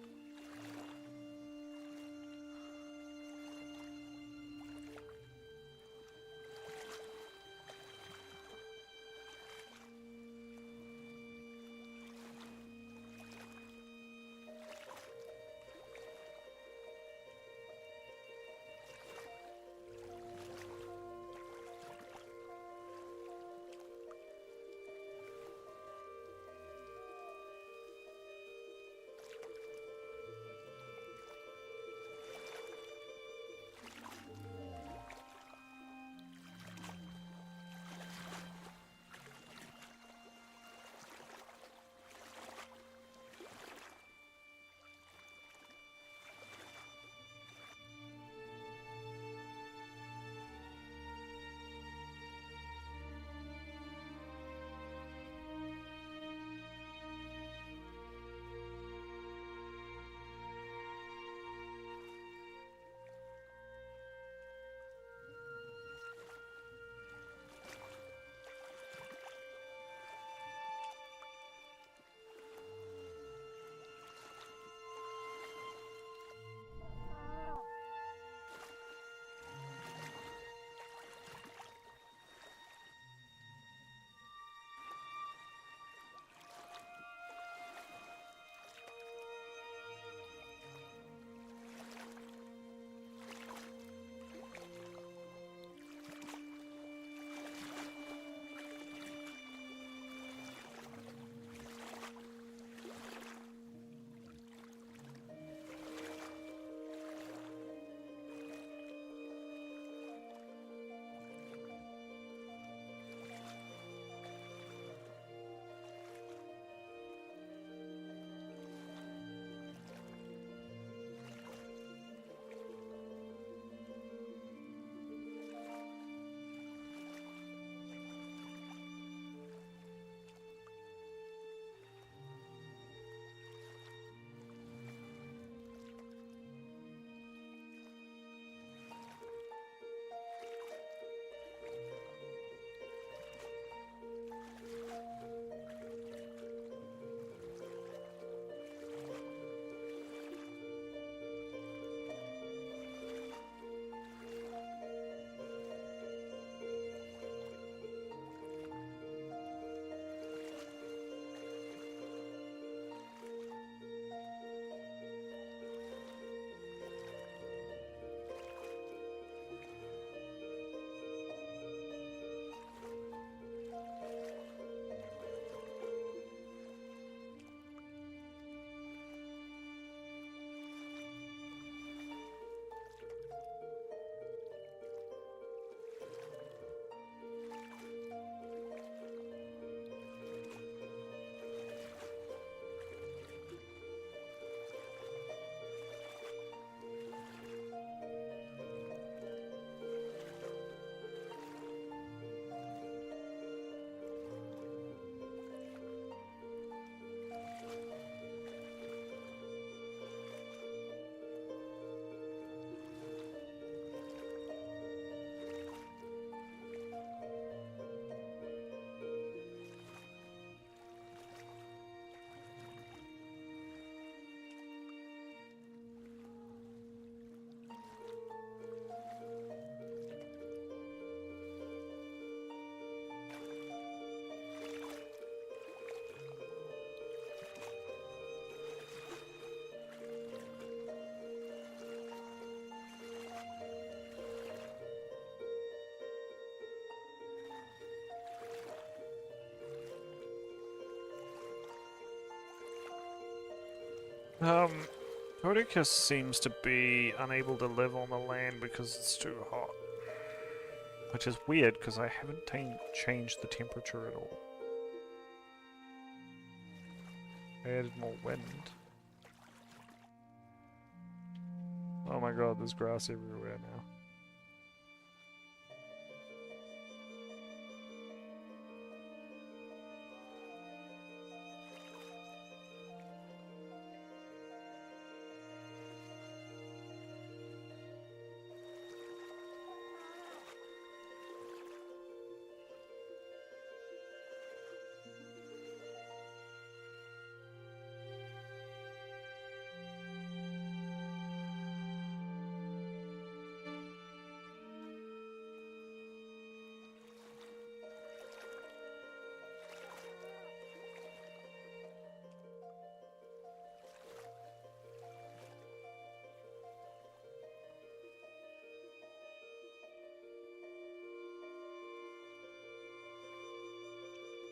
Odicus seems to be unable to live on the land because it's too hot. Which is weird, because I haven't changed the temperature at all. I added more wind. Oh my god, there's grass everywhere now.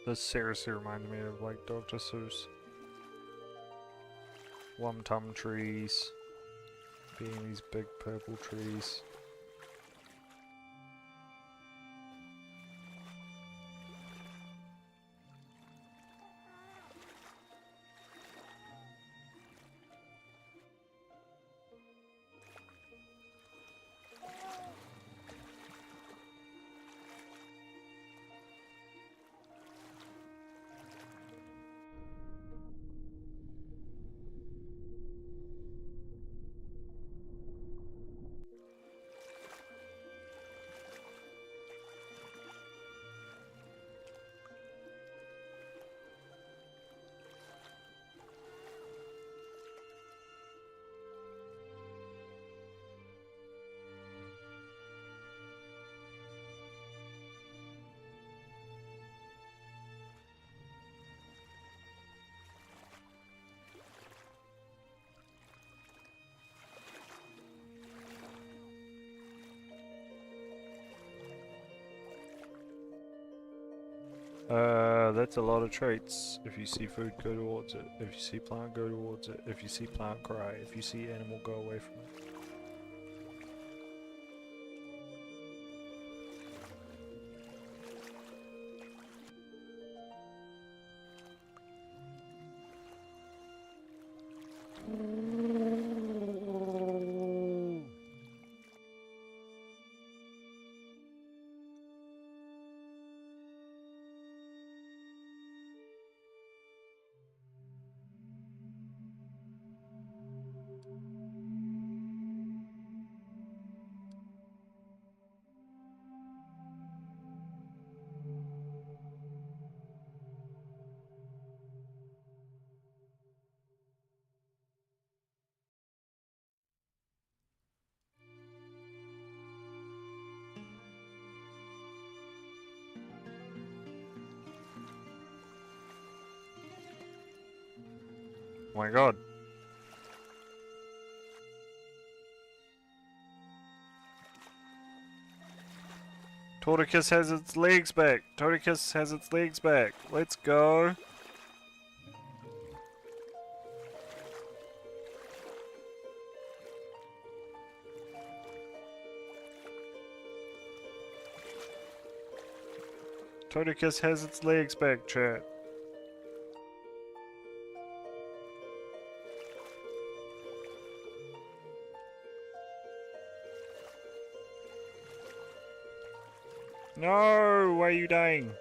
This seriously reminded me of like Dr. Seuss. One-tum trees being these big purple trees. That's a lot of traits. If you see food, go towards it. If you see plant, go towards it. If you see plant, cry. If you see animal, go away from it. Oh my god. Torticus has its legs back. Torticus has its legs back. Let's go. Torticus has its legs back, chat. No, why are you dying?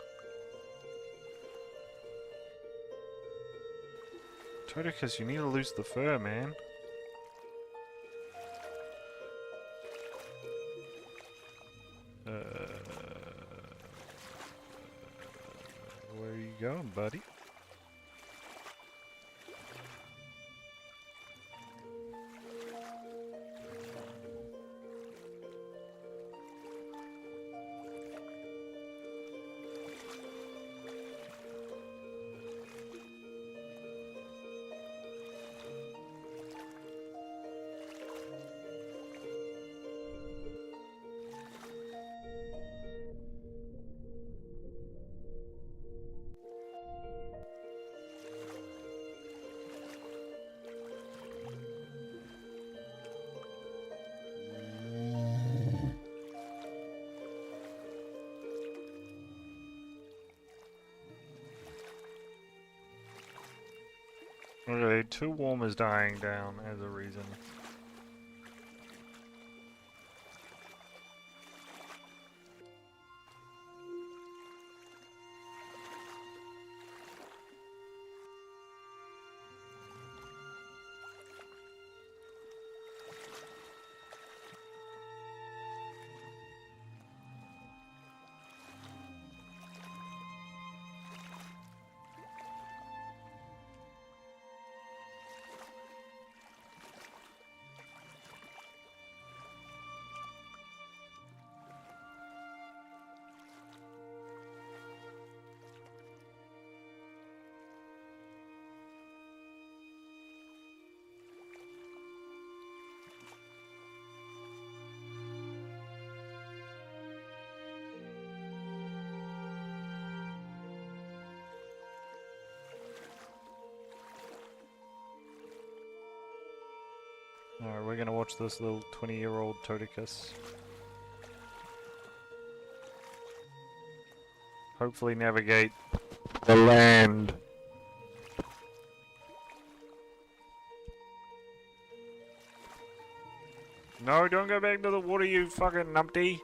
Torticus, you need to lose the fur, man. Where are you going, buddy? Okay, too warm is dying down as a reason. Alright, we're gonna watch this little 20-year-old Toticus. Hopefully navigate the land. No, don't go back to the water, you fucking numpty.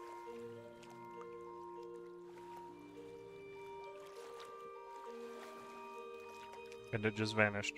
And it just vanished.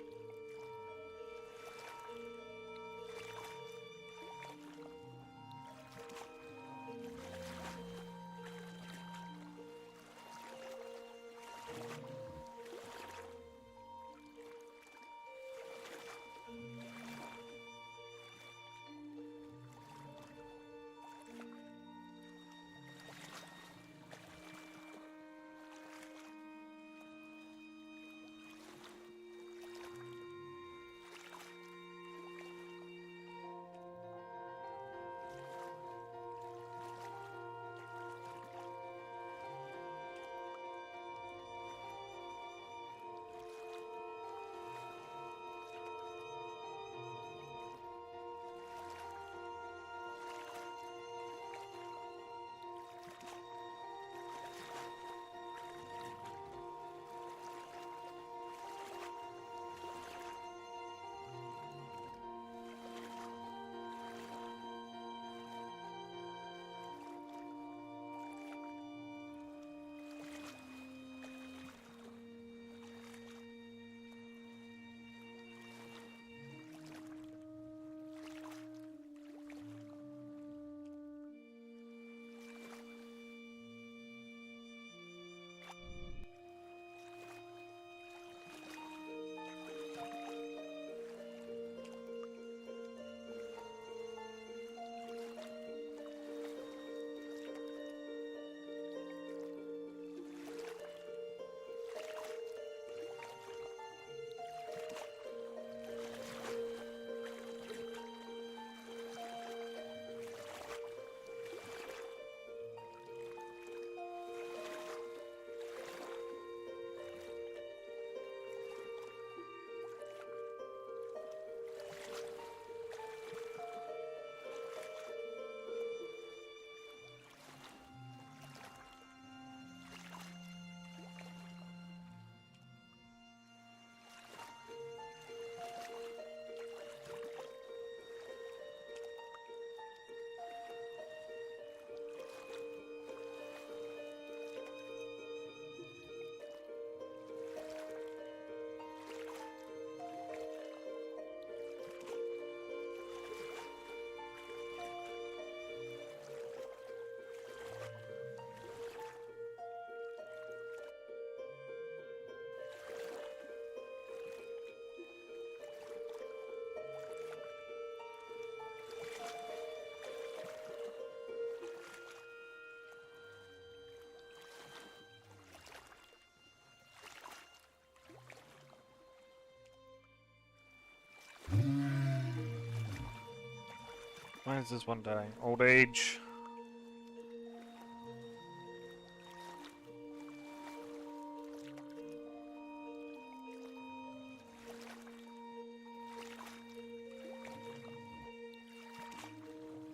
Why is this one dying? Old age.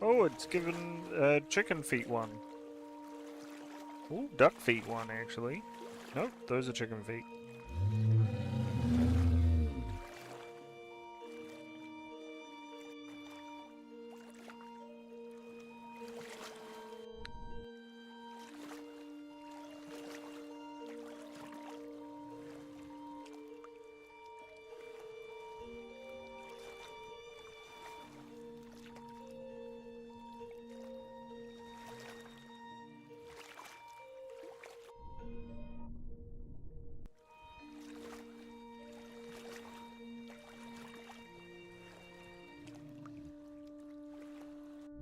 Oh, it's given chicken feet one. Ooh, duck feet one actually. Nope, those are chicken feet.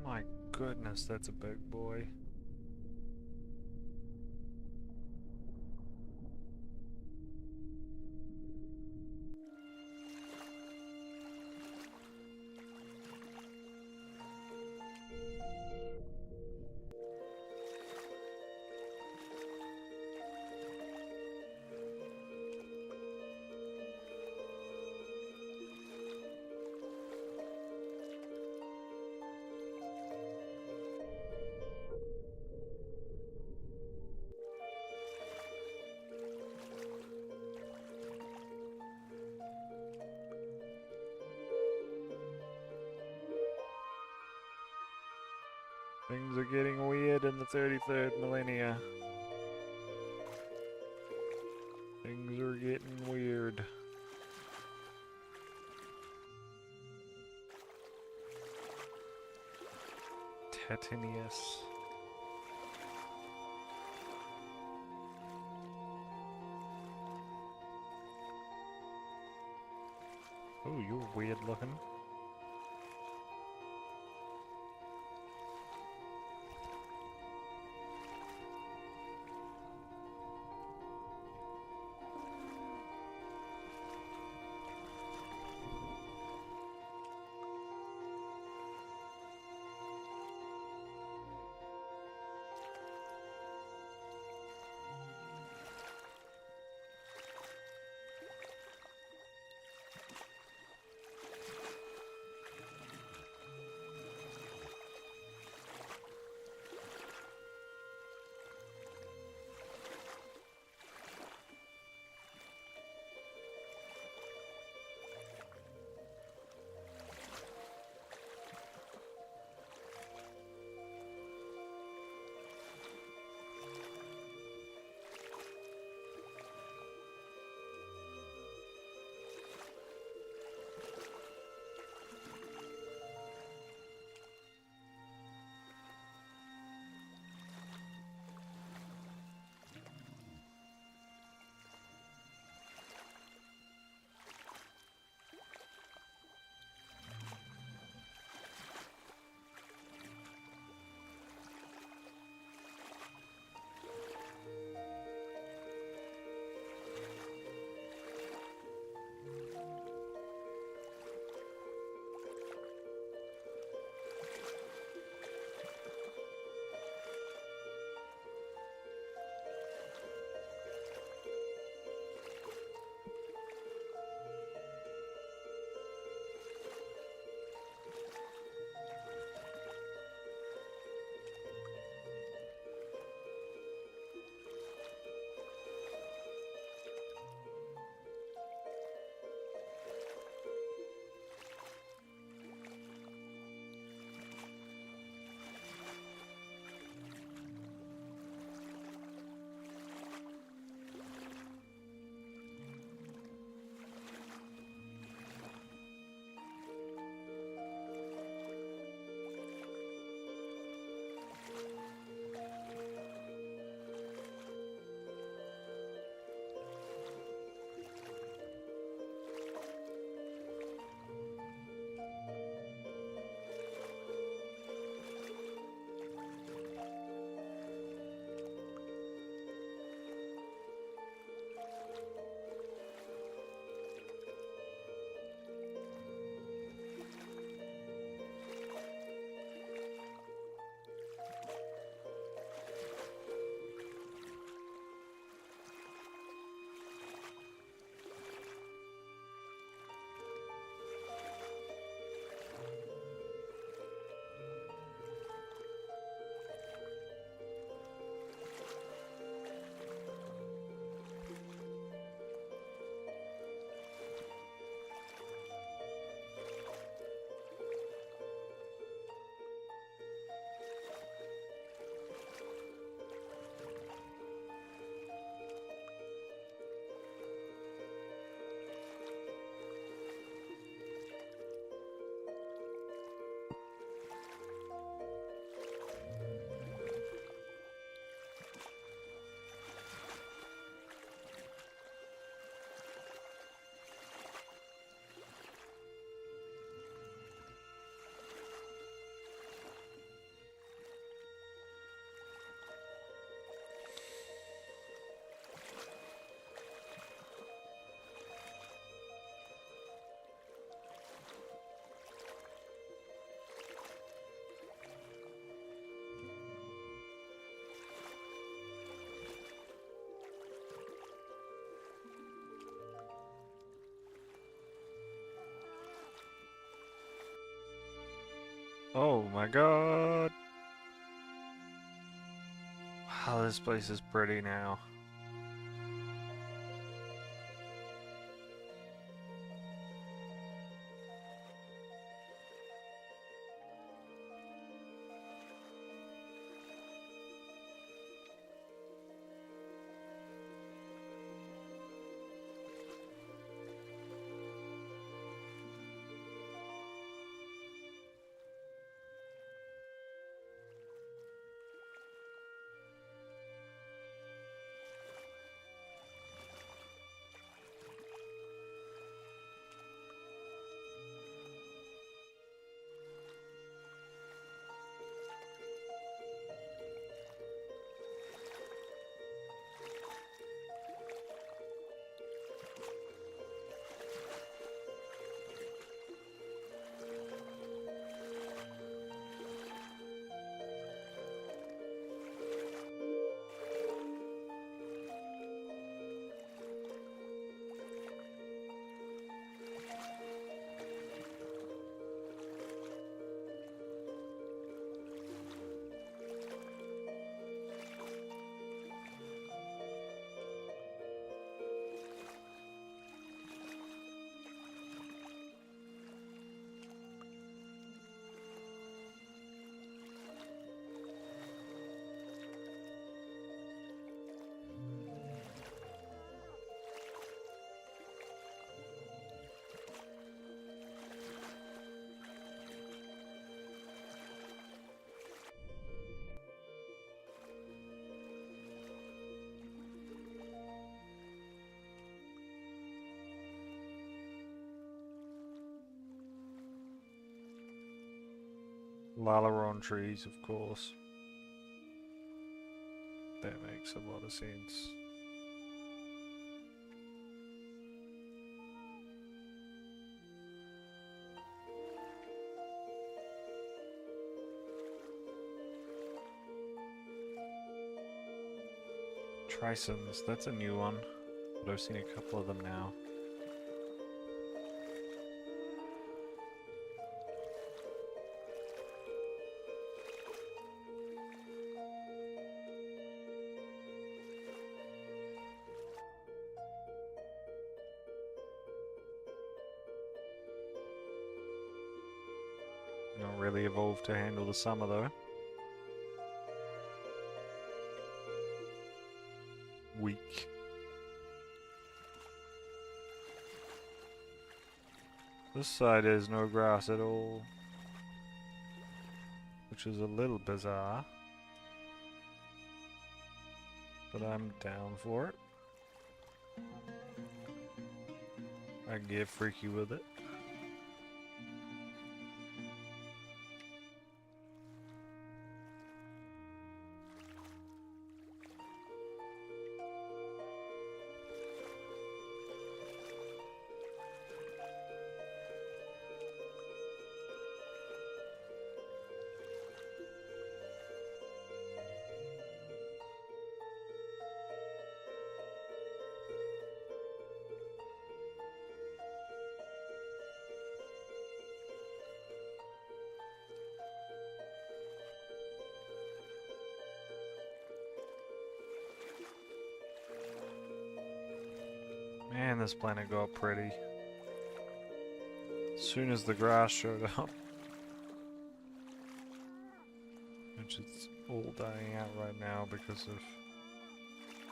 My goodness, that's a big boy. Things are getting weird in the 33rd millennia. Things are getting weird. Tetanius. Oh, you're weird looking. Oh my god! Wow, this place is pretty now. Lalaron trees, of course. That makes a lot of sense. Trisons, that's a new one, but I've seen a couple of them now. Not really evolved to handle the summer though. Weak. This side has no grass at all, which is a little bizarre, but I'm down for it. I can get freaky with it. Man, this planet got pretty. As soon as the grass showed up. Which is all dying out right now because of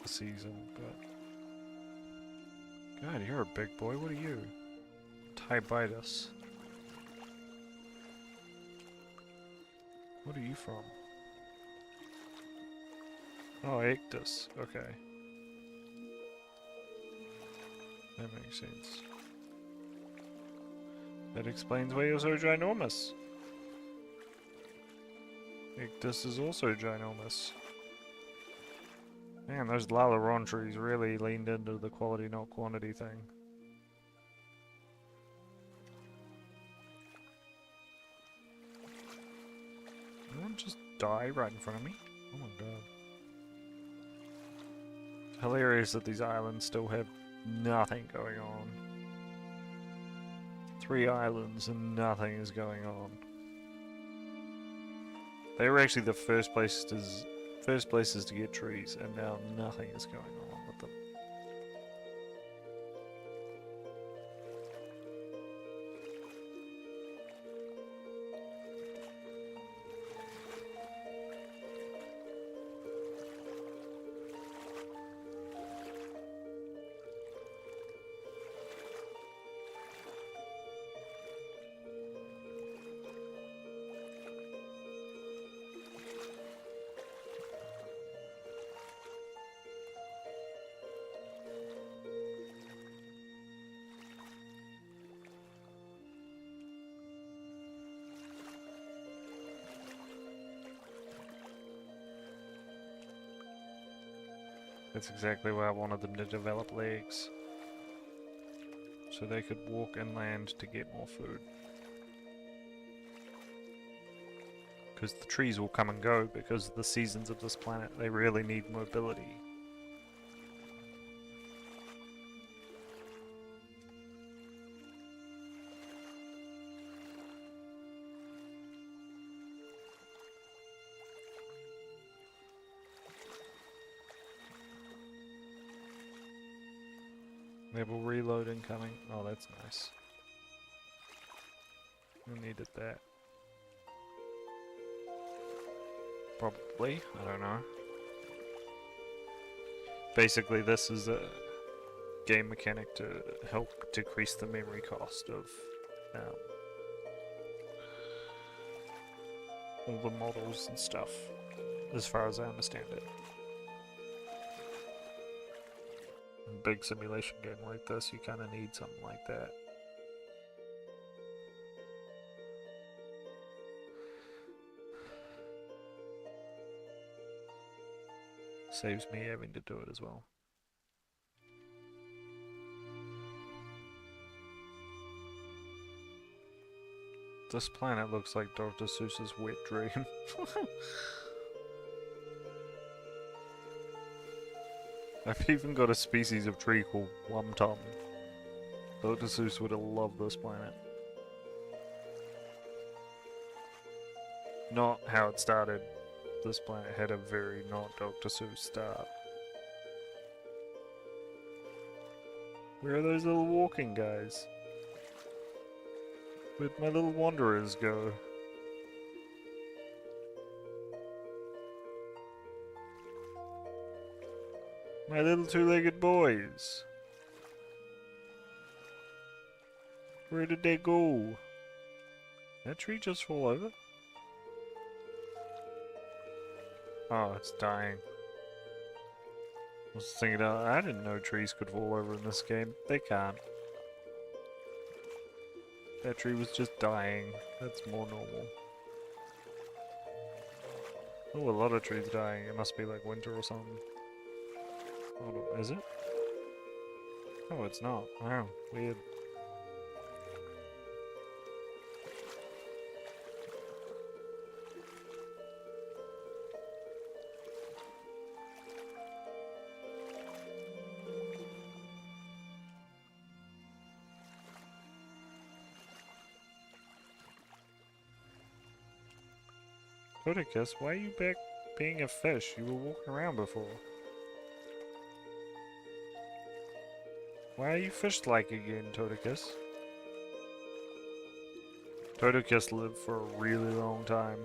the season, but... God, you're a big boy, what are you? Tybitus. What are you from? Oh, Ictus, okay. That makes sense. That explains why you're so ginormous. Ictus is also ginormous. Man, those Lalaron trees really leaned into the quality not quantity thing. Did one just die right in front of me? Oh my god. It's hilarious that these islands still have nothing going on. 3 islands and nothing is going on. They were actually the first places to get trees, and now nothing is going on with them. That's exactly why I wanted them to develop legs. So they could walk inland to get more food. Because the trees will come and go because of the seasons of this planet. They really need mobility. Level reload incoming. Oh, that's nice. Who needed that? Probably. I don't know. Basically, this is a game mechanic to help decrease the memory cost of all the models and stuff, as far as I understand it. In a big simulation game like this, you kind of need something like that. Saves me having to do it as well. This planet looks like Dr. Seuss's wet dream. I've even got a species of tree called Plum Tom. Dr. Seuss would have loved this planet. Not how it started. This planet had a very not Dr. Seuss start. Where are those little walking guys? Where'd my little wanderers go? My little two-legged boys. Where did they go? That tree just fall over? Oh, it's dying. I was thinking, I didn't know trees could fall over in this game. They can't. That tree was just dying. That's more normal. Oh, a lot of trees dying. It must be like winter or something. Hold on, is it? Oh, it's not. Wow, weird. Toticus, why are you back being a fish? You were walking around before. Why are you fish-like again, Toticus? Toticus lived for a really long time.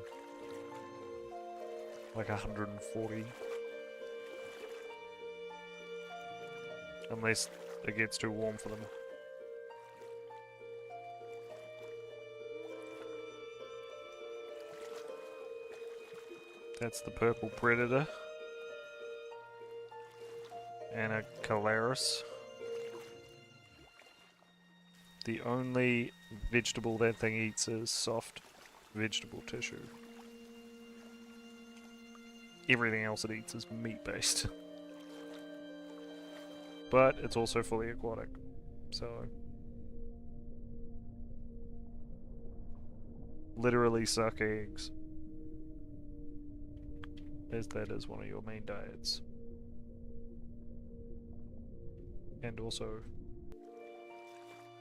Like 140. Unless it gets too warm for them. That's the purple predator. And a Calaris. The only vegetable that thing eats is soft vegetable tissue. Everything else it eats is meat-based. But it's also fully aquatic, so... literally suck eggs. As that is one of your main diets. And also,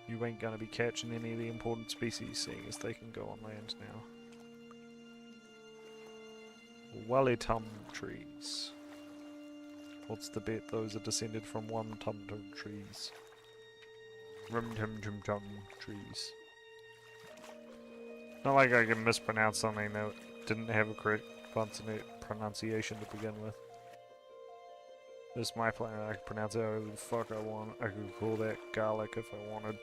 you ain't gonna be catching any of the important species, seeing as they can go on land now. Wallitum trees. What's the bet? Those are descended from Tum trees. Tum trees. Not like I can mispronounce something that didn't have a correct pronunciation to begin with. This is my planet, I can pronounce it however the fuck I want. I could call that garlic if I wanted.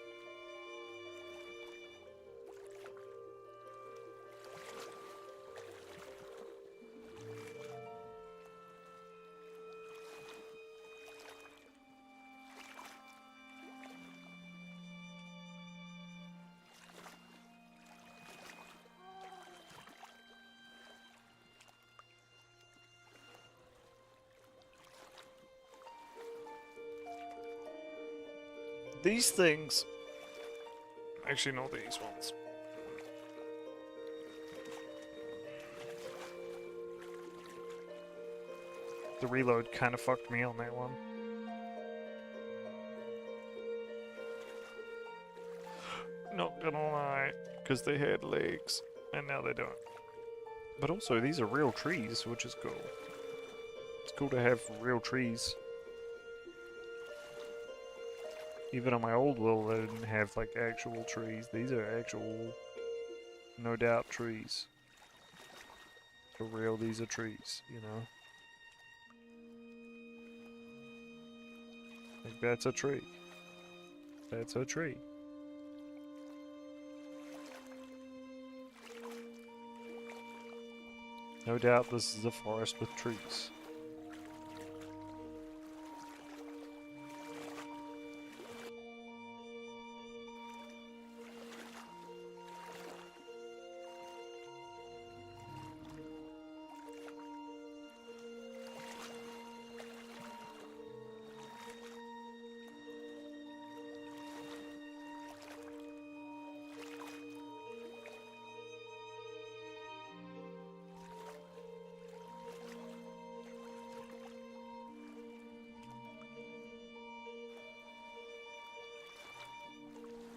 These things... Actually, not these ones. The reload kind of fucked me on that one. Not gonna lie, because they had legs, and now they don't. But also, these are real trees, which is cool. It's cool to have real trees. Even on my old world, I didn't have like actual trees. These are actual, no doubt, trees. For real, these are trees, you know? Like, that's a tree. That's a tree. No doubt this is a forest with trees.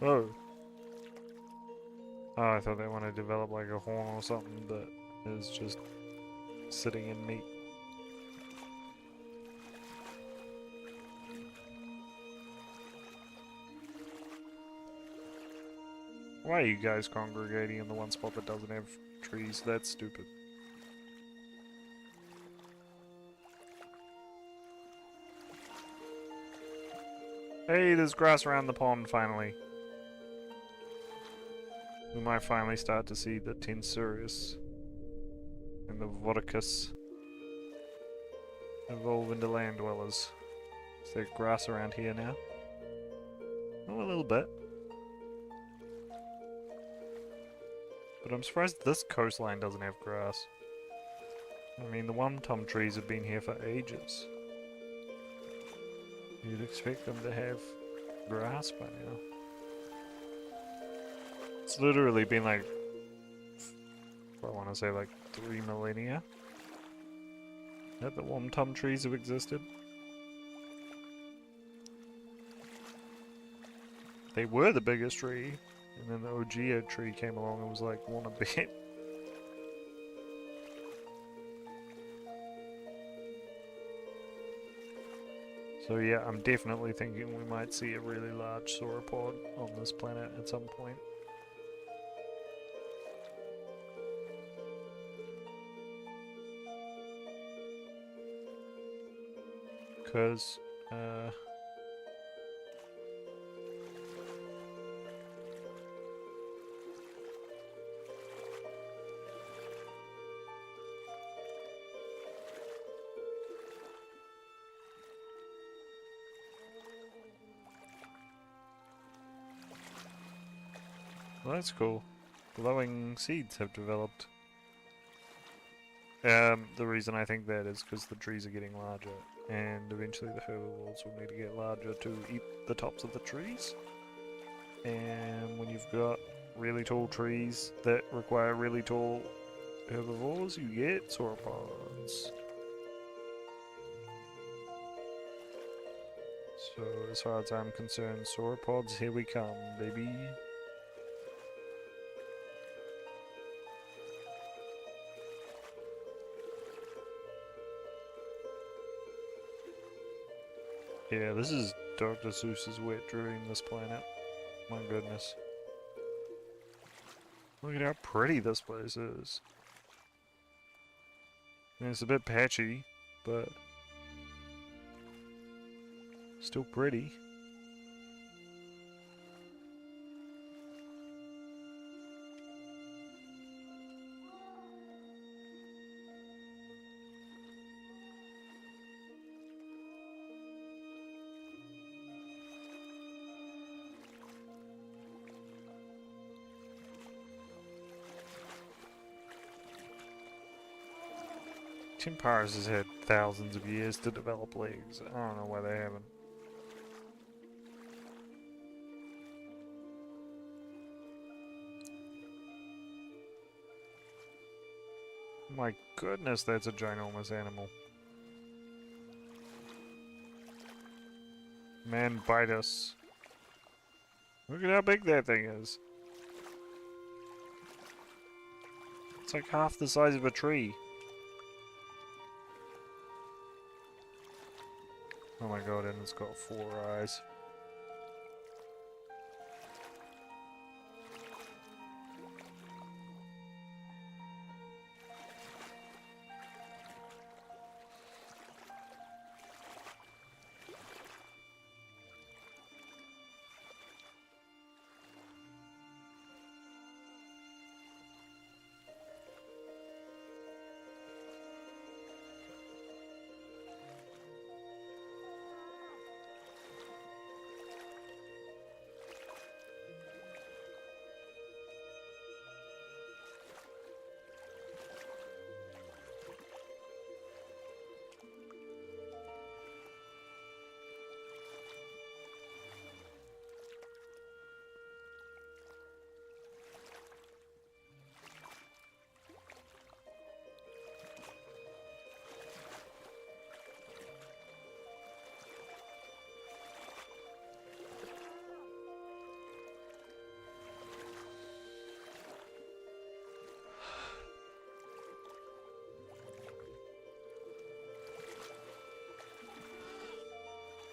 Oh. Oh, I thought they wanted to develop like a horn or something that is just sitting in meat. Why are you guys congregating in the one spot that doesn't have trees? That's stupid. Hey, there's grass around the pond finally. We might finally start to see the Tensurius and the Vodicus evolve into land dwellers. Is there grass around here now? Oh, a little bit. But I'm surprised this coastline doesn't have grass. I mean, the Tum trees have been here for ages. You'd expect them to have grass by now. It's literally been like, I want to say like 3 millennia that the Tum trees have existed. They were the biggest tree, and then the Ogea tree came along and was like, want a bit. So yeah, I'm definitely thinking we might see a really large sauropod on this planet at some point. Because, well, that's cool. Glowing seeds have developed. The reason I think that is because the trees are getting larger, and eventually the herbivores will need to get larger to eat the tops of the trees. And when you've got really tall trees that require really tall herbivores, you get sauropods. So as far as I'm concerned, sauropods, here we come, baby. Yeah, this is Dr. Seuss's wet dream, this planet. My goodness. Look at how pretty this place is. I mean, it's a bit patchy, but still pretty. Empires has had thousands of years to develop legs. I don't know why they haven't. My goodness, that's a ginormous animal. Man, bite us. Look at how big that thing is. It's like half the size of a tree. Oh my god, and it's got 4 eyes.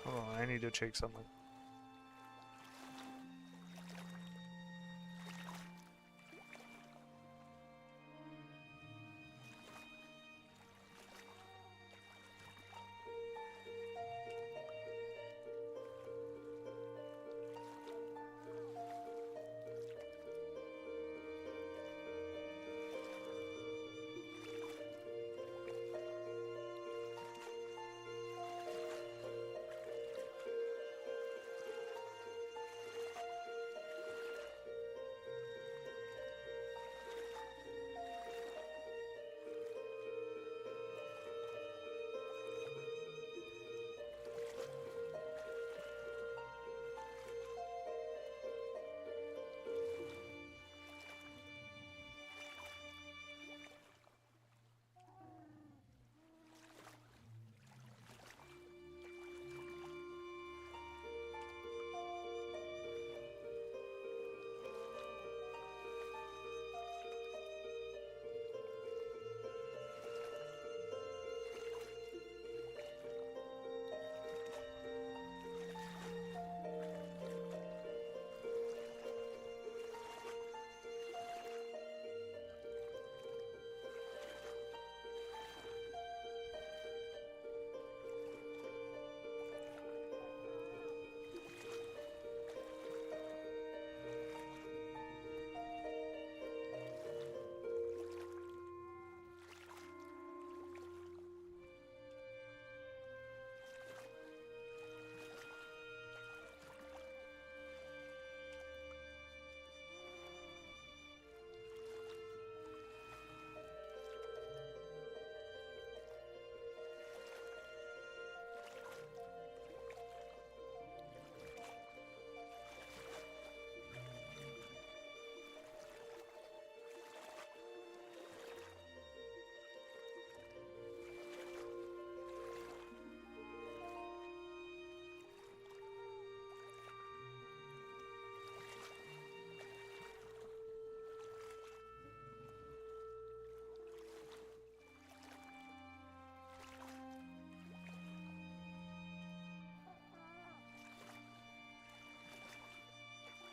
Hold on, I need to check something.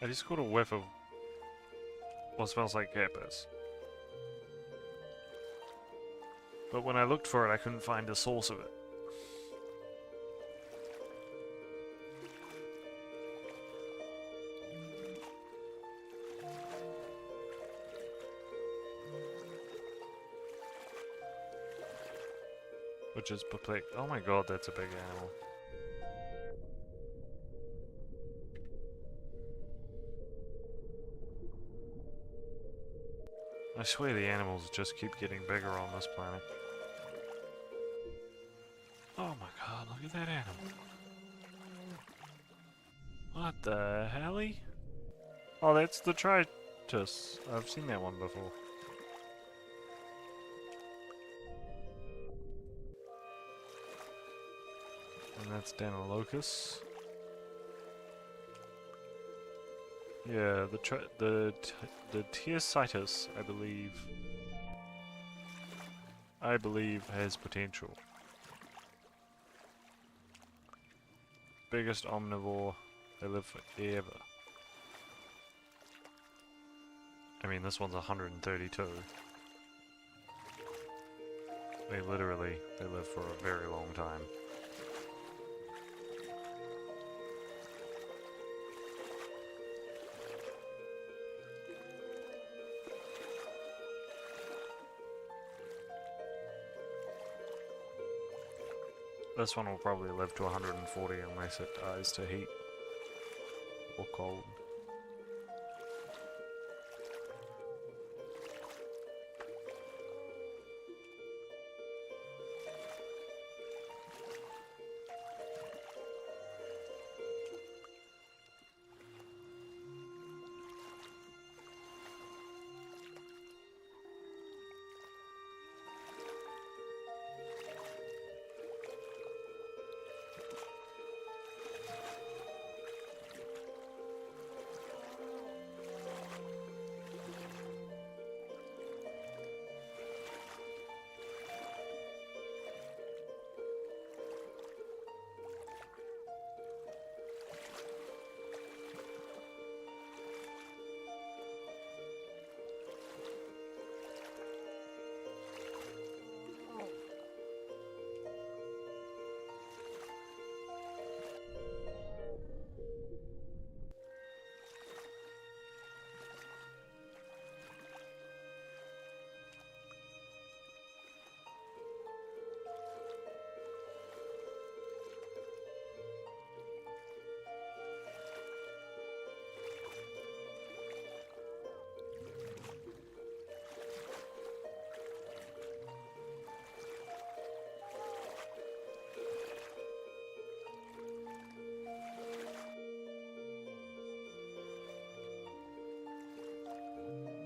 I just got a whiff of what smells like peppers. But when I looked for it, I couldn't find a source of it. Which is perplexing. Oh my god, that's a big animal. I swear the animals just keep getting bigger on this planet. Oh my god, look at that animal. What the helly? Oh, that's the Tritus. I've seen that one before. And that's Danilocus. Yeah, the Teositis, I believe has potential. Biggest omnivore, they live forever. I mean, this one's 132. They live for a very long time. This one will probably live to 140 unless it dies to heat or cold.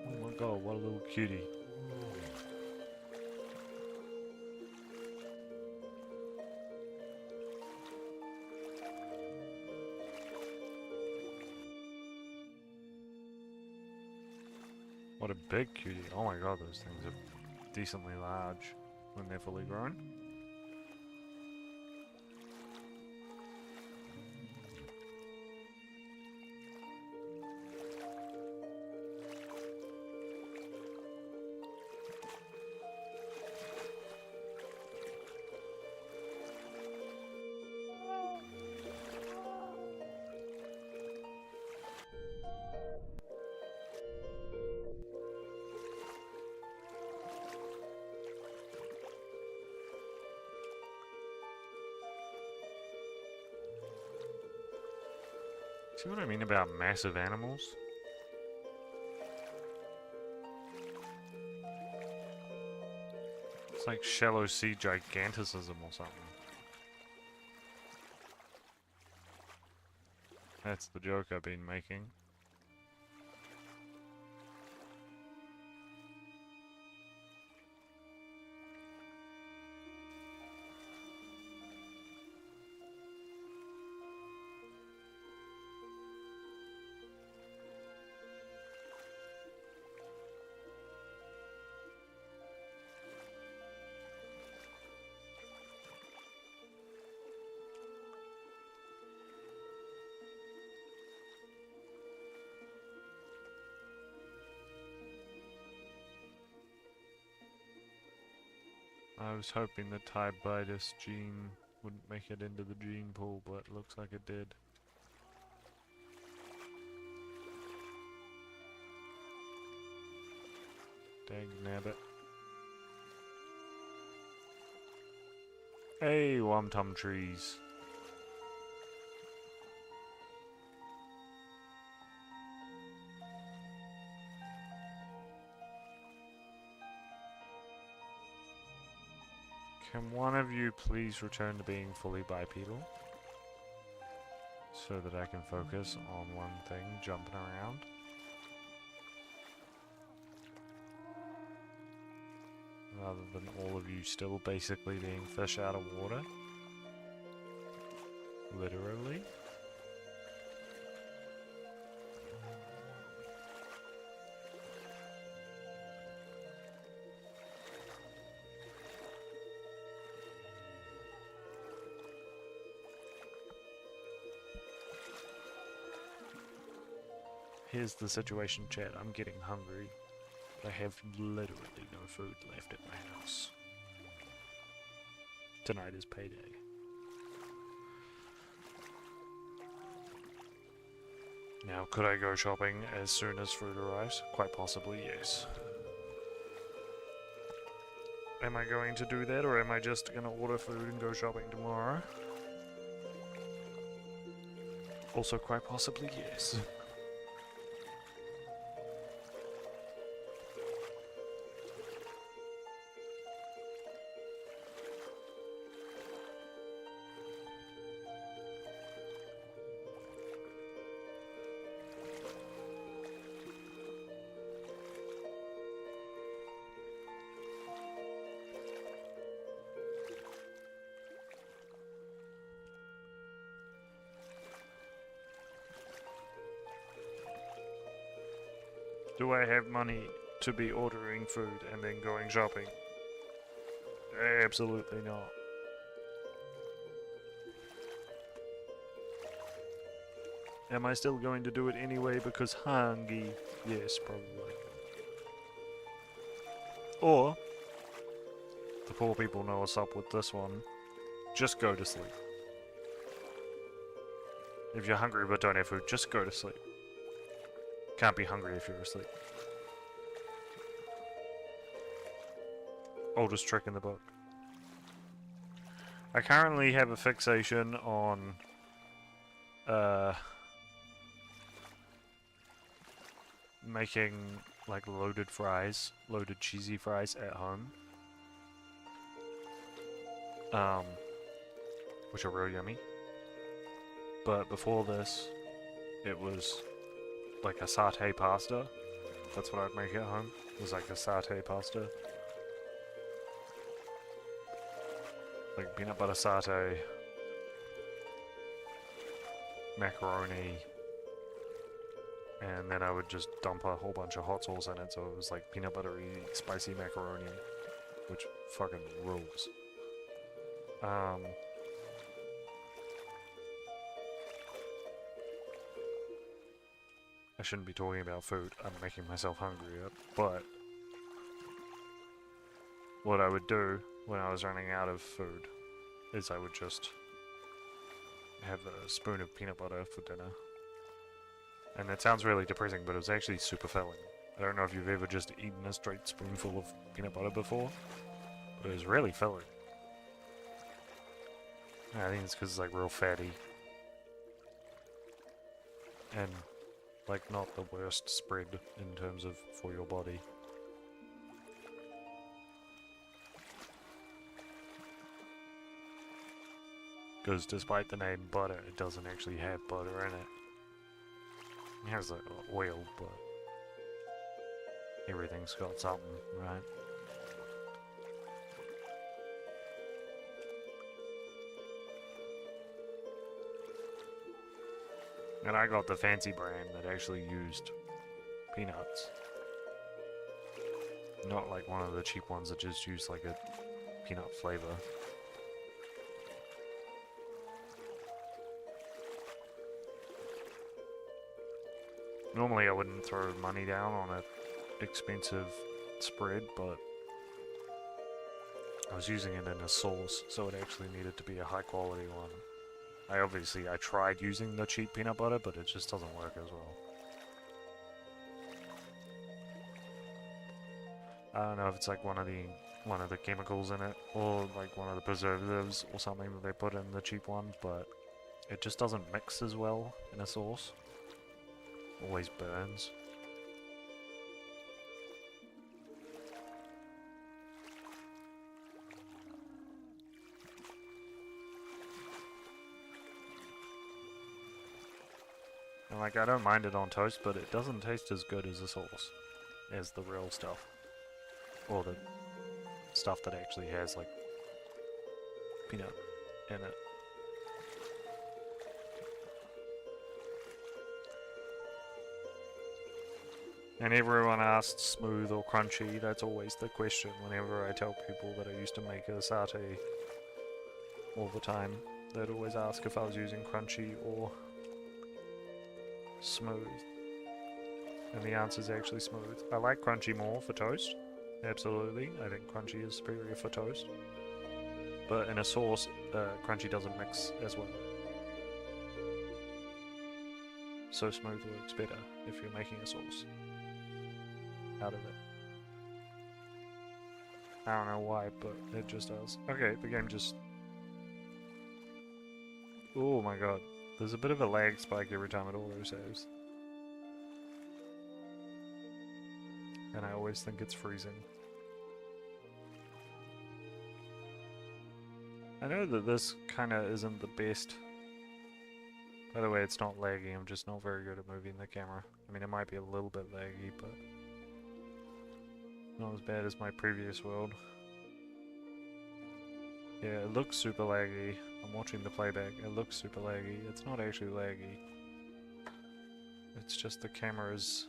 Oh my god, what a little cutie. What a big cutie. Oh my god, those things are decently large when they're fully grown. See what I mean about massive animals? It's like shallow sea giganticism or something. That's the joke I've been making. I was hoping the Tybitus gene wouldn't make it into the gene pool, but it looks like it did. Dang nabbit. Hey, Womtum trees. Can one of you please return to being fully bipedal? So that I can focus on one thing, jumping around. Rather than all of you still basically being fish out of water. Literally. Here's the situation, Chad. I'm getting hungry. I have literally no food left at my house. Tonight is payday. Now, could I go shopping as soon as food arrives? Quite possibly, yes. Am I going to do that, or am I just going to order food and go shopping tomorrow? Also, quite possibly, yes. Do I have money to be ordering food and then going shopping? Absolutely not. Am I still going to do it anyway because hungry? Yes, probably. Or, the poor people know what's up with this one. Just go to sleep. If you're hungry but don't have food, just go to sleep. Can't be hungry if you're asleep. Oldest trick in the book. I currently have a fixation on making like loaded fries, loaded cheesy fries at home. Which are real yummy. But before this, it was like a satay pasta. That's what I'd make at home. It was like a satay pasta. Like peanut butter satay, macaroni, and then I would just dump a whole bunch of hot sauce in it, so it was like peanut buttery, spicy macaroni, which fucking rules. I shouldn't be talking about food. I'm making myself hungrier, but what I would do when I was running out of food is I would just have a spoon of peanut butter for dinner. And that sounds really depressing, but it was actually super filling. I don't know if you've ever just eaten a straight spoonful of peanut butter before, but it was really filling. I think it's because it's like real fatty. And like not the worst spread in terms of for your body. Because despite the name butter, it doesn't actually have butter in it. It has like oil, but everything's got something, right? And I got the fancy brand that actually used peanuts. Not like one of the cheap ones that just used like a peanut flavor. Normally I wouldn't throw money down on an expensive spread, but I was using it in a sauce, so it actually needed to be a high quality one. I tried using the cheap peanut butter, but it just doesn't work as well. I don't know if it's like one of the chemicals in it, or like one of the preservatives or something that they put in the cheap ones, but it just doesn't mix as well in a sauce. Always burns. And like, I don't mind it on toast, but it doesn't taste as good as the sauce, as the real stuff. Or the stuff that actually has like peanut in it. And everyone asks smooth or crunchy. That's always the question whenever I tell people that I used to make a satay all the time. They'd always ask if I was using crunchy or smooth. And the answer is actually smooth. I like crunchy more for toast. Absolutely. I think crunchy is superior for toast. But in a sauce, crunchy doesn't mix as well. So smooth works better if you're making a sauce out of it. I don't know why, but it just does. Okay, the game just... Oh my god. There's a bit of a lag spike every time it auto-saves. And I always think it's freezing. I know that this kinda isn't the best. By the way, it's not laggy, I'm just not very good at moving the camera. I mean, it might be a little bit laggy, but not as bad as my previous world. Yeah, it looks super laggy. I'm watching the playback. It looks super laggy. It's not actually laggy. It's just the camera's...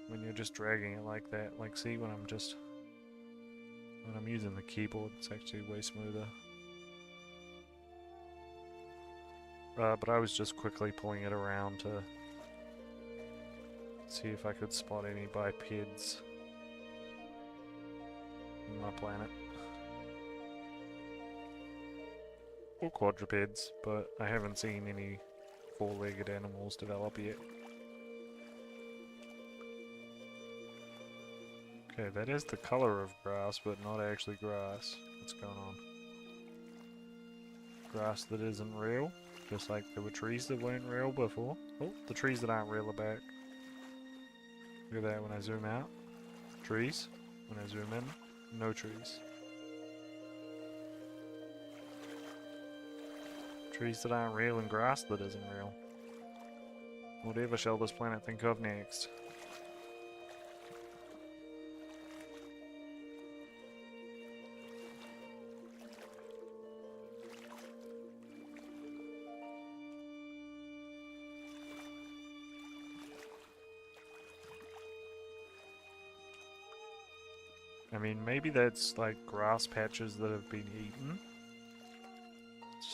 when you're just dragging it like that. Like, see, when I'm using the keyboard, it's actually way smoother. But I was just quickly pulling it around to see if I could spot any bipeds on my planet. Or quadrupeds, but I haven't seen any four-legged animals develop yet. Okay, that is the color of grass, but not actually grass. What's going on? Grass that isn't real, just like there were trees that weren't real before. Oh, the trees that aren't real are back. Look at that when I zoom out. Trees. When I zoom in, no trees. Trees that aren't real and grass that isn't real. Whatever shall this planet think of next? I mean, maybe that's like grass patches that have been eaten.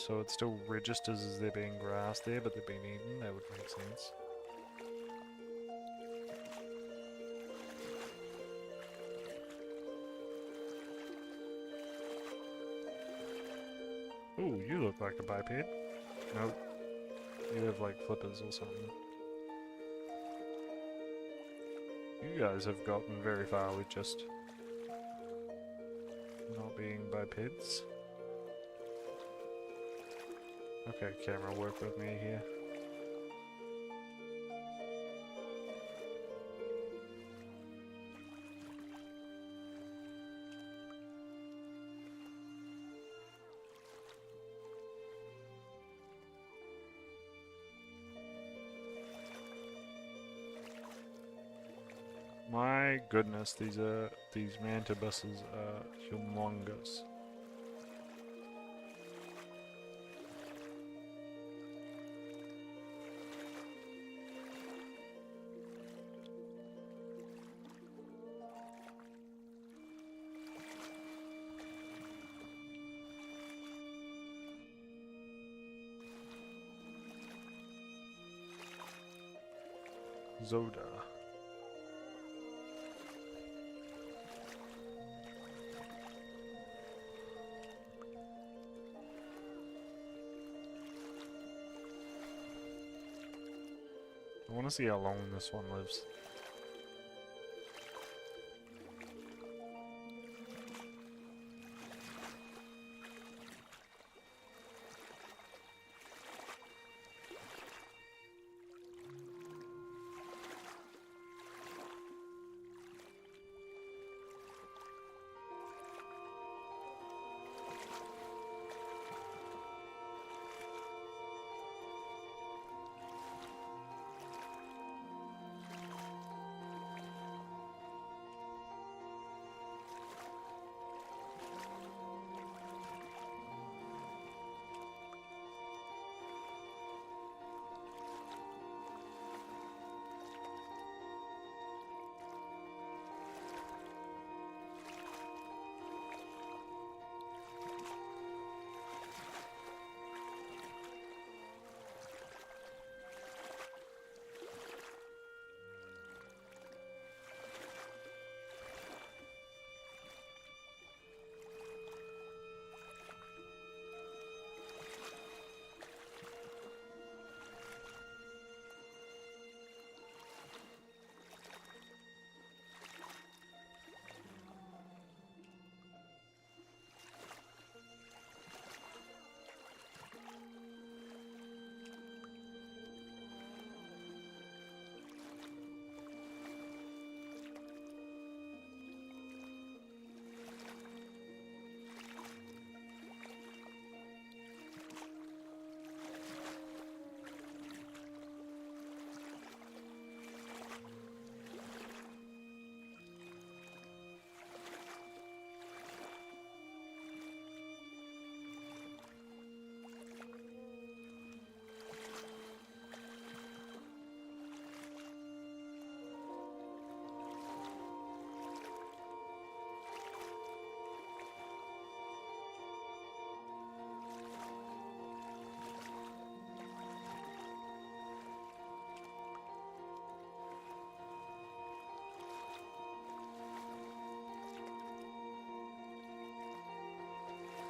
So it still registers as there being grass there, but they've been eaten. That would make sense. Ooh, you look like a biped. Nope. You have like flippers or something. You guys have gotten very far with just not being bipeds. Okay, camera, work with me here. My goodness, these mantibuses are humongous. Zoda. want to see how long this one lives.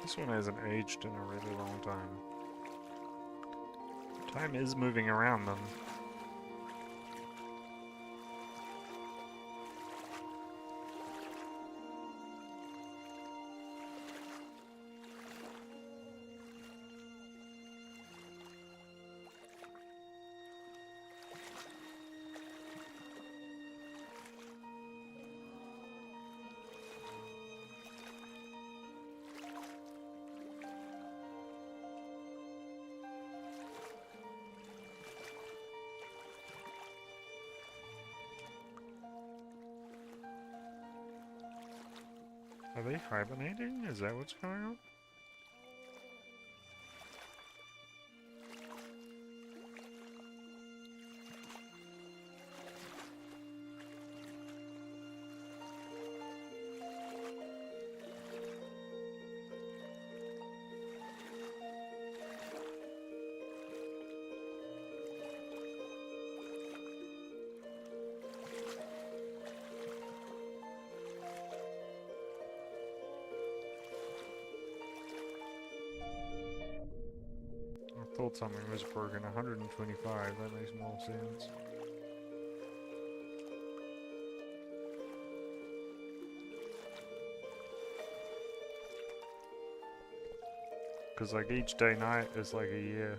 This one hasn't aged in a really long time. Time is moving around them. Are they hibernating? Is that what's going on? I thought something was broken. 125, that makes more sense. Because like each day night is like a year.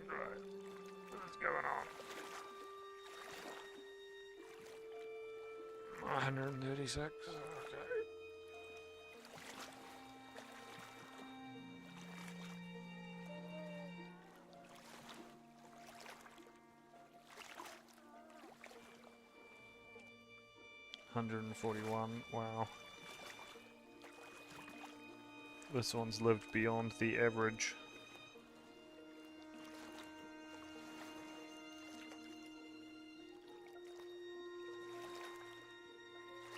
Right. What's going on? 136. Okay. $141. Wow. This one's lived beyond the average.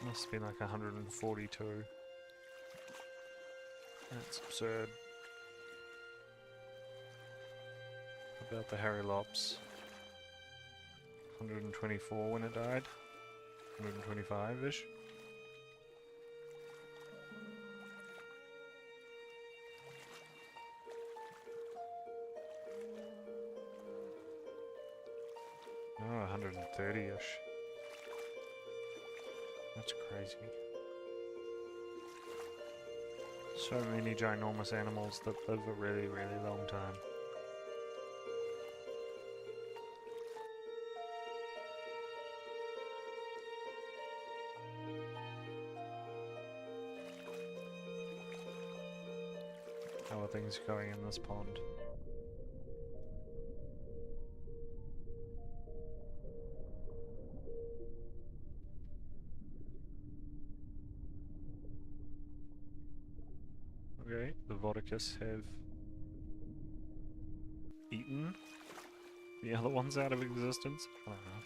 Must be like 142. That's absurd. About the Harry Lops. 124 when it died. 125-ish. Oh, 130-ish. That's crazy. So many ginormous animals that live a really, really long time. How are things going in this pond? Okay, the Vodicus have eaten the other ones out of existence. I don't know.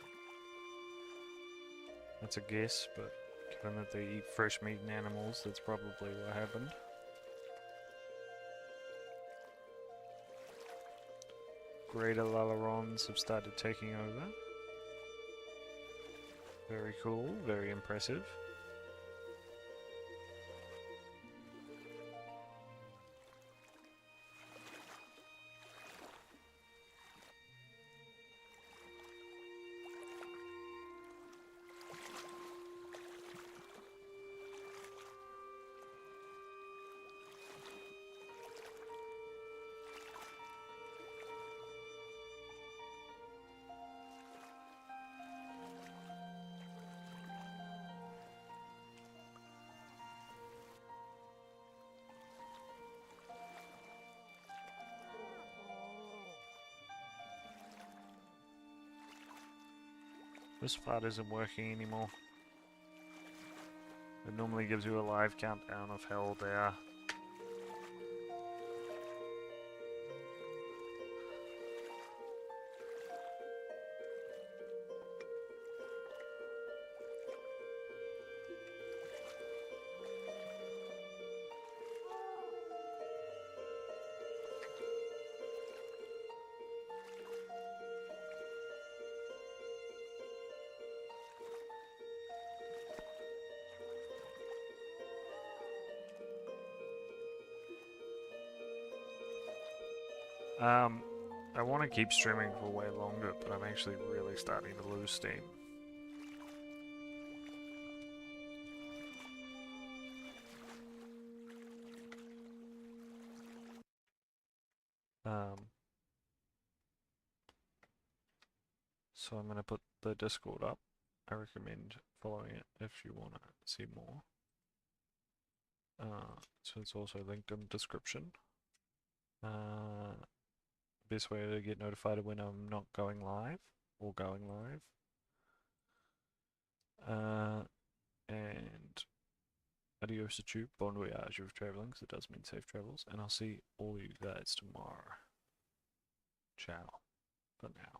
That's a guess, but given that they eat fresh meat and animals, that's probably what happened. Greater Lalerons have started taking over. Very cool, very impressive. This part isn't working anymore. It normally gives you a live countdown of how old they are. I want to keep streaming for way longer, but I'm actually really starting to lose steam. So I'm going to put the Discord up. I recommend following it if you want to see more. So it's also linked in the description. Best way to get notified when I'm not going live or going live. And adios to tube, bon voyage of traveling, because it does mean safe travels, and I'll see all you guys tomorrow. Ciao for now.